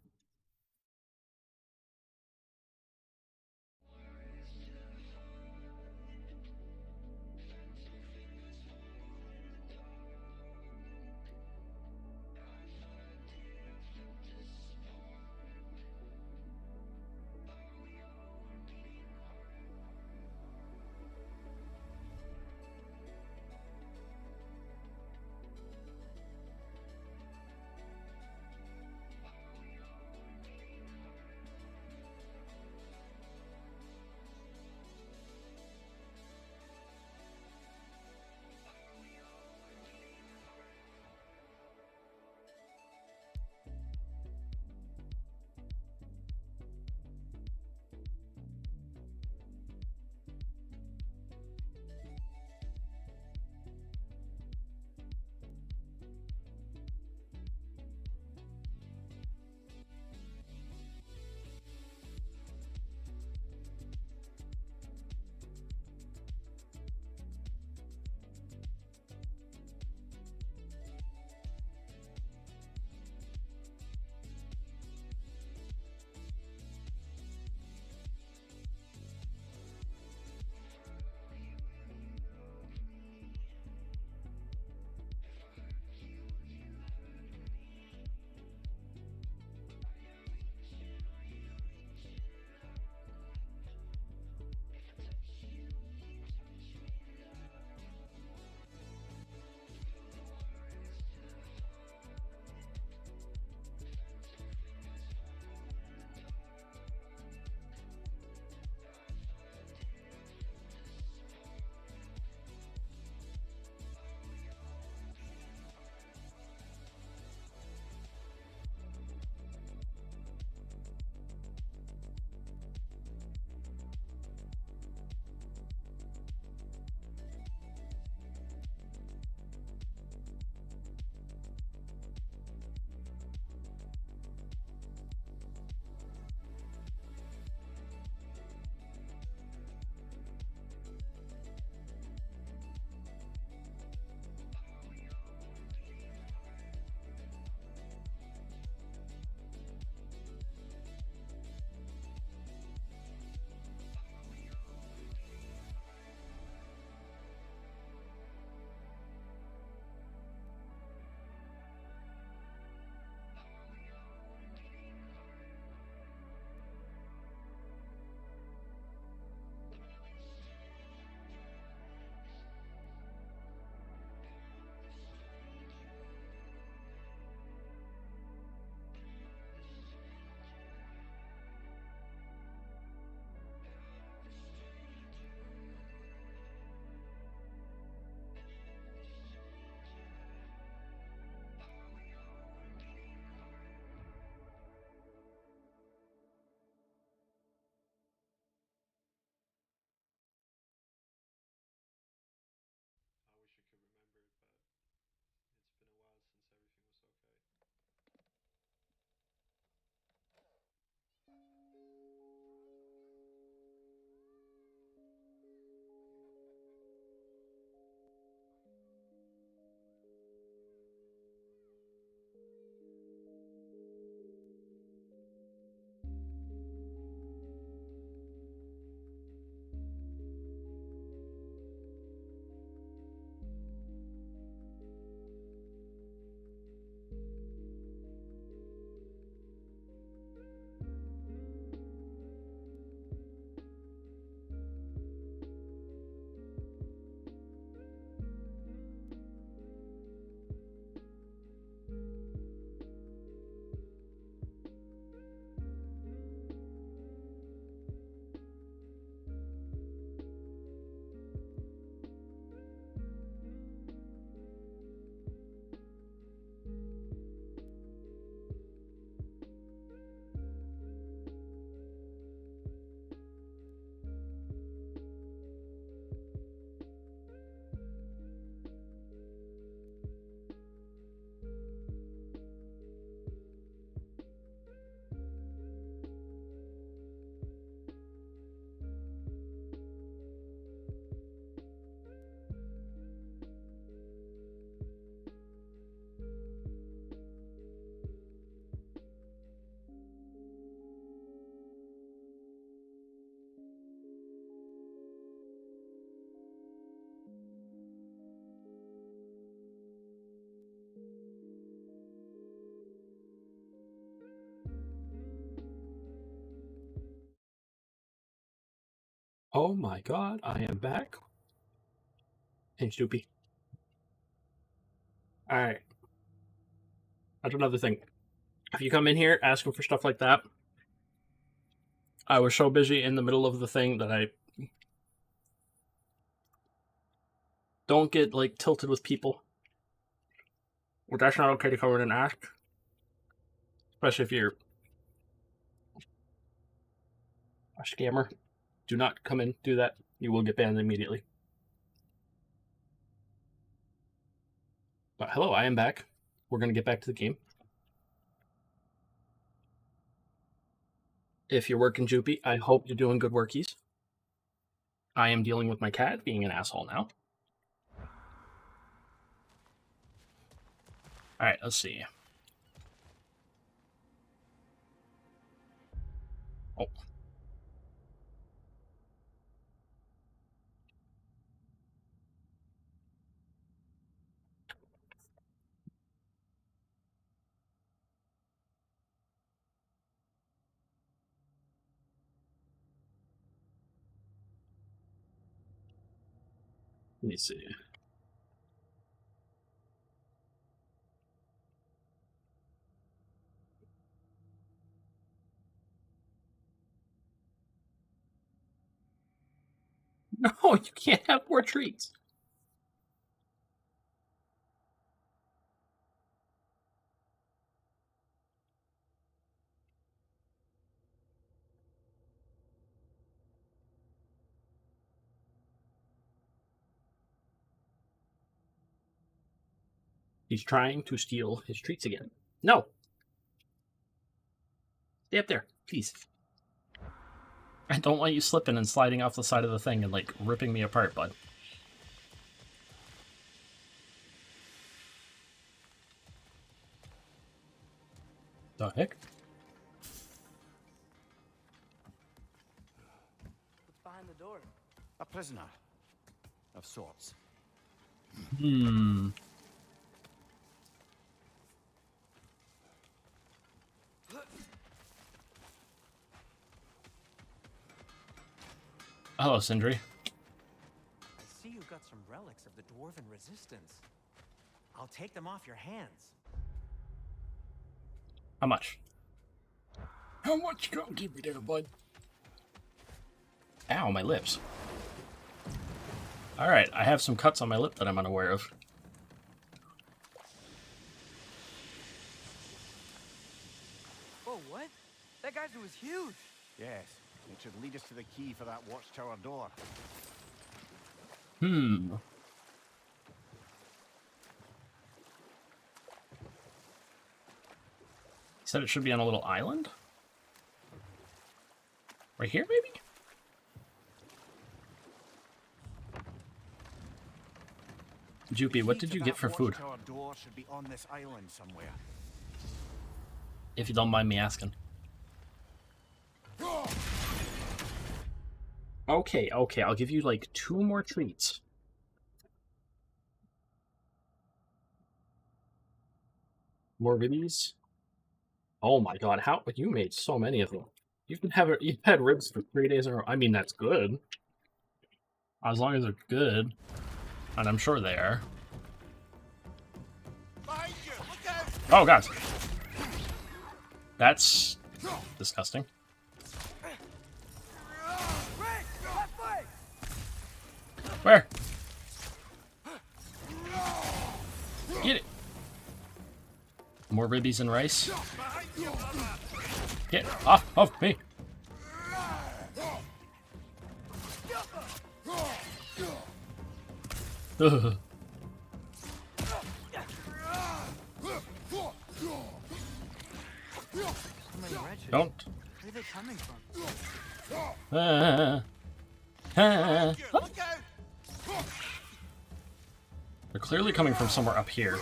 S1: Oh my god, I am back. Hey, Stoopy. Alright. That's another thing. If you come in here asking for stuff like that, I was so busy in the middle of the thing that I don't get, like, tilted with people. But that's not okay to come in and ask. Especially if you're a scammer. Do not come in, do that. You will get banned immediately. But hello, I am back. We're going to get back to the game. If you're working Joopy, I hope you're doing good workies. I am dealing with my cat being an asshole now. Alright, let's see. Oh. Let me see. No, you can't have more treats. He's trying to steal his treats again. No! Stay up there, please. I don't want you slipping and sliding off the side of the thing and, like, ripping me apart, bud. The heck?
S6: What's behind the door?
S11: A prisoner. Of sorts.
S1: Hmm. Hello, Sindri.
S12: I see you've got some relics of the Dwarven resistance. I'll take them off your hands.
S1: How much?
S8: How much you gonna give me there, bud?
S1: Ow, my lips. Alright, I have some cuts on my lip that I'm unaware of.
S6: Oh, what? That geyser was huge.
S11: Yes, it should lead us to the key for that watchtower door.
S1: Hmm. He said it should be on a little island? Right here, maybe? Joopy, what did you get for food?
S11: Watchtower door should be on this island somewhere.
S1: If you don't mind me asking. Okay, okay, I'll give you like 2 more treats. More ribbies? Oh my god, how you made so many of them. You've had ribs for 3 days in a row. I mean, that's good. As long as they're good. And I'm sure they are. Oh god. That's disgusting. Where? Get it. More ribbies and rice. Get off of me. Ugh. Don't.
S6: Where are they coming from?
S1: They're clearly coming from somewhere up here.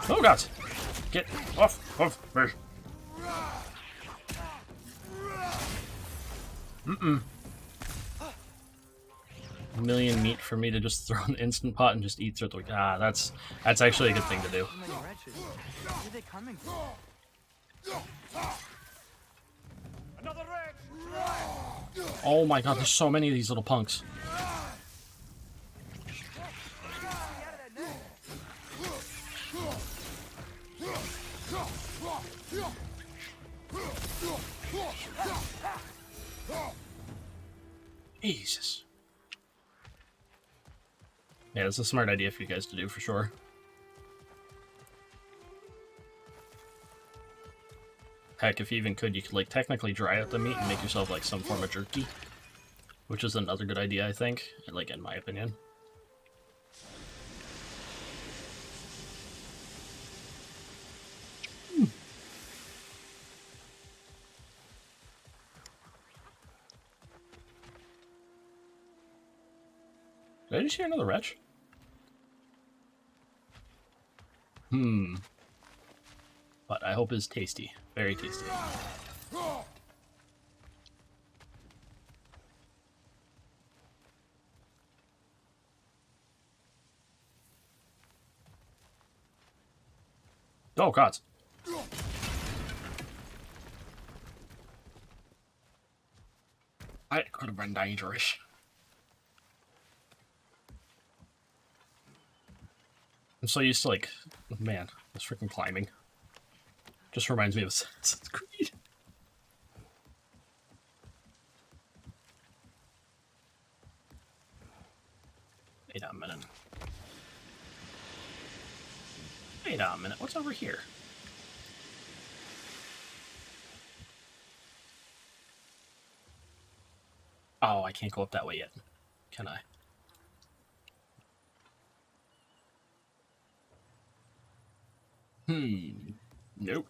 S1: Oh god! Get off of me! Mm-mm. A million meat for me to just throw in the Instant Pot and just eat through the... Ah, that's actually a good thing to do.
S6: Where are they coming from?
S11: Another wrench!
S1: Oh my god, there's so many of these little punks. Jesus. Yeah, it's a smart idea for you guys to do, for sure. Heck, if you even could, you could, like, technically dry out the meat and make yourself, like, some form of jerky. Which is another good idea, I think, like, in my opinion. Did I just hear another wretch? But I hope it's tasty. Very tasty. Oh, God. That could have been dangerous. I'm so used to, like, man, this freaking climbing. Just reminds me of Assassin's Creed. Wait a minute. Wait a minute, what's over here? Oh, I can't go up that way yet. Can I? Nope.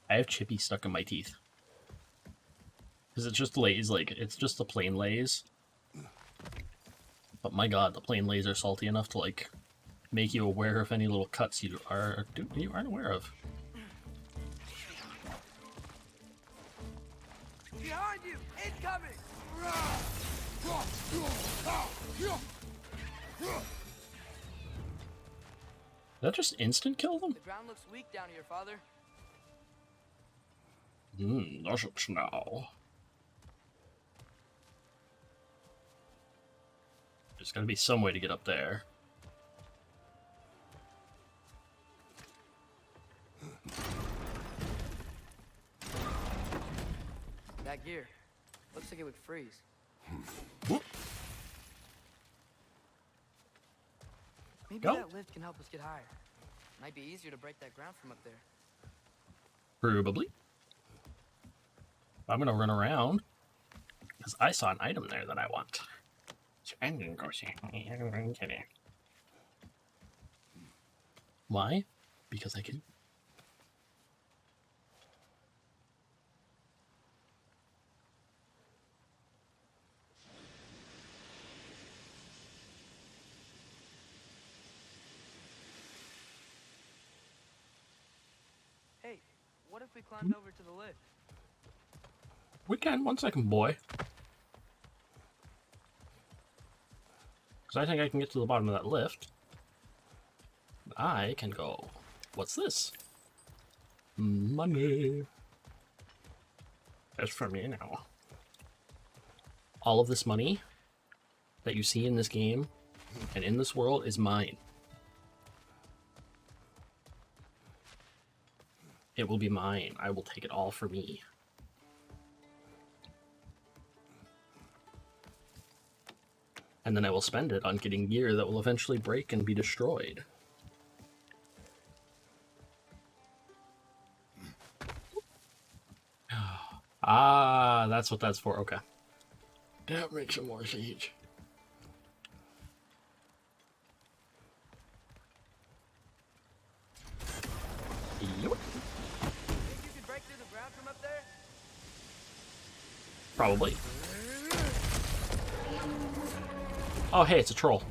S1: I have chippy stuck in my teeth. Because it's just lays, like, it's just the plain lays. But my god, the plain lays are salty enough to, like, make you aware of any little cuts you aren't aware of.
S14: Behind you! Incoming!
S1: Did that just instant kill them?
S6: The ground looks weak down here, Father.
S1: Does it now? There's gotta be some way to get up there.
S6: That gear. Looks like it would freeze. Maybe that lift can help us get higher. Might be easier to break that ground from up there.
S1: Probably. I'm gonna run around because I saw an item there that I want. So I'm gonna go see. I'm kidding. Why? Because I can.
S6: Hey, what if we climbed over to the lift?
S1: We can. 1 second, boy. Because I think I can get to the bottom of that lift. I can go. What's this? Money. That's for me now. All of this money that you see in this game and in this world is mine. It will be mine. I will take it all for me. And then I will spend it on getting gear that will eventually break and be destroyed. Ah, that's what that's for. Okay. That makes some more sense. Yep.
S6: Think you could break through the ground from up there?
S1: Probably. Oh, hey, it's a troll.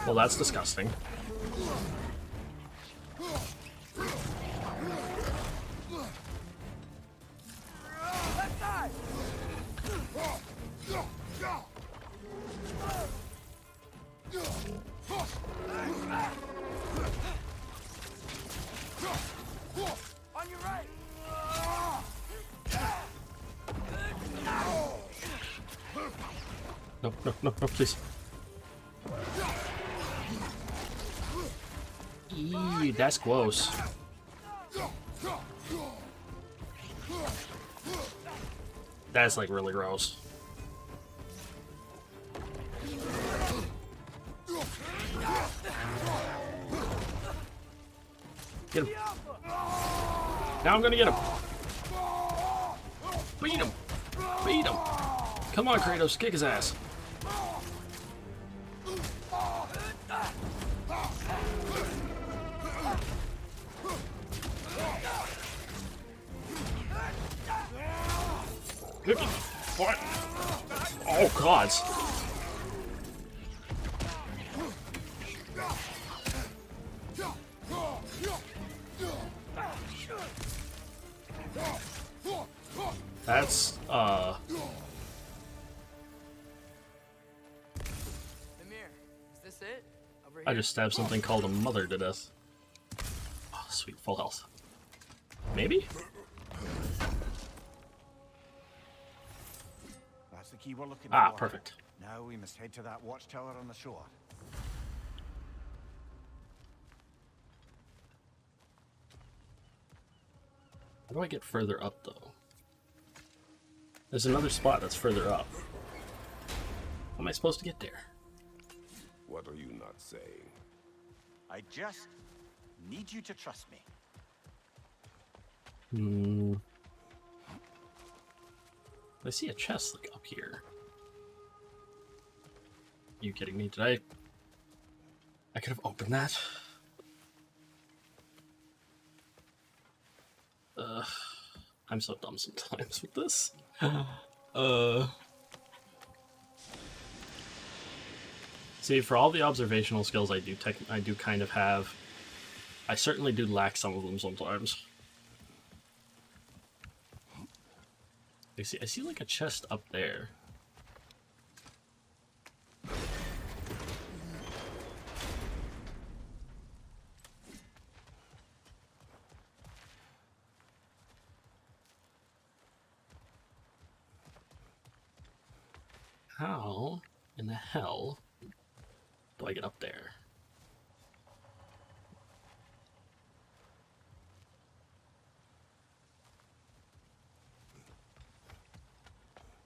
S1: Well, that's disgusting.
S14: Left side!
S1: no, no, no, please. Eee, that's gross. That's like really gross. Get him. Now I'm gonna get him. Beat him. Beat him. Come on, Kratos, kick his ass. What? Oh, God. That's,
S6: Mimir, is this it? Over here?
S1: I just stabbed something called a mother to death. Oh, sweet, full health. Maybe?
S11: That's the key we're looking
S1: Ah,
S11: for.
S1: perfect.
S11: Now we must head to that watchtower on the shore.
S1: How do I get further up, though? There's another spot that's further up. How am I supposed to get there?
S2: What are you not saying?
S5: I just need you to trust me.
S1: Hmm. I see a chest like up here. Are you kidding me? Did I could have opened that. I'm so dumb sometimes with this. See, for all the observational skills I do kind of have, I certainly do lack some of them sometimes. I see like a chest up there. How in the hell do I get up there?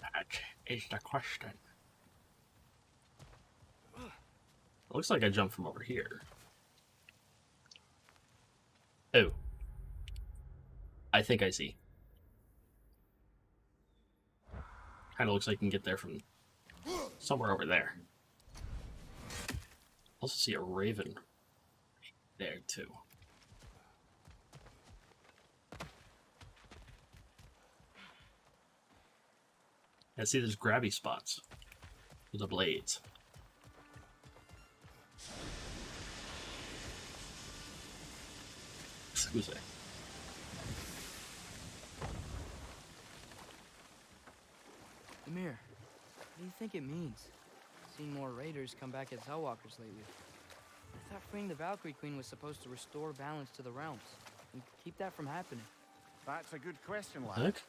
S1: That is the question. It looks like I jumped from over here. Oh. I think I see. Kind of looks like you can get there from somewhere over there. Also see a raven there too. And see there's grabby spots with the blades. Excuse me.
S6: Mimir, what do you think it means? Seen more raiders come back as Hellwalkers lately. I thought freeing the Valkyrie Queen was supposed to restore balance to the realms and keep that from happening.
S11: That's a good question, lad.
S1: Heck?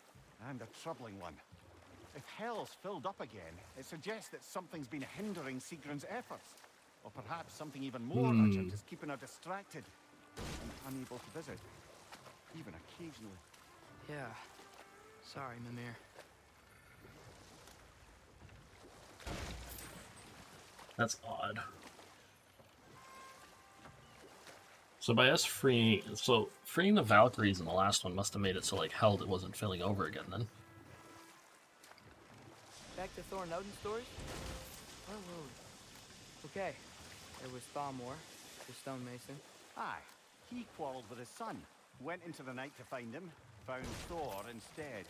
S11: And a troubling one. If Hell's filled up again, it suggests that something's been hindering Sigrun's efforts. Or perhaps something even more urgent is keeping her distracted and unable to visit. Even occasionally.
S6: Yeah. Sorry, Mimir.
S1: That's odd. So by us freeing the Valkyries in the last one must have made it so like hell it wasn't filling over again then.
S6: Back to Thor and Odin's stories? Where were we? Okay. There was Thalmor, the stonemason.
S11: Aye. He quarreled with his son. Went into the night to find him. Found Thor instead.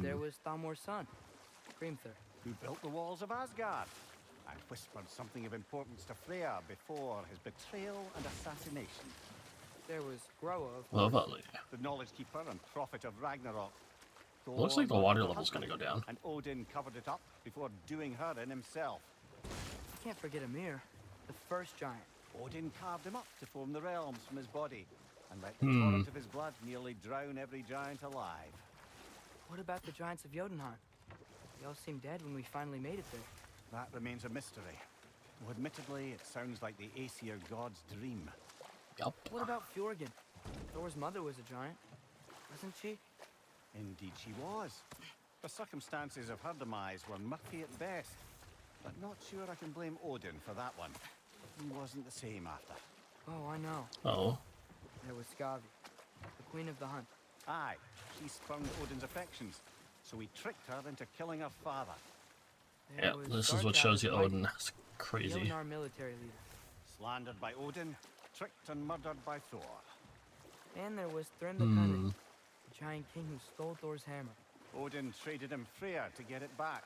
S6: There was Thalmor's son, Grimthur.
S11: Who built the walls of Asgard. And whispered something of importance to Freya before his betrayal and assassination.
S6: There was Groa, of
S1: Love
S6: course.
S1: Ollie.
S11: The knowledge keeper and prophet of Ragnarok.
S1: Looks like the water level's gonna go down.
S11: And Odin covered it up before doing her in himself.
S6: I can't forget Ymir, the first giant.
S11: Odin carved him up to form the realms from his body, and let the torrent of his blood nearly drown every giant alive.
S6: What about the giants of Jotunheim? They all seemed dead when we finally made it there.
S11: That remains a mystery. Well, admittedly, it sounds like the Aesir god's dream.
S1: Yup.
S6: What about Fjorgyn? Thor's mother was a giant, wasn't she?
S11: Indeed she was. The circumstances of her demise were murky at best. But not sure I can blame Odin for that one. He wasn't the same after.
S6: Oh, I know.
S1: Oh.
S6: There was Skavi, the queen of the hunt.
S11: Aye, she spurned Odin's affections, so he tricked her into killing her father.
S1: Yeah, this is what shows you Odin is crazy.
S6: Our military leader.
S11: Slandered by Odin, tricked and murdered by Thor.
S6: And there was Thrym the Cunning, the giant king who stole Thor's hammer.
S11: Odin traded him Freya to get it back,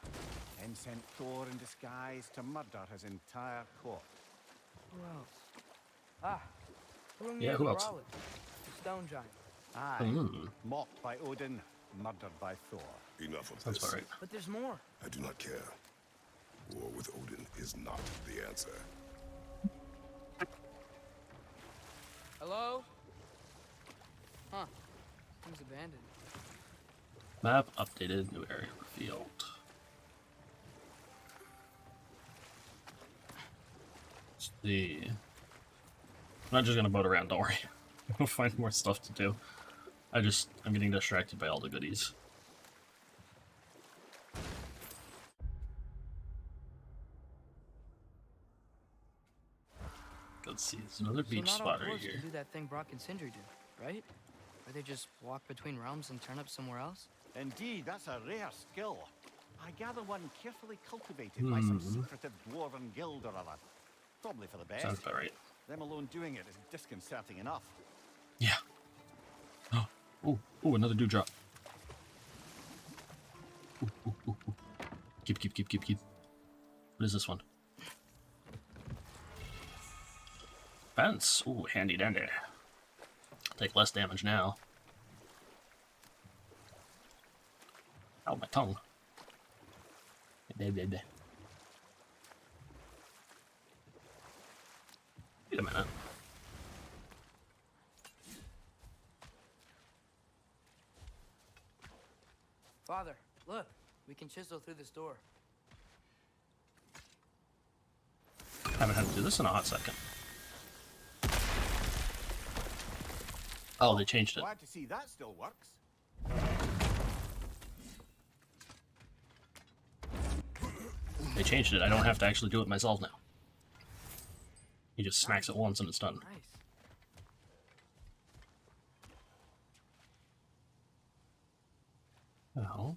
S11: then sent Thor in disguise to murder his entire court.
S6: Who else? Ah,
S1: yeah, who else?
S6: The stone giant.
S11: Aye, mocked by Odin, murdered by Thor.
S2: Enough of
S1: That's
S2: this.
S1: right.
S6: But there's more.
S2: I do not care. War with Odin is not the answer.
S6: Hello? Huh. Seems abandoned.
S1: Map updated, new area revealed. Let's see. I'm not just gonna boat around, don't worry. We'll find more stuff to do. I'm getting distracted by all the goodies. Let's see, there's another beach spot right here.
S6: Do that thing Brock and Sindri do, right? Where they just walk between realms and turn up somewhere else?
S11: Indeed, that's a rare skill. I gather one carefully cultivated by some secretive dwarven guild or other. Probably for the best.
S1: Sounds about right.
S11: Them alone doing it is disconcerting enough.
S1: Yeah. Oh, another dewdrop. Keep. What is this one? Fence. Ooh, handy dandy. Take less damage now. Ow, my tongue. Wait a minute.
S6: Father, look. We can chisel through this door.
S1: Haven't had to do this in a hot second. Oh, they changed it.
S11: Glad to see that still works.
S1: They changed it. I don't have to actually do it myself now. He just smacks it once and it's done. Oh.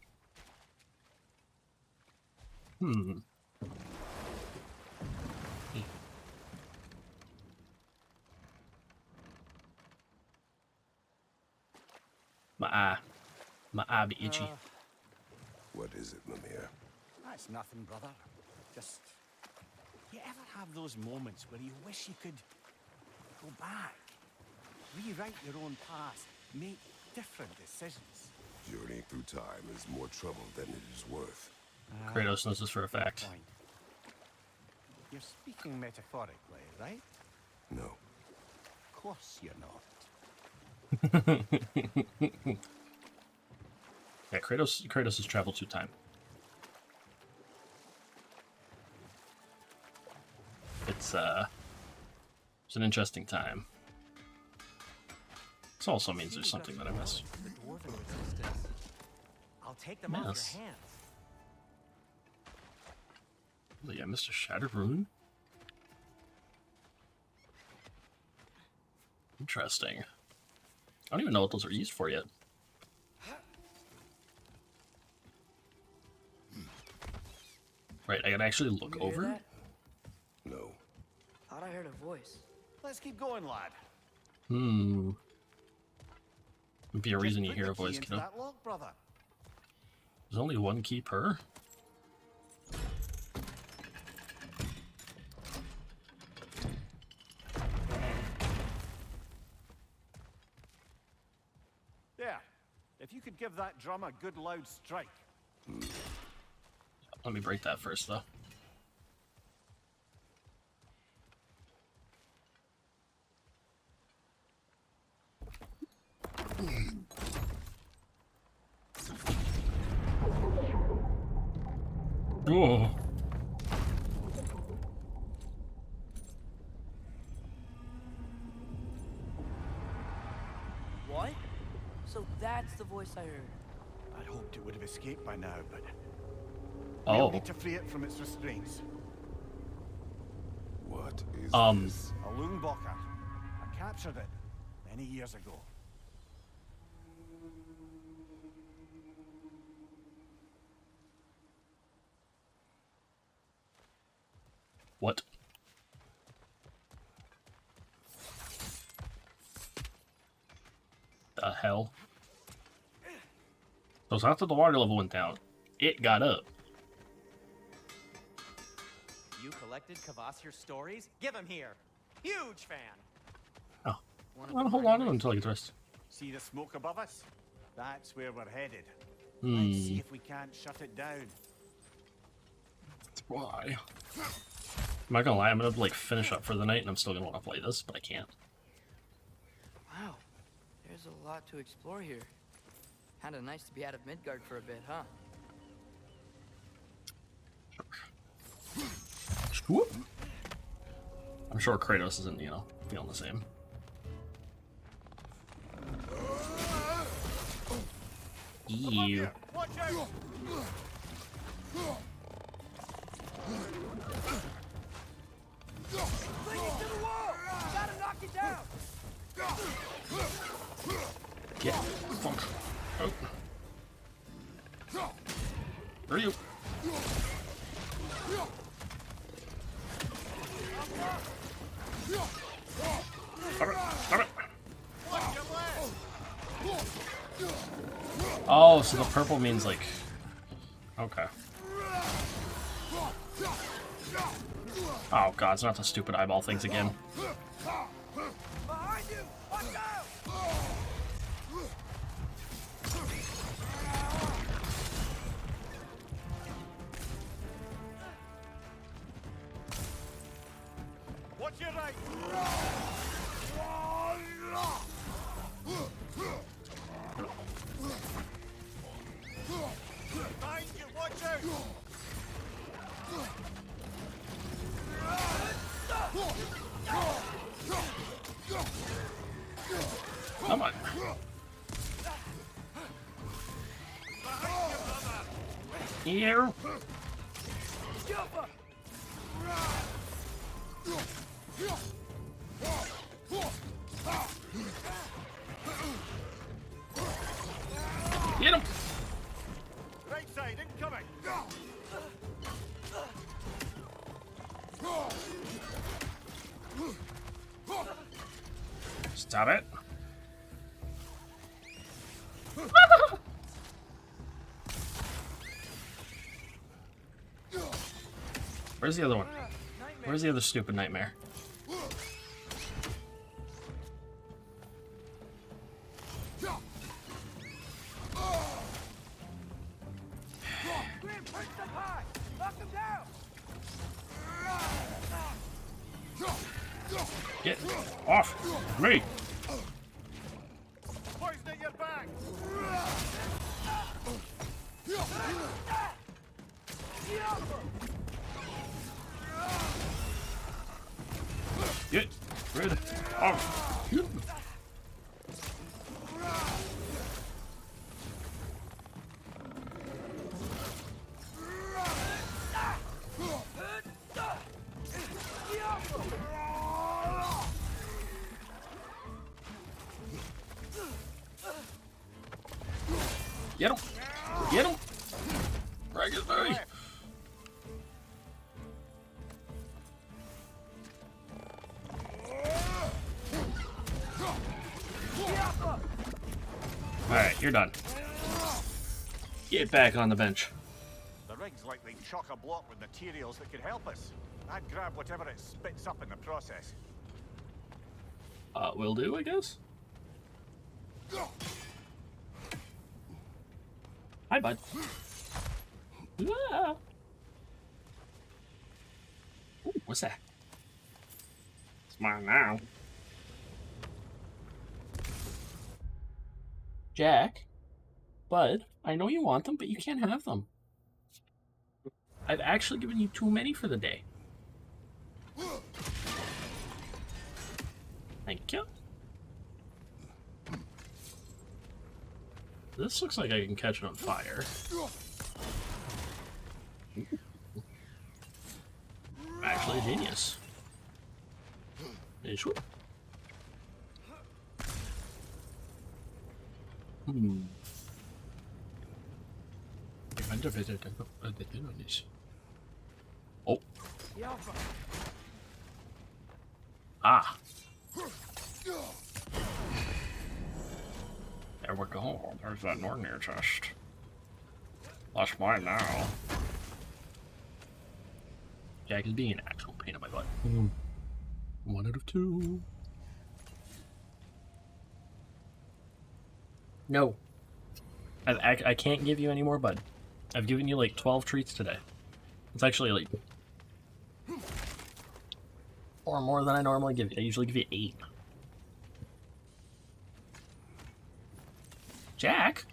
S1: My eye be itchy.
S2: What is it, Mimir?
S11: That's nothing, brother. Just, you ever have those moments where you wish you could go back, rewrite your own past, make different decisions?
S2: Journeying through time is more trouble than it is worth.
S1: Kratos knows this for a fact.
S11: You're speaking metaphorically, right?
S2: No.
S11: Of course you're not.
S1: Yeah, Kratos has traveled through time. It's an interesting time. This also means there's something that I missed.
S12: I'll take them off your hands.
S1: Yeah, Mr. Shattered Rune. Interesting. I don't even know what those are used for yet. Right, I can actually look over.
S6: That?
S2: No.
S6: Thought I heard a voice.
S11: Let's keep going, lad.
S1: Would be a reason you hear a voice, kiddo.
S11: That lock, brother.
S1: There's only one key per.
S11: There. If you could give that drum a good loud strike.
S1: Let me break that first, though. Oh.
S6: So that's the voice I heard.
S11: I'd hoped it would have escaped by now, but
S1: Oh.
S11: we'll need to free it from its restraints.
S2: What is
S11: this? A Loonbocker. I captured it many years ago.
S1: What? The hell? So after the water level went down, it got up.
S12: You collected Kvasir's stories? Give him here. Huge fan.
S1: Oh. Well, hold on to him until I get dressed.
S11: See the smoke above us? That's where we're headed.
S1: Hmm.
S11: Let's see if we can't shut it down.
S1: Why? I'm not gonna lie, I'm gonna like finish up for the night and I'm still gonna want to play this, but I can't.
S6: Wow, there's a lot to explore here. Kinda nice to be out of Midgard for a bit, huh?
S1: Whoop. I'm sure Kratos isn't, you know, feeling the same. Ew.
S11: Watch out!
S14: Bring it to the wall! Gotta knock it down!
S1: Get funk. Oh. Where are you? Stop it. Stop it. Oh, so the purple means like... Okay. Oh god, it's not the stupid eyeball things again.
S14: Behind you! Watch out!
S11: Watch your right! Behind you, watch out!
S1: Come on. Here. Get him.
S11: Right side, incoming!
S1: Stop it. Where's the other one? Where's the other stupid nightmare?
S14: Grim, punch them high! Knock them down!
S1: Get off me!
S11: Poisoning your back!
S1: Get rid of you. Get him! Get him! Ragnarok! Alright, you're done. Get back on the bench.
S11: The rig's likely chock-a-block with materials that could help us. I'd grab whatever it spits up in the process.
S1: Will do, I guess. Hi, bud. Ah. Ooh, what's that? It's mine now. Jack, bud, I know you want them, but you can't have them. I've actually given you too many for the day. Thank you. This looks like I can catch it on fire. I'm actually a genius. Hmm. Oh. Ah.
S8: There we go. There's that Nornir chest. That's mine now.
S1: Jack is being an actual pain in my butt. 1 out of 2. No. I can't give you any more, bud. I've given you like 12 treats today. It's actually like 4 more than I normally give you. I usually give you 8. Jack?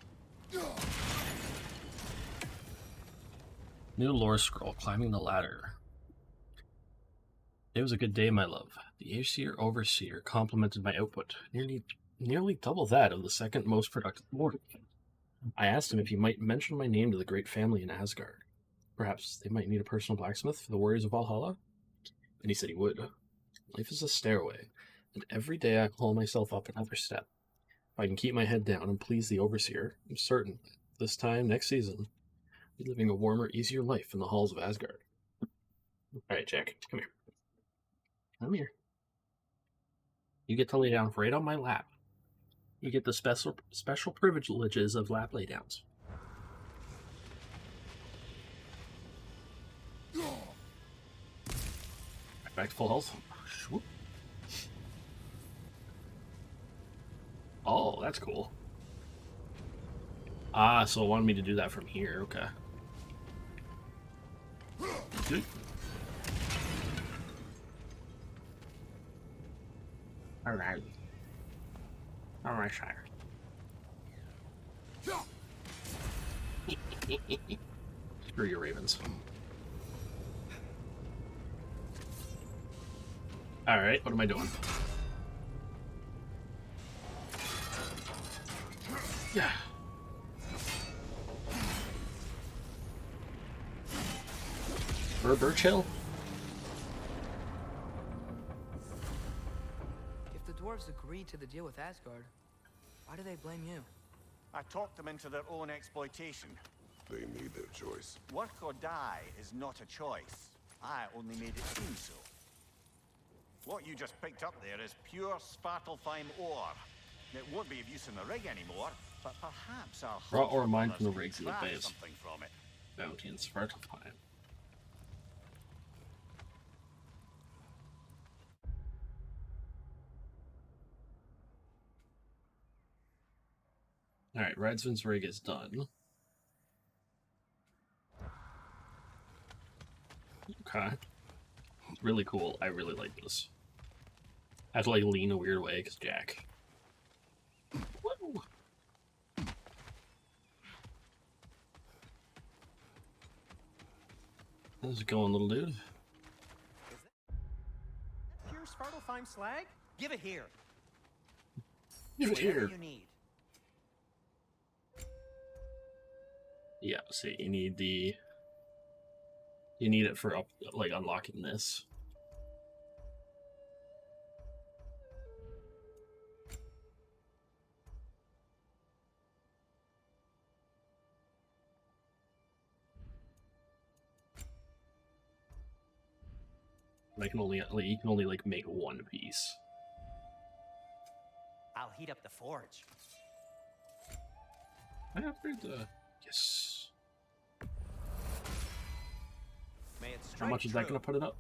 S1: New lore scroll, climbing the ladder. It was a good day, my love. The Aesir Overseer complimented my output, nearly double that of the second most productive lord. I asked him if he might mention my name to the great family in Asgard. Perhaps they might need a personal blacksmith for the warriors of Valhalla? And he said he would. Life is a stairway, and every day I call myself up another step. If I can keep my head down and please the Overseer, I'm certain that this time next season, I'll be living a warmer, easier life in the halls of Asgard. Alright, Jack, come here. Come here. You get to lay down right on my lap. You get the special privileges of lap laydowns. Back to full health. Swoop. Oh, that's cool. Ah, so it wanted me to do that from here. Okay. Good. Alright. Alright, Shire. Screw your ravens. Alright, what am I doing? Yeah. Birch Hill?
S6: If the dwarves agreed to the deal with Asgard, why do they blame you?
S11: I talked them into their own exploitation.
S2: They made their choice.
S11: Work or die is not a choice. I only made it seem so. What you just picked up there is pure Svartalfheim ore. It won't be of use in the rig anymore, but perhaps our
S1: raw ore mined from the rigs in the base.
S11: Something from it.
S1: Bounty and Svartalfheim. Alright, Radsvin's rig is done. Okay. Really cool. I really like this. I have to like lean a weird way because Jack. Woo! How's it going, little dude?
S12: Pure Svartalfheim slag? Give it here.
S1: Give it here.
S12: You need.
S1: Yeah, see, you need the... You need it for, like, unlocking this. I can only, like, you can only, like, make one piece.
S12: I'll heat up the forge.
S1: I upgrade the... Yes. How much is that going to put it up?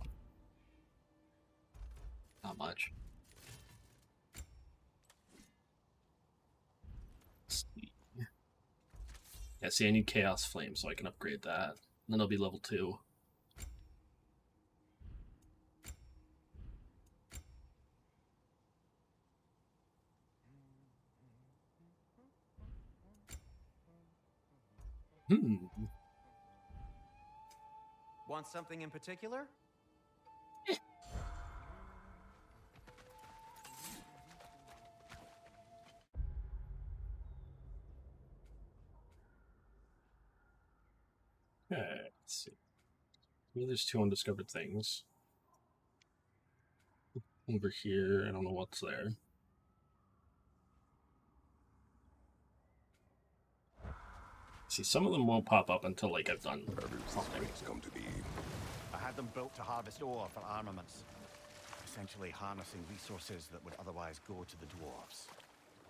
S1: Not much. Let's see. Yeah, see, I need Chaos Flame so I can upgrade that. And then I'll be level 2.
S12: Want something in particular?
S1: Maybe there's 2 undiscovered things. Over here, I don't know what's there. See, some of them won't pop up until like I've done something.
S2: Come to be.
S11: I had them built to harvest ore for armaments. Essentially harnessing resources that would otherwise go to the dwarves.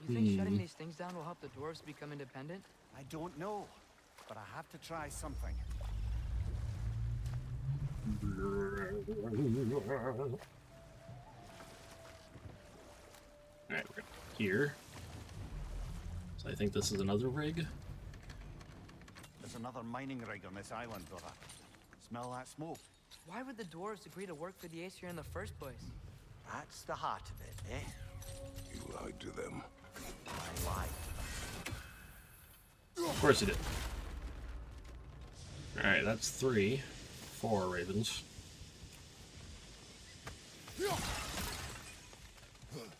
S6: You think shutting these things down will help the dwarves become independent?
S11: I don't know, but I have to try something.
S1: Alright, we're here. So I think this is another rig.
S11: There's another mining rig on this island, brother. Smell that smoke?
S6: Why would the dwarves agree to work for the Aesir in the first place?
S11: That's the heart of it, eh?
S2: You lied to them.
S11: I lied to them.
S1: Of course he did. Alright, that's 3. 4 ravens.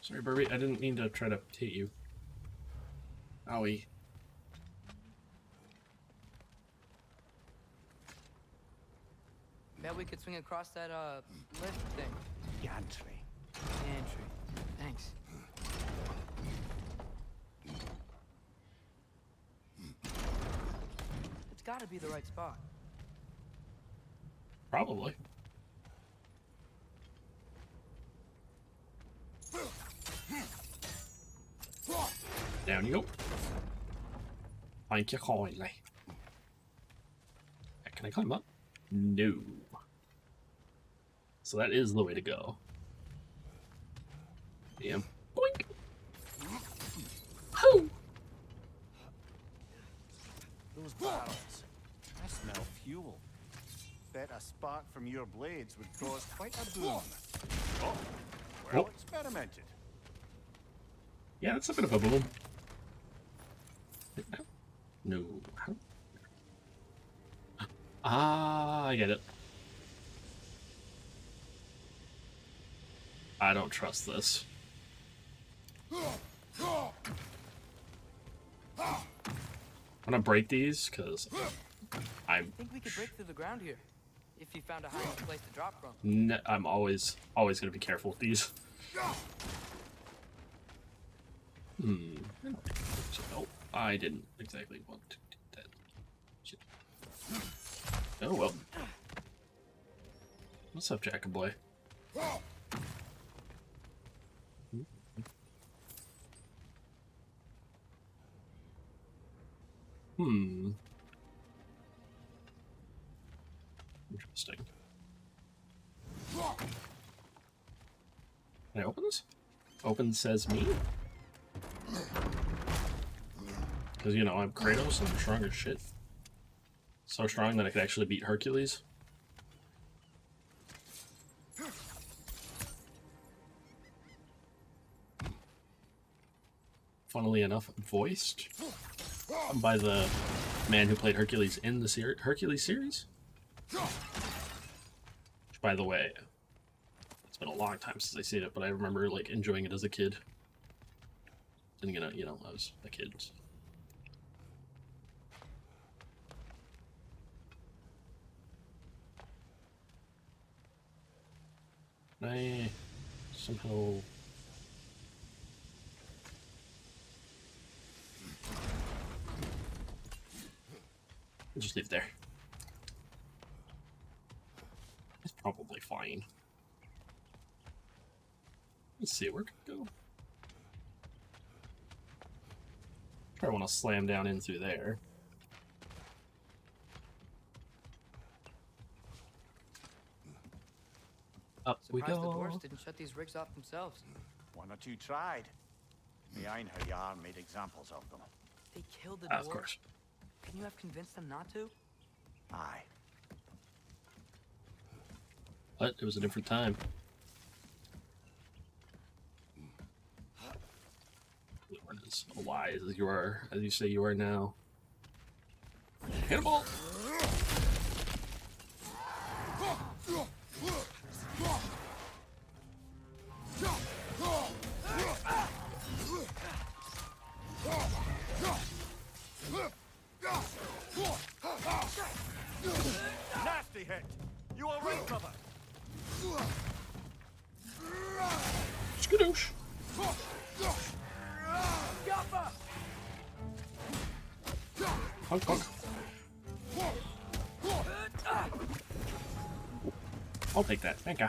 S1: Sorry, Barbie, I didn't mean to try to hit you. Owie.
S6: Bet we could swing across that, lift thing.
S11: Gantry.
S6: Gantry. Thanks. It's gotta be the right spot.
S1: Probably. Down you go. Thank you kindly. Can I climb up? No. So that is the way to go. Damn. Boink! Hoo!
S11: Those barrels. I smell fuel. Bet a spark from your blades would cause quite a boom. Oh, well experimented.
S1: Yeah, that's a bit of a boom. No. Ah, I get it. I don't trust this. I'm gonna break these because
S6: I think we could break through the ground here if you found a high enough place to drop from.
S1: I'm always gonna be careful with these. No, I didn't exactly want to do that. Shit. Oh well. What's up, Jackaboy? Interesting. Can I open this? Open says me? Because, you know, I'm Kratos and I'm strong as shit. So strong that I could actually beat Hercules. Funnily enough, voiced by the man who played Hercules in the Hercules series. Which, by the way, it's been a long time since I've seen it, but I remember like enjoying it as a kid. And you know, I was a kid. So. I somehow I'll just leave it there. It's probably fine. Let's see where it could go. Probably want to slam down in through there. Up we go.
S6: Surprised the dwarves didn't shut these rigs off themselves.
S11: One or two tried. The Einherjar made examples of them.
S6: They killed the dwarves?
S1: Of course.
S6: Can you have convinced them not to?
S11: Aye.
S1: But it was a different time. You weren't as wise as you are, as you say you are now. Hannibal!
S11: Nasty hit!
S1: Skadoosh. Honk, honk. I'll take that. Thank you.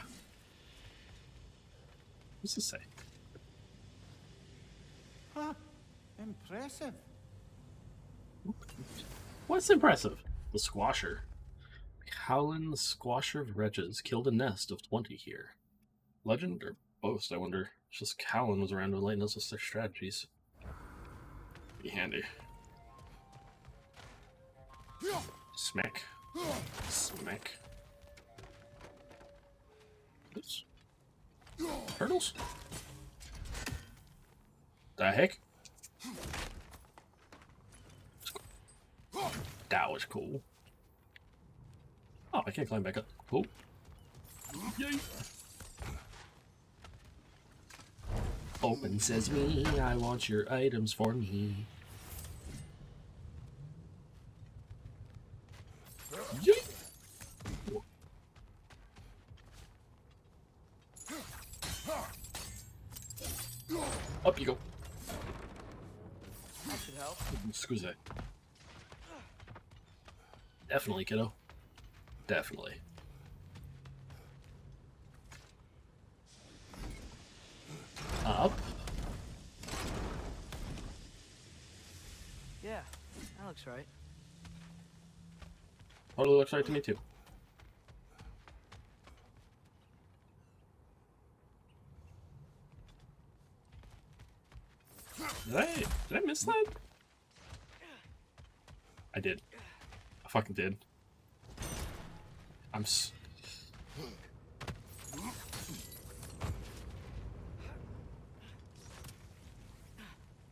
S1: What's this say?
S11: Huh. Impressive.
S1: What's impressive? The Squasher. Howlin the Squasher of Wretches killed a nest of 20 here. Legend or boast, I wonder. It's just Howlin was around to enlighten us with their strategies. Be handy. Smack. Smack. Oops. Turtles? The heck? That was cool. Oh, I can't climb back up. Cool. Yay! Open sesame, I want your items for me. Yay! Up you go.
S6: That should help.
S1: Excuse me. Definitely, kiddo. Definitely. Up.
S6: Yeah, that looks right.
S1: Totally looks right to me too. Did I miss that? I did. I fucking did.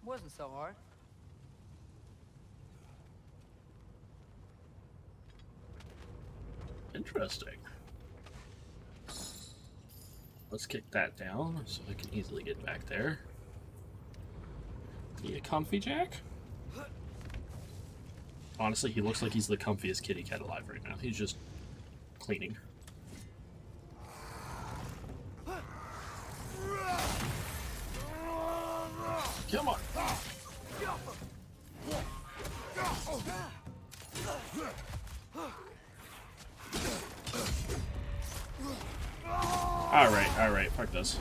S6: Wasn't so hard.
S1: Interesting. Let's kick that down so I can easily get back there. Need a comfy Jack? Honestly, he looks like he's the comfiest kitty cat alive right now. He's just cleaning. Come on. Alright, fuck this.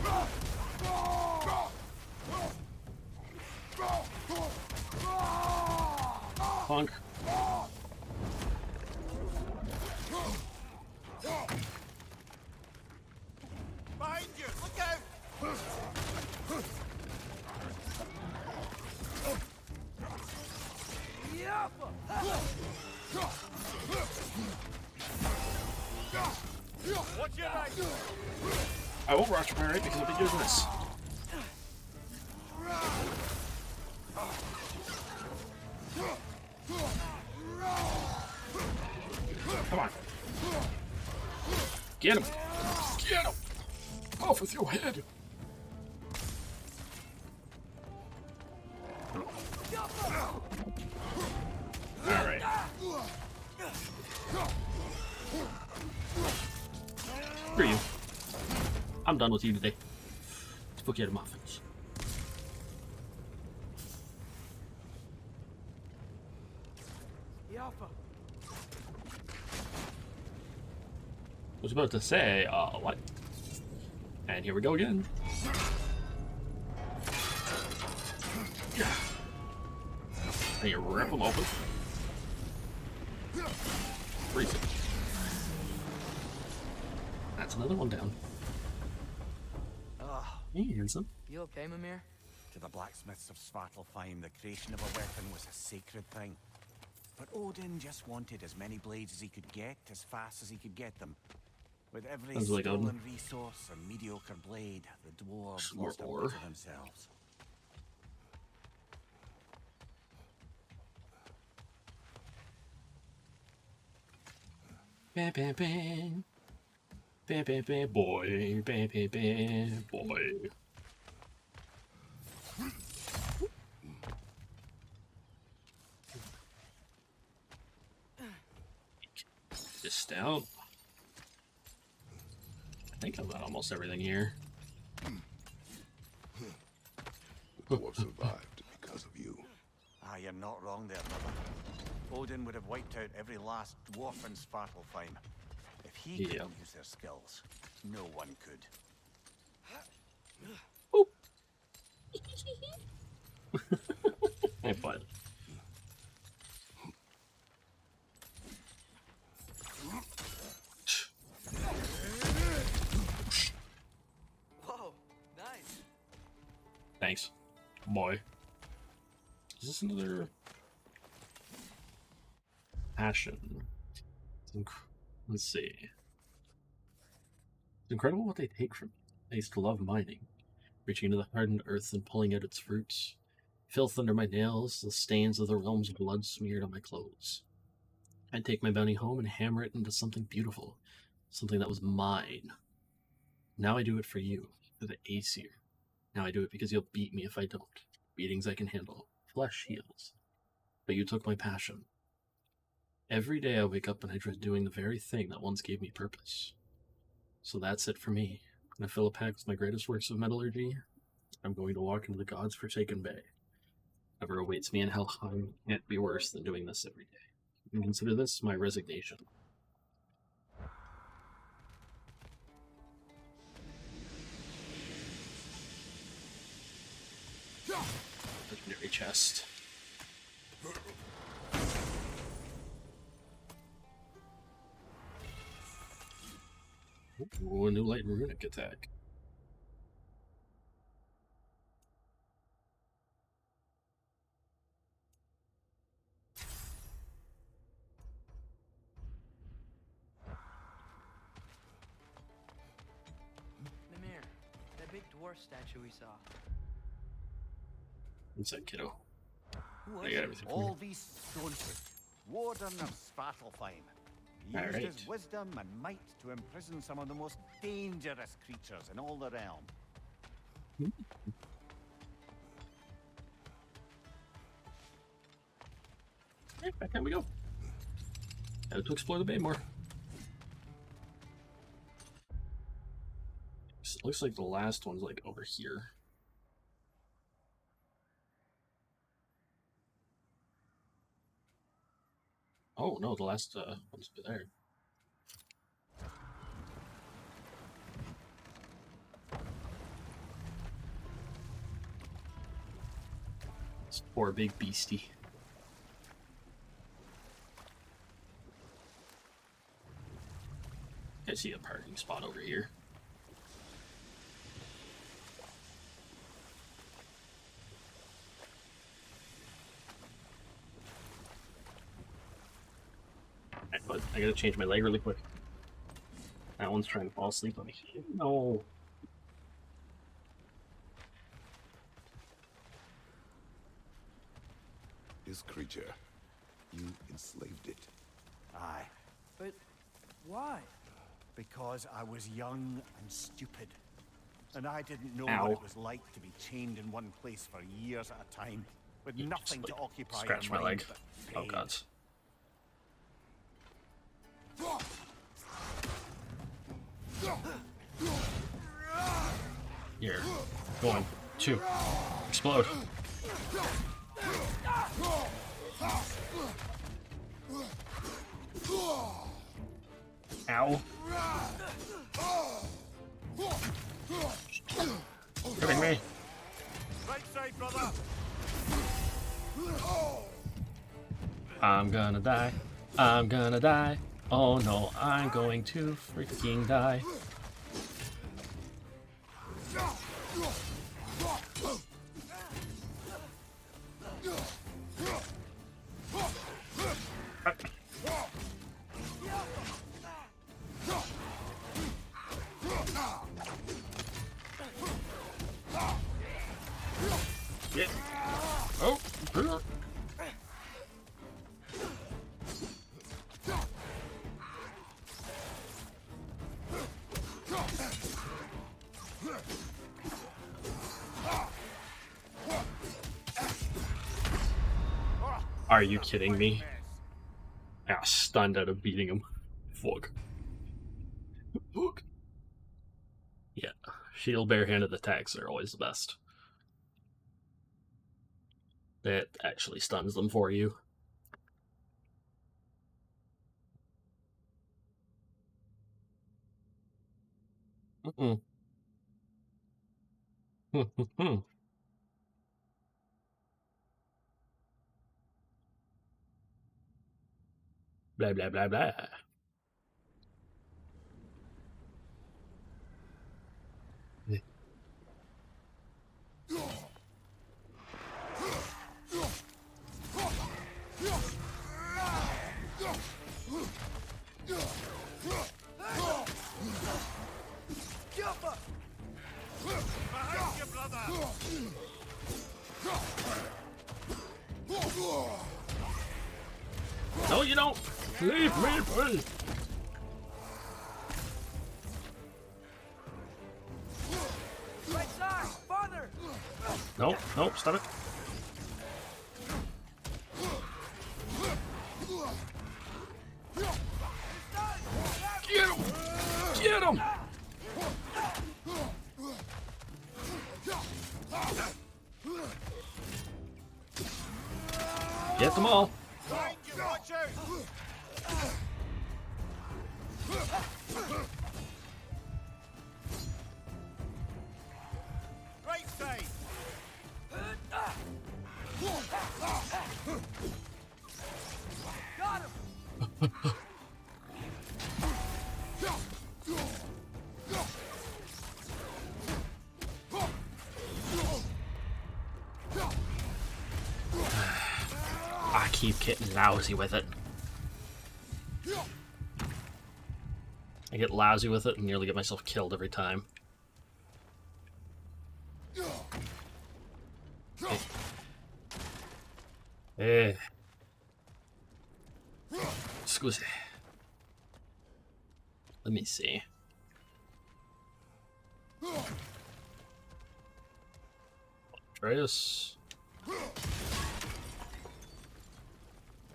S1: Punk.
S14: Behind you! Look out! Watch your right!
S1: I won't rush my right because I'll be doing this. Come on. Get him. Get him. Off with your head. Alright. Screw you. I'm done with you today. Spaghetti muffins. Was about to say, what? And here we go again. And you rip them open. Freeze it. That's another one down. Hey, handsome.
S6: You okay, Mimir?
S5: To the blacksmiths of Svartalfheim, the creation of a weapon was a sacred thing. But Odin just wanted as many blades as he could get, as fast as he could get them. With every
S1: Sounds like
S5: stolen
S1: Odin.
S5: resource and mediocre blade, the dwarves
S1: Some more
S5: lost a
S1: ore.
S5: bit of themselves.
S1: Bam, bam, bam. Bam, bam, bam, boy. Bam, bam, bam, boy. This down. I think I've got almost everything here.
S2: dwarf survived because of you.
S5: Ah, you're not wrong there, brother. Odin would have wiped out every last dwarf in Svartalfheim. If he couldn't use their skills, no one could.
S1: Hey, bud.
S6: Whoa, nice.
S1: Thanks, boy. Is this another passion? Let's see. It's incredible what they take from me. I used to love mining, reaching into the hardened earth and pulling out its fruits. Filth under my nails, the stains of the realm's blood smeared on my clothes. I'd take my bounty home and hammer it into something beautiful, something that was mine. Now I do it for you, for the Aesir. Now I do it because you'll beat me if I don't. Beatings I can handle. Flesh heals. But you took my passion. Every day I wake up and I dread doing the very thing that once gave me purpose. So that's it for me. When I fill a pack with my greatest works of metallurgy, I'm going to walk into the God's Forsaken Bay. Whatever awaits me in Helheim can't be worse than doing this every day. You can consider this my resignation. Legendary chest. Ooh, a new light and runic attack.
S6: Mimir, that big dwarf statue we saw.
S1: Inside, kiddo.
S5: Who
S1: I
S5: is
S1: got
S5: it?
S1: everything.
S5: All these stones. Warden of Svartalfheim. He used
S1: Alright.
S5: his wisdom and might to imprison some of the most dangerous creatures in all the realm.
S1: Alright, back there we go. Time to explore the bay more. It looks like the last one's like over here. Oh no, the last one's over there. This poor big beastie. I see a parking spot over here. Alright, but I gotta change my leg really quick. That one's trying to fall asleep on me. No.
S2: This creature, you enslaved it.
S5: Aye.
S6: But why?
S5: Because I was young and stupid. And I didn't know
S1: Ow.
S5: what it was like to be chained in one place for years at a time, with
S1: You
S5: nothing
S1: just,
S5: to occupy
S1: scratch
S5: your
S1: my
S5: mind
S1: leg.
S5: but
S1: Oh
S5: pain.
S1: god. Here. One, two. Explode. Ow. Hurting me.
S14: Right side, brother.
S1: I'm gonna die. I'm gonna die. Oh no, I'm going to freaking die. Yeah. Oh. Are you kidding me? Ah, stunned out of beating him. Fuck. Fuck. Yeah, shield barehanded attacks are always the best. That actually stuns them for you. Mm-mm. Blah, blah, blah, blah.
S14: Behind you, brother!
S1: No, you don't! Leave me be!
S6: Right side! Farther!
S1: Nope, nope, stop it. Get him! Get him! Get them all.
S14: Behind you, watch out! Right side!
S6: Got him!
S1: I keep getting lousy with it. I get lousy with it and nearly get myself killed every time. Eh. Scusi. Let me see. Atreus.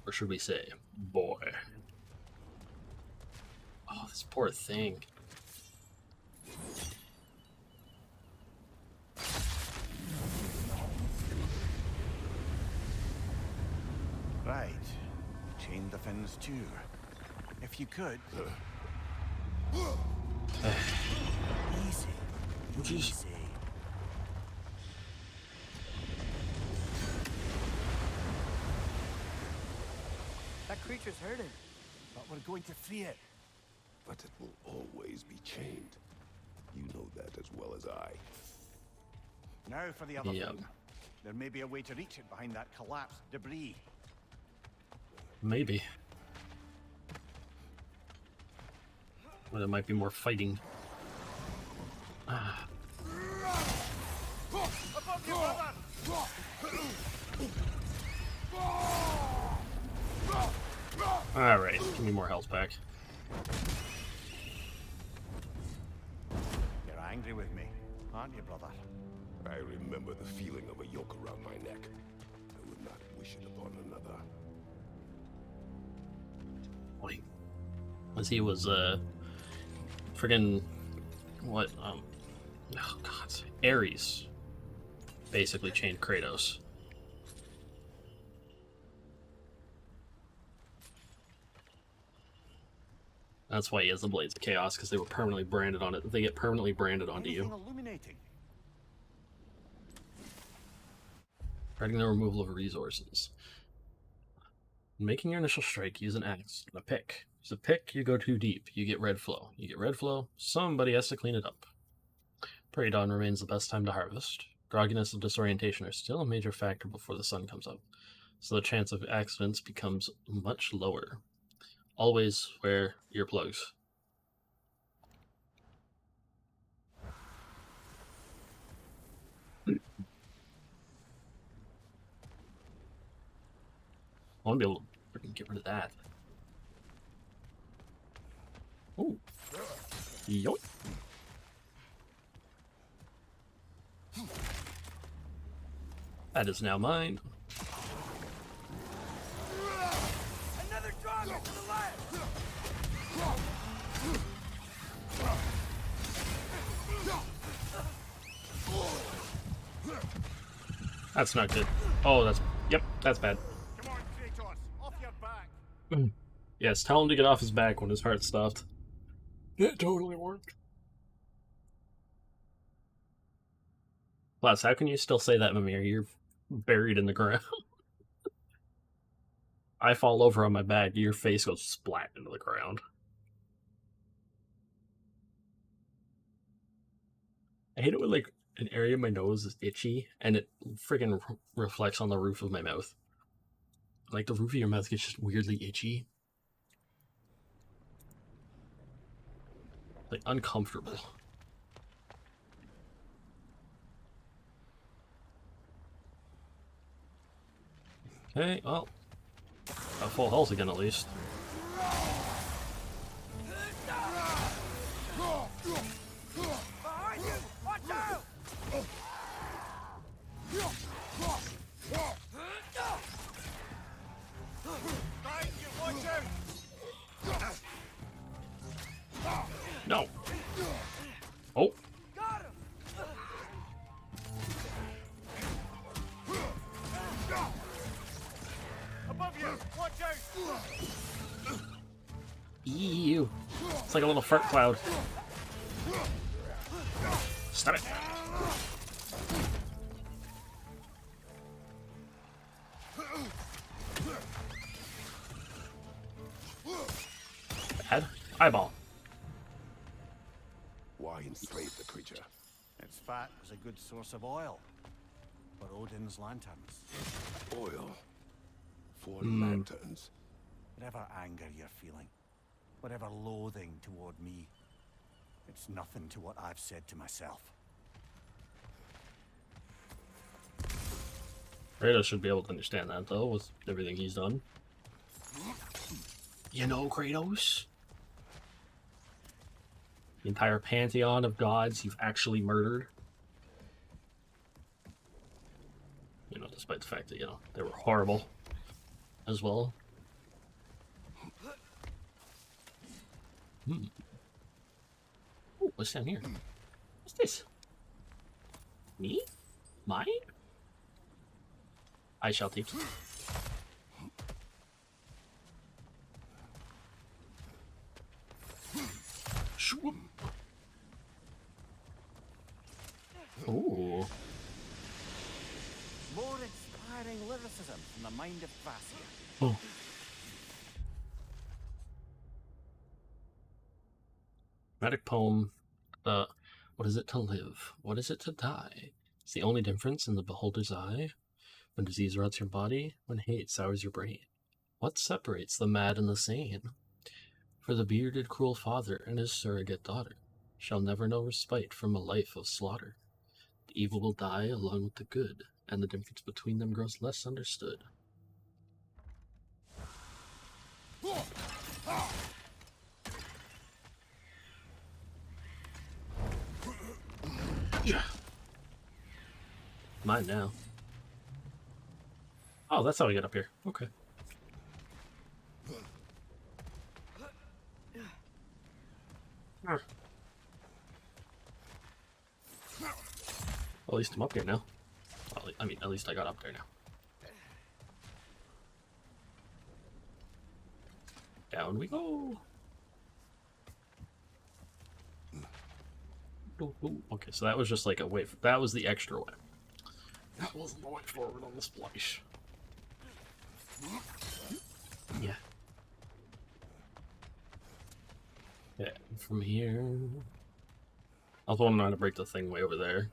S1: Or should we say, boy? Oh, this poor thing.
S5: Right. Chain the fins too. If you could. Easy. Easy.
S6: That creature's hurting.
S5: But we're going to free it.
S2: But it will always be chained. You know that as well as I.
S5: Now for the other
S1: Yep.
S5: thing. There may be a way to reach it behind that collapsed debris.
S1: Maybe. Well, there might be more fighting. Ah.
S14: Above you, brother!
S1: Alright, give me more health back.
S5: You're angry with me, aren't you, brother?
S2: I remember the feeling of a yoke around my neck. I would not wish it upon another.
S1: Wait. As he was, friggin' what, oh god, Ares basically chained Kratos. That's why he has the Blades of Chaos, because they were permanently branded on it. They get permanently branded onto you.
S5: Illuminating.
S1: Regarding the removal of resources. Making your initial strike, use an axe and a pick. Use a pick, you go too deep. You get red flow. You get red flow, somebody has to clean it up. Prairie dawn remains the best time to harvest. Grogginess and disorientation are still a major factor before the sun comes up, so the chance of accidents becomes much lower. Always wear earplugs. I want to be able to freaking get rid of that. Ooh. Yoink. That is now mine.
S6: Another Drago to the left!
S1: That's not good. Oh, that's Yep, that's bad.
S14: Come on, Kratos, off your back.
S1: Yes, tell him to get off his back when his heart stopped. It totally worked. Plus, how can you still say that, Mimir? You're buried in the ground. I fall over on my back, your face goes splat into the ground. I hate it when, like, an area of my nose is itchy, and it friggin' reflects on the roof of my mouth. Like, the roof of your mouth gets just weirdly itchy. Like, uncomfortable. Okay, well, got full health again at least.
S14: Behind you! Watch out! Behind you! Watch out!
S1: No. Oh.
S14: Got him! Above you! Watch out!
S1: Ew. It's like a little fart cloud. Stop it. Bad. Eyeball.
S2: Why enslave the creature?
S11: Its fat was a good source of oil for Odin's lanterns.
S2: Oil. For lanterns.
S11: Whatever anger you're feeling, whatever loathing toward me, it's nothing to what I've said to myself.
S1: Kratos should be able to understand that, though, with everything he's done. You know, Kratos? The entire pantheon of gods you've actually murdered. You know, despite the fact that, you know, they were horrible as well. Ooh, what's down here? What's this? Me? Mine? I shall take it. Ooh.
S11: More inspiring lyricism from the mind of Thrasea.
S1: Oh. Dramatic poem. What is it to live? What is it to die? It's the only difference in the beholder's eye. When disease rots your body, when hate sours your brain. What separates the mad and the sane? For the bearded cruel father and his surrogate daughter shall never know respite from a life of slaughter. The evil will die along with the good, and the difference between them grows less understood. Yeah. Mine now. Oh, that's how we get up here. Okay. Well, at least I'm up here now. Well, I mean, at least I got up there now. Down we go. Okay, so that was just like a way. That was the extra way. That wasn't the way forward on the splash. Yeah. Yeah, from here. I was wondering how to break the thing way over there.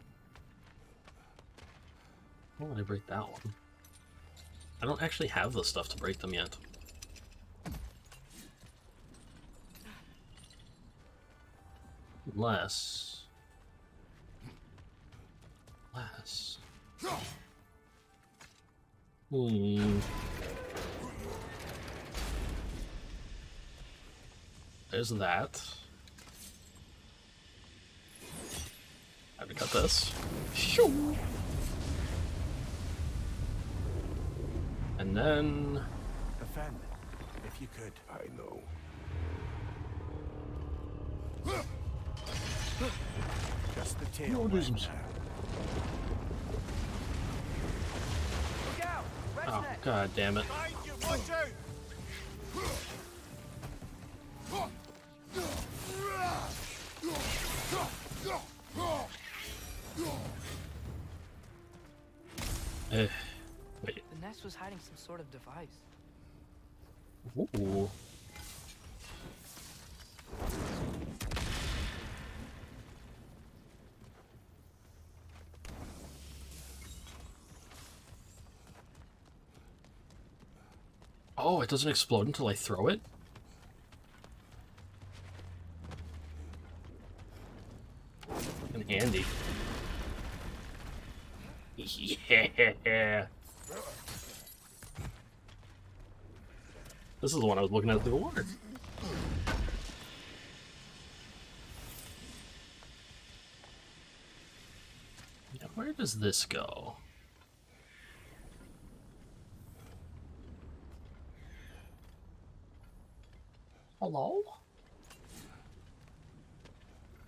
S1: How would I break that one? I don't actually have the stuff to break them yet. Unless... There's that. I have to cut this. Shoo! And then...
S11: Defend, if you could.
S2: I know.
S11: Just the tail.
S1: No reasons.
S11: Look out!
S1: Oh, god damn it.
S14: Watch out!
S1: Wait.
S6: The nest was hiding some sort of device.
S1: Ooh. Oh, it doesn't explode until I throw it? And handy. Yeah. This is the one I was looking at through the water. Now, where does this go? Hello?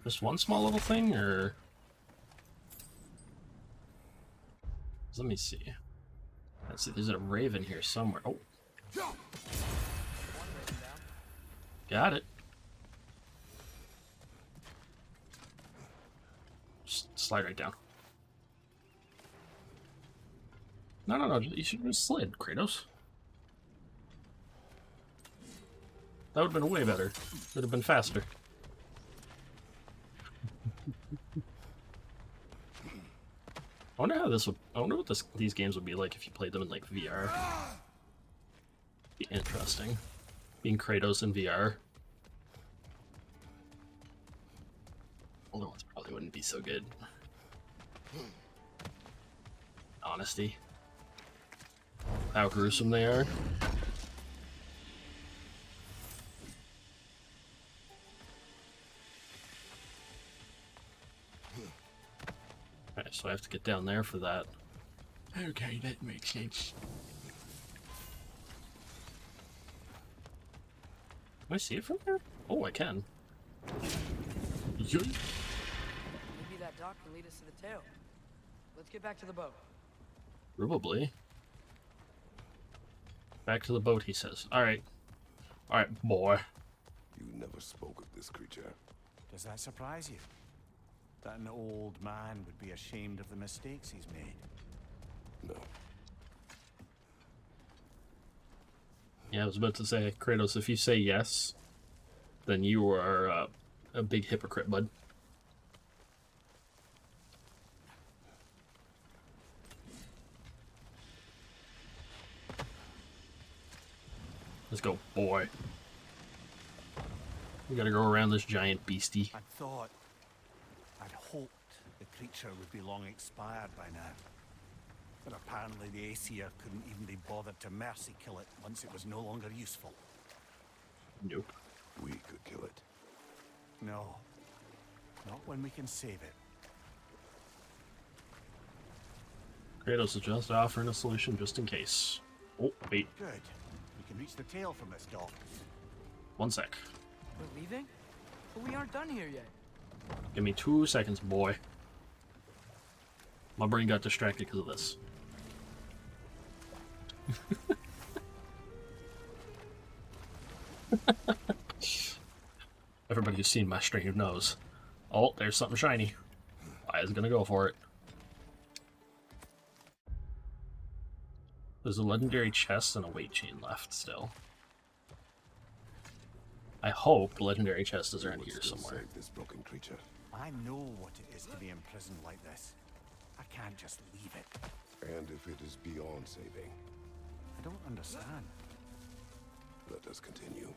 S1: Just one small little thing, or... Let me see. Let's see, there's a raven here somewhere. Oh. Got it. Just slide right down. No, you should have just slid, Kratos. That would have been way better. Would have been faster. I wonder how this would. I wonder what these games would be like if you played them in like VR. Be interesting. Being Kratos in VR. Older ones probably wouldn't be so good. Honesty. How gruesome they are. Alright, so I have to get down there for that. Okay, that makes sense. Can I see it from there? Oh, I can.
S6: Maybe that dock can lead us to the tail. Let's get back to the boat.
S1: Probably. Back to the boat, he says. Alright. Alright, boy.
S2: You never spoke of this creature.
S11: Does that surprise you? That an old man would be ashamed of the mistakes he's made?
S2: No.
S1: Yeah, I was about to say, Kratos, if you say yes, then you are a big hypocrite, bud. Let's go, boy. We gotta go around this giant beastie.
S11: I'd hoped the creature would be long expired by now. But apparently the Aesir couldn't even be bothered to mercy kill it once it was no longer useful.
S1: Nope.
S2: We could kill it.
S11: No. Not when we can save it.
S1: Kratos is just offering a solution just in case. Oh, wait.
S11: Good. We can reach the tail from this dock.
S1: One sec.
S6: We're leaving? But we aren't done here yet.
S1: Give me 2 seconds, boy. My brain got distracted because of this. Everybody who's seen my stream knows. Oh, there's something shiny. I was gonna go for it. There's a legendary chest and a weight chain left still. I hope the legendary chest is around here somewhere.
S2: Save this broken creature.
S11: I know what it is to be imprisoned like this. I can't just leave it.
S2: And if it is beyond saving,
S11: I don't understand.
S2: let us continue.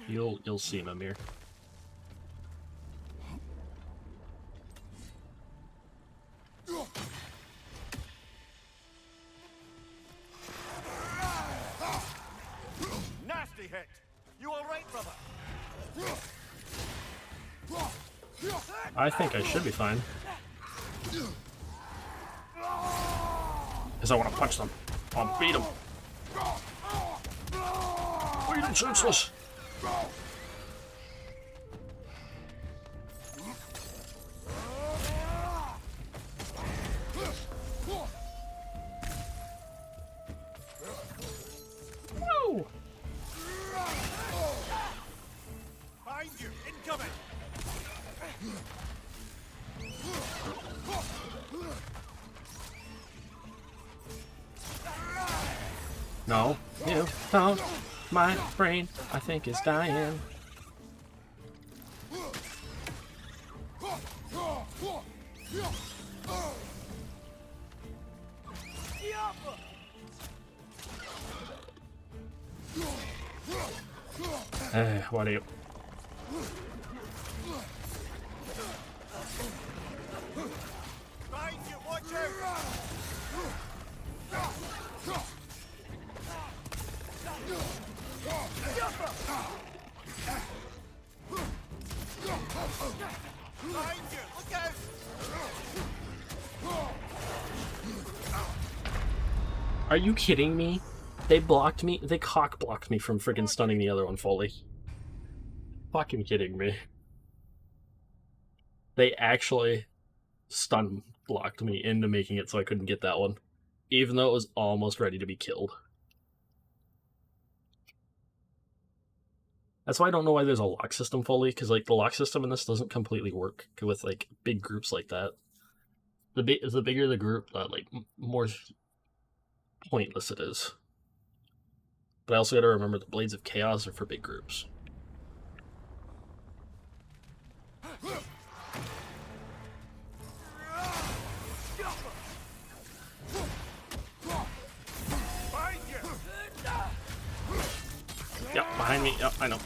S1: You'll see, Mimir.
S14: Nasty hit! You alright, brother?
S1: I think I should be fine. Because I want to punch them. I'll beat them. Beat them senseless. No, you don't. My brain, I think, is dying. What are you?
S14: Behind you, watch out! Behind you, look out!
S1: Are you kidding me? They blocked me. They cock blocked me from freaking stunning the other one fully. Fucking kidding me. They actually stun blocked me into making it so I couldn't get that one, even though it was almost ready to be killed. That's why I don't know why there's a lock system fully, because like the lock system in this doesn't completely work with like big groups like that. The bigger the group, like more pointless it is. But I also got to remember the Blades of Chaos are for big groups. Yep, behind me. Yep, I know.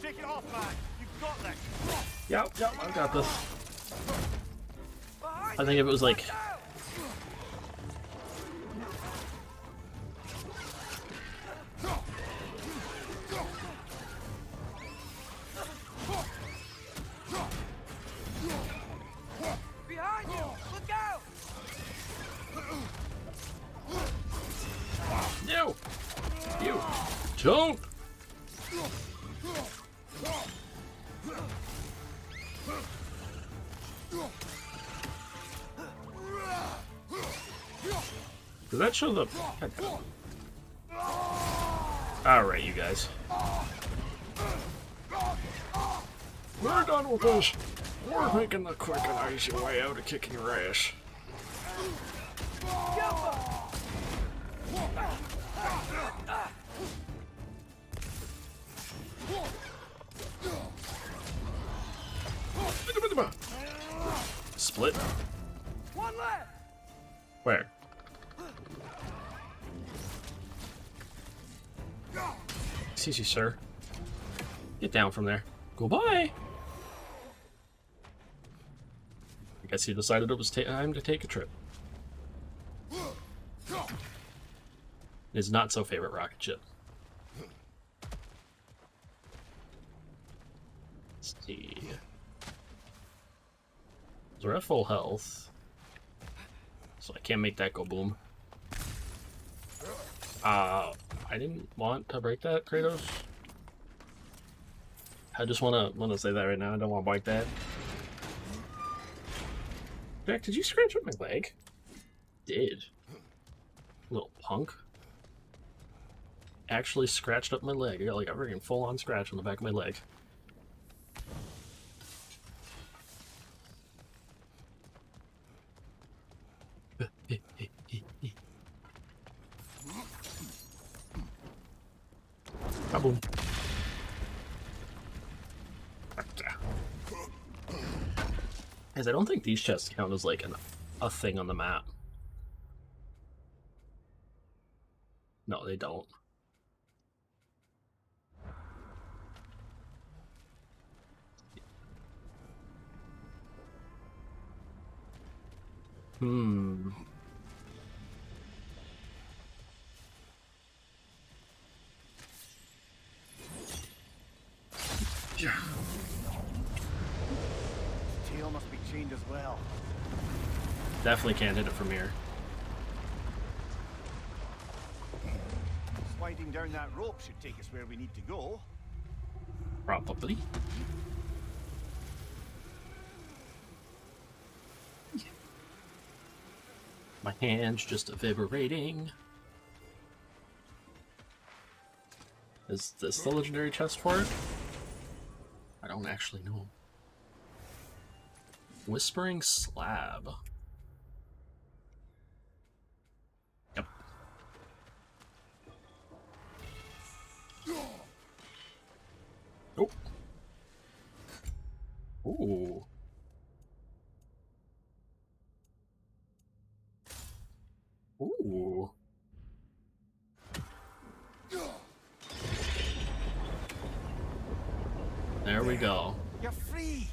S14: Take it off, man. You've got this.
S1: Yep, I got this. I think if it was like...
S14: Behind you! Look out!
S1: No! You don't! Does that show the... Alright, you guys. We're done with this. We're making the quick and easy way out of kicking your ass. Split?
S14: One left!
S1: Where? Excuse you, sir. Get down from there. Goodbye! I guess he decided it was time to take a trip. His not-so-favorite rocket ship. Let's see... So we're at full health. So I can't make that go boom. I didn't want to break that, Kratos. I just wanna say that right now. I don't want to bite that. Jack, did you scratch up my leg? Did. Little punk. Actually scratched up my leg. I got like a freaking full-on scratch on the back of my leg. Boom. Guys, I don't think these chests count as like a thing on the map. No, they don't.
S11: Tail must be chained as well.
S1: Definitely can't hit it from here.
S11: Sliding down that rope should take us where we need to go.
S1: Probably. My hand's just vibrating. Is this the legendary chest for it? I don't actually know. Whispering Slab. Yep. Oh. Ooh. Ooh. There we go.
S11: You're free.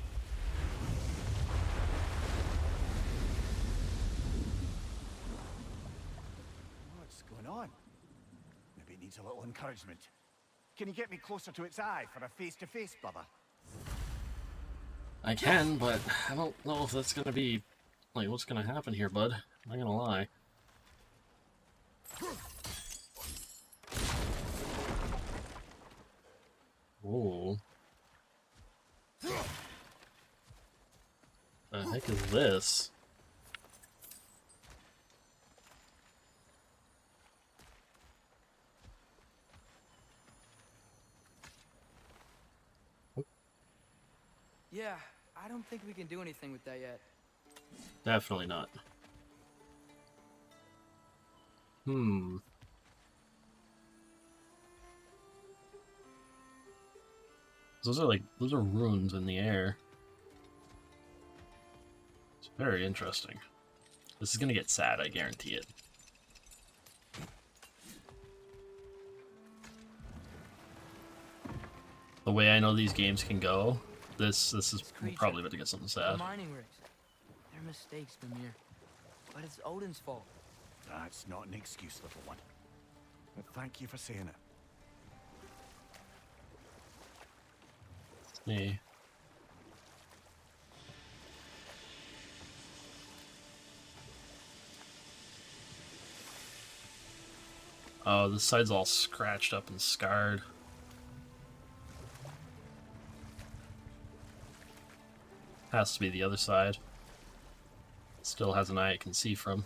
S11: What's going on? Maybe it needs a little encouragement. Can you get me closer to its eye for a face-to-face, brother?
S1: I can, but I don't know if that's gonna be like what's gonna happen here, bud. I'm not gonna lie. Ooh. The heck is this?
S6: Yeah, I don't think we can do anything with that yet.
S1: Definitely not. Hmm. Those are runes in the air. It's very interesting. This is gonna get sad, I guarantee it. The way I know these games can go, this is probably about to get something sad.
S6: The mining rigs. They're mistakes, Mimir. But it's Odin's fault.
S11: That's not an excuse, little one. But thank you for saying it.
S1: Me. Oh, this side's all scratched up and scarred. Has to be the other side. Still has an eye it can see from.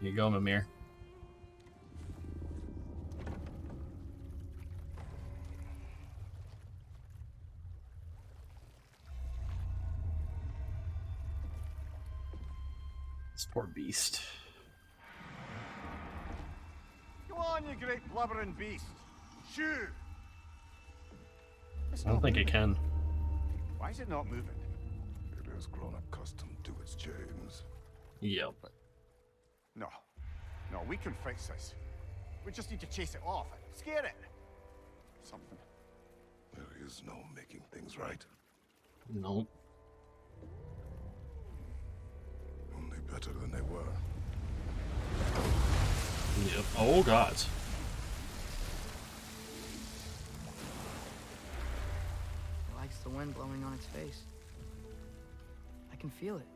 S1: Here you go, Mimir. This poor beast.
S11: Go on, you great blubbering beast. Shoo!
S1: I don't think it can.
S11: Why is it not moving?
S2: It has grown accustomed to its chains.
S1: Yep.
S11: No. No, we can fix this. We just need to chase it off and scare it. Something.
S2: There is no making things right.
S1: Nope.
S2: Only better than they were.
S1: Yep. Oh god.
S6: It likes the wind blowing on its face. I can feel it.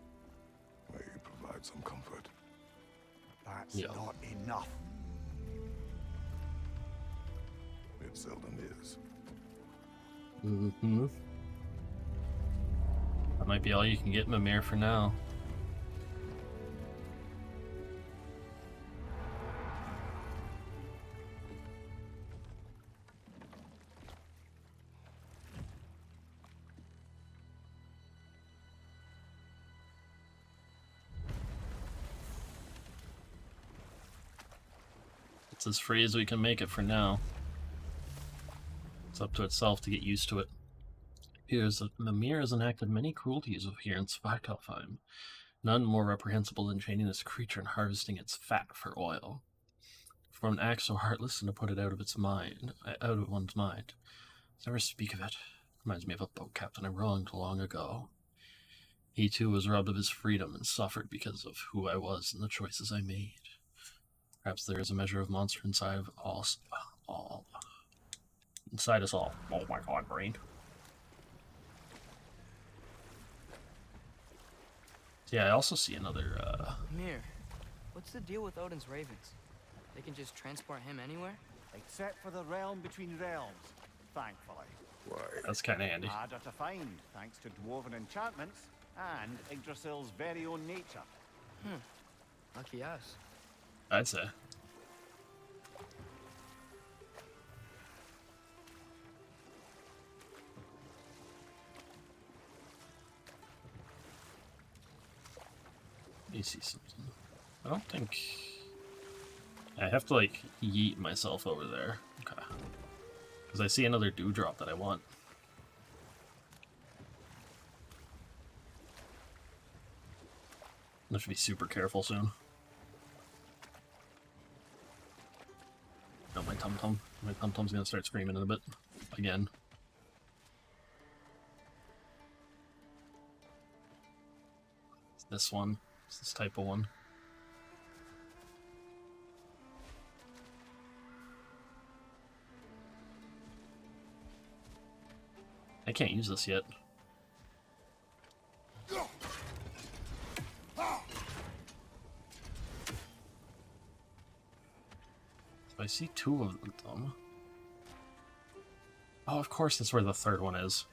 S2: May provide some comfort.
S11: That's not enough.
S2: It seldom is.
S1: Mm-hmm. That might be all you can get, Mimir, for now. It's as free as we can make it for now. It's up to itself to get used to it. Here's that Mimir has enacted many cruelties here in Svartalfheim, none more reprehensible than chaining this creature and harvesting its fat for oil. For an act so heartless and to put it out of one's mind. Never speak of it. Reminds me of a boat captain I wronged long ago. He too was robbed of his freedom and suffered because of who I was and the choices I made. Perhaps there is a measure of monster inside of inside us all. Oh my god, brain. Yeah, I also see another,
S6: Mimir, what's the deal with Odin's ravens? They can just transport him anywhere?
S11: Except for the realm between realms, thankfully.
S2: Why?
S1: That's kind of handy.
S11: Harder to find, thanks to dwarven enchantments and Yggdrasil's very own nature.
S6: Lucky us.
S1: I'd say. Let me see something. I don't think... I have to, like, yeet myself over there. Okay. Because I see another dewdrop that I want. I have to be super careful soon. Oh, my tum-tum. My tum-tum's gonna start screaming in a bit. Again. It's this one. It's this type of one. I can't use this yet. I see two of them. Oh, of course that's where the third one is.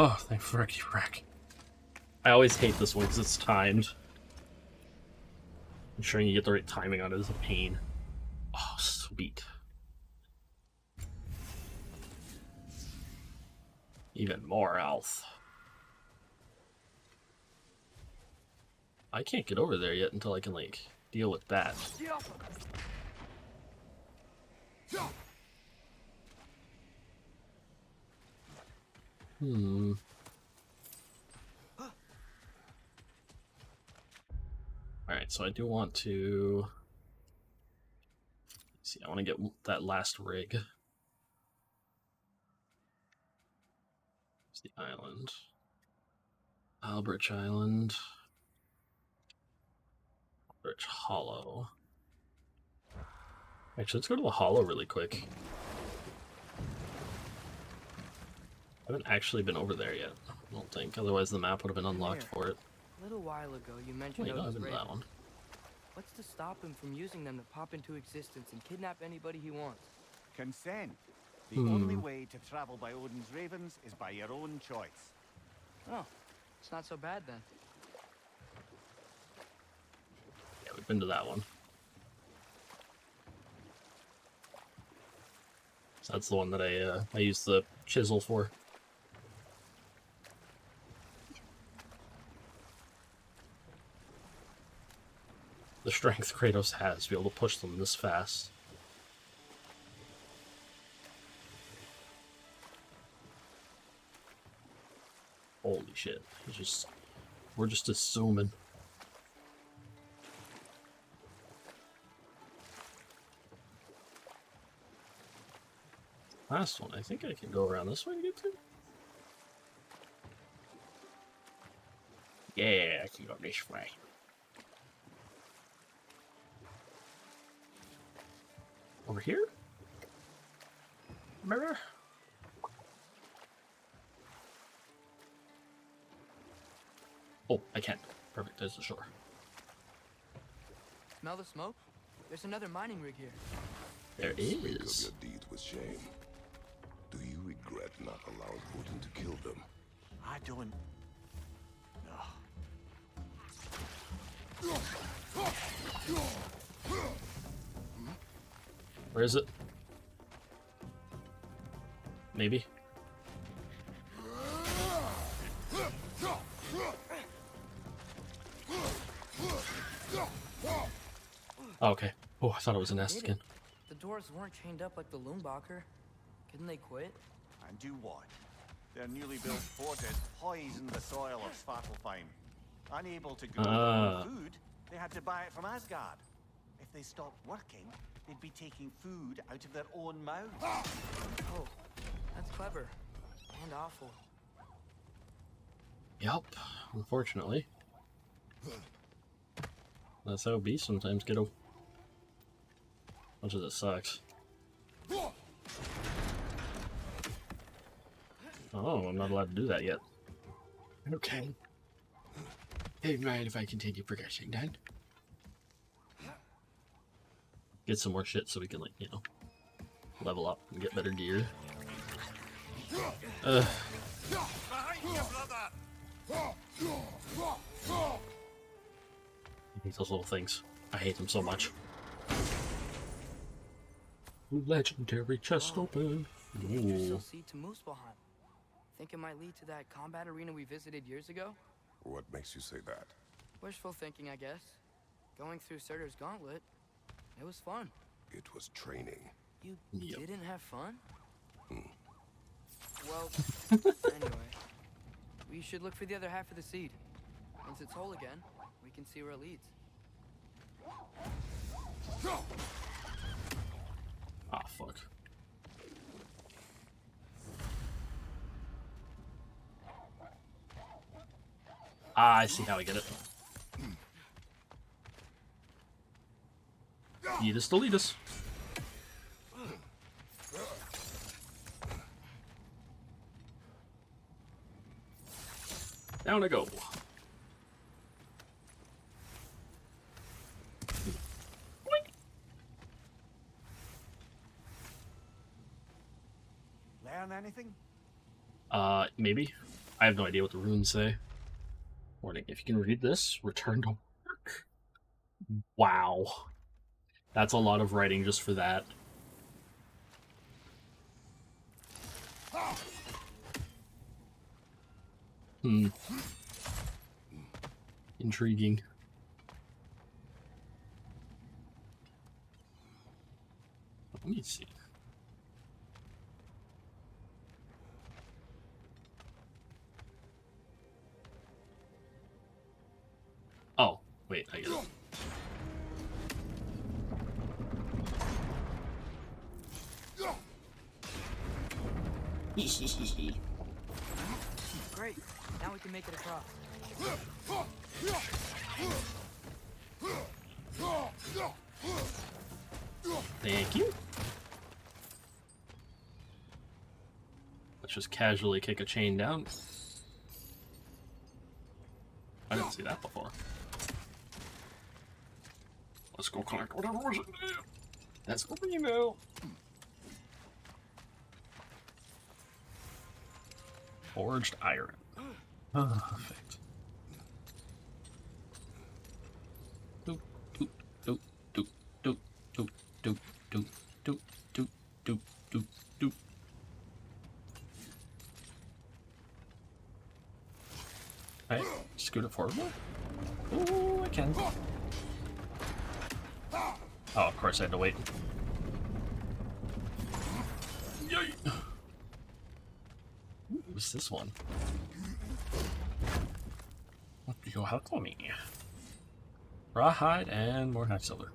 S1: Oh, thank fricky frack. I always hate this one because it's timed. Ensuring you get the right timing on it is a pain. Oh, sweet. Even more health. I can't get over there yet until I can, like, deal with that. Alright, so I do want to... Let's see, I want to get that last rig. It's the island. Albrecht Island. Albrecht Hollow. Actually, let's go to the Hollow really quick. I haven't actually been over there yet, I don't think. Otherwise the map would have been unlocked for it.
S6: A little while ago, you mentioned
S1: Wait, no, I've
S6: those
S1: been to
S6: ravens.
S1: that one.
S6: What's to stop him from using them to pop into existence and kidnap anybody he wants?
S11: Consent. The only way to travel by Odin's ravens is by your own choice.
S6: Oh, it's not so bad then.
S1: Yeah, we've been to that one. So that's the one that I used the chisel for. The strength Kratos has to be able to push them this fast. Holy shit. We're just assuming. Last one, I think I can go around this way to get to. Yeah, I can go this way. Over here? Remember? Oh, I can. Perfect, there's the shore.
S6: Smell the smoke? There's another mining rig here.
S1: There
S2: Speak of
S1: is.
S2: your deeds with shame. Do you regret not allowing Odin to kill them?
S5: I don't...
S1: Where is it? Maybe? Oh, okay. Oh, I thought it was a nest again.
S6: The dwarves weren't chained up like the Loombacher. Couldn't they quit?
S11: And do what? Their newly built fortress poisoned the soil of Svartalfheim. Unable to grow their own food, they had to buy it from Asgard. If they stopped working,
S5: they'd be taking food out of their own mouths.
S6: Oh, that's clever. And awful.
S1: Yup, unfortunately. That's how beasts sometimes get over. Much of this sucks. Oh, I'm not allowed to do that yet. Okay. Hey, mind if I continue progressing then? Get some more shit so we can, like, you know, level up and get better gear. I hate those little things. I hate them so much. Legendary chest open.
S6: Dangerous still seed to Muspelheim. Think it might lead to that combat arena we visited years ago?
S2: What makes you say that?
S6: Wishful thinking, I guess. Going through Surtur's gauntlet, it was fun.
S2: It was training.
S6: You didn't have fun? Well, anyway, we should look for the other half of the seed. Once it's whole again, we can see where it leads.
S1: Ah, fuck. Ah, I see how I get it. Eat us, delete us. Down I go.
S11: Learn anything?
S1: Maybe. I have no idea what the runes say. Warning, if you can read this, return to work. Wow. That's a lot of writing just for that. Intriguing. Let me see. Oh, wait, I get it.
S6: Great, now we can make it across.
S1: Thank you. Let's just casually kick a chain down. I didn't see that before. Let's go collect whatever was in there. That's what we know. Forged iron. Perfect. Doop, doop, doop, doop, doop, doop, doop, doop, doop, doop, doop, doop, doop. Hey, scoot it forward. Ooh, I can. Oh, of course I had to wait. Yay! What's this one? What do you have for me? Rawhide and more half silver.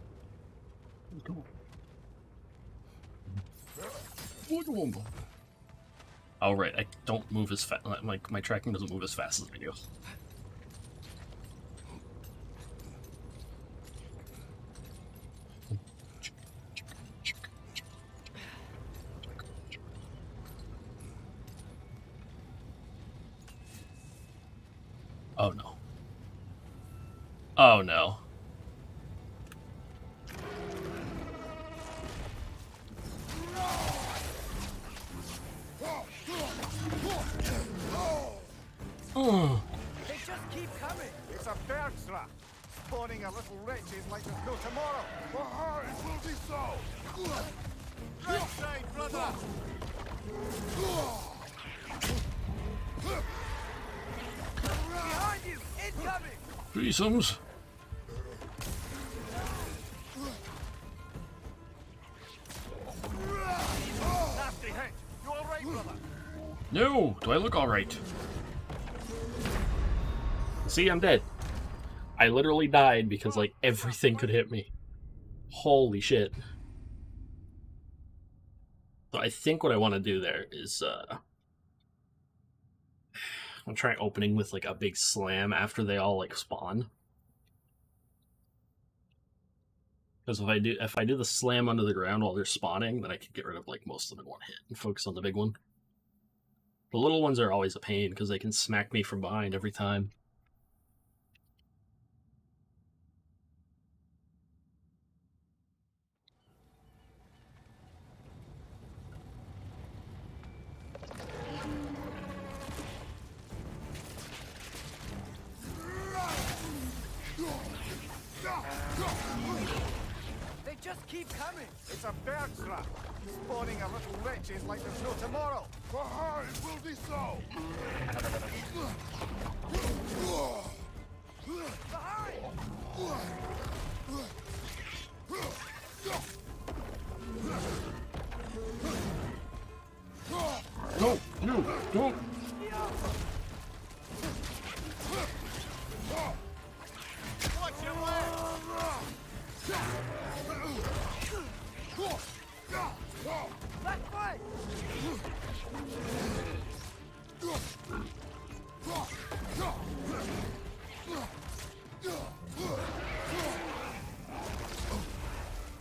S1: Oh right, I don't move as fast. My tracking doesn't move as fast as I do. Oh no. Oh no.
S11: Oh. They just keep coming. It's a bird's trap. Spawning a little wretches like there's no tomorrow.
S10: It will be so.
S11: Right side, brother. Behind you! Incoming!
S1: Threesomes.
S11: Nasty hit. You all right, brother?
S1: No! Do I look alright? See, I'm dead. I literally died because, like, everything could hit me. Holy shit. So I think what I want to do there is I'm trying opening with like a big slam after they all like spawn. Because if I do the slam under the ground while they're spawning, then I can get rid of like most of them in one hit and focus on the big one. The little ones are always a pain because they can smack me from behind every time.
S14: They just keep coming.
S11: It's a bird trap. Spawning a little witches like there's no tomorrow.
S10: For her, it will be so.
S8: No, no, don't.
S14: Watch your left. Left foot.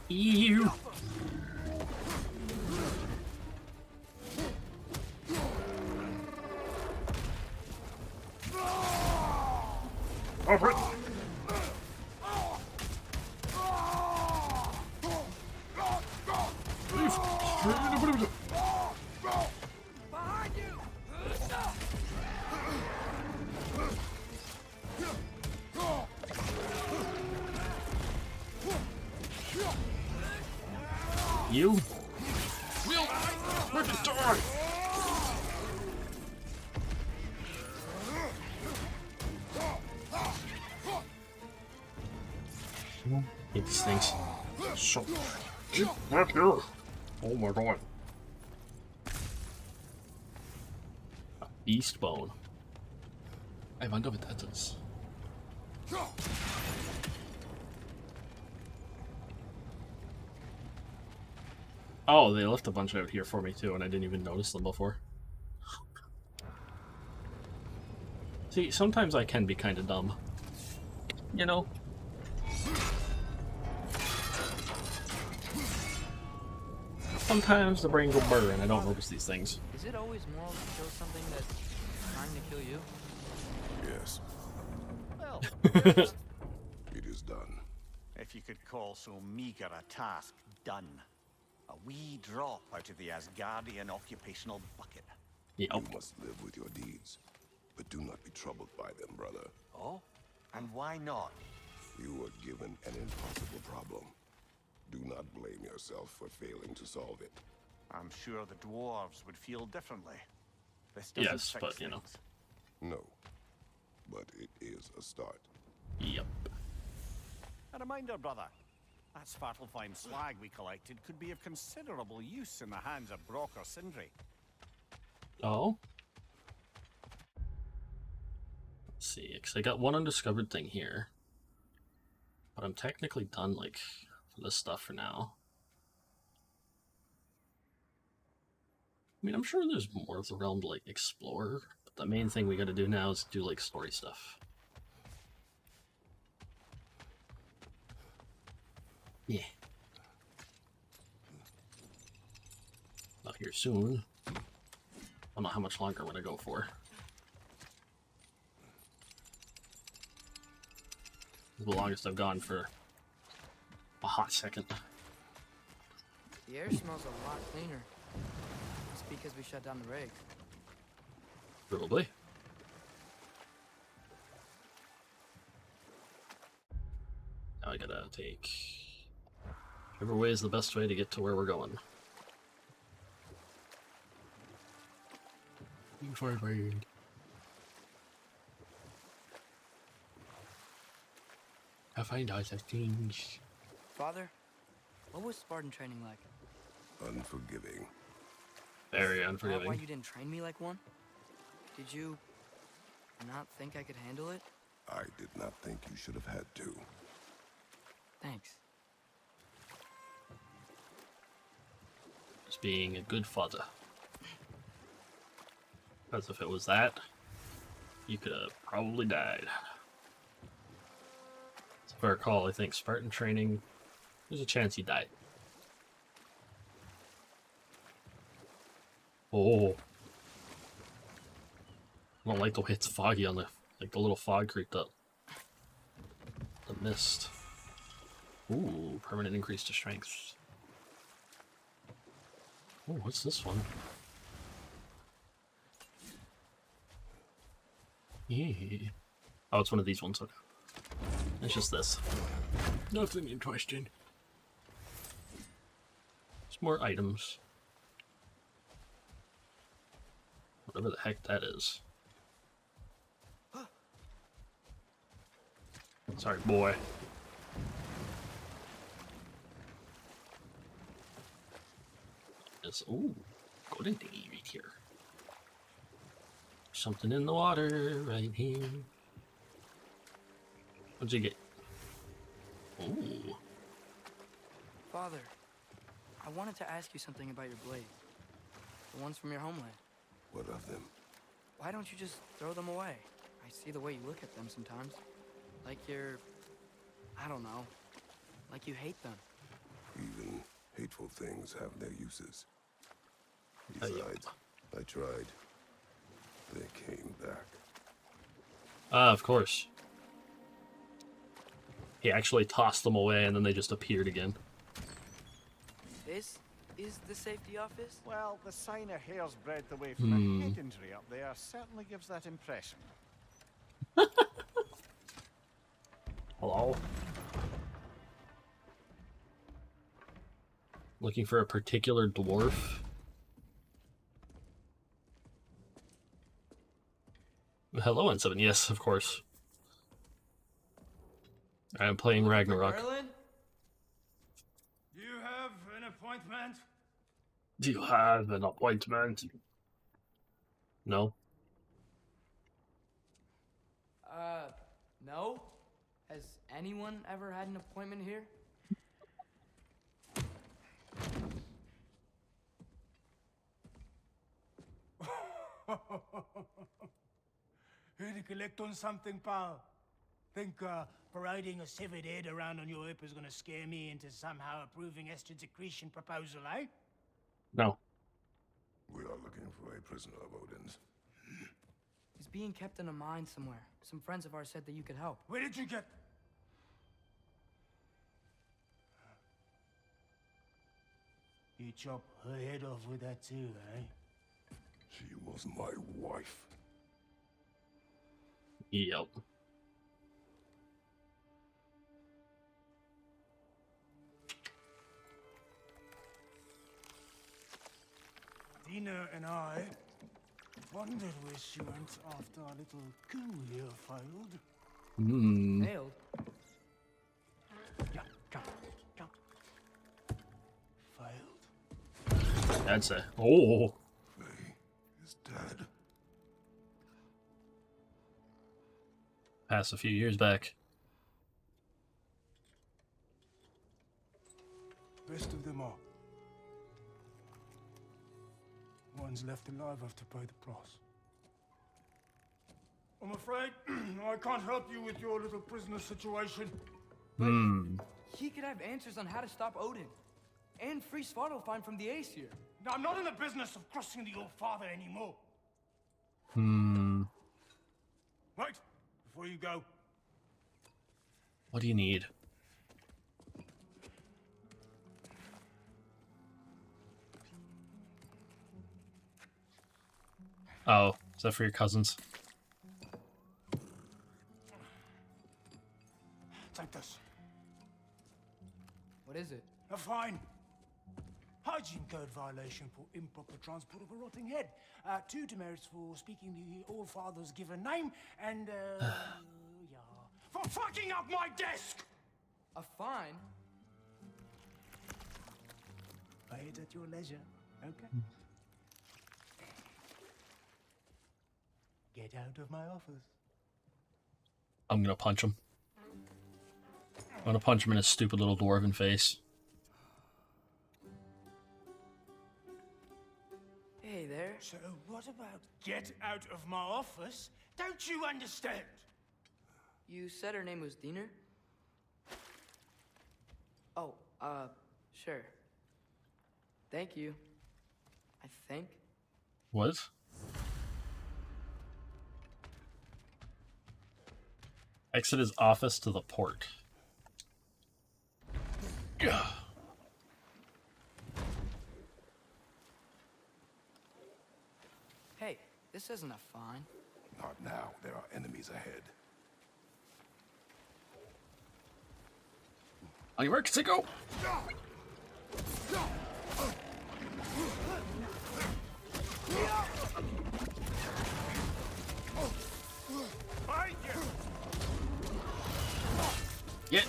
S1: Ew.
S8: Over it. Leave.
S14: Behind you.
S1: You?
S8: Will, let it die.
S1: Hate these things.
S8: So, get back here. Oh my god.
S1: Beast bone. I wonder what that is. Oh, they left a bunch out here for me too, and I didn't even notice them before. See, sometimes I can be kind of dumb. You know? Sometimes the brain go burr and I don't notice these things.
S6: Is it always moral to kill something that's trying to kill you?
S2: Yes,
S11: Well,
S2: it is done.
S5: If you could call so meager a task done. A wee drop out of the Asgardian occupational bucket.
S2: You must live with your deeds, but do not be troubled by them, brother.
S5: Oh? And why not?
S2: You were given an impossible problem. Do not blame yourself for failing to solve it.
S5: I'm sure the dwarves would feel differently. This doesn't
S1: Yes,
S5: fix
S1: but you know.
S5: things.
S2: No, but it is a start.
S1: Yep.
S11: a reminder, brother. That Svartalfheim slag we collected could be of considerable use in the hands of Brock or Sindri.
S1: Oh? Let's see, because I got one undiscovered thing here. But I'm technically done, like, for this stuff for now. I mean, I'm sure there's more of the realm to, like, explore. But the main thing we gotta do now is do, like, story stuff. Yeah. Not here soon. I don't know how much longer I'm gonna go for. The longest I've gone for a hot second.
S6: The air smells a lot cleaner. It's because we shut down the rig.
S1: Probably. Now I gotta take whichever way is the best way to get to where we're going. Forward. I find out the things.
S6: Father, what was Spartan training like?
S2: Unforgiving.
S1: Very unforgiving.
S6: Why you didn't train me like one? Did you not think I could handle it?
S2: I did not think you should have had to.
S6: Thanks.
S1: Just being a good father. Because if it was that, you could have probably died. If I recall, I think Spartan training, there's a chance you die. Oh. I don't like the way it's foggy on the, like the little fog creeped up. The mist. Ooh, permanent increase to strength. Oh, what's this one? Yeah. Oh, it's one of these ones. Okay. It's just this. Nothing interesting. It's more items. Whatever the heck that is. Sorry, boy. It's, ooh, golden thingy right here. Something in the water right here. What'd you get? Ooh.
S6: Father, I wanted to ask you something about your blades. The ones from your homeland.
S2: What of them?
S6: Why don't you just throw them away? I see the way you look at them sometimes. Like you're... I don't know. Like you hate them.
S2: Even hateful things have their uses. Besides, I tried. They came back.
S1: Of course. He actually tossed them away and then they just appeared again.
S6: This is the safety office?
S11: Well, the sign a hair's breadth away from a head injury up there certainly gives that impression.
S1: Hello? Looking for a particular dwarf? Hello, N7. Yes, of course. I'm playing Ragnarok.
S14: Do you have an appointment?
S1: Do you have an appointment? No?
S6: No? Has anyone ever had an appointment here?
S14: Here to collect on something, pal? Think parading a severed head around on your hip is gonna scare me into somehow approving Estrid's accretion proposal, eh?
S1: No.
S2: We are looking for a prisoner of Odin's.
S6: He's being kept in a mine somewhere. Some friends of ours said that you could help.
S14: Where did you get... You chop her head off with that too, eh?
S2: She was my wife.
S1: Yep.
S14: Dina and I wondered where she went after our little coup here failed.
S6: Failed?
S14: Yeah, jump. Failed.
S1: I'd say. Oh.
S2: Faye is dead.
S1: Passed a few years back.
S14: Best of them all. One's left alive after pay the price. I'm afraid I can't help you with your little prisoner situation.
S6: He could have answers on how to stop Odin. And free Svartalfheim from the Aesir.
S14: Now, I'm not in the business of crossing the old father anymore. Right, before you go.
S1: What do you need? Oh, is that for your cousins?
S14: Take this.
S6: What is it?
S14: A fine. Hygiene code violation for improper transport of a rotting head. 2 demerits for speaking the All Father's given name, and, yeah. For fucking up my desk!
S6: A fine?
S14: Pay it at your leisure, okay? Get out of my office.
S1: I'm gonna punch him. I'm gonna punch him in his stupid little dwarven face.
S6: Hey there.
S14: So what about get out of my office? Don't you understand?
S6: You said her name was Diener? Oh, sure. Thank you. I think.
S1: What? Exit his office to the port. Gah.
S6: Hey, this isn't a fine.
S2: Not now. There are enemies ahead.
S1: On your mark, to go. Get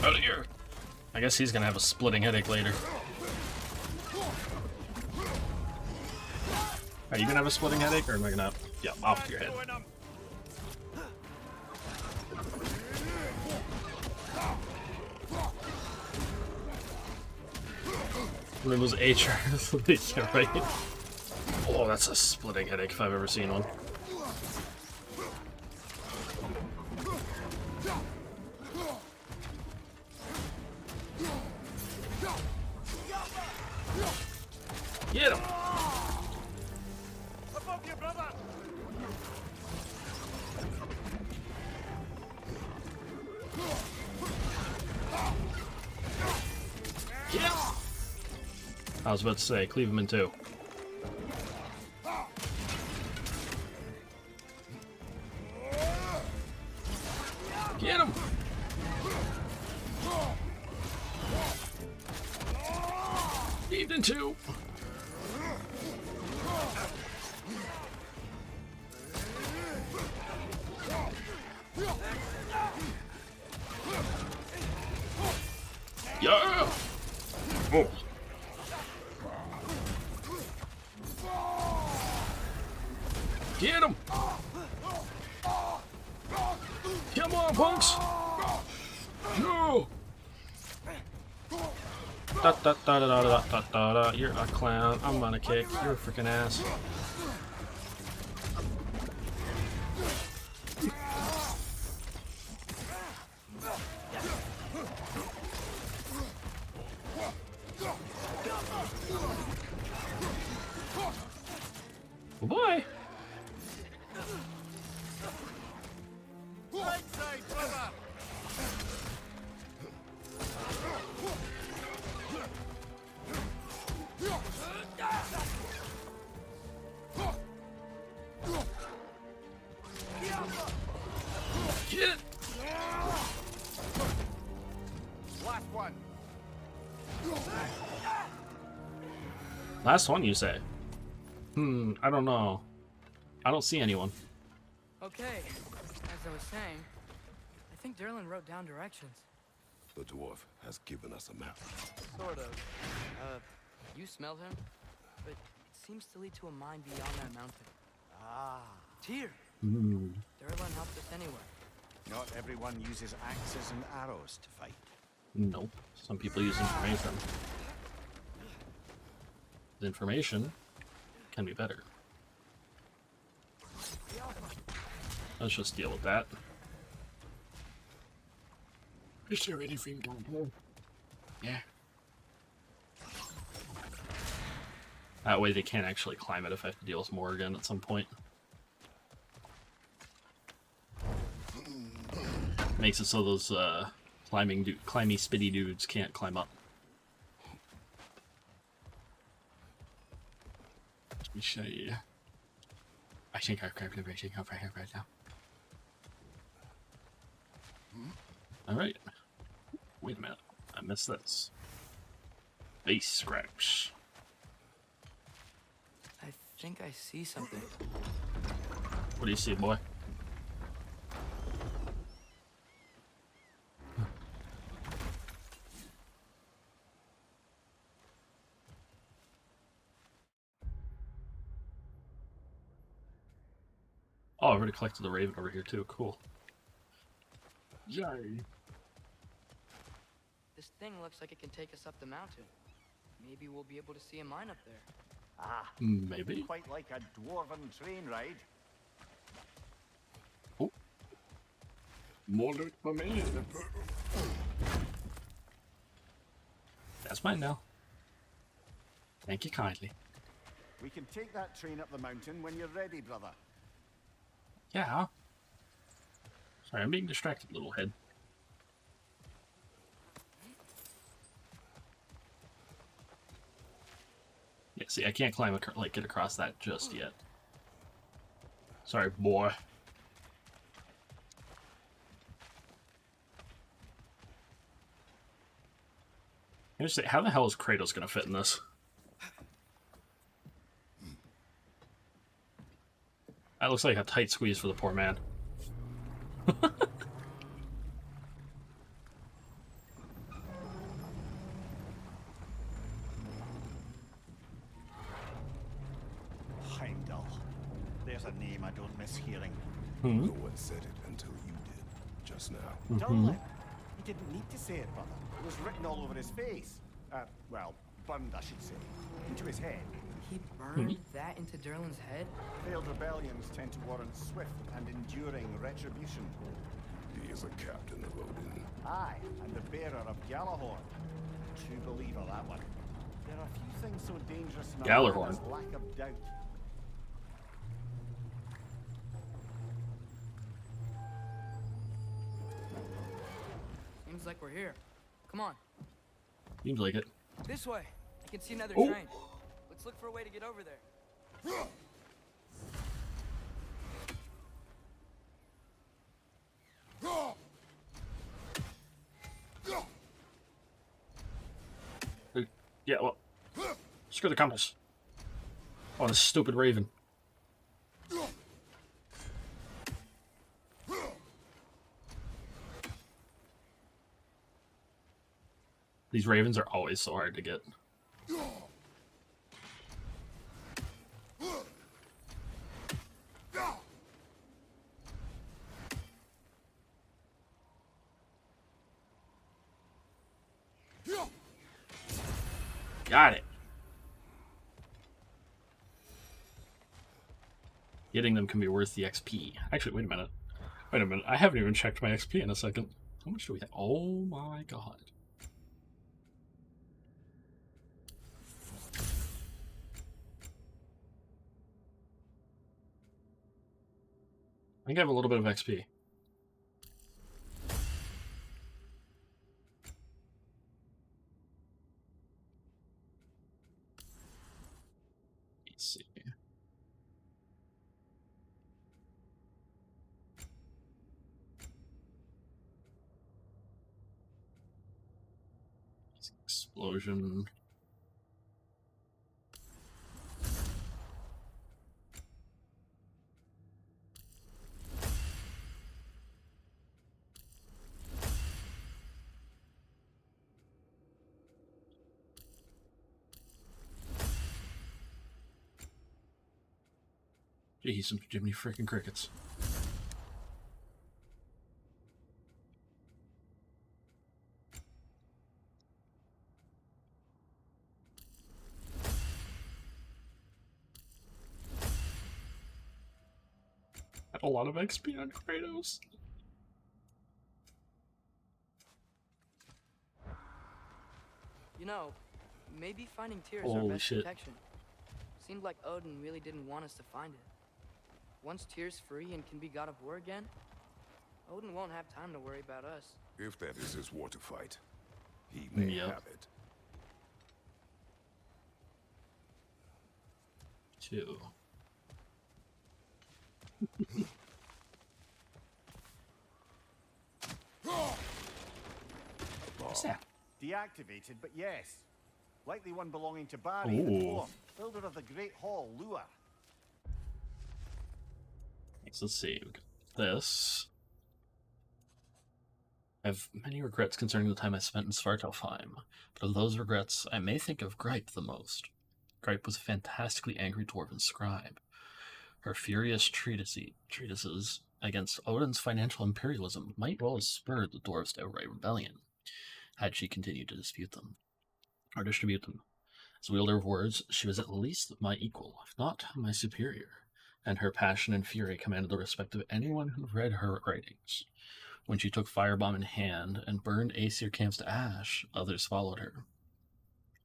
S1: out of here. I guess he's gonna have a splitting headache later. Are you gonna have a splitting headache, or am I gonna? Yeah, off to your head. It was HR. Yeah, right. Oh, that's a splitting headache if I've ever seen one. Get him!
S11: Above you, brother!
S1: Get him! I was about to say, cleave him in two. Get him! Cleaved in two. Yeah! Oh. Get him! Come on, punks! No! Da da da da da da da da. You're a clown. I'm gonna kick your freaking ass. Oh boy!
S11: Right side, brother!
S1: Get it!
S11: Last one.
S1: Last one, you say? I don't know. I don't see anyone.
S6: Okay, as I was saying, I think Derlin wrote down directions.
S2: The dwarf has given us a map.
S6: Sort of. You smell him? But it seems to lead to a mine beyond that mountain.
S11: Ah.
S6: Tyr!
S1: Ooh.
S6: Derlin helped us anyway.
S11: Not everyone uses axes and arrows to fight.
S1: Nope. Some people use information. The information can be better. Let's just deal with that. Is there anything down here? Yeah. That way they can't actually climb it if I have to deal with more again at some point. Makes it so those climby spitty dudes can't climb up. Let me show you. I think I've grabbed everything over here right now. Alright. Wait a minute. I missed this. Base scraps.
S6: I think I see something.
S1: What do you see, boy? Oh, I already collected the raven over here too. Cool. Yay.
S6: This thing looks like it can take us up the mountain. Maybe we'll be able to see a mine up there.
S11: Ah,
S1: Maybe.
S11: quite like a dwarven train ride.
S8: Oh. More loot for me.
S1: That's mine now. Thank you kindly.
S11: We can take that train up the mountain when you're ready, brother.
S1: Yeah. Sorry, I'm being distracted, little head. Yeah, see, I can't climb get across that just yet. Sorry, boy. I just say, how the hell is Kratos gonna fit in this? That looks like a tight squeeze for the poor man.
S11: Heimdall. There's a name I don't miss hearing.
S2: No one said it until you did, just now.
S11: Dunlop. He didn't need to say it, brother. It was written all over his face. Well, burned, I should say. Into his head.
S6: He burned that into Durlin's head?
S11: Failed rebellions tend to warrant swift and enduring retribution.
S2: He is a captain of Odin.
S11: Aye, and the bearer of Gjallarhorn. True believer, that one. There are few things so dangerous in our world as lack of doubt.
S6: Seems like we're here. Come on.
S1: Seems like it.
S6: This way. I can see another train. Let's look for a way to get over there.
S1: Yeah, well, screw the compass. Oh, this stupid raven. These ravens are always so hard to get. Got it. Getting them can be worth the XP. Actually, wait a minute. Wait a minute. I haven't even checked my XP in a second. How much do we have? Oh my god. I think I have a little bit of XP. Let's see. Explosion. Gee, some Jiminy freaking crickets. A lot of XP on Kratos.
S6: You know, maybe finding Tears
S1: Holy
S6: our best
S1: shit.
S6: protection. Seemed like Odin really didn't want us to find it. Once Tears free and can be God of War again, Odin won't have time to worry about us.
S2: If that is his war to fight, he may have it.
S1: 2. What's that?
S11: Deactivated, but yes. Likely one belonging to Barry, the dwarf, builder of the Great Hall, Lua.
S1: Let's see. We got this. I have many regrets concerning the time I spent in Svartalfheim, but of those regrets, I may think of Gripe the most. Gripe was a fantastically angry dwarven scribe. Her furious treatises against Odin's financial imperialism might well have spurred the dwarves to outright rebellion, had she continued to distribute them. As wielder of words, she was at least my equal, if not my superior, and her passion and fury commanded the respect of anyone who read her writings. When she took Firebomb in hand and burned Aesir camps to ash, others followed her.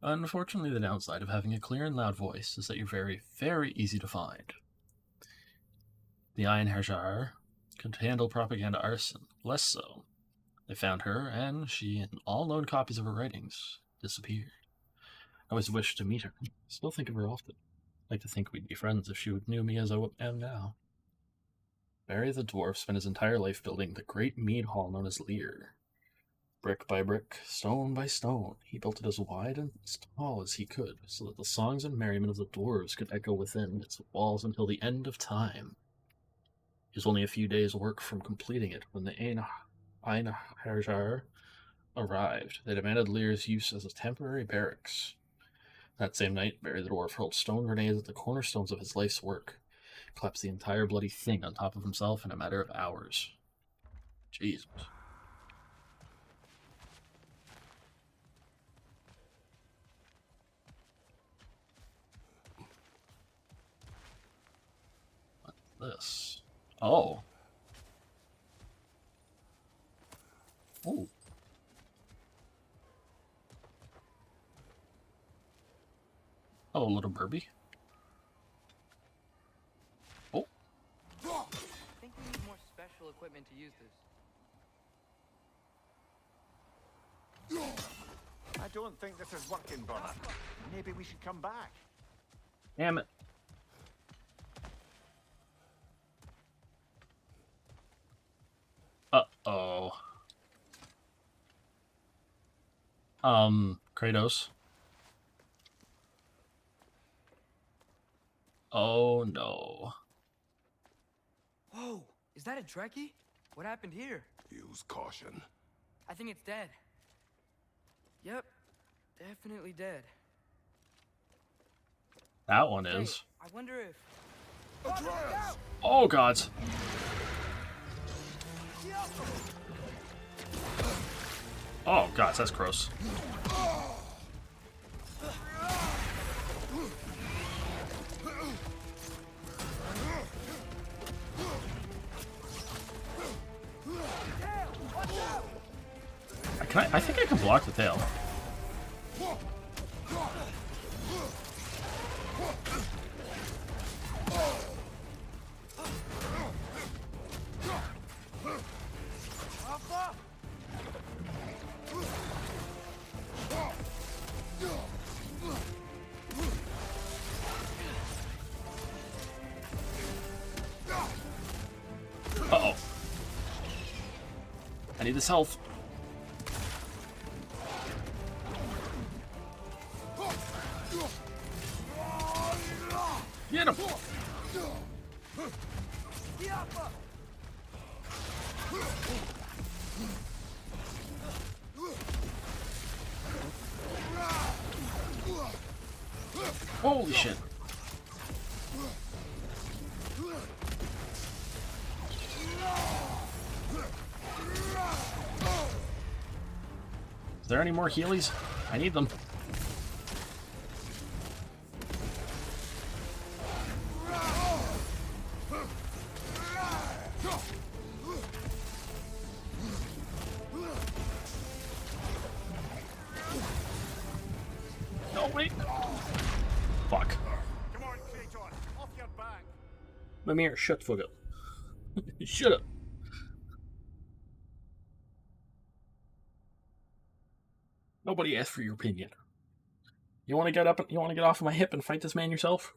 S1: Unfortunately, the downside of having a clear and loud voice is that you're very, very easy to find. The Einherjar could handle propaganda arson, less so. They found her, and she and all known copies of her writings disappeared. I always wished to meet her. Still think of her often. I'd like to think we'd be friends if she knew me as I am now. Barry the dwarf spent his entire life building the great mead hall known as Lear. Brick by brick, stone by stone, he built it as wide and as tall as he could, so that the songs and merriment of the dwarves could echo within its walls until the end of time. He was only a few days' work from completing it when the Einherjar arrived. They demanded Lear's use as a temporary barracks. That same night, Barry the dwarf hurled stone grenades at the cornerstones of his life's work, collapsed the entire bloody thing on top of himself in a matter of hours. Jesus. What's this? Oh. Oh. Hello, little Burby. Oh.
S6: I think we need more special equipment to use this.
S11: I don't think this is working, brother. Maybe we should come back.
S1: Damn it. Uh-oh. Kratos. Oh no.
S6: Whoa, is that a Trekkie? What happened here?
S2: Use caution.
S6: I think it's dead. Yep, definitely dead.
S1: That one is.
S6: I wonder if...
S1: Oh god. Oh god, that's gross. I think I can block the tail. Uh-oh. I need this health. Get him! Holy shit. Is there any more Heelys? I need them. No, wait. Fuck.
S11: Come on, Kratos, off your back.
S1: Mimir, shut the fuck up. Shut up. Nobody asked for your opinion. You want to get up? You want to get off of my hip and fight this man yourself?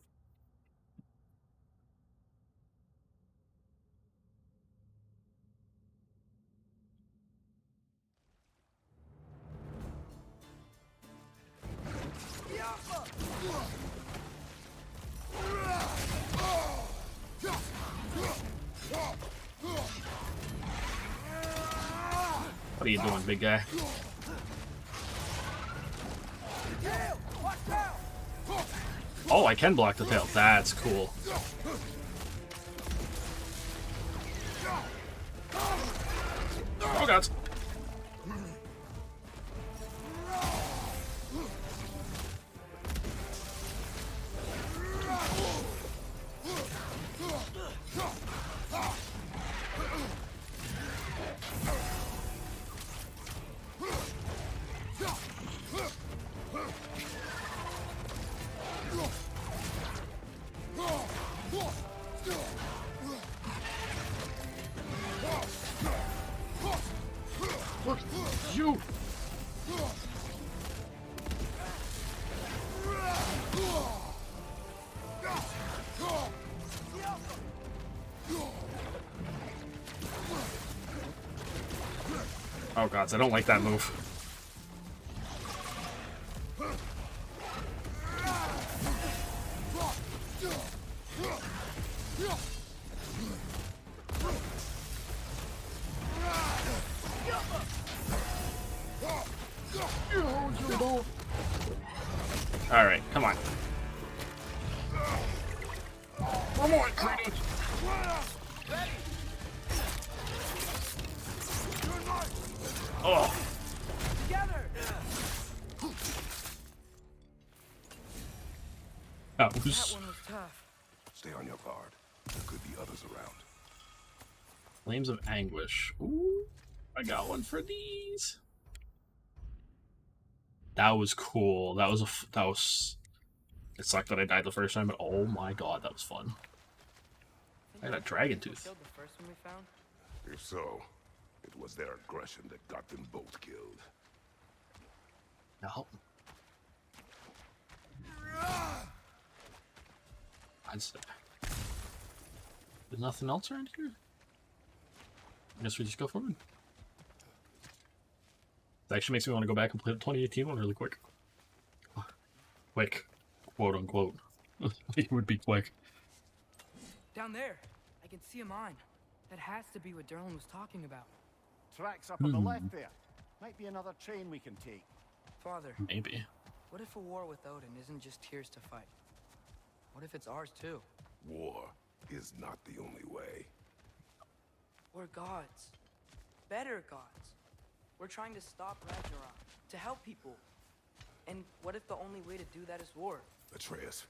S1: What are you doing, big guy? Oh, I can block the tail. That's cool. Oh, God.
S8: you! Oh gods, I don't like that move. Alright, come on. One more, Kratos! Oh!
S6: Together!
S1: That
S6: That
S1: was
S6: one was tough.
S2: Stay on your guard. There could be others around.
S1: Flames of Anguish. Ooh, I got one for these. That was cool. That was. It sucked that I died the first time, but oh my god, that was fun. I got a dragon tooth.
S6: Killed the first one we found?
S2: If so, it was their aggression that got them both killed.
S1: No. I'd say. There's nothing else around here? I guess we just go forward. It actually makes me want to go back and play the 2018 one really quick. Quick. Quote unquote. It would be quick.
S6: Down there. I can see a mine. That has to be what Derlin was talking about.
S11: Tracks up on the left there. Might be another train we can take.
S6: Father.
S1: Maybe.
S6: What if a war with Odin isn't just Tyr's to fight? What if it's ours too?
S2: War is not the only way.
S6: We're gods. Better gods. We're trying to stop Ragnarok. To help people. And what if the only way to do that is war?
S2: Atreus.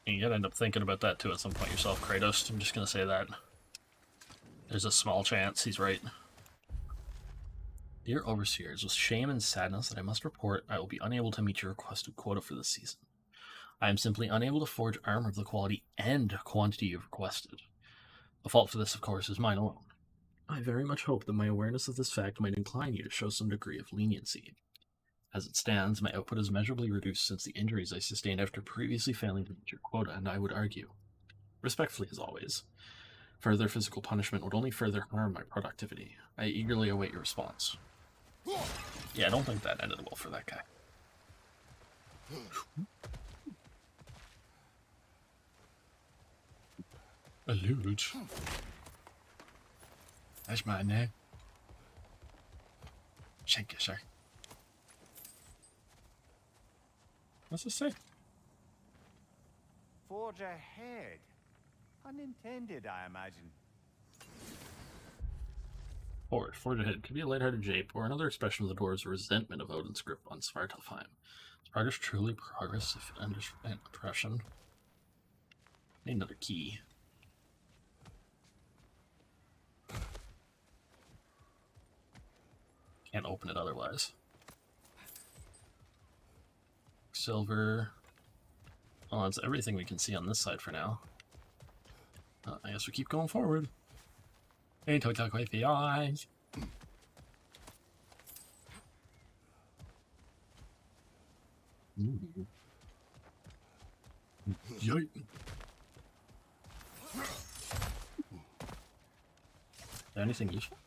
S1: You gotta end up thinking about that too at some point yourself, Kratos. I'm just gonna say that. There's a small chance he's right. Dear Overseer, it's with shame and sadness that I must report I will be unable to meet your requested quota for this season. I am simply unable to forge armor of the quality and quantity you've requested. The fault for this, of course, is mine alone. I very much hope that my awareness of this fact might incline you to show some degree of leniency. As it stands, my output is measurably reduced since the injuries I sustained after previously failing to meet your quota, and I would argue, respectfully as always, further physical punishment would only further harm my productivity. I eagerly await your response. Yeah, I don't think that ended well for that guy. Allude. That's my name. Thank you, sir. What's it say?
S11: Forge ahead. Unintended, I imagine.
S1: Forge ahead could be a lighthearted jape, or another expression of the dwarves' resentment of Odin's grip on Svartalfheim. Is progress truly progress if it enters oppression? Need another key. Can't open it otherwise. Silver. Well, that's everything we can see on this side for now. I guess we keep going forward. Hey, talk with the eyes. Yoink. Anything useful?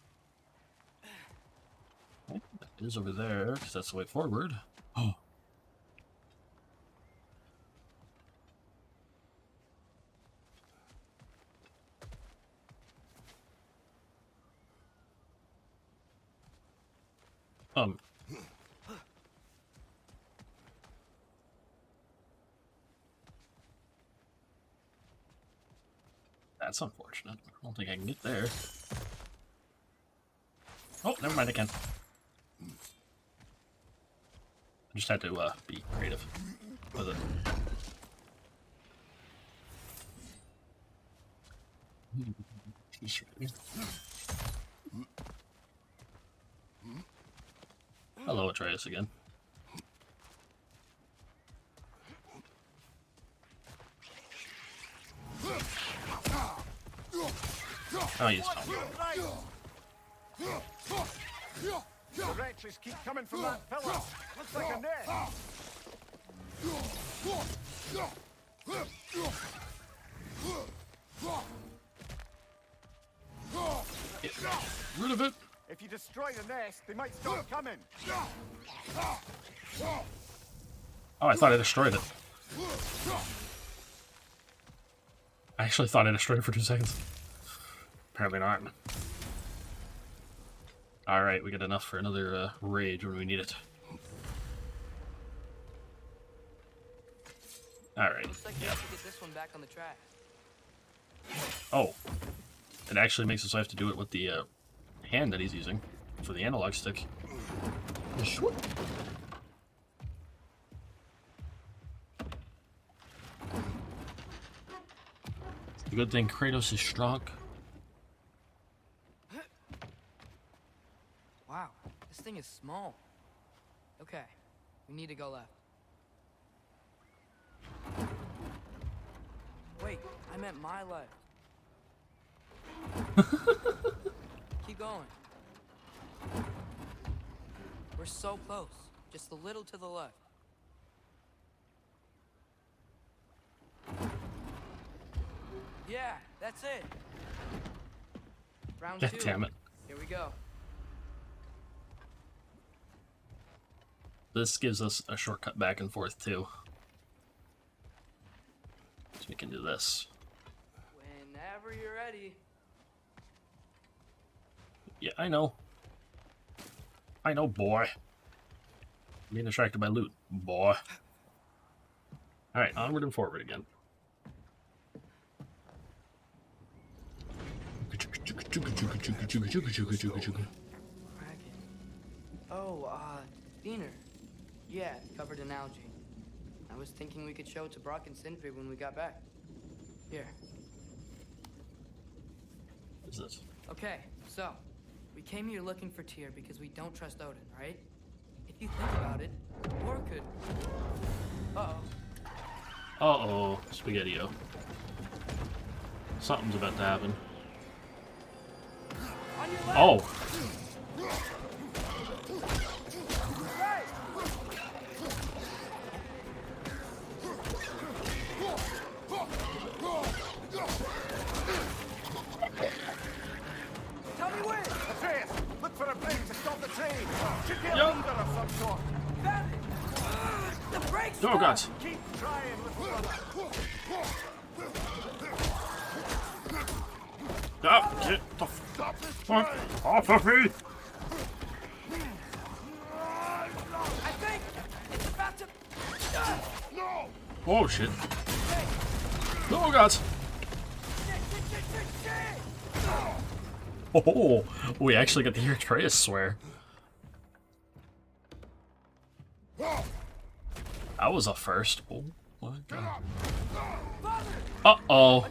S1: Okay, that is over there, because that's the way forward. Oh. That's unfortunate. I don't think I can get there. Oh, never mind, I can. I just had to be creative with it. Hello, Atreus again. I'll use Tom.
S11: The wretches keep coming from that pillar. Looks like a nest.
S1: Get rid of it.
S11: If you destroy the nest, they might stop coming.
S1: Oh, I thought I destroyed it. I actually thought I destroyed it for 2 seconds. Apparently not. Alright, we got enough for another rage when we need it. Alright.
S6: Looks like we have to get this one back on the track.
S1: Oh. It actually makes us have to do it with the hand that he's using for the analog stick. Shwhoop. The good thing Kratos is strong.
S6: Wow, this thing is small. Okay, we need to go left. Wait, I meant my left. Keep going. We're so close. Just a little to the left. Yeah, that's it. Round 2.
S1: Damn it.
S6: Here we go.
S1: This gives us a shortcut back and forth too. So we can do this.
S6: Whenever you're ready.
S1: Yeah, I know. I know, boy. Being distracted by loot, boy. Alright, onward and forward again.
S6: Oh, Diener. Yeah, covered in algae. I was thinking we could show it to Brock and Sindri when we got back. Here.
S1: What is this?
S6: Okay, so we came here looking for Tyr because we don't trust Odin, right? If you think about it, Thor could. Uh-oh.
S1: Uh-oh, Spaghetti-O. Something's about to happen. Oh!
S11: Tell me where! Atreus, look for a bridge to stop the train. Should be a
S1: Yep.
S11: leader of some sort.
S6: Found it! The brakes!
S1: Oh, God.
S11: Keep trying, little brother.
S1: Ah, get the fuck off of me!
S6: I think it's about to.
S11: No!
S1: Oh, shit. Oh, God. Oh, we actually got to hear Atreus swear. That was a first. Oh, my God. Uh-oh.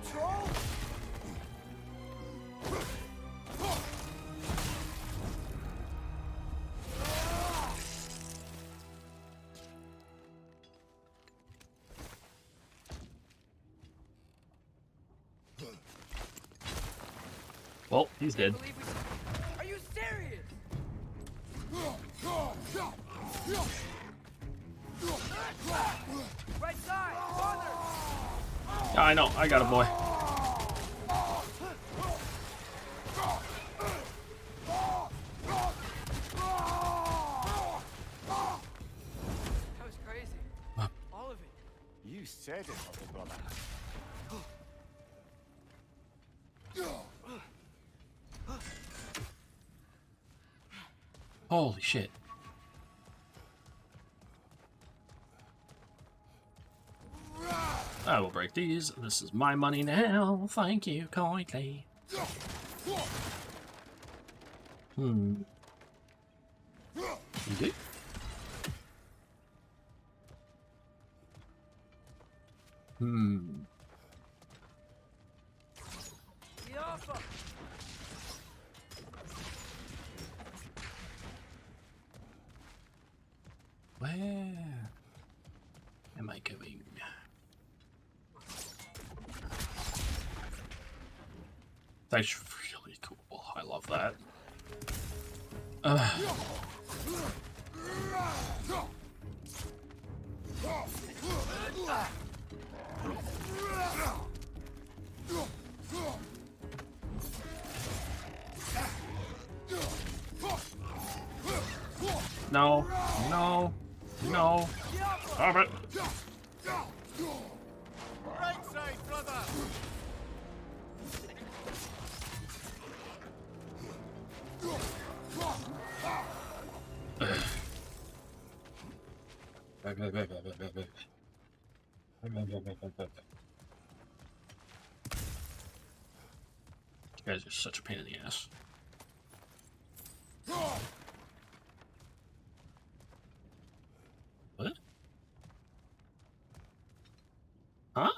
S1: Well, he's dead.
S6: Are you serious? Right side, farther.
S1: Yeah, I know. I got a boy.
S6: That was crazy. All of it.
S11: You said it, little brother.
S1: Holy shit. I will break these. This is my money now. Thank you kindly. Okay. Where am I going? That's really cool. I love that.
S8: No, no, no. Stop it.
S11: Right side, brother.
S8: You guys are such a pain in the ass. What? Huh?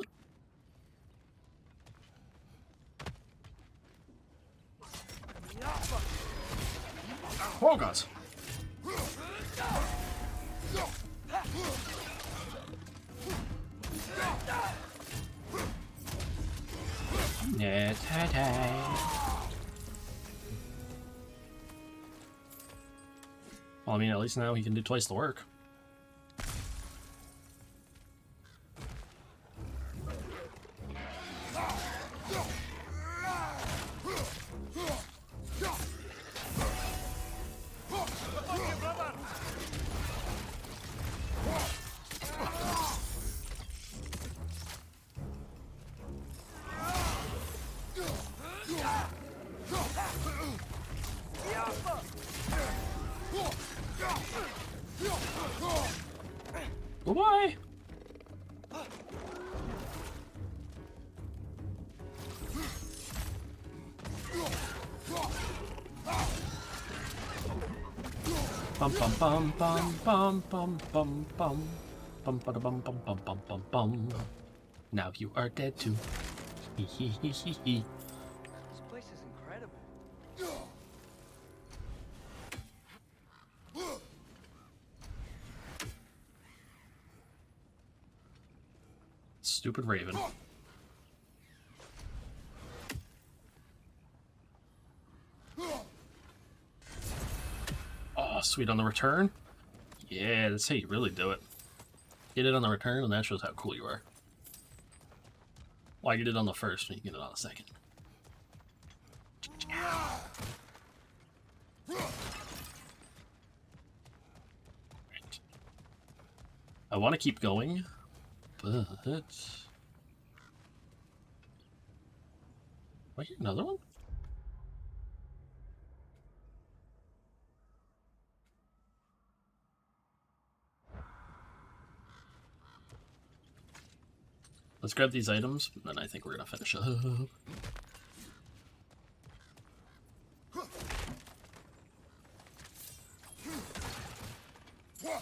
S8: Oh god. Yeah, well, I mean, at least now he can do twice the work. Goodbye. Bum bum bum bum bum bum bum bum bum bum bum bum bum bum bum bum. Now you are dead too. Hee hee hee hee hee.
S6: This place is incredible.
S8: Stupid Raven. Oh, sweet on the return. Yeah, that's how you really do it. Get it on the return, and that shows how cool you are. Why get it on the first when you get it on the second? Right. I want to keep going, but... Wait, another one? Let's grab these items, and then I think we're gonna finish up. Can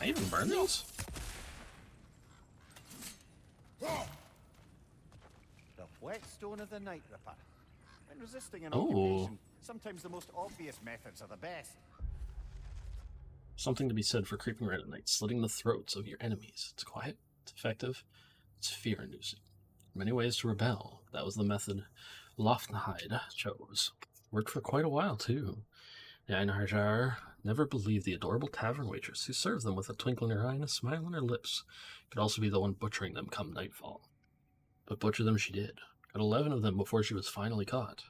S8: I even burn these?
S11: The whetstone of the Night Ripper. When resisting an
S8: Oh.
S11: occupation, sometimes the most obvious methods are the best.
S8: Something to be said for creeping right at night, slitting the throats of your enemies. It's quiet, it's effective, it's fear-inducing. Many ways to rebel. That was the method Loftenhide chose. Worked for quite a while, too. The Einharjar never believed the adorable tavern waitress who served them with a twinkle in her eye and a smile on her lips could also be the one butchering them come nightfall. But butcher them she did. Got 11 of them before she was finally caught.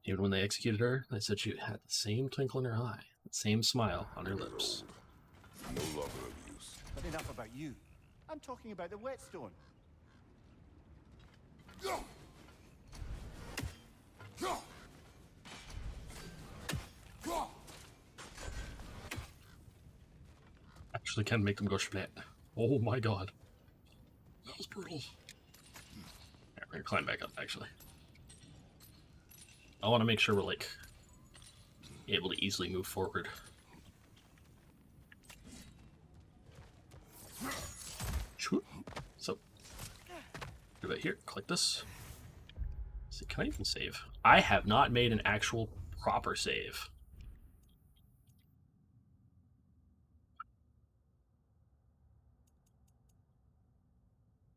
S8: Even when they executed her, they said she had the same twinkle in her eye, the same smile on her lips.
S2: No longer of use.
S11: But enough about you. I'm talking about the whetstone.
S8: Actually can make them go splat. Oh my god. That was brutal. Yeah, we're gonna climb back up, actually. I want to make sure we're, like, able to easily move forward. So, do it here. Click this. Let's see, can I even save? I have not made an actual proper save.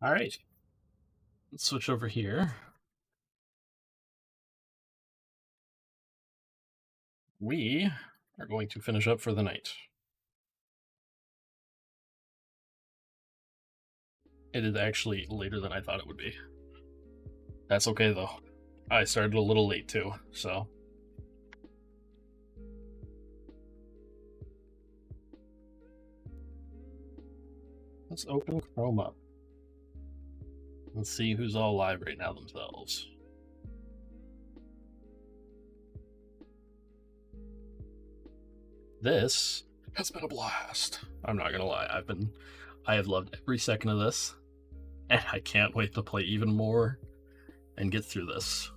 S8: All right. Let's switch over here. We
S1: are going to finish up for the night. It is actually later than I thought it would be. That's okay though. I started a little late too, so. Let's open Chrome up. Let's see who's all live right now themselves. This has been a blast. I'm not gonna lie. I have loved every second of this, and I can't wait to play even more and get through this.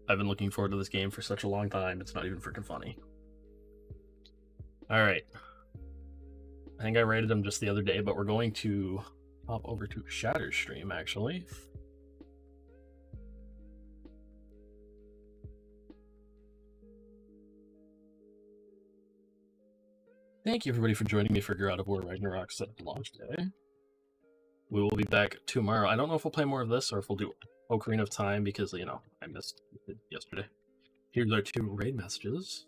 S1: I've been looking forward to this game for such a long time, it's not even freaking funny. Alright. I think I rated them just the other day, but we're going to hop over to Shatter's stream, actually. Thank you, everybody, for joining me for God of War Ragnarok set launch day. We will be back tomorrow. I don't know if we'll play more of this or if we'll do Ocarina of Time because, you know, I missed it yesterday. Here's our 2 raid messages.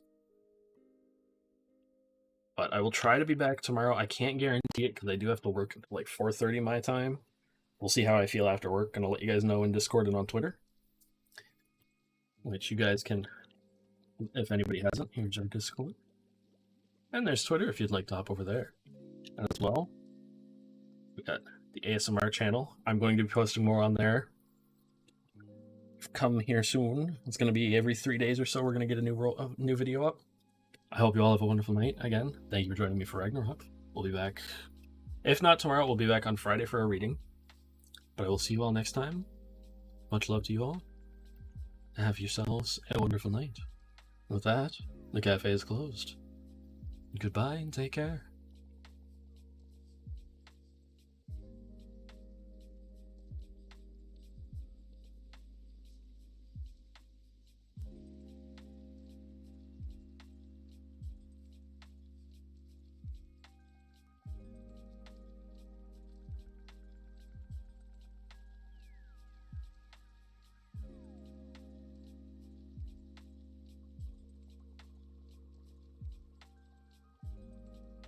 S1: But I will try to be back tomorrow. I can't guarantee it because I do have to work until like 4:30 my time. We'll see how I feel after work, and I'll let you guys know in Discord and on Twitter. Which you guys can, if anybody hasn't, here's our Discord. And there's Twitter if you'd like to hop over there. And as well, we got the ASMR channel. I'm going to be posting more on there. Come here soon. It's going to be every 3 days or so. We're going to get a new video up. I hope you all have a wonderful night. Again, thank you for joining me for Ragnarok. We'll be back. If not tomorrow, we'll be back on Friday for a reading. But I will see you all next time. Much love to you all. Have yourselves a wonderful night. With that, the cafe is closed. Goodbye and take care.